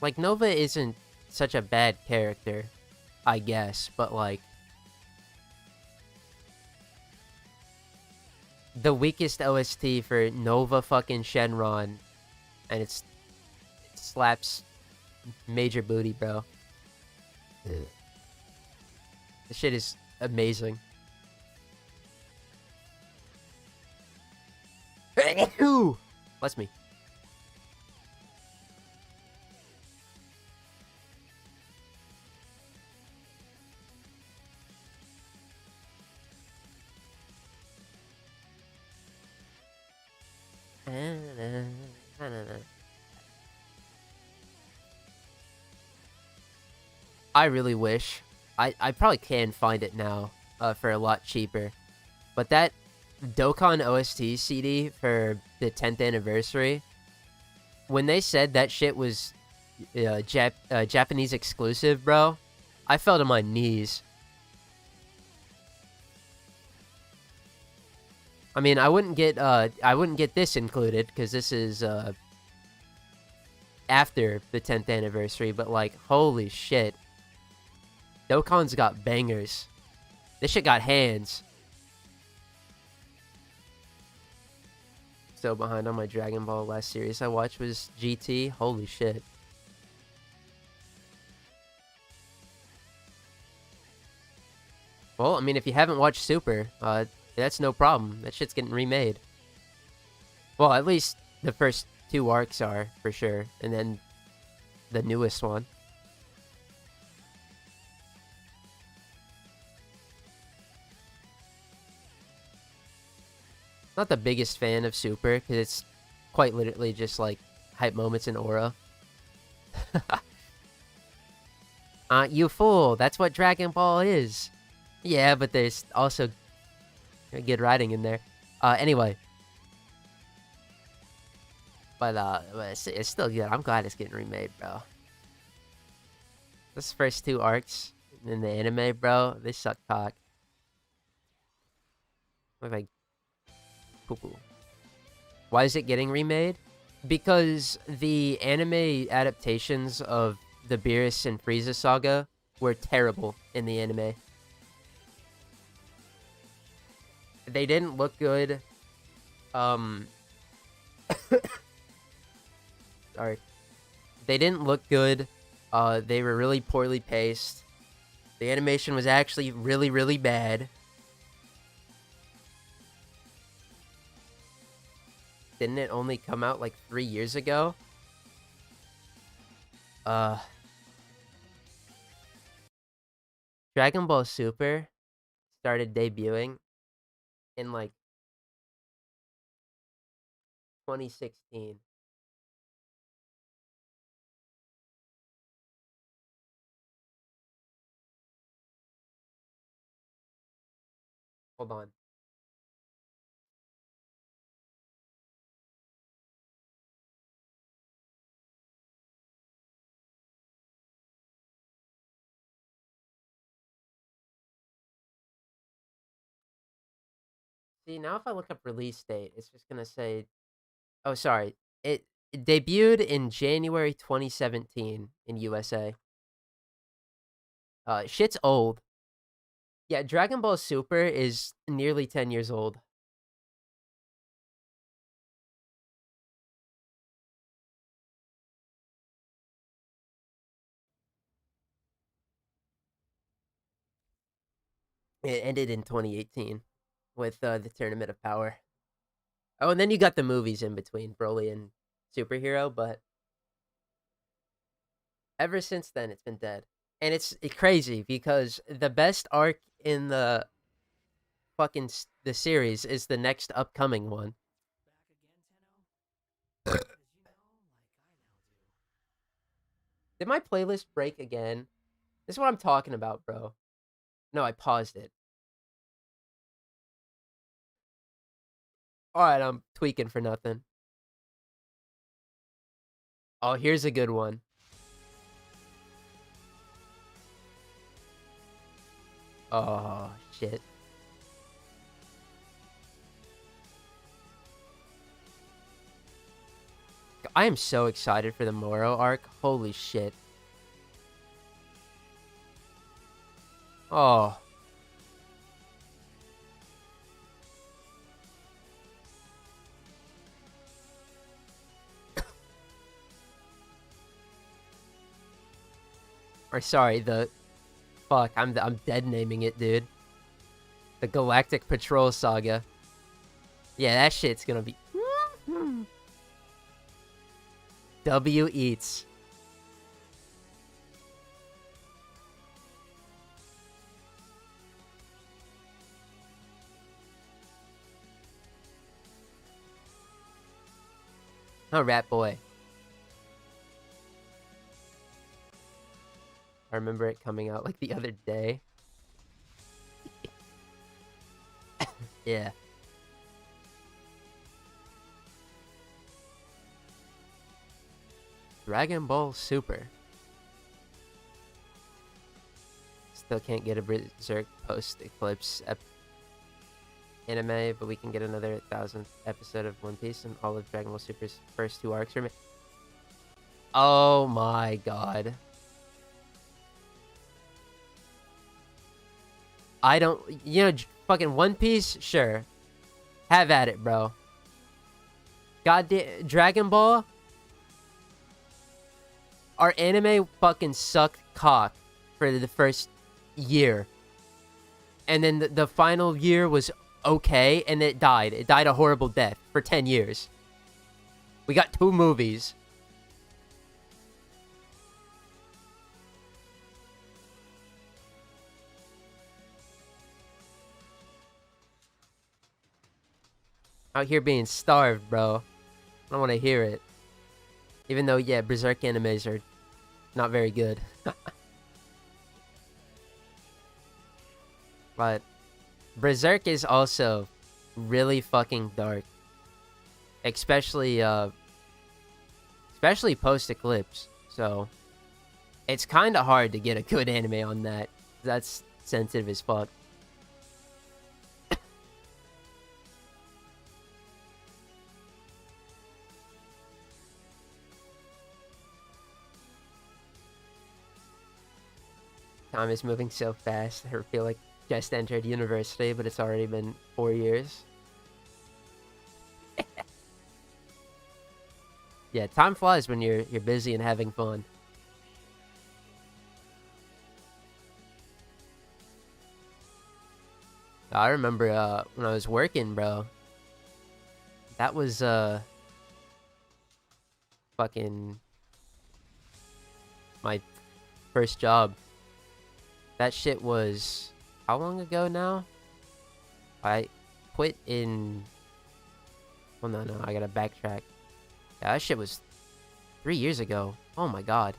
like, Nova isn't such a bad character, I guess, but like, the weakest OST for Nova fucking Shenron, and it slaps major booty, bro. This shit is amazing. Bless me. I really wish. I probably can find it now for a lot cheaper. But that Dokkan OST CD for the 10th anniversary, when they said that shit was Japanese exclusive, bro, I fell to my knees. I mean, I wouldn't get this included because this is after the 10th anniversary, but like, holy shit. Dokkan's got bangers. This shit got hands. So behind on my Dragon Ball. Last series I watched was GT. Holy shit. Well, I mean, if you haven't watched Super, that's no problem. That shit's getting remade. Well, at least the first 2 arcs are, for sure. And then the newest one. Not the biggest fan of Super, because it's quite literally just like hype moments in Aura. You fool, that's what Dragon Ball is. Yeah, but there's also good writing in there. Anyway. But it's still good. I'm glad it's getting remade, bro. Those first 2 arcs in the anime, bro, they suck cock. Look like poo-poo. Why is it getting remade? Because the anime adaptations of the Beerus and Frieza saga were terrible in the anime. They didn't look good. Sorry. They didn't look good. They were really poorly paced. The animation was actually really, really bad. Didn't it only come out like 3 years ago? Dragon Ball Super started debuting in like 2016. Hold on. See, now if I look up release date, it's just gonna say... Oh, sorry. It debuted in January 2017 in USA. Shit's old. Yeah, Dragon Ball Super is nearly 10 years old. It ended in 2018 with the Tournament of Power. Oh, and then you got the movies in between, Broly and Superhero, but ever since then, it's been dead. And it's crazy because the best arc in the fucking the series is the next upcoming one. Did my playlist break again? This is what I'm talking about, bro. No, I paused it. Alright, I'm tweaking for nothing. Oh, here's a good one. Oh, shit. I am so excited for the Moro arc. Holy shit. Oh. Or sorry, the... Fuck, I'm dead naming it, dude. The Galactic Patrol Saga. Yeah, that shit's gonna be... W eats. Oh, Rat Boy. I remember it coming out like the other day. Yeah. Dragon Ball Super. Still can't get a Berserk post-Eclipse. anime, but we can get another 1000th episode of One Piece and all of Dragon Ball Super's first 2 arcs from it. Oh my god. I don't... You know, fucking One Piece? Sure. Have at it, bro. Goddamn... Dragon Ball? Our anime fucking sucked cock for the first year. And then the final year was okay, and it died. It died a horrible death for 10 years. We got 2 movies. Out here being starved, bro. I don't want to hear it. Even though, yeah, Berserk animes are not very good. But Berserk is also really fucking dark. Especially post-Eclipse. So, it's kind of hard to get a good anime on that. That's sensitive as fuck. Time is moving so fast. I feel like just entered university, but it's already been 4 years. Yeah, time flies when you're busy and having fun. I remember when I was working, bro. That was fucking my first job. That shit was how long ago now? I quit in... Well, no, I gotta backtrack. Yeah, that shit was 3 years ago. Oh my god.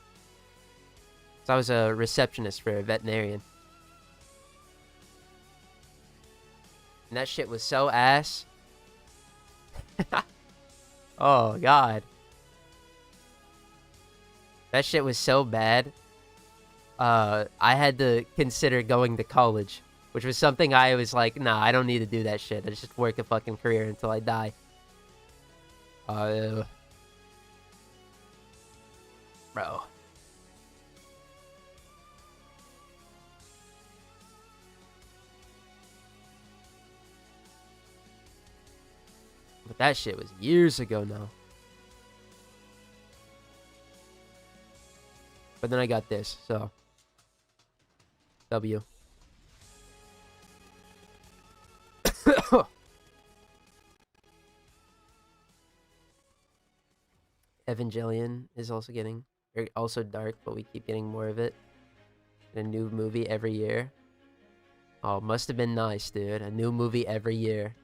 So I was a receptionist for a veterinarian. And that shit was so ass. Oh god. That shit was so bad. I had to consider going to college, which was something I was like, nah, I don't need to do that shit. I just work a fucking career until I die. Bro. But that shit was years ago now. But then I got this, so... W. Evangelion is also getting... also dark, but we keep getting more of it. A new movie every year. Oh, must have been nice, dude. A new movie every year.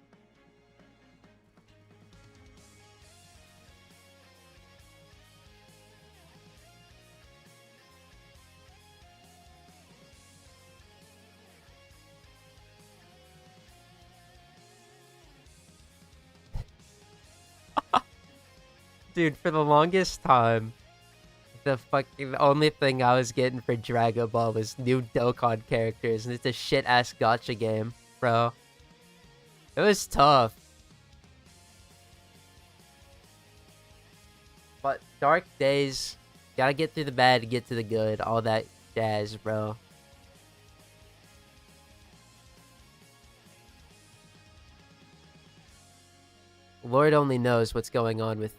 Dude, for the longest time, the only thing I was getting for Dragon Ball was new Dokkan characters, and it's a shit-ass gacha game, bro. It was tough. But Dark Days, gotta get through the bad to get to the good, all that jazz, bro. Lord only knows what's going on with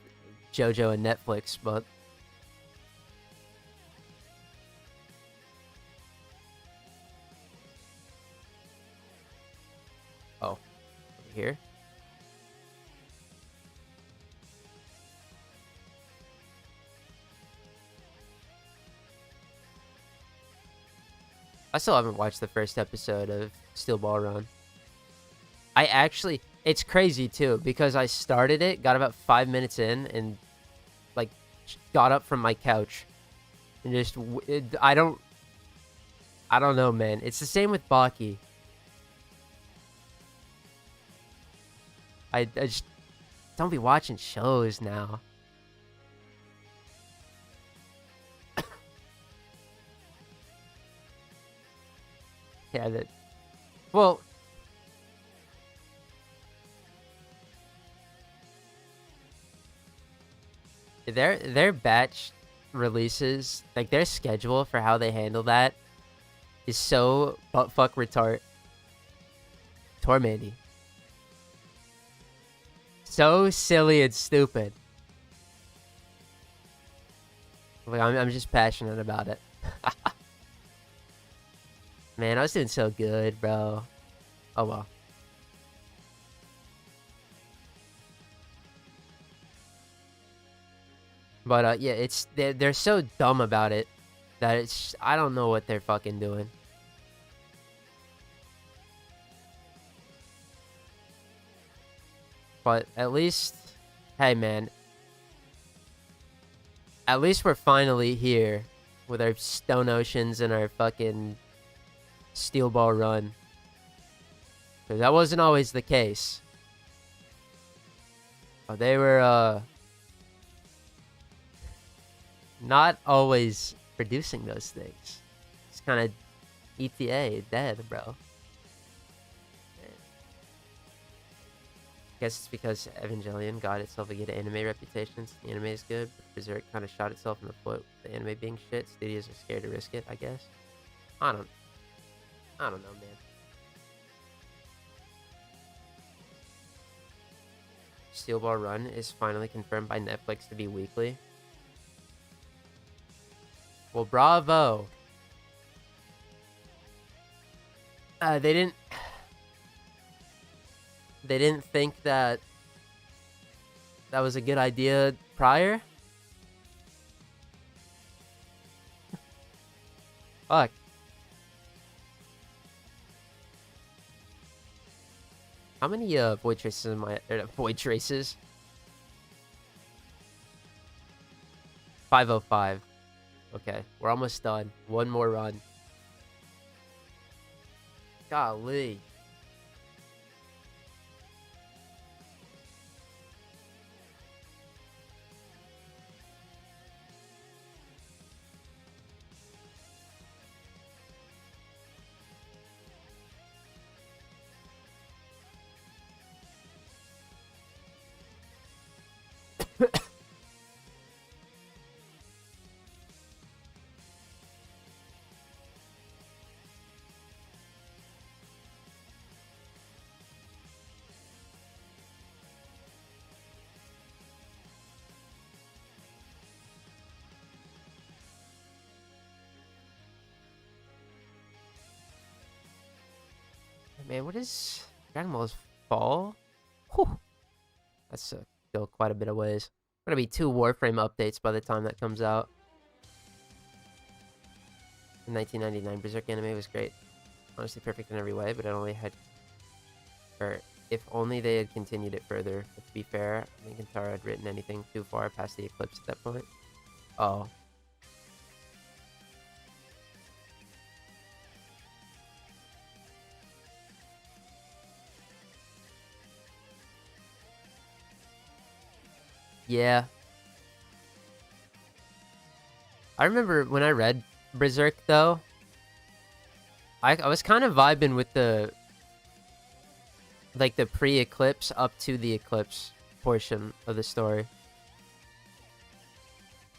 JoJo and Netflix, but... Oh. Over here? I still haven't watched the first episode of Steel Ball Run. I actually... It's crazy, too, because I started it, got about 5 minutes in, and, like, got up from my couch. And just... I don't know, man. It's the same with Baki. I just don't be watching shows now. Yeah, that... Well... their batch releases, like their schedule for how they handle that is so buttfuck retard. Tormandy. So silly and stupid. Like, I'm just passionate about it. Man, I was doing so good, bro. Oh well. But yeah, they're so dumb about it that I don't know what they're fucking doing. But at least, hey man, at least we're finally here with our Stone Oceans and our fucking Steel Ball run. Because that wasn't always the case. But they were not always producing those things. It's kind of ETA dead, bro. I guess it's because Evangelion got itself a good anime reputation. The anime is good, but Berserk kind of shot itself in the foot with the anime being shit. Studios are scared to risk it, I guess. I don't know, man. Steel Ball Run is finally confirmed by Netflix to be weekly. Well, bravo. They didn't think that was a good idea prior. Fuck. How many void traces am I? Void traces. 505. Okay, we're almost done. One more run. Golly. Man, what is Dragon Ball's Fall? Whew. That's still quite a bit of ways. Gonna be 2 Warframe updates by the time that comes out. The 1999 Berserk anime was great. Honestly perfect in every way, but it only had... Or, if only they had continued it further. But to be fair, I think Kentaro had written anything too far past the eclipse at that point. Oh. Yeah. I remember when I read Berserk, though, I was kind of vibing with the pre-eclipse up to the eclipse portion of the story.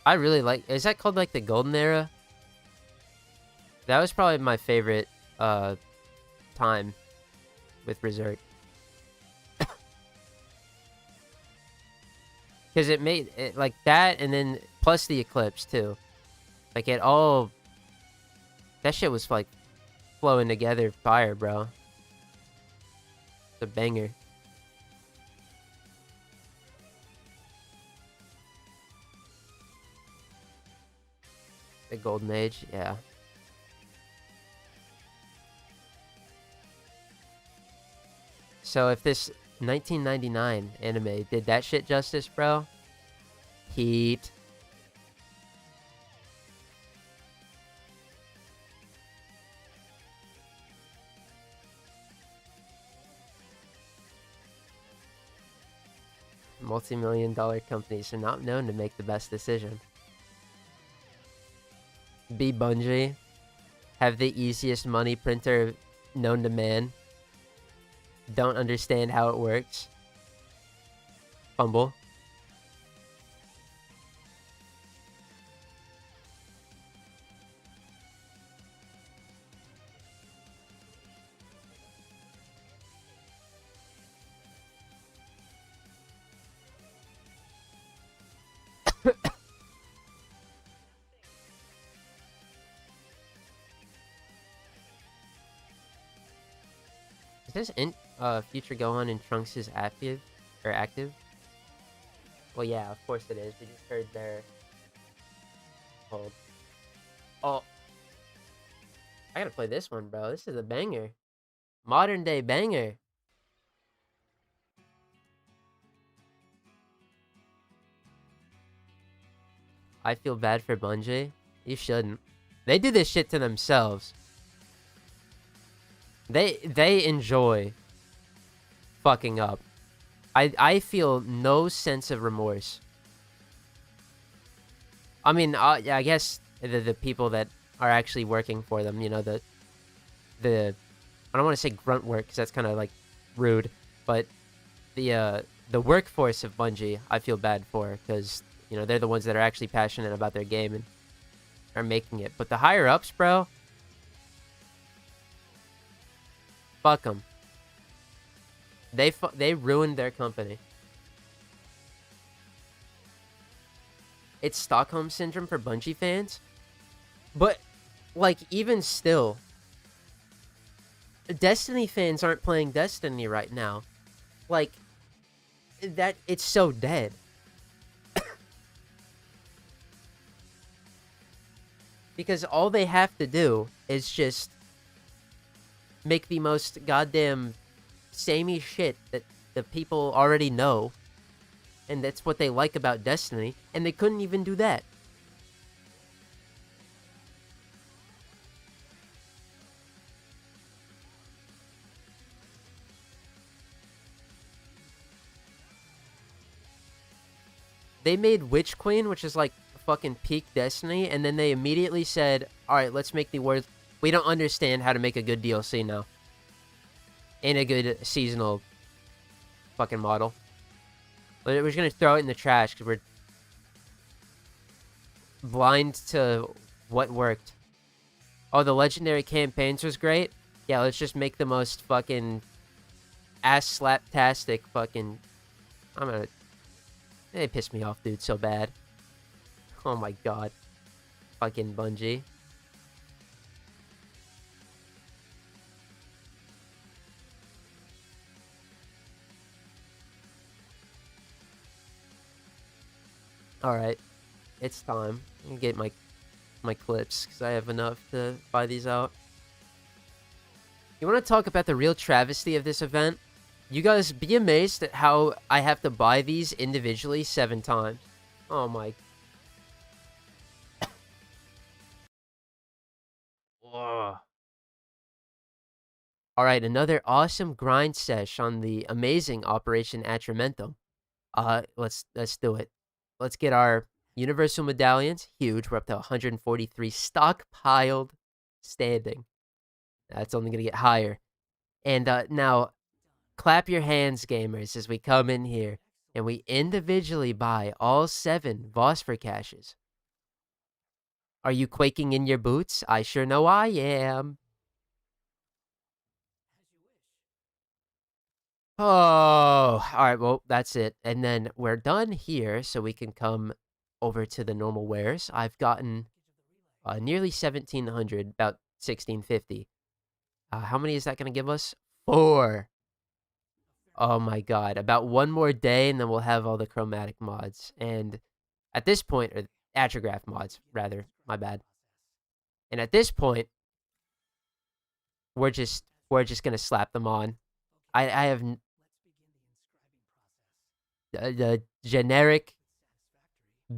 I really like... Is that called, like, the Golden Era? That was probably my favorite time with Berserk. Because it made it like that, and then plus the eclipse too. Like it all, that shit was like flowing together, fire, bro. It's a banger. The Golden Age, yeah. So if this 1999 anime did that shit justice, bro, heat. Multi-million-dollar companies are not known to make the best decision. Be Bungie, have the easiest money printer known to man. Don't understand how it works. Fumble. Is this future Gohan and Trunks is active or active? Well, yeah, of course it is. We just heard their hold. Oh, I gotta play this one, bro. This is a banger, modern day banger. I feel bad for Bungie. You shouldn't. They do this shit to themselves. They enjoy fucking up. I feel no sense of remorse. I mean, yeah, I guess the people that are actually working for them, you know, the I don't want to say grunt work because that's kind of like rude, but the workforce of Bungie, I feel bad for because, you know, they're the ones that are actually passionate about their game and are making it. But the higher ups, bro, fuck them. They ruined their company. It's Stockholm Syndrome for Bungie fans. But, like, even still, Destiny fans aren't playing Destiny right now. Like, that, it's so dead. Because all they have to do is just make the most goddamn samey shit that the people already know. And that's what they like about Destiny. And they couldn't even do that. They made Witch Queen, which is like fucking peak Destiny, and then they immediately said, alright, let's make the words. We don't understand how to make a good DLC now. And a good seasonal fucking model. But we're just gonna throw it in the trash because we're blind to what worked. Oh, the legendary campaigns was great? Yeah, let's just make the most fucking ass-slap-tastic fucking... I'm gonna... They pissed me off, dude, so bad. Oh my god. Fucking Bungie. Alright. It's time. I'm gonna get my clips, because I have enough to buy these out. You want to talk about the real travesty of this event? You guys be amazed at how I have to buy these individually 7 times. Oh my... Alright, another awesome grind sesh on the amazing Operation Atramentum. Let's do it. Let's get our universal medallions. Huge. We're up to 143 stockpiled standing. That's only going to get higher. And now, clap your hands, gamers, as we come in here and we individually buy all 7 Vosper caches. Are you quaking in your boots? I sure know I am. Oh, alright, well, that's it. And then we're done here, so we can come over to the normal wares. I've gotten nearly 1,700, about 1,650. How many is that going to give us? 4. Oh my god, about 1 more day, and then we'll have all the chromatic mods. And at this point, or atrograph mods, rather, my bad. And at this point, we're just going to slap them on. I have... The generic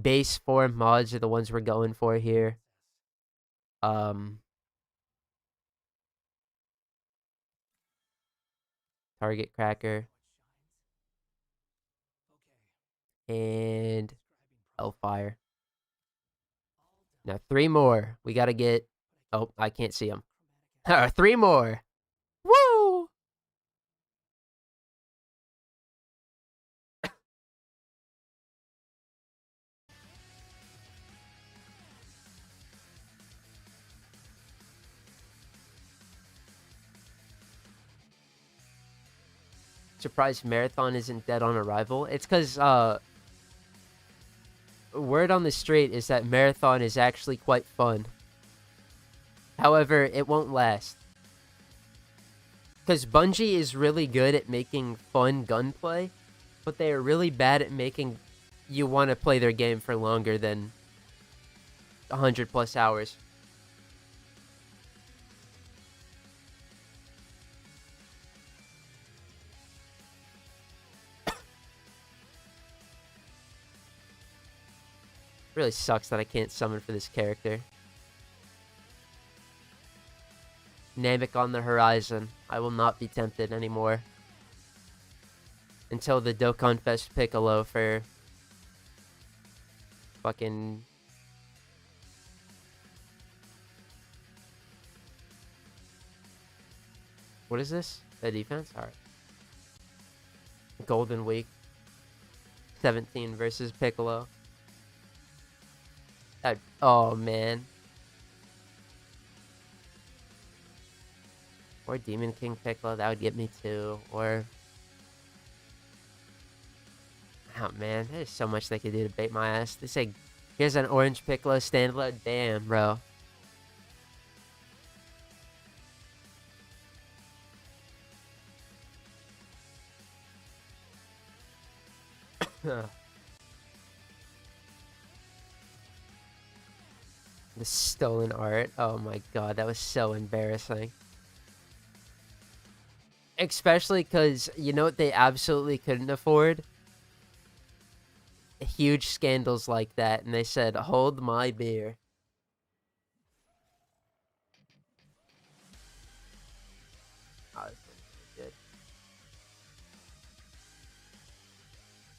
base form mods are the ones we're going for here. Target Cracker. And Hellfire. Now 3 more. We gotta get... Oh, I can't see them. 3 more. Woo! Surprised Marathon isn't dead on arrival. It's because, word on the street is that Marathon is actually quite fun. However, it won't last. Because Bungie is really good at making fun gunplay, but they are really bad at making you want to play their game for longer than 100+ hours. Really sucks that I can't summon for this character. Namek on the horizon. I will not be tempted anymore. Until the Dokkan Fest Piccolo for fucking... What is this? The defense? Alright. Golden Week. 17 versus Piccolo. Oh, man. Or Demon King Piccolo, that would get me too. Or... Oh, man. There's so much they could do to bait my ass. They say, here's an orange Piccolo standalone. Damn, bro. The stolen art. Oh my god, that was so embarrassing. Especially because, you know what they absolutely couldn't afford? Huge scandals like that, and they said, hold my beer. Oh, this one's good.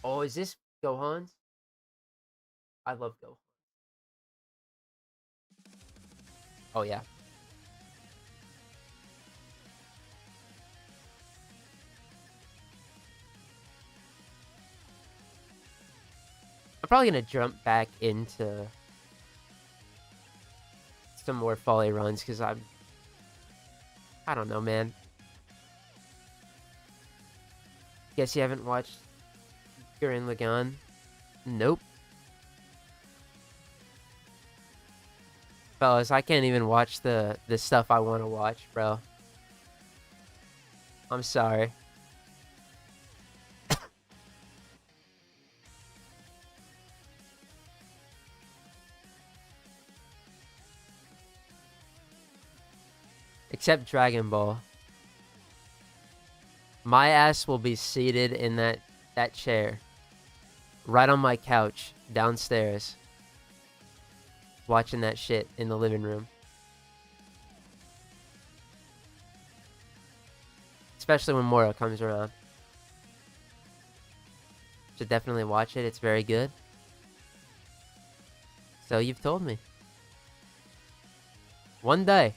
Oh, is this Gohan's? I love Gohan. Oh, yeah. I'm probably gonna jump back into some more Follie runs, because I don't know, man. Guess you haven't watched Gurren Lagann? Nope. Fellas, I can't even watch the stuff I want to watch, bro. I'm sorry. Except Dragon Ball. My ass will be seated in that chair. Right on my couch, downstairs. Watching that shit in the living room. Especially when Moro comes around. Should definitely watch it, it's very good. So you've told me. One day.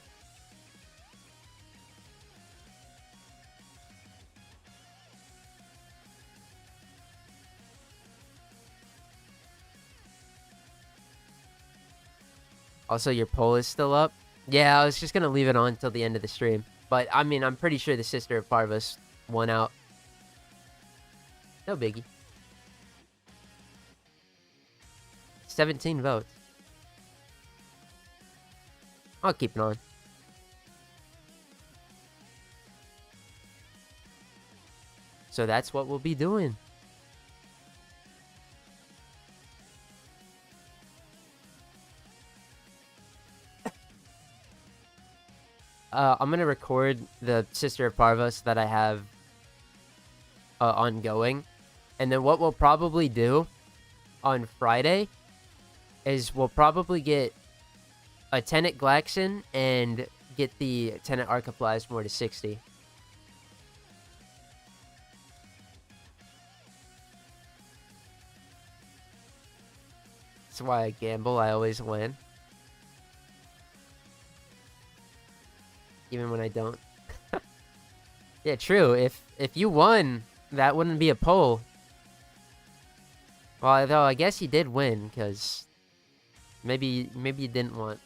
Also, your poll is still up? Yeah, I was just gonna leave it on until the end of the stream. But, I mean, I'm pretty sure the Sister of Parvus won out. No biggie. 17 votes. I'll keep it on. So that's what we'll be doing. I'm gonna record the Sister of Parvus that I have ongoing. And then what we'll probably do on Friday is we'll probably get a Tenet Glaxon and get the Tenet Archoplasmor to 60. That's why I gamble, I always win. Even when I don't. Yeah, true. If you won, that wouldn't be a poll. Well, though I guess you did win, because maybe you didn't want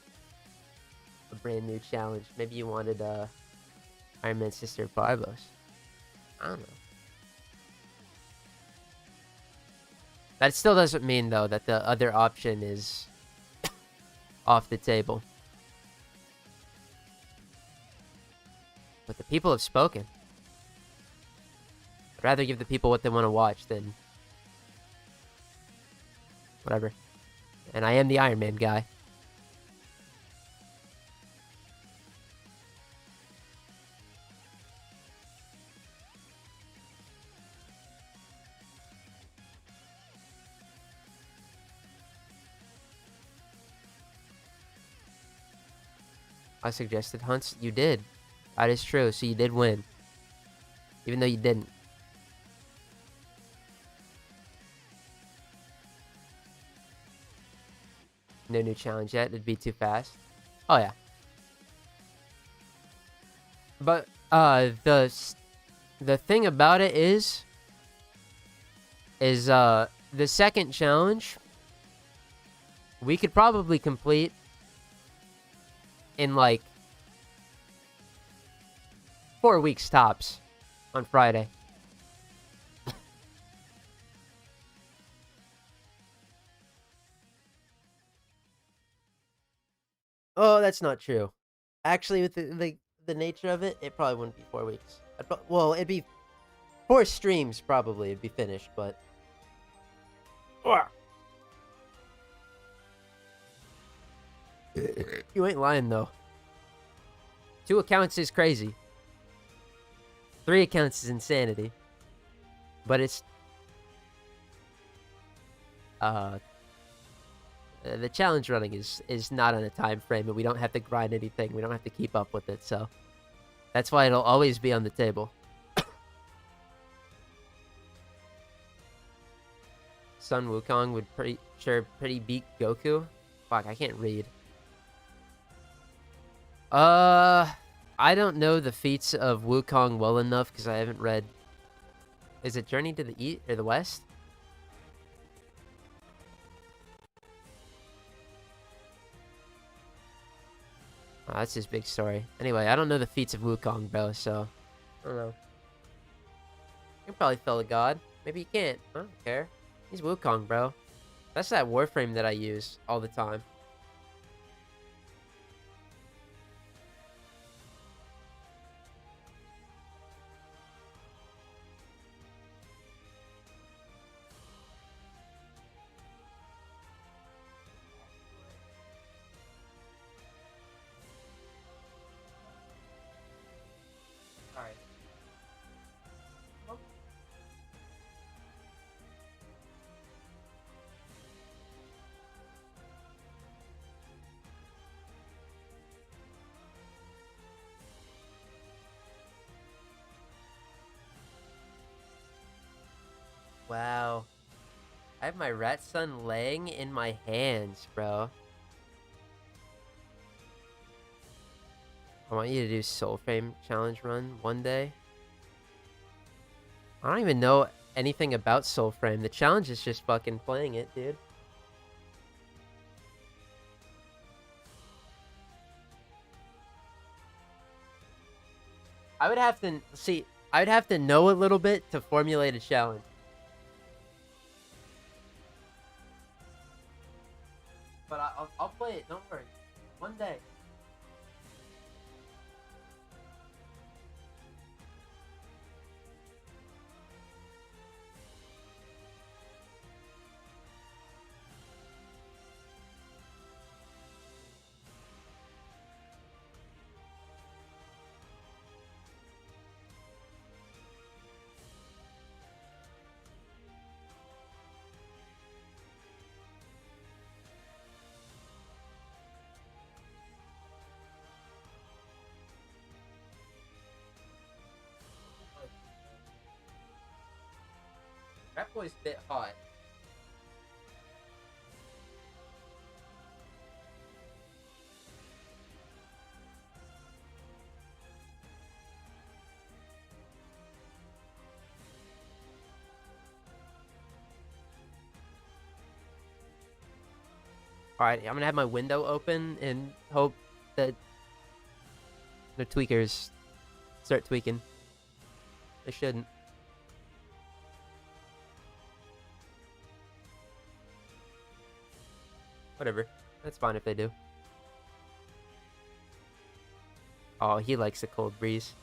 a brand new challenge. Maybe you wanted Iron Man Sister of Parvus. I don't know. That still doesn't mean, though, that the other option is off the table. But the people have spoken. I'd rather give the people what they want to watch than... whatever. And I am the Iron Man guy. I suggested hunts. You did. That is true. So you did win. Even though you didn't. No new challenge yet. It'd be too fast. Oh, yeah. But, the thing about it is, the second challenge, we could probably complete in, like, 4 weeks tops on Friday. Oh, that's not true. Actually, with the nature of it, it probably wouldn't be 4 weeks. Well, it'd be 4 streams, probably. It'd be finished, but... You ain't lying, though. 2 accounts is crazy. 3 accounts is insanity. But it's... the challenge running is not on a time frame, and we don't have to grind anything. We don't have to keep up with it, so... That's why it'll always be on the table. Sun Wukong would pretty beat Goku. Fuck, I can't read. I don't know the feats of Wukong well enough because I haven't read. Is it Journey to the East or the West? Oh, that's his big story. Anyway, I don't know the feats of Wukong, bro, so... I don't know. You can probably fell a god. Maybe you can't. I don't care. He's Wukong, bro. That's that Warframe that I use all the time. Wow. I have my rat son laying in my hands, bro. I want you to do Soulframe challenge run one day. I don't even know anything about Soulframe. The challenge is just fucking playing it, dude. I would have to see. I would have to know a little bit to formulate a challenge. But I'll play it. Don't worry. One day. That boy's a bit hot. Alright, I'm gonna have my window open and hope that the tweakers start tweaking. They shouldn't. Whatever. That's fine if they do. Oh, he likes a cold breeze.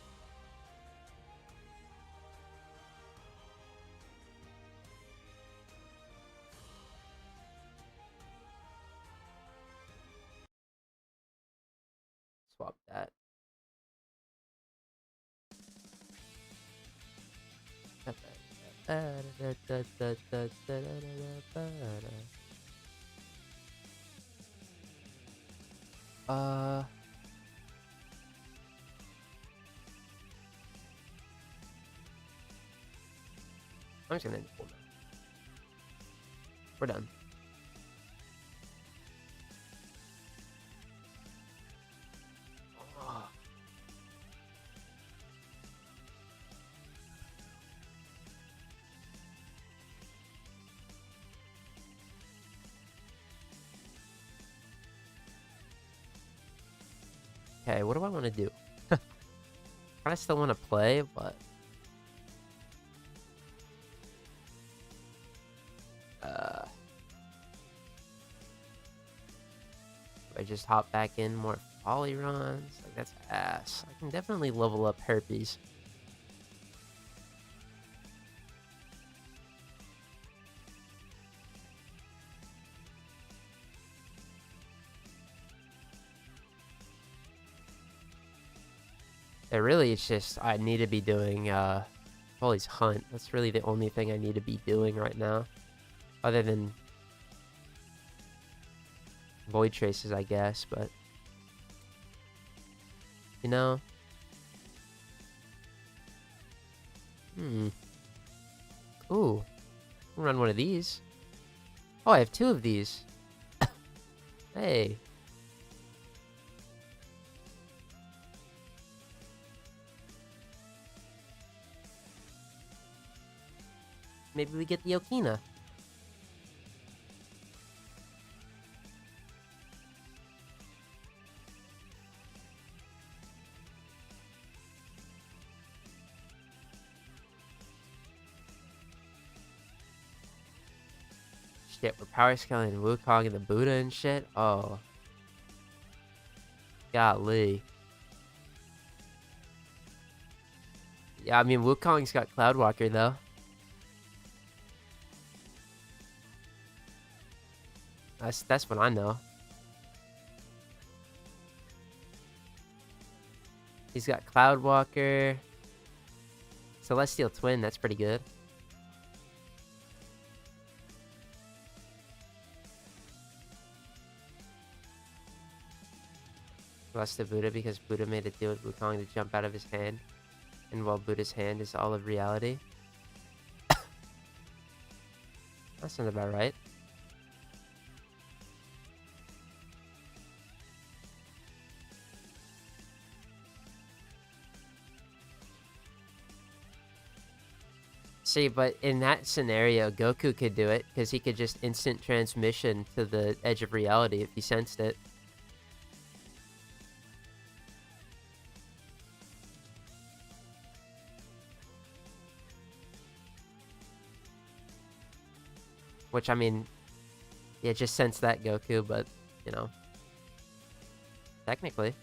I'm just gonna end it. We're done. Okay, what do I want to do? I still want to play, but I just hop back in more Follie runs. Like, that's ass. I can definitely level up herpes. Really, it's just I need to be doing Follie's Hunt. That's really the only thing I need to be doing right now, other than Void Traces, I guess. But you know, ooh, I'll run one of these. Oh, I have 2 of these. Hey. Maybe we get the Okina. Shit, we're power scaling Wukong and the Buddha and shit. Oh. Golly. Yeah, I mean, Wukong's got Cloudwalker, though. That's what I know. He's got Cloudwalker. Celestial Twin, that's pretty good. Lost to Buddha because Buddha made a deal with Wukong to jump out of his hand. And while Buddha's hand is all of reality. That sounds about right. See, but in that scenario, Goku could do it, because he could just instant transmission to the edge of reality if he sensed it. Which, I mean, yeah, just sense that, Goku, but, you know, technically.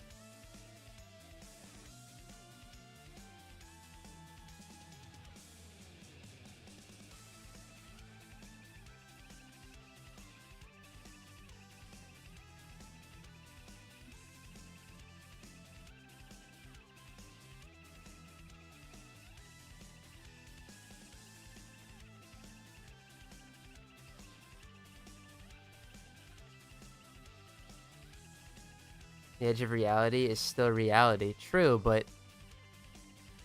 The edge of reality is still reality. True, but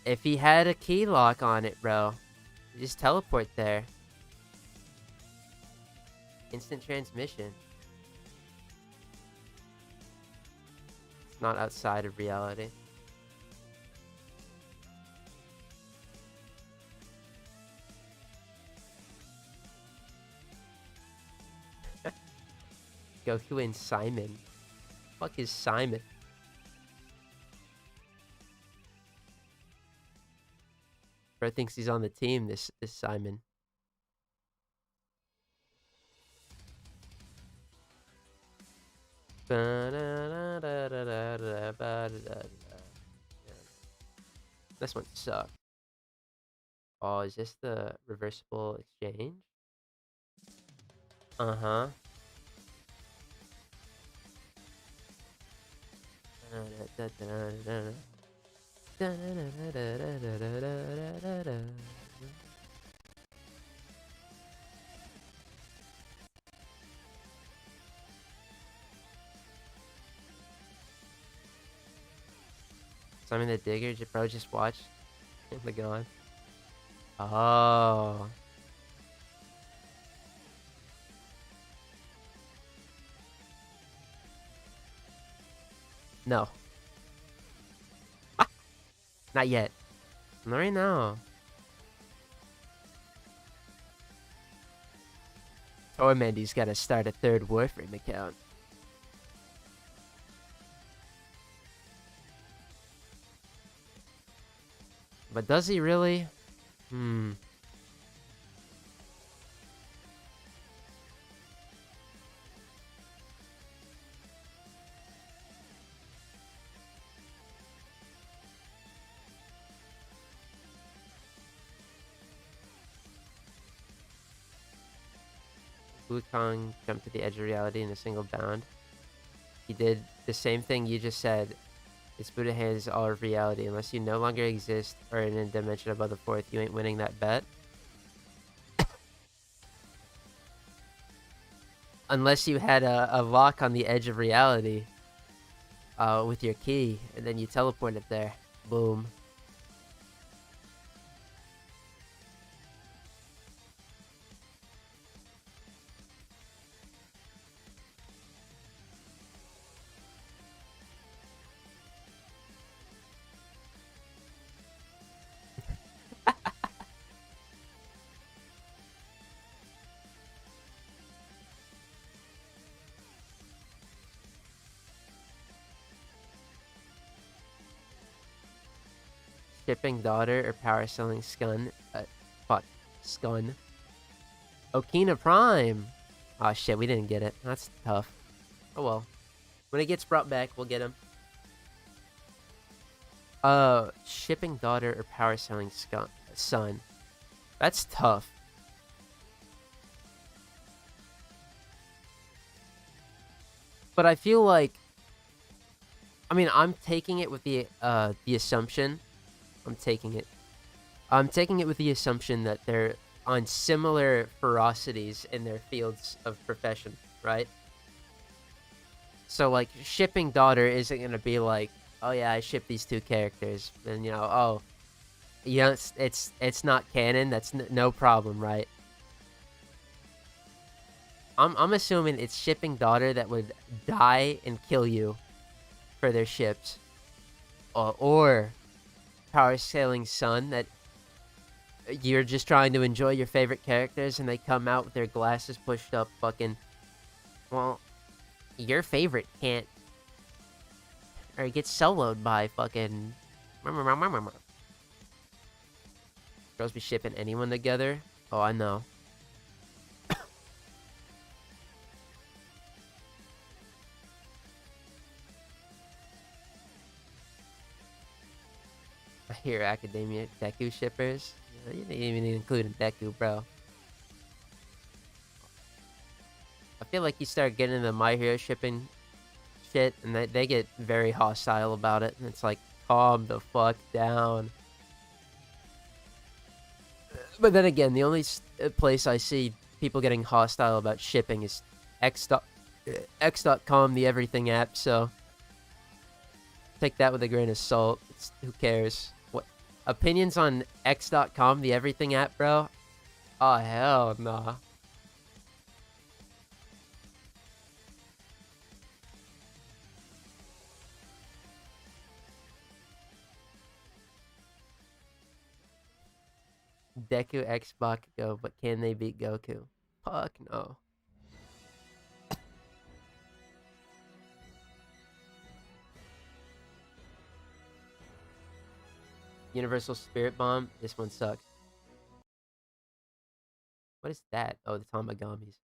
if he had a key lock on it, bro, you just teleport there. Instant transmission. It's not outside of reality. Goku and Simon. Fuck is Simon? Bro thinks he's on the team, this Simon. This one sucks. Oh, is this the reversible exchange? Uh-huh. Summon the digger, bro, just watch. The god. Oh. No. Not yet. Not right now. Tormandee's gotta start a third Warframe account. But does he really? Wukong jumped to the edge of reality in a single bound. He did the same thing you just said. It's Buddha hands all of reality. Unless you no longer exist or in a dimension above the fourth, you ain't winning that bet. Unless you had a lock on the edge of reality with your key, and then you teleport it there. Boom. Shipping daughter or power selling scun. Fuck. Scun. Okina Prime. Oh shit, we didn't get it. That's tough. Oh well. When it gets brought back, we'll get him. Shipping daughter or power selling son. That's tough. But I feel like, I mean, I'm taking it with the assumption. I'm taking it with the assumption that they're on similar ferocities in their fields of profession, right? So like shipping daughter isn't gonna be like, oh yeah, I ship these two characters, and you know, oh, yeah, it's not canon. That's no problem, right? I'm assuming it's shipping daughter that would die and kill you for their ships, or power sailing son that you're just trying to enjoy your favorite characters and they come out with their glasses pushed up, fucking. Well, your favorite can't, or he gets soloed by fucking. Girls be shipping anyone together? Oh, I know. I hear Academia Deku shippers. You didn't even include Deku, bro. I feel like you start getting into My Hero shipping shit, and they get very hostile about it. And it's like, calm the fuck down. But then again, the only place I see people getting hostile about shipping is X.com, the everything app, so take that with a grain of salt. Who cares? What opinions on X.com, the everything app, bro? Oh, hell nah. Deku X Bakugo, but can they beat Goku? Fuck no. Universal Spirit Bomb. This one sucks. What is that? Oh, the Tamagamis.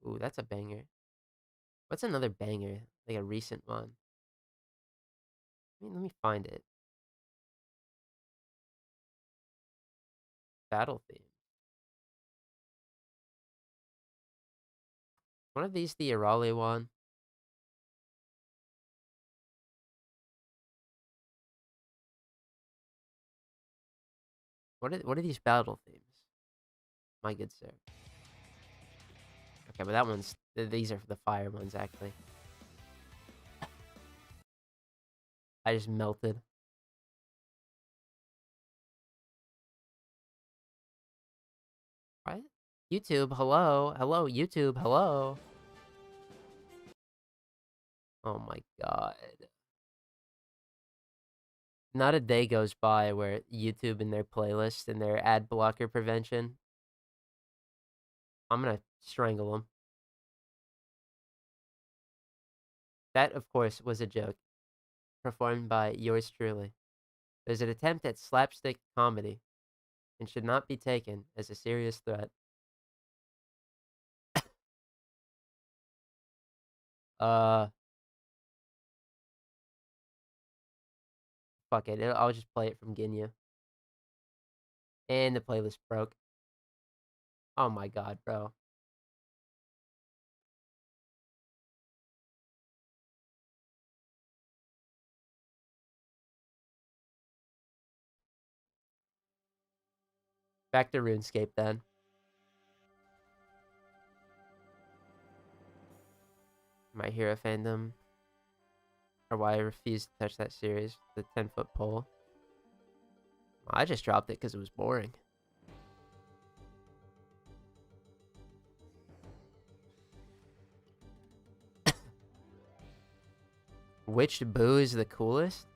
Ooh, that's a banger. What's another banger? Like a recent one. Let me find it. Battle theme. One of these the Arale one. What are these battle themes? My good sir. Okay, but that one's these are the fire ones actually. I just melted. What? YouTube, hello? Hello, YouTube, hello? Oh my god. Not a day goes by where YouTube in their playlist and their ad blocker prevention. I'm gonna strangle them. That, of course, was a joke. Performed by yours truly. It was an attempt at slapstick comedy and should not be taken as a serious threat. Fuck it. I'll just play it from Ginya. And the playlist broke. Oh my god, bro. Back to RuneScape then. My hero fandom. Or why I refused to touch that series. The 10-foot pole. I just dropped it because it was boring. Which boo is the coolest?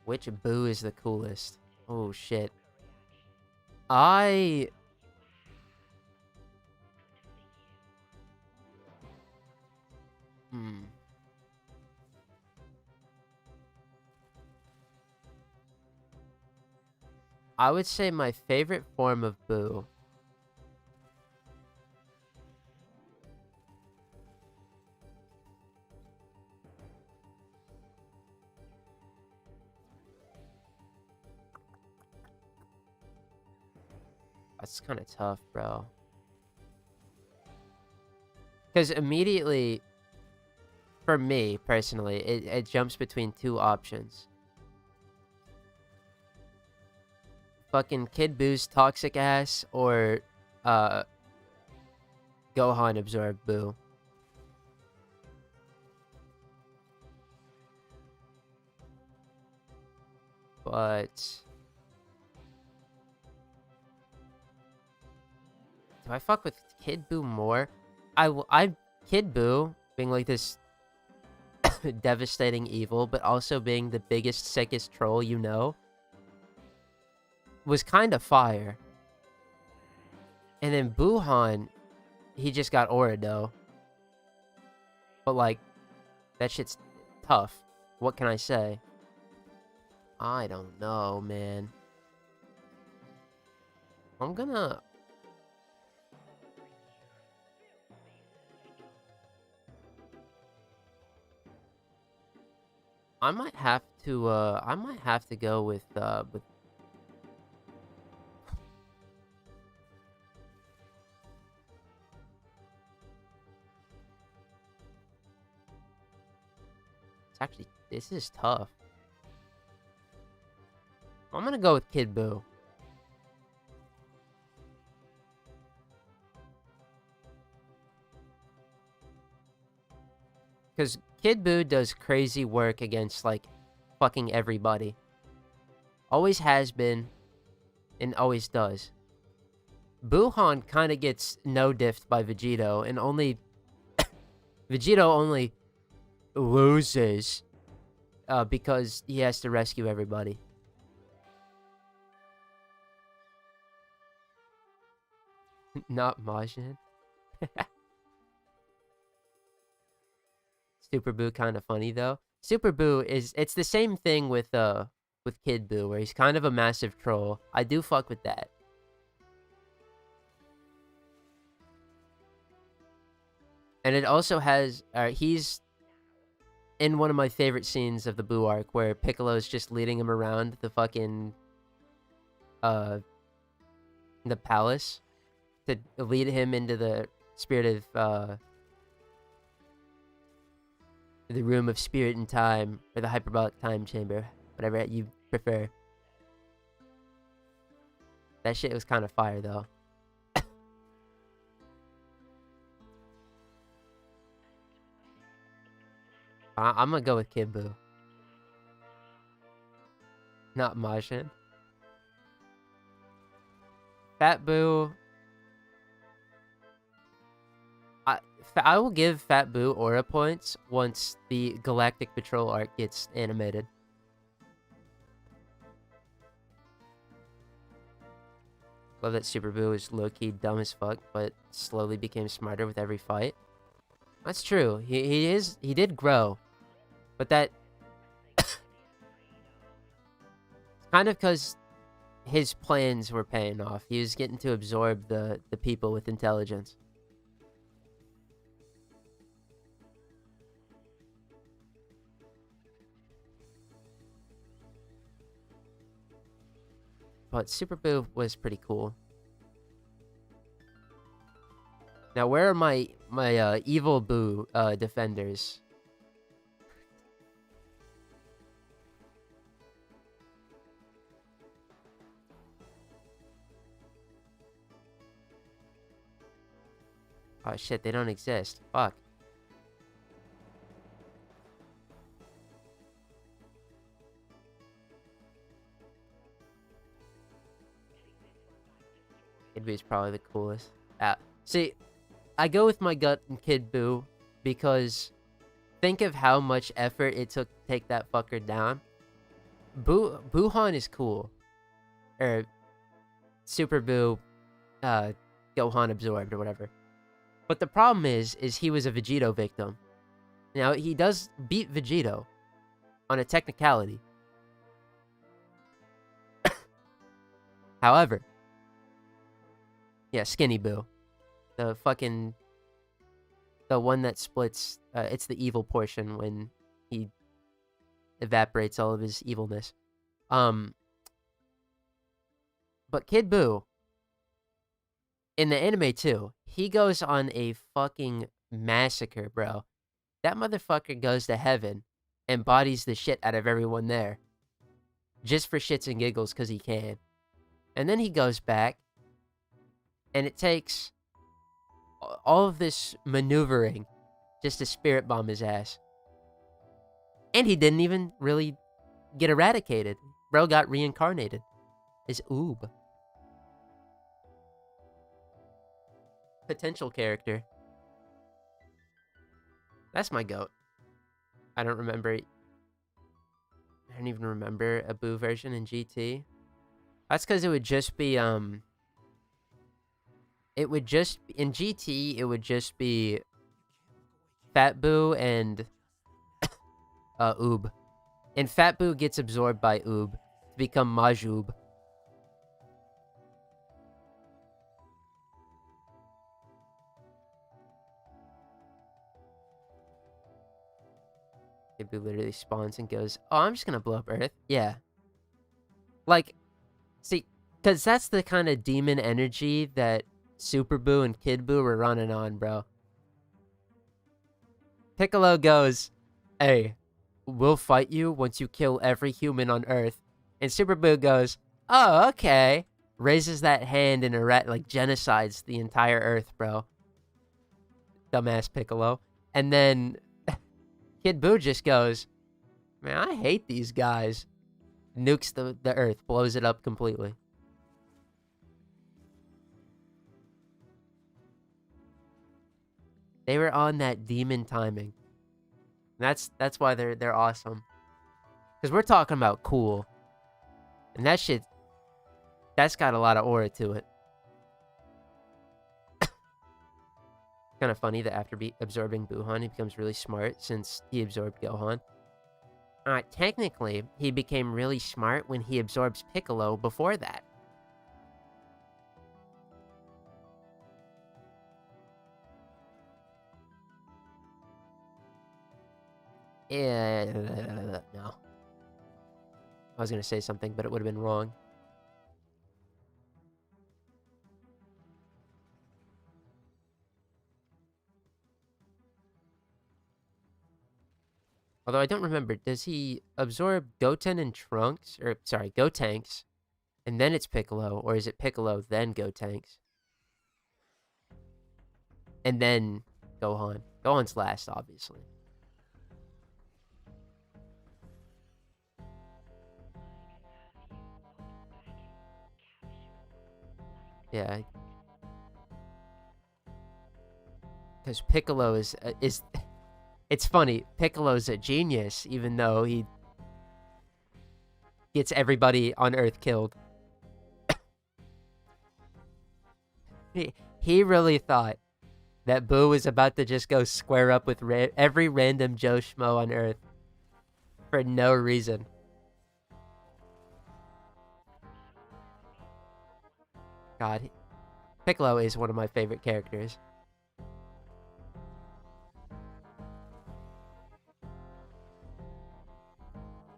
Which boo is the coolest? Oh shit. I would say my favorite form of boo. That's kind of tough, bro. Because immediately, for me, personally, it jumps between two options. Fucking Kid Boo's toxic ass, or, Gohan absorb Boo. But do I fuck with Kid Boo more? I Kid Boo being like this devastating evil, but also being the biggest, sickest troll you know, was kind of fire. And then Buhan, he just got Orido. But like, that shit's tough. What can I say? I don't know, man. I'm gonna... I might have to go with it's actually, this is tough. I'm gonna go with Kid Boo. Because Kid Boo does crazy work against, like, fucking everybody. Always has been, and always does. Buhan kind of gets no-diffed by Vegito, and only... Vegito only loses because he has to rescue everybody. Not Majin. Super Boo kind of funny though. Super Boo it's the same thing with Kid Boo, where he's kind of a massive troll. I do fuck with that. And it also has he's in one of my favorite scenes of the Boo arc, where Piccolo's just leading him around the fucking the palace to lead him into the spirit of the room of spirit and time, or the hyperbolic time chamber, whatever you prefer. That shit was kind of fire, though. I'm gonna go with Kid Buu. Not Majin. Fat Buu. I will give Fat Buu aura points once the Galactic Patrol arc gets animated. Love that Super Buu is low-key dumb as fuck, but slowly became smarter with every fight. That's true. He did grow, but that kind of because his plans were paying off. He was getting to absorb the people with intelligence. But Super Buu was pretty cool. Now, where are my evil Buu defenders? Oh shit, they don't exist. Fuck. Kid Buu is probably the coolest. See, I go with my gut in Kid Buu because think of how much effort it took to take that fucker down. Buuhan is cool. Or Super Buu, Gohan absorbed or whatever. But the problem is he was a Vegito victim. Now, he does beat Vegito on a technicality. However, yeah, Skinny Buu. The one that splits, it's the evil portion when he evaporates all of his evilness. But Kid Buu, in the anime too, he goes on a fucking massacre, bro. That motherfucker goes to heaven and bodies the shit out of everyone there. Just for shits and giggles, because he can. And then he goes back, and it takes all of this maneuvering just to spirit bomb his ass. And he didn't even really get eradicated. Bro got reincarnated as Oob. Potential character. That's my goat. I don't even remember a Buu version in GT. That's because it would just be, in GT, it would just be Fat Buu and, Oob. And Fat Buu gets absorbed by Oob to become Majoob. Kid Buu literally spawns and goes, oh, I'm just gonna blow up Earth. Yeah. Like, see, because that's the kind of demon energy that Super Buu and Kid Buu were running on, bro. Piccolo goes, hey, we'll fight you once you kill every human on Earth. And Super Buu goes, oh, okay. Raises that hand and genocides the entire Earth, bro. Dumbass Piccolo. And then Kid Buu just goes, man, I hate these guys. Nukes the Earth, blows it up completely. They were on that demon timing. That's why they're awesome. Because we're talking about cool. And that shit, that's got a lot of aura to it. Kind of funny that after absorbing Buuhan, he becomes really smart since he absorbed Gohan. Technically, he became really smart when he absorbs Piccolo before that. Yeah, no. I was going to say something, but it would have been wrong. Although I don't remember, does he absorb Goten and Trunks? Or, sorry, Gotenks, and then it's Piccolo? Or is it Piccolo, then Gotenks? And then Gohan. Gohan's last, obviously. Yeah. Because Piccolo is... It's funny, Piccolo's a genius, even though he gets everybody on Earth killed. He really thought that Boo was about to just go square up with every random Joe Schmo on Earth for no reason. God, Piccolo is one of my favorite characters.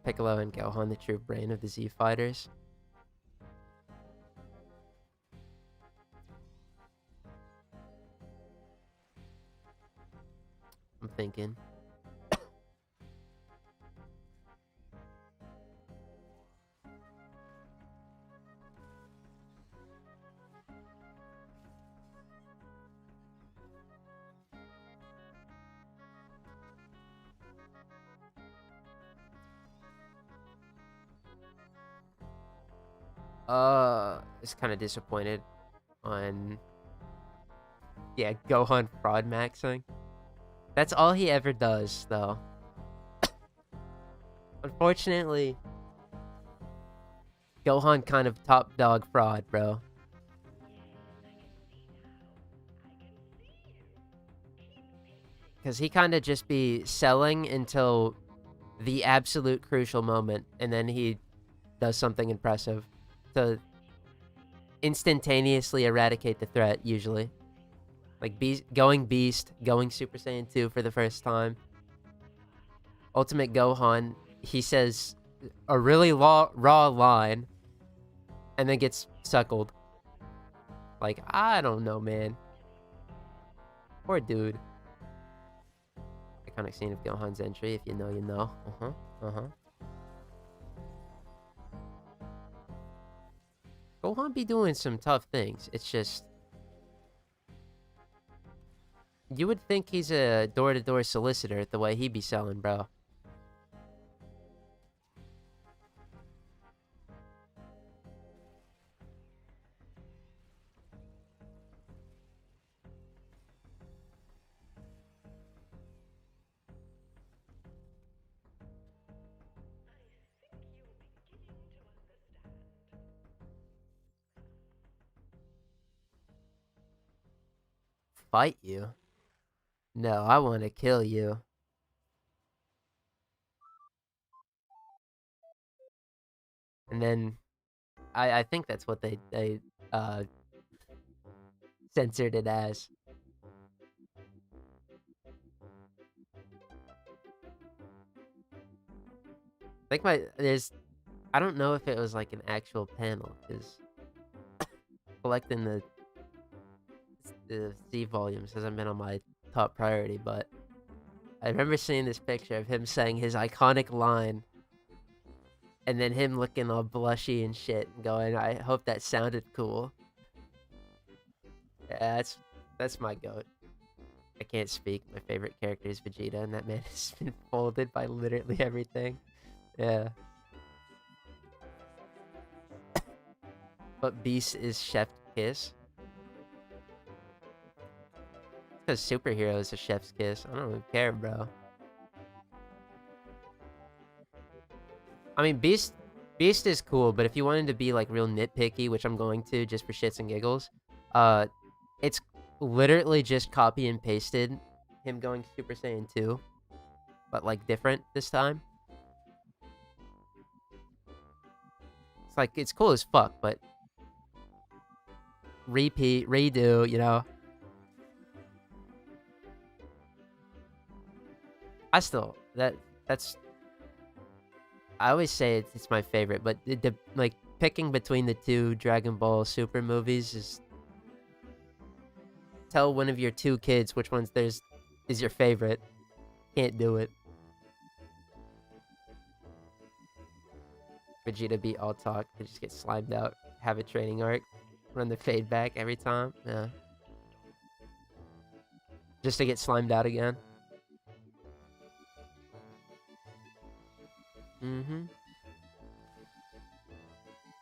Piccolo and Gohan, the true brain of the Z Fighters. I'm thinking. It's kind of disappointed on, yeah, Gohan fraud maxing. That's all he ever does, though. Unfortunately, Gohan kind of top dog fraud, bro. Because he kind of just be selling until the absolute crucial moment, and then he does something impressive to instantaneously eradicate the threat, usually. Like going Beast, going Super Saiyan 2 for the first time. Ultimate Gohan, he says a really raw line, and then gets suckled. Like, I don't know, man. Poor dude. Iconic scene of Gohan's entry. If you know, you know. Gohan be doing some tough things. It's just... You would think he's a door-to-door solicitor the way he be selling, bro. Fight you? No, I want to kill you. And then I think that's what they censored it as. I think I don't know if it was like an actual panel, because collecting the Z volumes hasn't been on my top priority, but I remember seeing this picture of him saying his iconic line, and then him looking all blushy and shit, and going, I hope that sounded cool. Yeah, that's my goat. I can't speak. My favorite character is Vegeta, and that man has been folded by literally everything. Yeah. But Beast is Chef's Kiss. Because superhero is a Chef's Kiss. I don't even care, bro. I mean, Beast is cool, but if you wanted to be like real nitpicky, which I'm going to just for shits and giggles, it's literally just copy and pasted him going Super Saiyan 2, but like different this time. It's like, it's cool as fuck, but repeat, redo, you know. That's I always say it's my favorite, but like picking between the two Dragon Ball Super movies is, tell one of your two kids which one's is your favorite. Can't do it. Vegeta beat all talk, they just get slimed out, have a training arc, run the fade back every time. Yeah. Just to get slimed out again.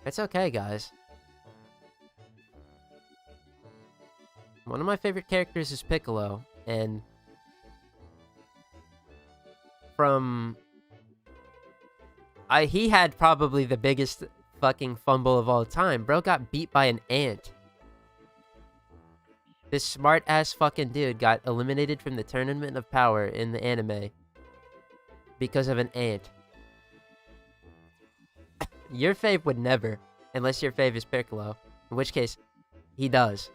It's okay, guys. One of my favorite characters is Piccolo, and he had probably the biggest fucking fumble of all time. Bro got beat by an ant. This smart-ass fucking dude got eliminated from the Tournament of Power in the anime because of an ant. Your fave would never, unless your fave is Piccolo, in which case, he does.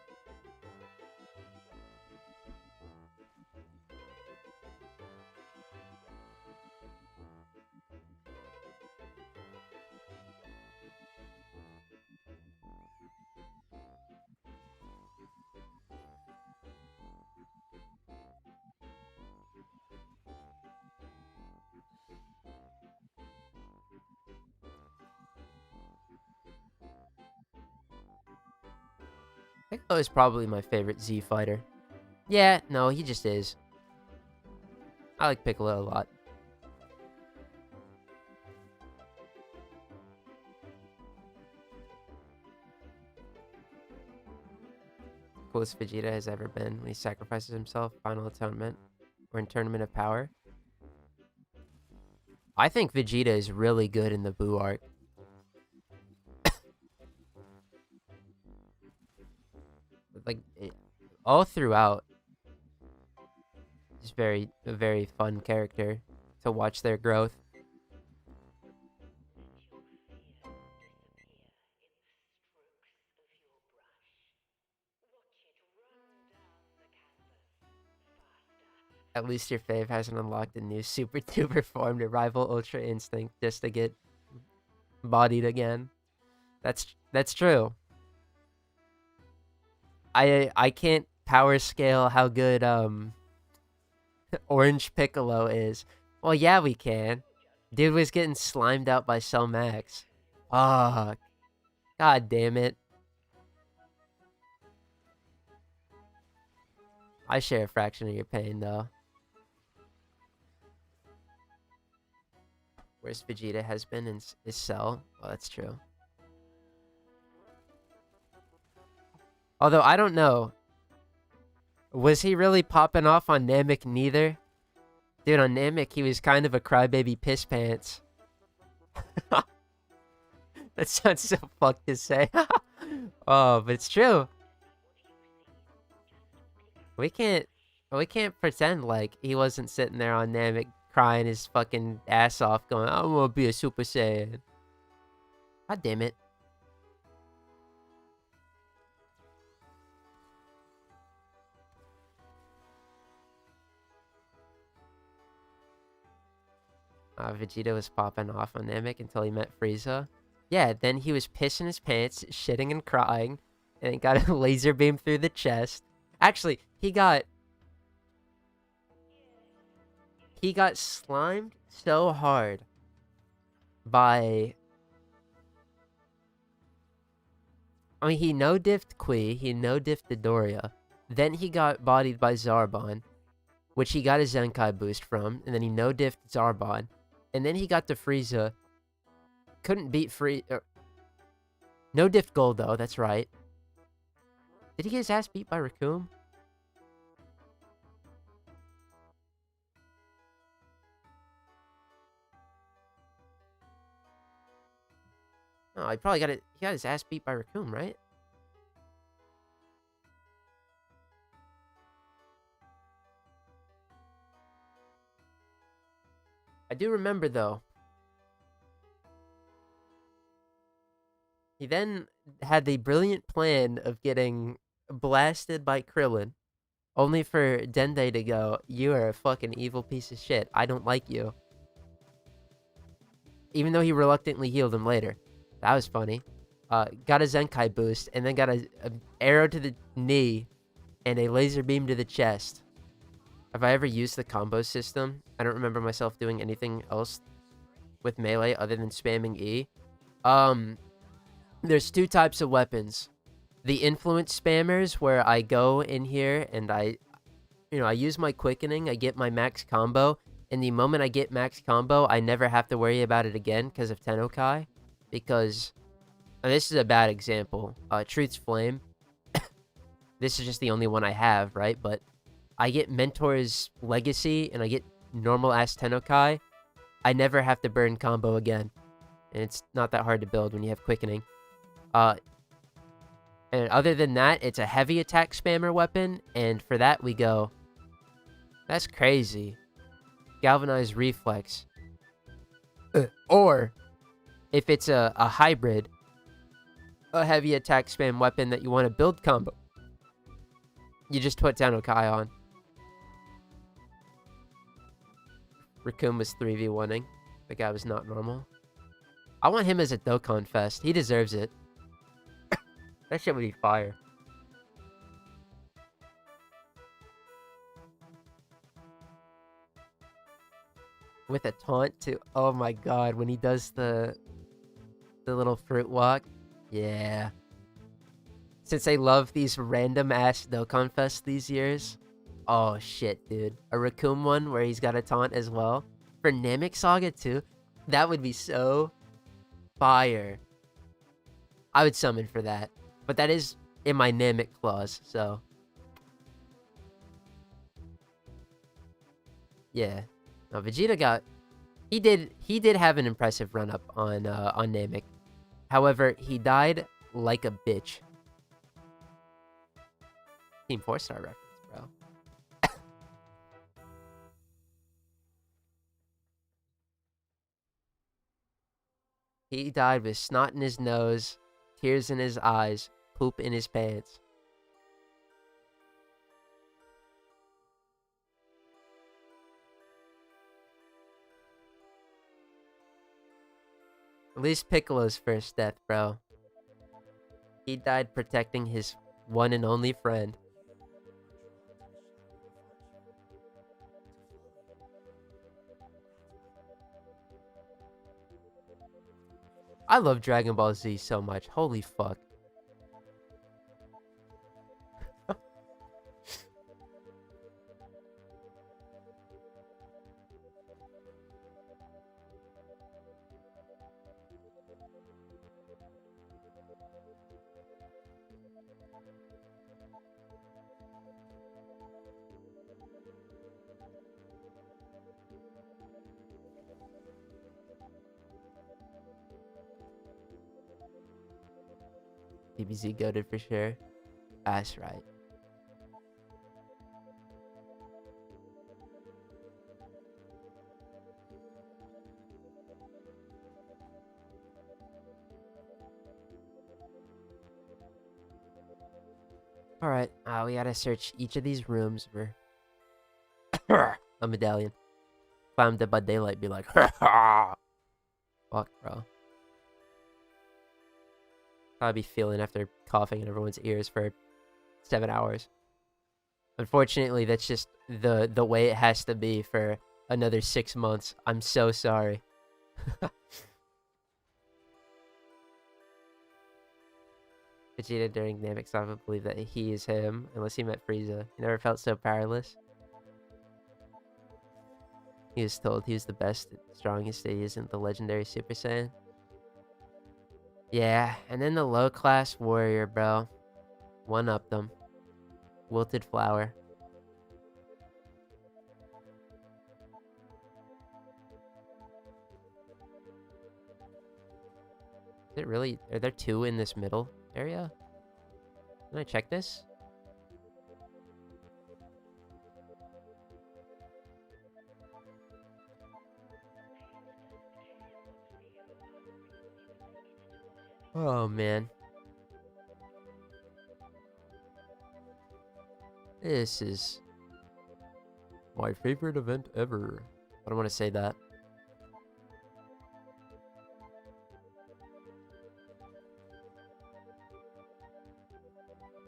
Piccolo is probably my favorite Z fighter. Yeah, no, he just is. I like Piccolo a lot. Coolest Vegeta has ever been when he sacrifices himself, Final Atonement, or in Tournament of Power. I think Vegeta is really good in the Buu arc. Like, all throughout, he's a very fun character to watch their growth. At least your fave hasn't unlocked a new super duper form to rival Ultra Instinct just to get bodied again. That's true. I can't power scale how good Orange Piccolo is. Well, yeah, we can. Dude was getting slimed out by Cell Max. Fuck. God damn it. I share a fraction of your pain, though. Where's Vegeta has been is Cell. Well, that's true. Although, I don't know. Was he really popping off on Namek neither? Dude, on Namek, he was kind of a crybaby piss pants. That sounds so fucked to say. Oh, but it's true. We can't pretend like he wasn't sitting there on Namek crying his fucking ass off going, I want to be a Super Saiyan. God damn it. Vegeta was popping off on Namek until he met Frieza. Yeah, then he was pissing his pants, shitting and crying, and he got a laser beam through the chest. Actually, he got slimed so hard by... I mean, he no-diffed Kui, he no-diffed Dodoria. Then he got bodied by Zarbon, which he got a Zenkai boost from, and then he no-diffed Zarbon. And then he got to Frieza. Couldn't beat Frieza. No-diffed Gold, though, that's right. Did he get his ass beat by Raccoon? No, he probably he got his ass beat by Raccoon, right? I do remember, though. He then had the brilliant plan of getting blasted by Krillin, only for Dende to go, you are a fucking evil piece of shit. I don't like you. Even though he reluctantly healed him later. That was funny. Got a Zenkai boost, and then got a arrow to the knee, and a laser beam to the chest. Have I ever used the combo system? I don't remember myself doing anything else with melee other than spamming E. There's two types of weapons. The influence spammers, where I go in here and I use my quickening, I get my max combo, and the moment I get max combo, I never have to worry about it again because of Tennokai. Because, and this is a bad example, Truth's Flame. this is just the only one I have, right? But I get Mentor's Legacy and I get normal ass Tennokai. I never have to burn combo again. And it's not that hard to build when you have Quickening. And other than that, it's a heavy attack spammer weapon. And for that, we go... That's crazy. Galvanized Reflex. Or, if it's a hybrid, a heavy attack spam weapon that you want to build combo, you just put Tennokai on. Raccoon was 3v1ing. The guy was not normal. I want him as a Dokkan Fest. He deserves it. That shit would be fire. With a taunt too. Oh my god, when he does the little fruit walk. Yeah. Since I love these random ass Dokkan Fest these years. Oh shit, dude. A Raccoon one where he's got a taunt as well. For Namek Saga too. That would be so fire. I would summon for that. But that is in my Namek clause, so. Yeah. Now Vegeta got... He did have an impressive run-up on Namek. However, he died like a bitch. Team 4-star reference, bro. He died with snot in his nose, tears in his eyes, poop in his pants. At least Piccolo's first death, bro. He died protecting his one and only friend. I love Dragon Ball Z so much. Holy fuck. DBZ goated for sure. That's right. Alright, we gotta search each of these rooms for a medallion. If I'm Dead by Daylight, be like, fuck, bro. I'd be feeling after coughing in everyone's ears for 7 hours. Unfortunately, that's just the way it has to be for another 6 months. I'm so sorry. Vegeta during Namek Saga believe that he is him, unless he met Frieza. He never felt so powerless. He was told he was the best, strongest, that he isn't the legendary Super Saiyan. Yeah, and then the low-class warrior, bro. One-up them. Wilted flower. Is it really... Are there two in this middle area? Can I check this? Oh, man. This is my favorite event ever. I don't want to say that.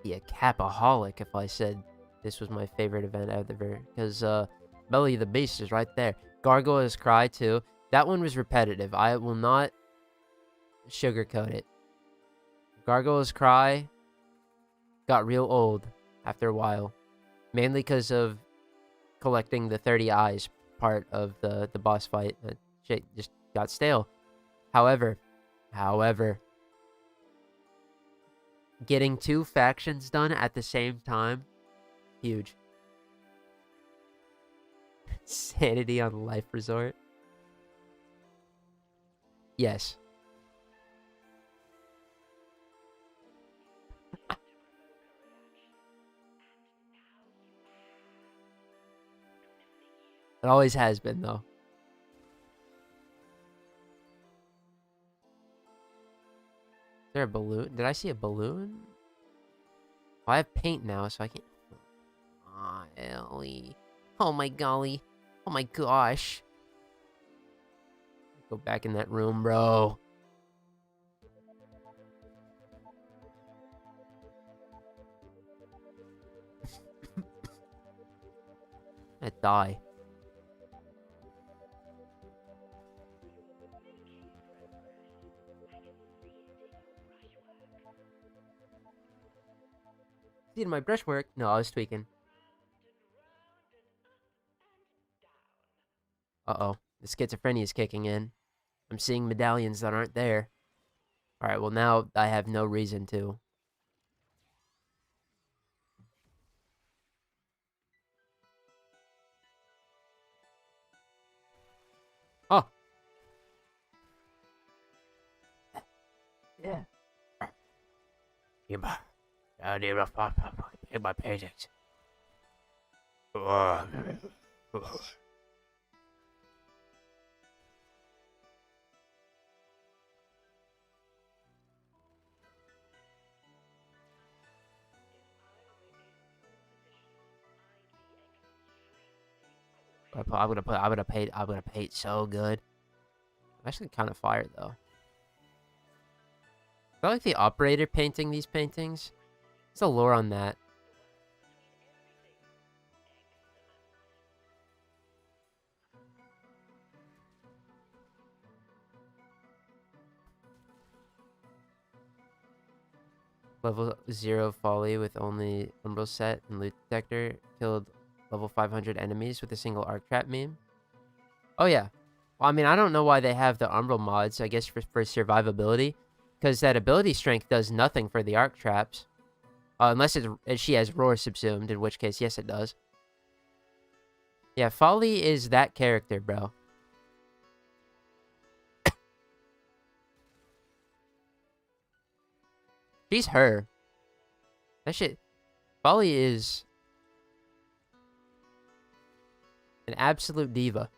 Be a capaholic if I said this was my favorite event ever. Because, Belly of the Beast is right there. Gargoyle's Cry, too. That one was repetitive. I will not sugarcoat it. Gargoyle's Cry got real old after a while. Mainly because of collecting the 30 eyes part of the boss fight. That shit just got stale. However, getting 2 factions done at the same time, huge. Sanity on Life Resort. Yes. It always has been, though. Is there a balloon? Did I see a balloon? Oh, I have paint now, so I can't... Oh, Ellie. Oh my golly. Oh my gosh. Go back in that room, bro. I die. Did my brushwork? No, I was tweaking. Uh-oh. The schizophrenia is kicking in. I'm seeing medallions that aren't there. Alright, well now I have no reason to. Oh! Yeah. Give my paintings. I'm gonna paint so good. I'm actually kind of fired though. I like the operator painting these paintings. What's the lore on that? Level 0 Follie with only Umbral set and loot detector. Killed level 500 enemies with a single arc trap meme. Oh yeah. Well, I mean, I don't know why they have the Umbral mods, I guess for survivability. Because that ability strength does nothing for the arc traps. Unless she has Roar subsumed, in which case, yes it does. Yeah, Follie is that character, bro. She's her. That shit... Follie is... an absolute diva.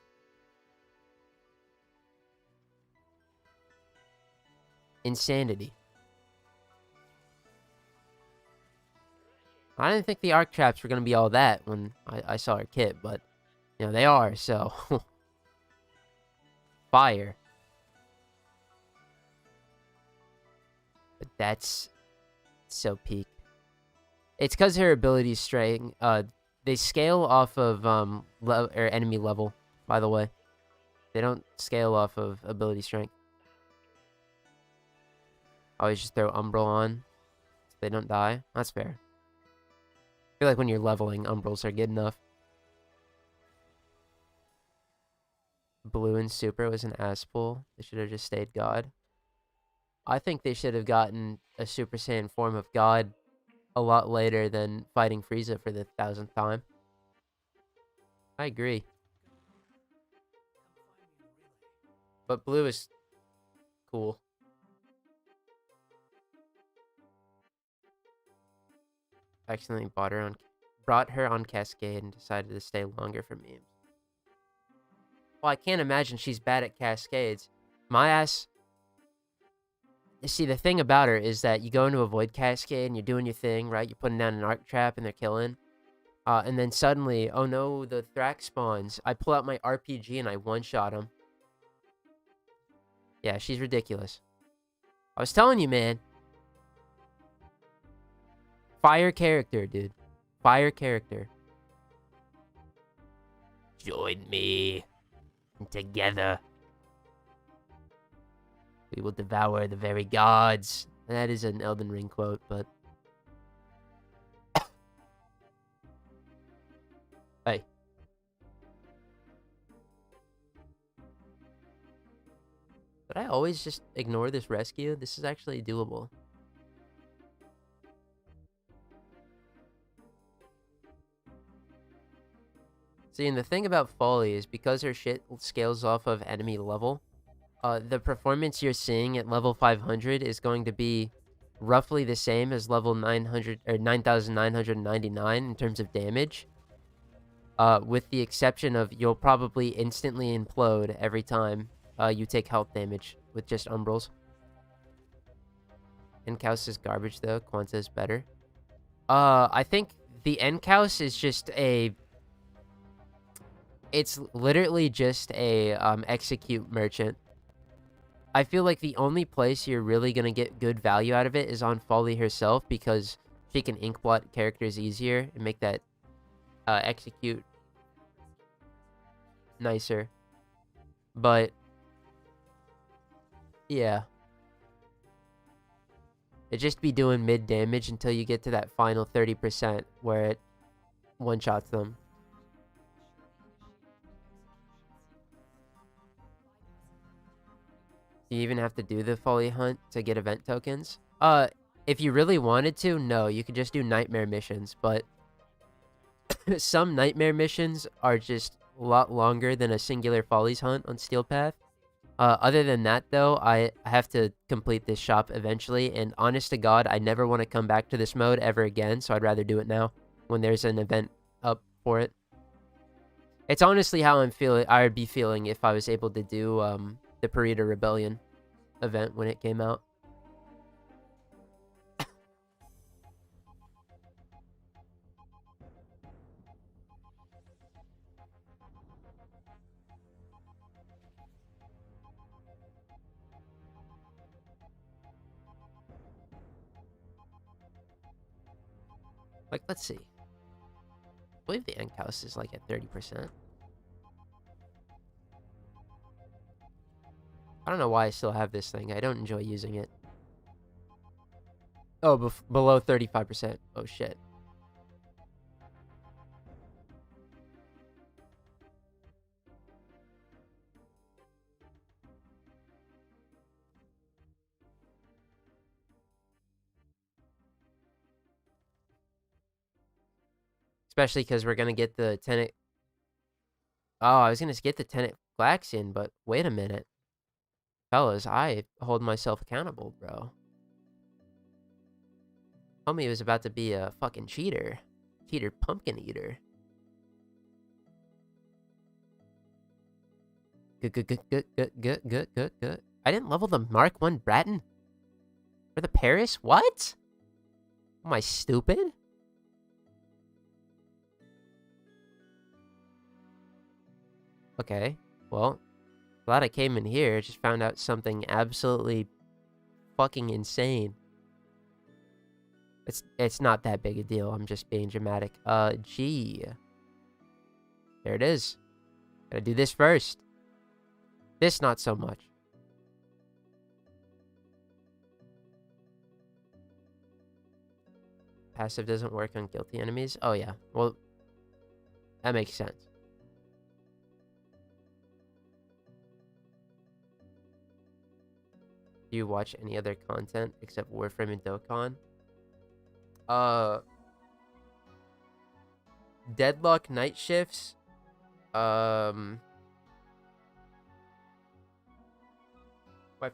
Insanity. I didn't think the arc traps were going to be all that when I saw her kit, but, you know, they are, so... Fire. But that's so peak. It's because her abilities straying. They scale off of enemy level, by the way. They don't scale off of ability strength. Always just throw Umbral on so they don't die. That's fair. I feel like when you're leveling, Umbrals are good enough. Blue and Super was an ass pull. They should have just stayed God. I think they should have gotten a Super Saiyan form of God a lot later than fighting Frieza for the 1000th time. I agree. But Blue is cool. Accidentally brought her on Cascade and decided to stay longer for memes. Well, I can't imagine she's bad at Cascades. My ass... See, the thing about her is that you go into a Void Cascade and you're doing your thing, right? You're putting down an Arc Trap and they're killing. And then suddenly, oh no, the Thrax spawns. I pull out my RPG and I one-shot him. Yeah, she's ridiculous. I was telling you, man. Fire character, dude. Fire character. Join me. Together. We will devour the very gods. That is an Elden Ring quote, but... Hey. Did I always just ignore this rescue? This is actually doable. See, and the thing about Follie is because her shit scales off of enemy level, the performance you're seeing at level 500 is going to be roughly the same as level 900 or 9,999 in terms of damage. With the exception of you'll probably instantly implode every time you take health damage with just umbrals. Encaus is garbage though. Quanta is better. I think the Encaus is just a... It's literally just a execute merchant. I feel like the only place you're really going to get good value out of it is on Follie herself, because she can inkblot characters easier and make that execute nicer. But yeah, it just be doing mid damage until you get to that final 30% where it one-shots them. You even have to do the Follie hunt to get event tokens. If you really wanted to, no, you could just do nightmare missions, but some nightmare missions are just a lot longer than a singular Follies hunt on Steel Path. Other than that, though, I have to complete this shop eventually, and honest to God, I never want to come back to this mode ever again, so I'd rather do it now when there's an event up for it. It's honestly how I would be feeling if I was able to do the Parita Rebellion event when it came out. Like, let's see. I believe the Encaus is like at 30%. I don't know why I still have this thing. I don't enjoy using it. Oh, below 35%. Oh, shit. Especially because we're going to get the Tenet... Oh, I was going to get the Tenet Glaxian, but wait a minute. Fellas, I hold myself accountable, bro. Homie was about to be a fucking cheater. Cheater pumpkin eater. Good. I didn't level the Mark 1 Bratton? For the Paris? What? Am I stupid? Okay, well, glad I came in here. Just found out something absolutely fucking insane. It's not that big a deal. I'm just being dramatic. G. There it is. Gotta do this first. This, not so much. Passive doesn't work on guilty enemies? Oh, yeah. Well, that makes sense. Do you watch any other content except Warframe and Dokkan? Deadlock night shifts. Wipe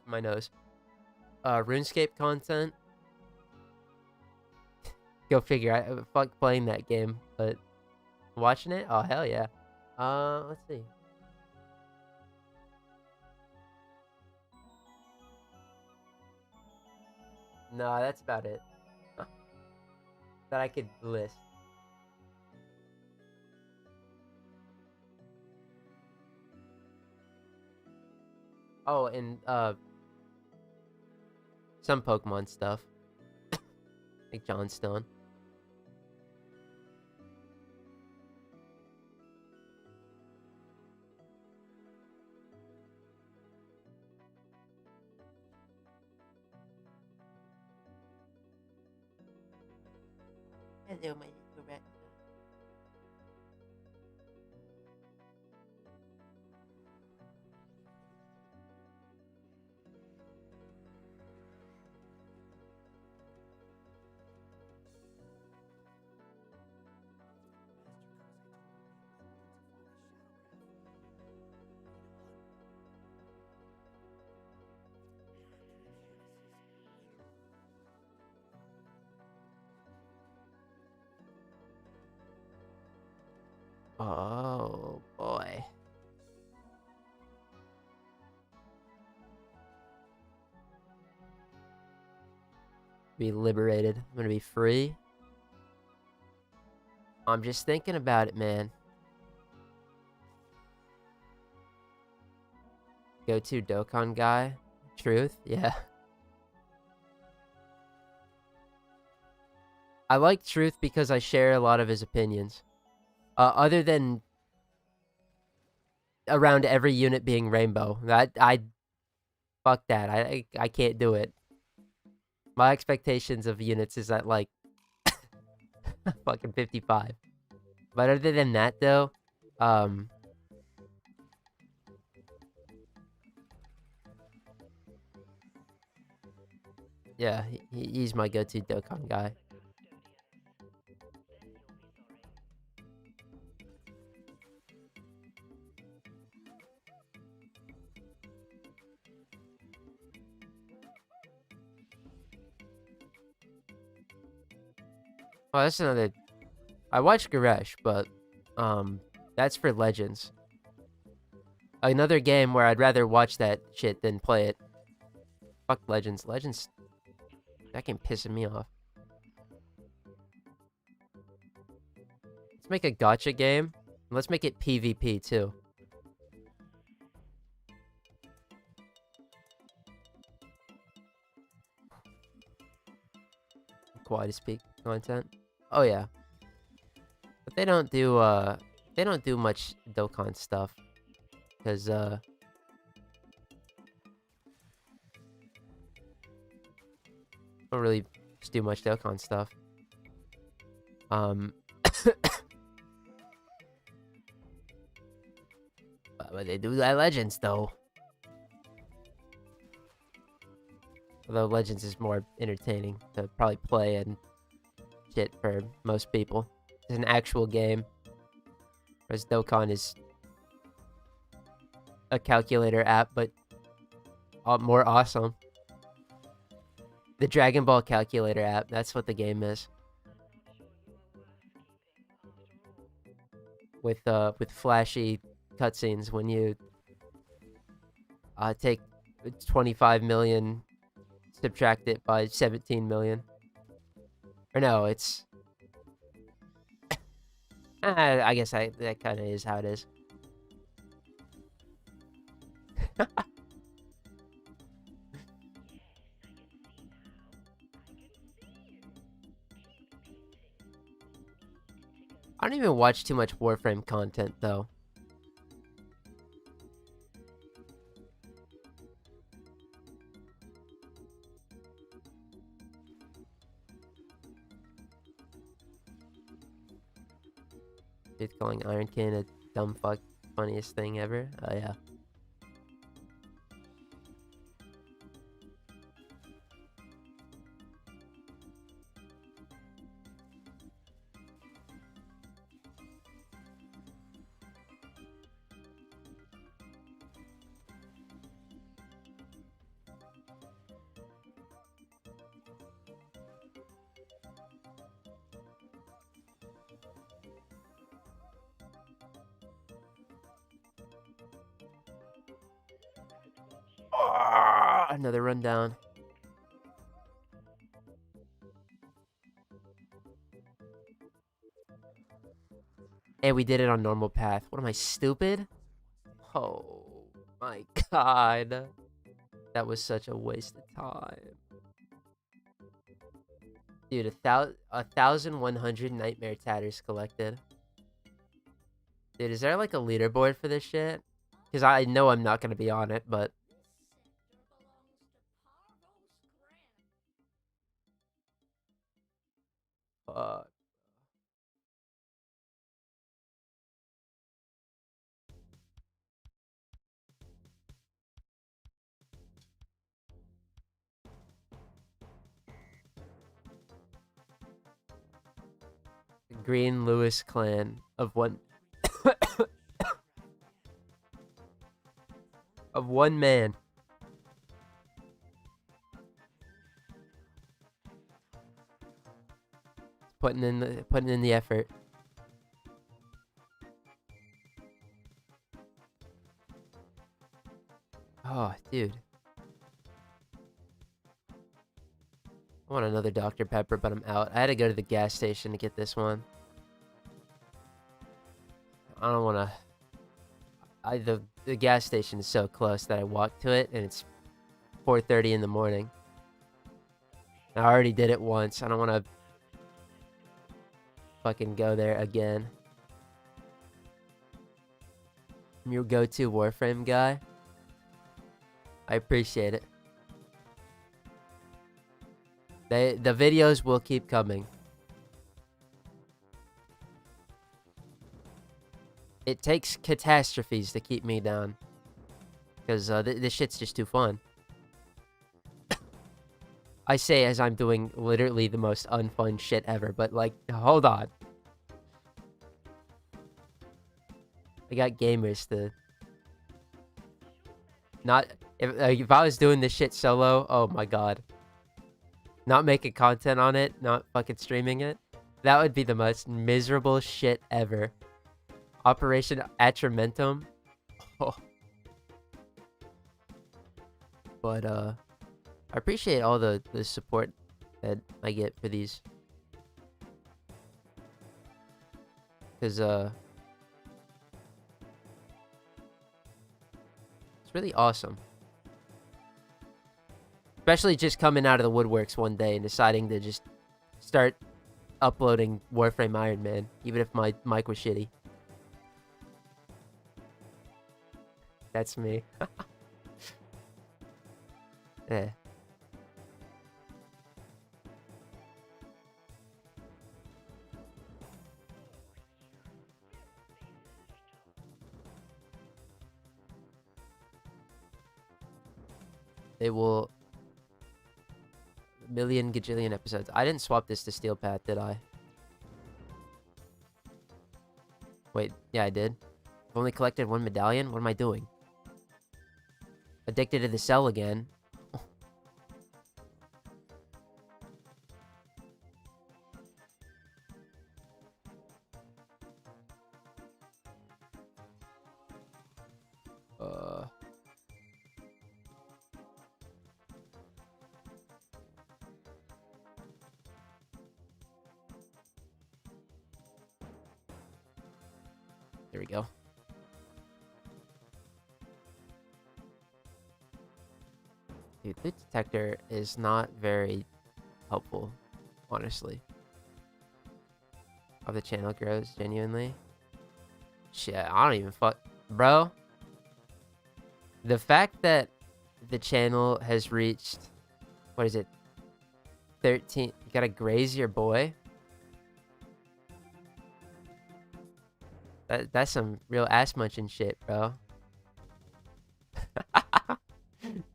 my nose. RuneScape content. Go figure. I fuck playing that game, but watching it? Oh, hell yeah. Let's see. No, that's about it. That I could list. Oh, and some Pokemon stuff. Like Johnstone. Hello, my little rat. Oh, boy. Be liberated. I'm gonna be free. I'm just thinking about it, man. Go-to Dokkan guy. Truth? Yeah. I like Truth because I share a lot of his opinions. Other than around every unit being rainbow. Fuck that. I can't do it. My expectations of units is at like fucking 55. But other than that though, yeah, he's my go-to Dokkan guy. Oh, that's another. I watched Garesh, but that's for Legends. Another game where I'd rather watch that shit than play it. Fuck Legends. Legends, that game pissing me off. Let's make a gacha game. Let's make it PvP too. Quiet speak content. Oh yeah. But they don't do much Dokkan stuff. Cause don't really do much Dokkan stuff. But they do that Legends though. Although Legends is more entertaining to probably play and shit for most people. It's an actual game. Whereas Dokkan is a calculator app, but more awesome. The Dragon Ball calculator app, that's what the game is. With flashy cutscenes when you take 25 million, subtract it by 17 million. Or no, it's I guess that kind of is how it is. I don't even watch too much Warframe content though. Dude calling Iron King a dumb fuck, funniest thing ever. Oh yeah. Another rundown. And we did it on normal path. What am I, stupid? Oh my god. That was such a waste of time. Dude, 1,100 Nightmare Tatters collected. Dude, is there like a leaderboard for this shit? Because I know I'm not going to be on it, but... Fuck. Green Lewis clan of one... of one man. Putting in the effort. Dude. I want another Dr. Pepper, but I'm out. I had to go to the gas station to get this one. I don't want to... The gas station is so close that I walked to it, and it's 4:30 in the morning. I already did it once. I don't want to fucking go there again. I'm your go-to Warframe guy. I appreciate it. The videos will keep coming. It takes catastrophes to keep me down. Because this shit's just too fun. I say as I'm doing literally the most unfun shit ever, but like, hold on. I got gamers to... Not... If I was doing this shit solo, oh my god. Not making content on it, not fucking streaming it. That would be the most miserable shit ever. Operation Atramentum. Oh. But, I appreciate all the support that I get for these. Because, it's really awesome. Especially just coming out of the woodworks one day and deciding to just start uploading Warframe Iron Man, even if my mic was shitty. That's me. Yeah. They will... million gagillion episodes. I didn't swap this to Steel Path, did I? Wait, yeah, I did. I've only collected one medallion? What am I doing? Addicted to the cell again. There we go. Dude, loot detector is not very helpful, honestly. How the channel grows, genuinely. Shit, I don't even fuck... Bro. The fact that the channel has reached... What is it? 13... You gotta graze your boy? That's some real ass munching shit, bro.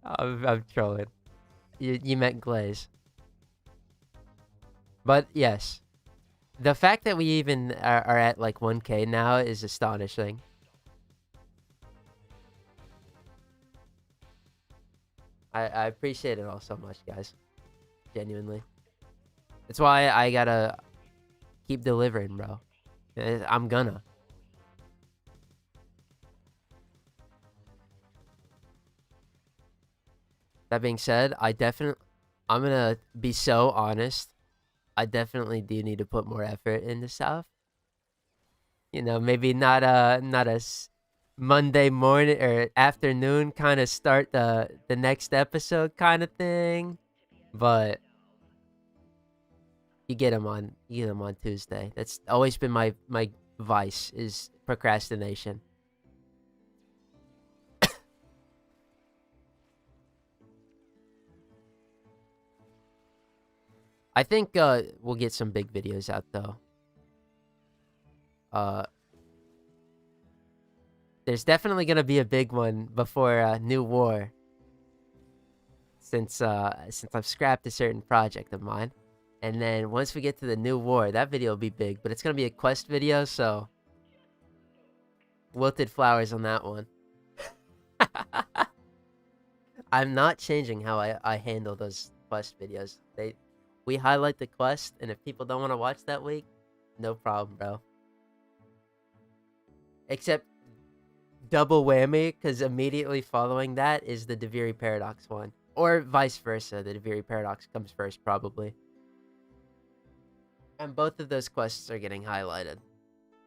I'm trolling. You meant glaze. But yes. The fact that we even are at like 1K now is astonishing. I appreciate it all so much, guys. Genuinely. That's why I gotta keep delivering, bro. I'm gonna. That being said, I'm gonna be so honest. I definitely do need to put more effort into stuff. You know, maybe not a Monday morning or afternoon kind of start the next episode kind of thing, but you get them on Tuesday. That's always been my vice, is procrastination. I think we'll get some big videos out though. There's definitely gonna be a big one before New War. Since I've scrapped a certain project of mine, and then once we get to the New War, that video will be big. But it's gonna be a quest video, so wilted flowers on that one. I'm not changing how I handle those quest videos. We highlight the quest, and if people don't want to watch that week, no problem, bro. Except double whammy, because immediately following that is the Deviri Paradox one. Or vice versa, the Deviri Paradox comes first, probably. And both of those quests are getting highlighted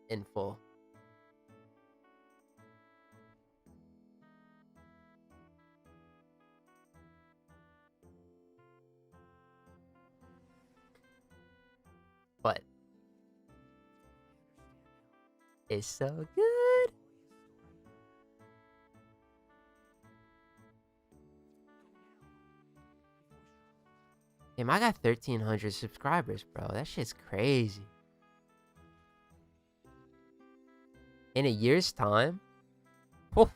in full. But it's so good. Damn, I got 1,300 subscribers, bro. That shit's crazy. In a year's time? Whoa.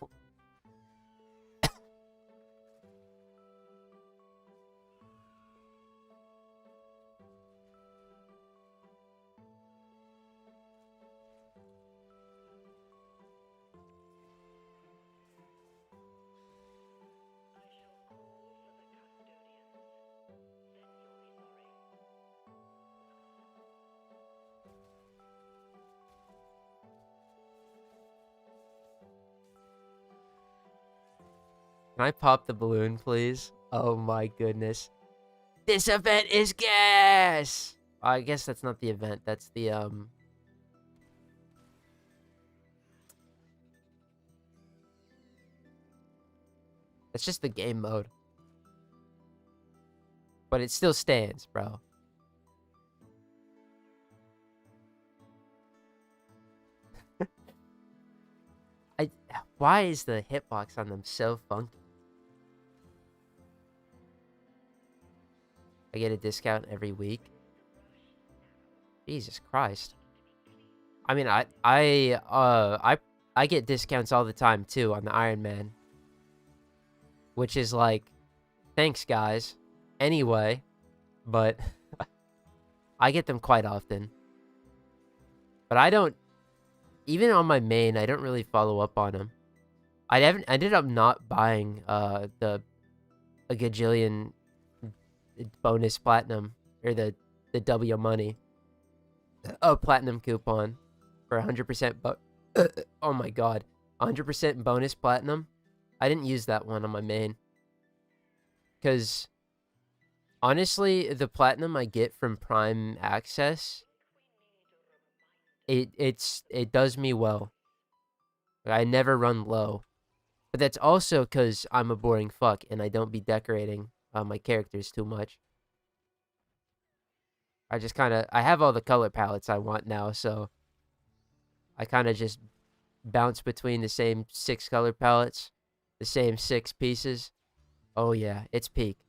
Can I pop the balloon, please? Oh my goodness. This event is gas! I guess that's not the event. That's the, That's just the game mode. But it still stands, bro. Why is the hitbox on them so funky? I get a discount every week. Jesus Christ. I mean, I get discounts all the time too on the Iron Man. Which is like, thanks guys. Anyway, but I get them quite often. But I don't, even on my main, I don't really follow up on them. I ended up not buying a gagillion bonus platinum, or the W money platinum coupon for 100% oh my god, 100% bonus platinum. I didn't use that one on my main because honestly, the platinum I get from Prime Access, it does me well. I never run low. But that's also because I'm a boring fuck and I don't be decorating my characters too much. I just kind of, I have all the color palettes I want now, so I kind of just bounce between the same 6 color palettes, the same 6 pieces. Oh yeah, it's peak.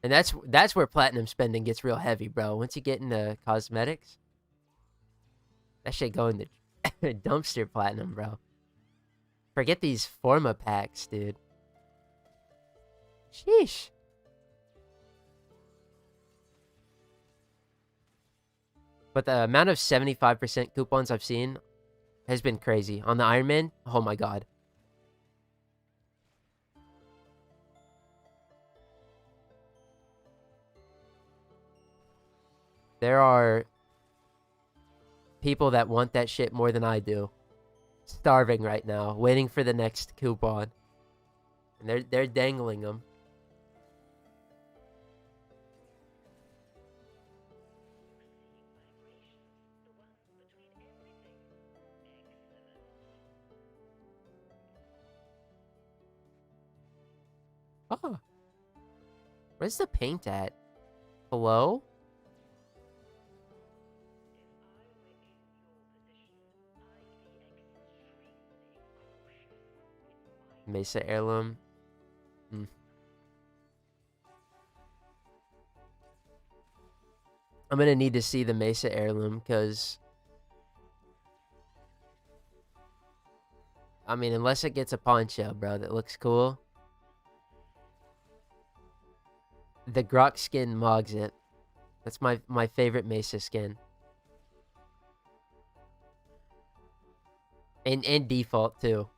And that's where platinum spending gets real heavy, bro. Once you get into cosmetics, that shit going to dumpster platinum, bro. Forget these Forma packs, dude. Sheesh. But the amount of 75% coupons I've seen has been crazy. On the Iron Man, oh my god. There are people that want that shit more than I do. Starving right now, waiting for the next coupon. And they're dangling them. Oh. Where's the paint at? Hello? Mesa heirloom. I'm gonna need to see the Mesa heirloom, because I mean, unless it gets a poncho, bro, that looks cool. The Grok skin mogs it. That's my favorite Mesa skin. And default, too.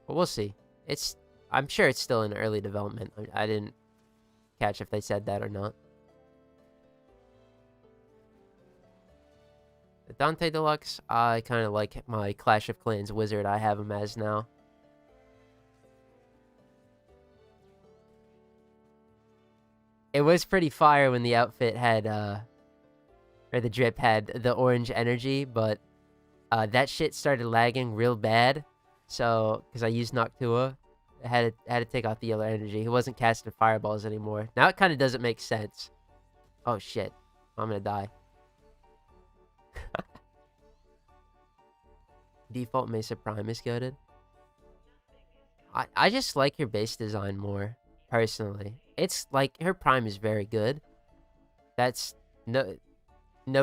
But we'll see. It's I'm sure it's still in early development. I didn't catch if they said that or not. The Dante Deluxe, I kind of like my Clash of Clans wizard I have him as now. It was pretty fire when the outfit had, or the drip had the orange energy, but that shit started lagging real bad. So, because I used Noctua, I had to take off the yellow energy. He wasn't casting fireballs anymore. Now it kind of doesn't make sense. Oh shit, I'm gonna die. Default Mesa Prime is goated. I just like your base design more, personally. It's like her Prime is very good. That's no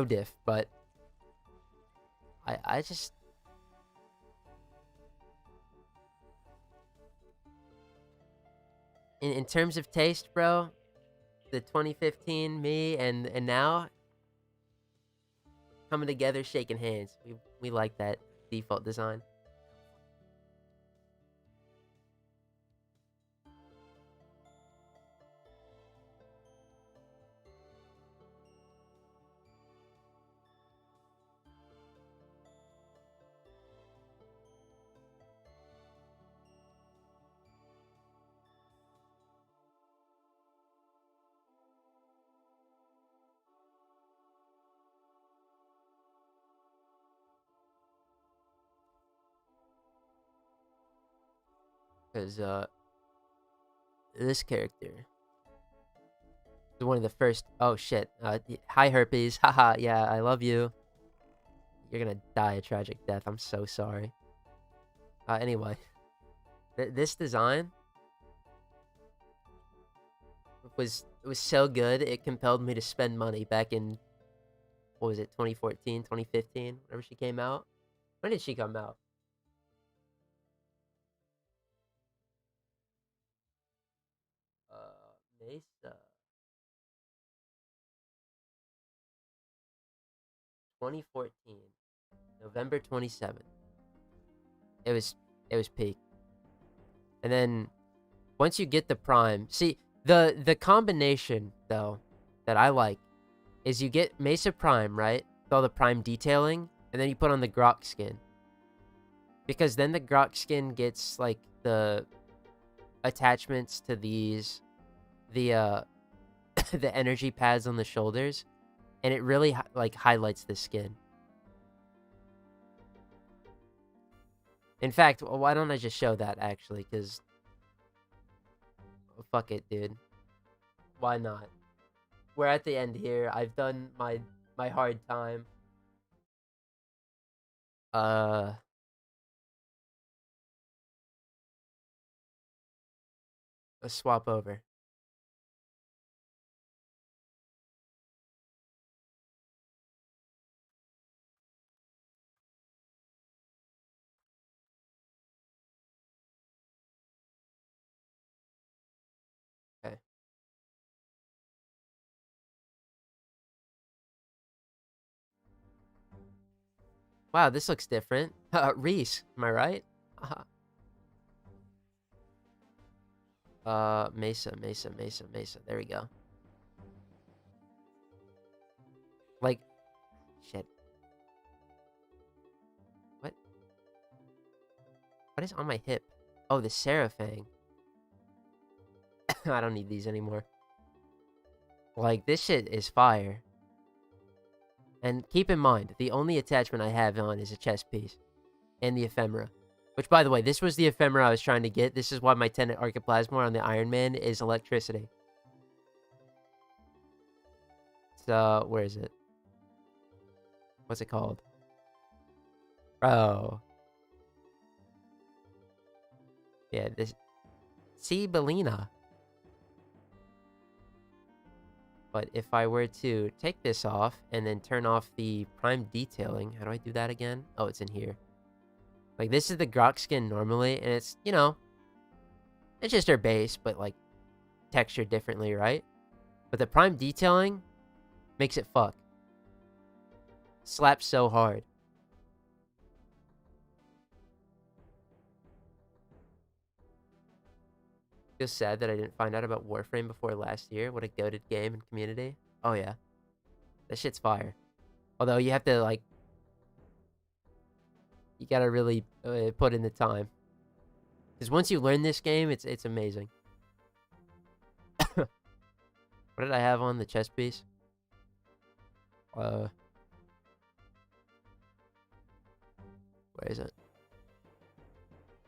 diff, but I just in terms of taste, bro, the 2015 me and now coming together, shaking hands. We like that default design. Because this character is one of the first. Oh shit! Hi herpes. Haha. Yeah, I love you. You're gonna die a tragic death. I'm so sorry. Anyway, this design was so good it compelled me to spend money back in, what was it, 2014, 2015, whenever she came out. When did she come out? Mesa 2014, November 27th. It was peak. And then once you get the Prime, see the combination though that I like is you get Mesa Prime, right? With all the Prime detailing, and then you put on the Grok skin. Because then the Grok skin gets like the attachments to these, the the energy pads on the shoulders, and it really like highlights the skin. In fact, why don't I just show that actually? Because fuck it, dude. Why not? We're at the end here. I've done my hard time. Let's swap over. Okay. Wow, this looks different. Reese, am I right? Mesa. There we go. Like, shit. What? What is on my hip? Oh, the Seraphang. I don't need these anymore. Like, this shit is fire. And keep in mind, the only attachment I have on is a chest piece. And the ephemera. Which, by the way, this was the ephemera I was trying to get. This is why my Tenet Archiplasmor on the Iron Man is electricity. So, where is it? What's it called? Oh. Yeah, this... See, Belina. But if I were to take this off and then turn off the Prime detailing, how do I do that again? Oh, it's in here. Like, this is the Grok skin normally, and it's, you know, it's just her base, but, like, textured differently, right? But the Prime detailing makes it fuck. Slaps so hard. Feel sad that I didn't find out about Warframe before last year. What a goated game and community. Oh yeah. That shit's fire. Although you have to like... You gotta really put in the time. Because once you learn this game, it's amazing. What did I have on the chest piece? Where is it?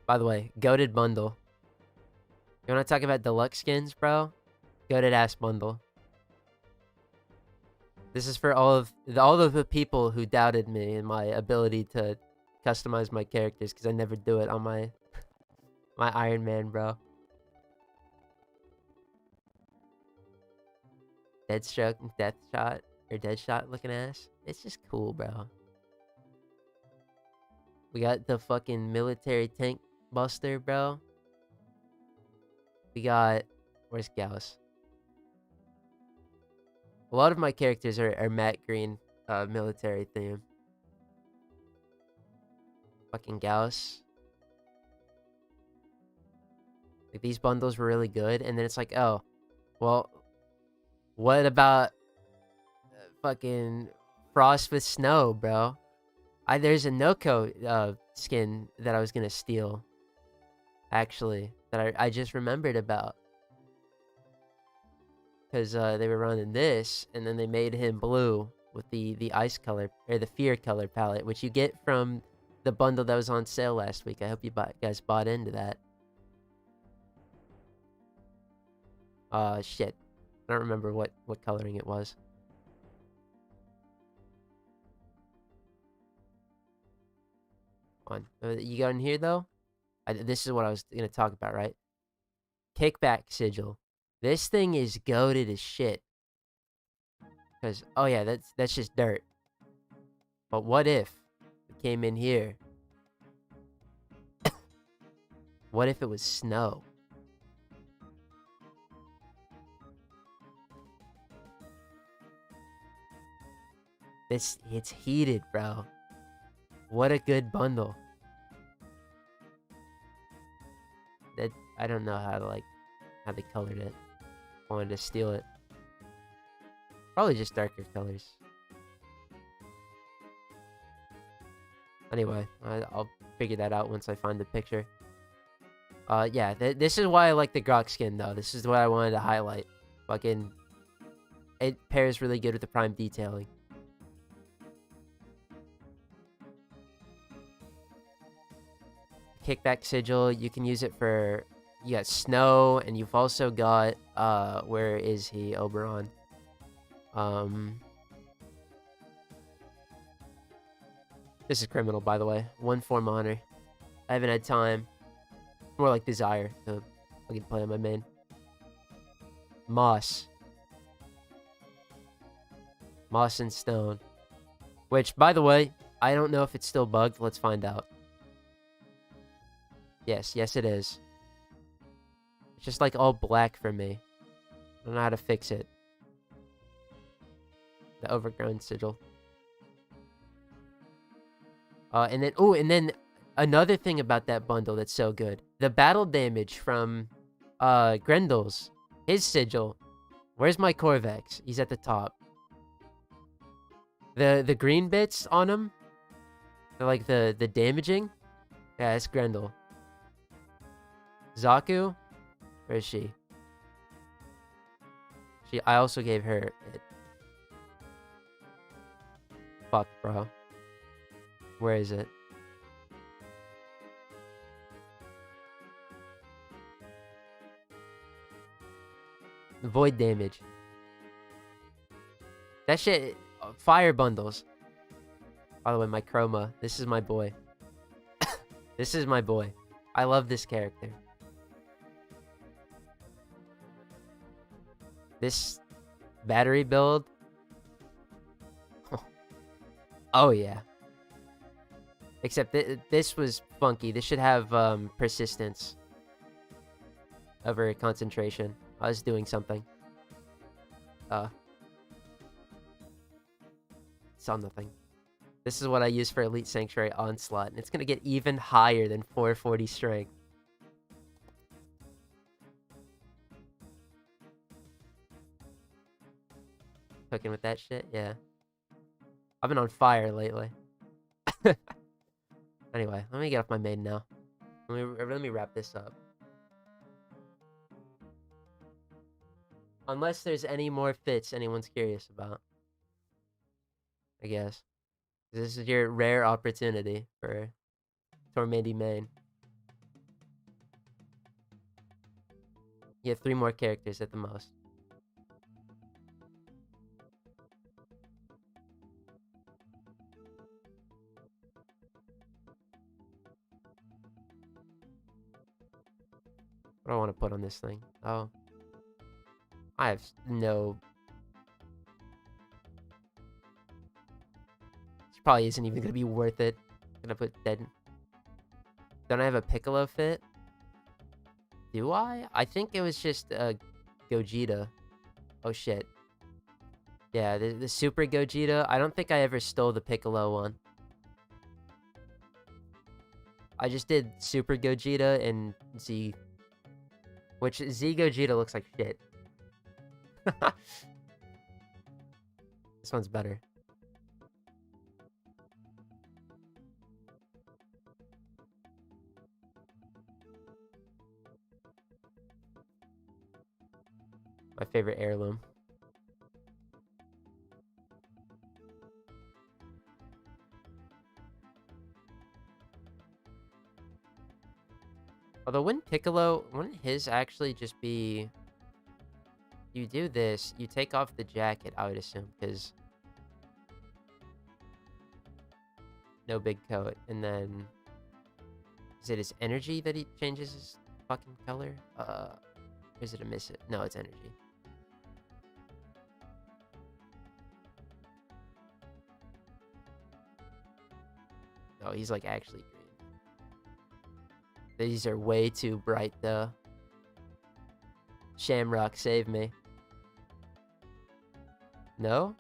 By the way, goated bundle. You wanna talk about deluxe skins, bro? Goated ass bundle. This is for all of the people who doubted me and my ability to customize my characters, because I never do it on my Iron Man, bro. Deadstroke and Deadshot looking ass. It's just cool, bro. We got the fucking military tank buster, bro. We got... Where's Gauss? A lot of my characters are matte green military theme. Fucking Gauss. Like, these bundles were really good, and then it's like, oh, well, what about fucking Frost with Snow, bro? There's a Noko skin that I was gonna steal, actually, that I just remembered about. Because they were running this, and then they made him blue with the ice color, or the fear color palette, which you get from the bundle that was on sale last week. I hope you guys bought into that. Shit. I don't remember what coloring it was. Come on. You got in here, though? This is what I was going to talk about, right? Kickback sigil. This thing is goated as shit. Because, oh yeah, that's just dirt. But what if it came in here? What if it was snow? It's heated, bro. What a good bundle. That I don't know how they colored it. I wanted to steal it. Probably just darker colors. Anyway, I'll figure that out once I find the picture. Yeah, this is why I like the Grok skin, though. This is what I wanted to highlight. Fucking... It pairs really good with the Prime detailing. Kickback sigil, you can use it for... You got Snow, and you've also got... where is he? Oberon. This is criminal, by the way. 1 form honor. I haven't had time. More like desire to fucking play on my main. Moss. Moss and Stone. Which, by the way, I don't know if it's still bugged. Let's find out. Yes, it is. It's just like all black for me. I don't know how to fix it. The overgrown sigil. And then another thing about that bundle that's so good. The battle damage from Grendel's. His sigil. Where's my Corvex? He's at the top. The green bits on him. They're like the damaging. Yeah, it's Grendel. Zaku? Where is she? I also gave her it. Fuck, bro. Where is it? Void damage. That shit... Fire bundles. By the way, my chroma. This is my boy. This is my boy. I love this character. This battery build. Oh yeah. Except this was funky. This should have persistence over concentration. I was doing something. Saw nothing. This is what I use for Elite Sanctuary Onslaught, and it's gonna get even higher than 440 strength. cooking with that shit. Yeah. I've been on fire lately. Anyway, let me get off my main now. Let me wrap this up. Unless there's any more fits anyone's curious about. I guess. This is your rare opportunity for Tormandee main. You have 3 more characters at the most. What do I want to put on this thing? Oh. I have no... This probably isn't even going to be worth it. I'm going to put dead... Don't I have a Piccolo fit? Do I? I think it was just a Gogeta. Oh shit. Yeah, the Super Gogeta. I don't think I ever stole the Piccolo one. I just did Super Gogeta and Z. Which Z Gogeta looks like shit. This one's better. My favorite heirloom. Although wouldn't his actually just be... You do this, you take off the jacket, I would assume, because... No big coat, and then... Is it his energy that he changes his fucking color? Or is it a miss it? No, it's energy. Oh, he's like actually green. These are way too bright though. Shamrock, save me. No?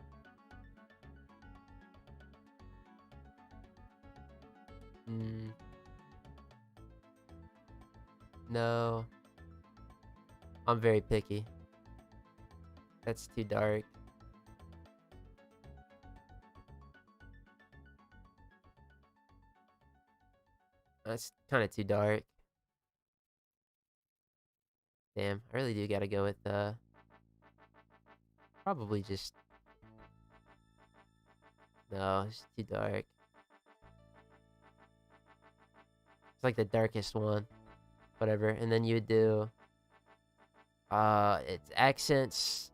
No. I'm very picky. That's too dark. That's kind of too dark. Damn, I really do gotta go with, probably just... No, it's too dark. It's like the darkest one. Whatever, and then you would do... it's accents.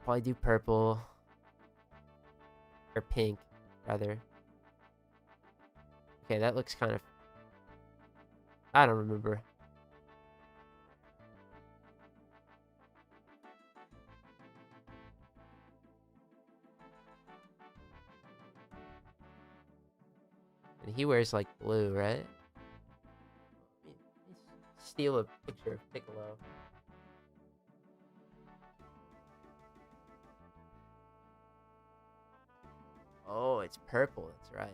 Probably do purple. Or pink, rather. Okay, that looks kind of... I don't remember. And he wears like blue, right? Let me steal a picture of Piccolo. Oh, it's purple, that's right.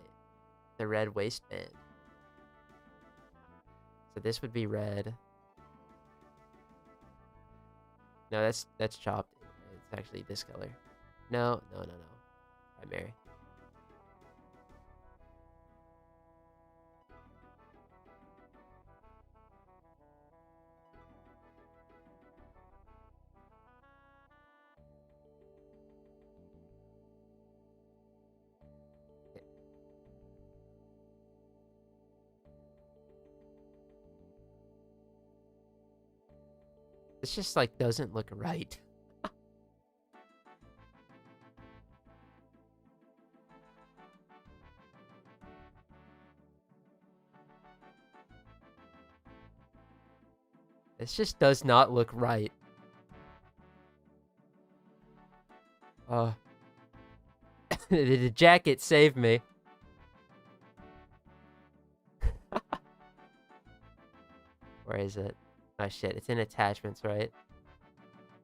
The red waistband. So this would be red. No, that's chopped. It's actually this color. No. Primary. This just like doesn't look right. This just does not look right. The jacket saved me. Where is it? Oh shit, it's in attachments, right?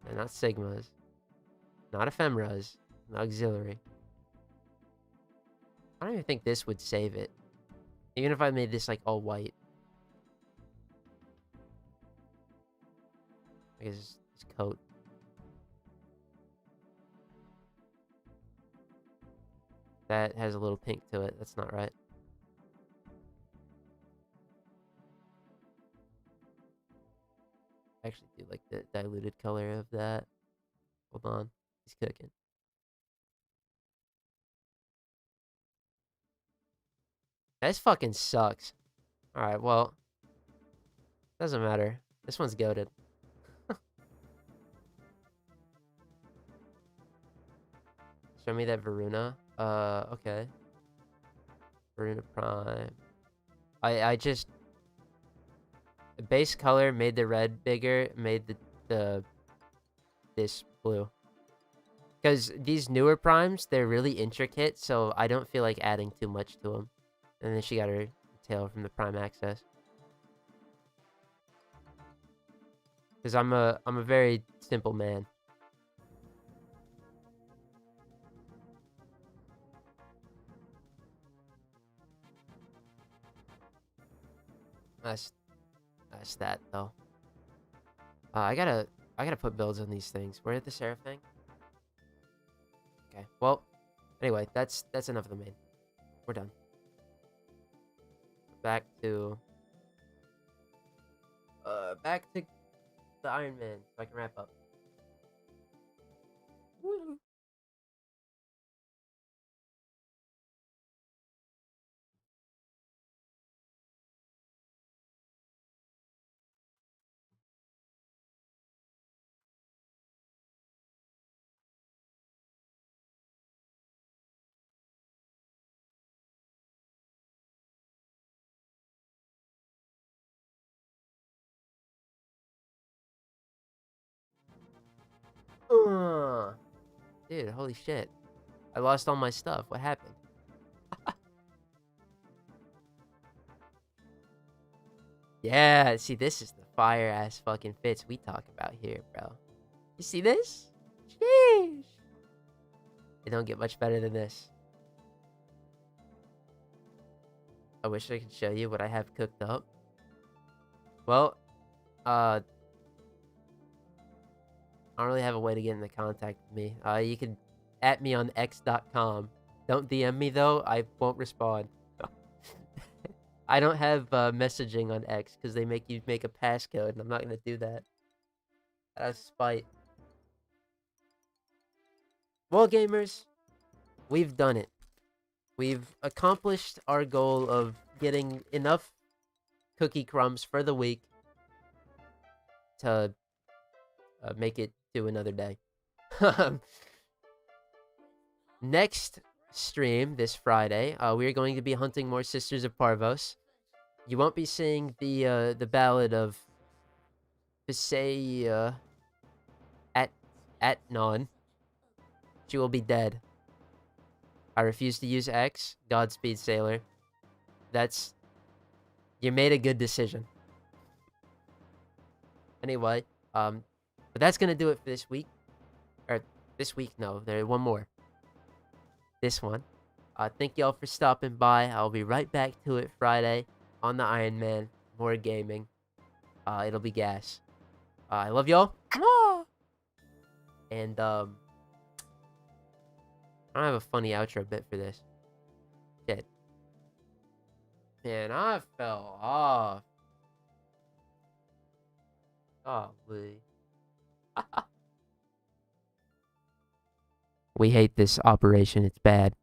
And not Sigmas. Not ephemeras. Not auxiliary. I don't even think this would save it. Even if I made this like all white. I guess his coat. That has a little pink to it. That's not right. I actually do like the diluted color of that. Hold on. He's cooking. This fucking sucks. Alright, well. Doesn't matter. This one's goated. Show me that Varuna. Okay. Varuna Prime. I just... The base color made the red bigger, made this blue. Because these newer primes, they're really intricate, so I don't feel like adding too much to them. And then she got her tail from the Prime Access. Because I'm a very simple man. That's that though. I gotta put builds on these things. Where did the Seraph hang? Okay. Well, anyway, that's enough of the main. We're done. Back to the Iron Man, so I can wrap up. Woo. Dude, holy shit. I lost all my stuff. What happened? Yeah, see, this is the fire-ass fucking fits we talk about here, bro. You see this? Sheesh. It don't get much better than this. I wish I could show you what I have cooked up. Well, I don't really have a way to get into contact with me. You can at me on x.com. Don't DM me, though. I won't respond. I don't have messaging on X because they make you make a passcode, and I'm not going to do that. Out of spite. Well, gamers, we've done it. We've accomplished our goal of getting enough cookie crumbs for the week to make it to another day. Next stream this Friday, we are going to be hunting more Sisters of Parvos. You won't be seeing the ballad of Visay at Non. She will be dead. I refuse to use X. Godspeed, Sailor. You made a good decision. Anyway, but that's gonna do it for this week. Or this week, no, there's one more. This one. Thank y'all for stopping by. I'll be right back to it Friday on the Iron Man. More gaming. It'll be gas. I love y'all. And I don't have a funny outro bit for this. Shit. Man, I fell off. Golly. We hate this operation. It's bad.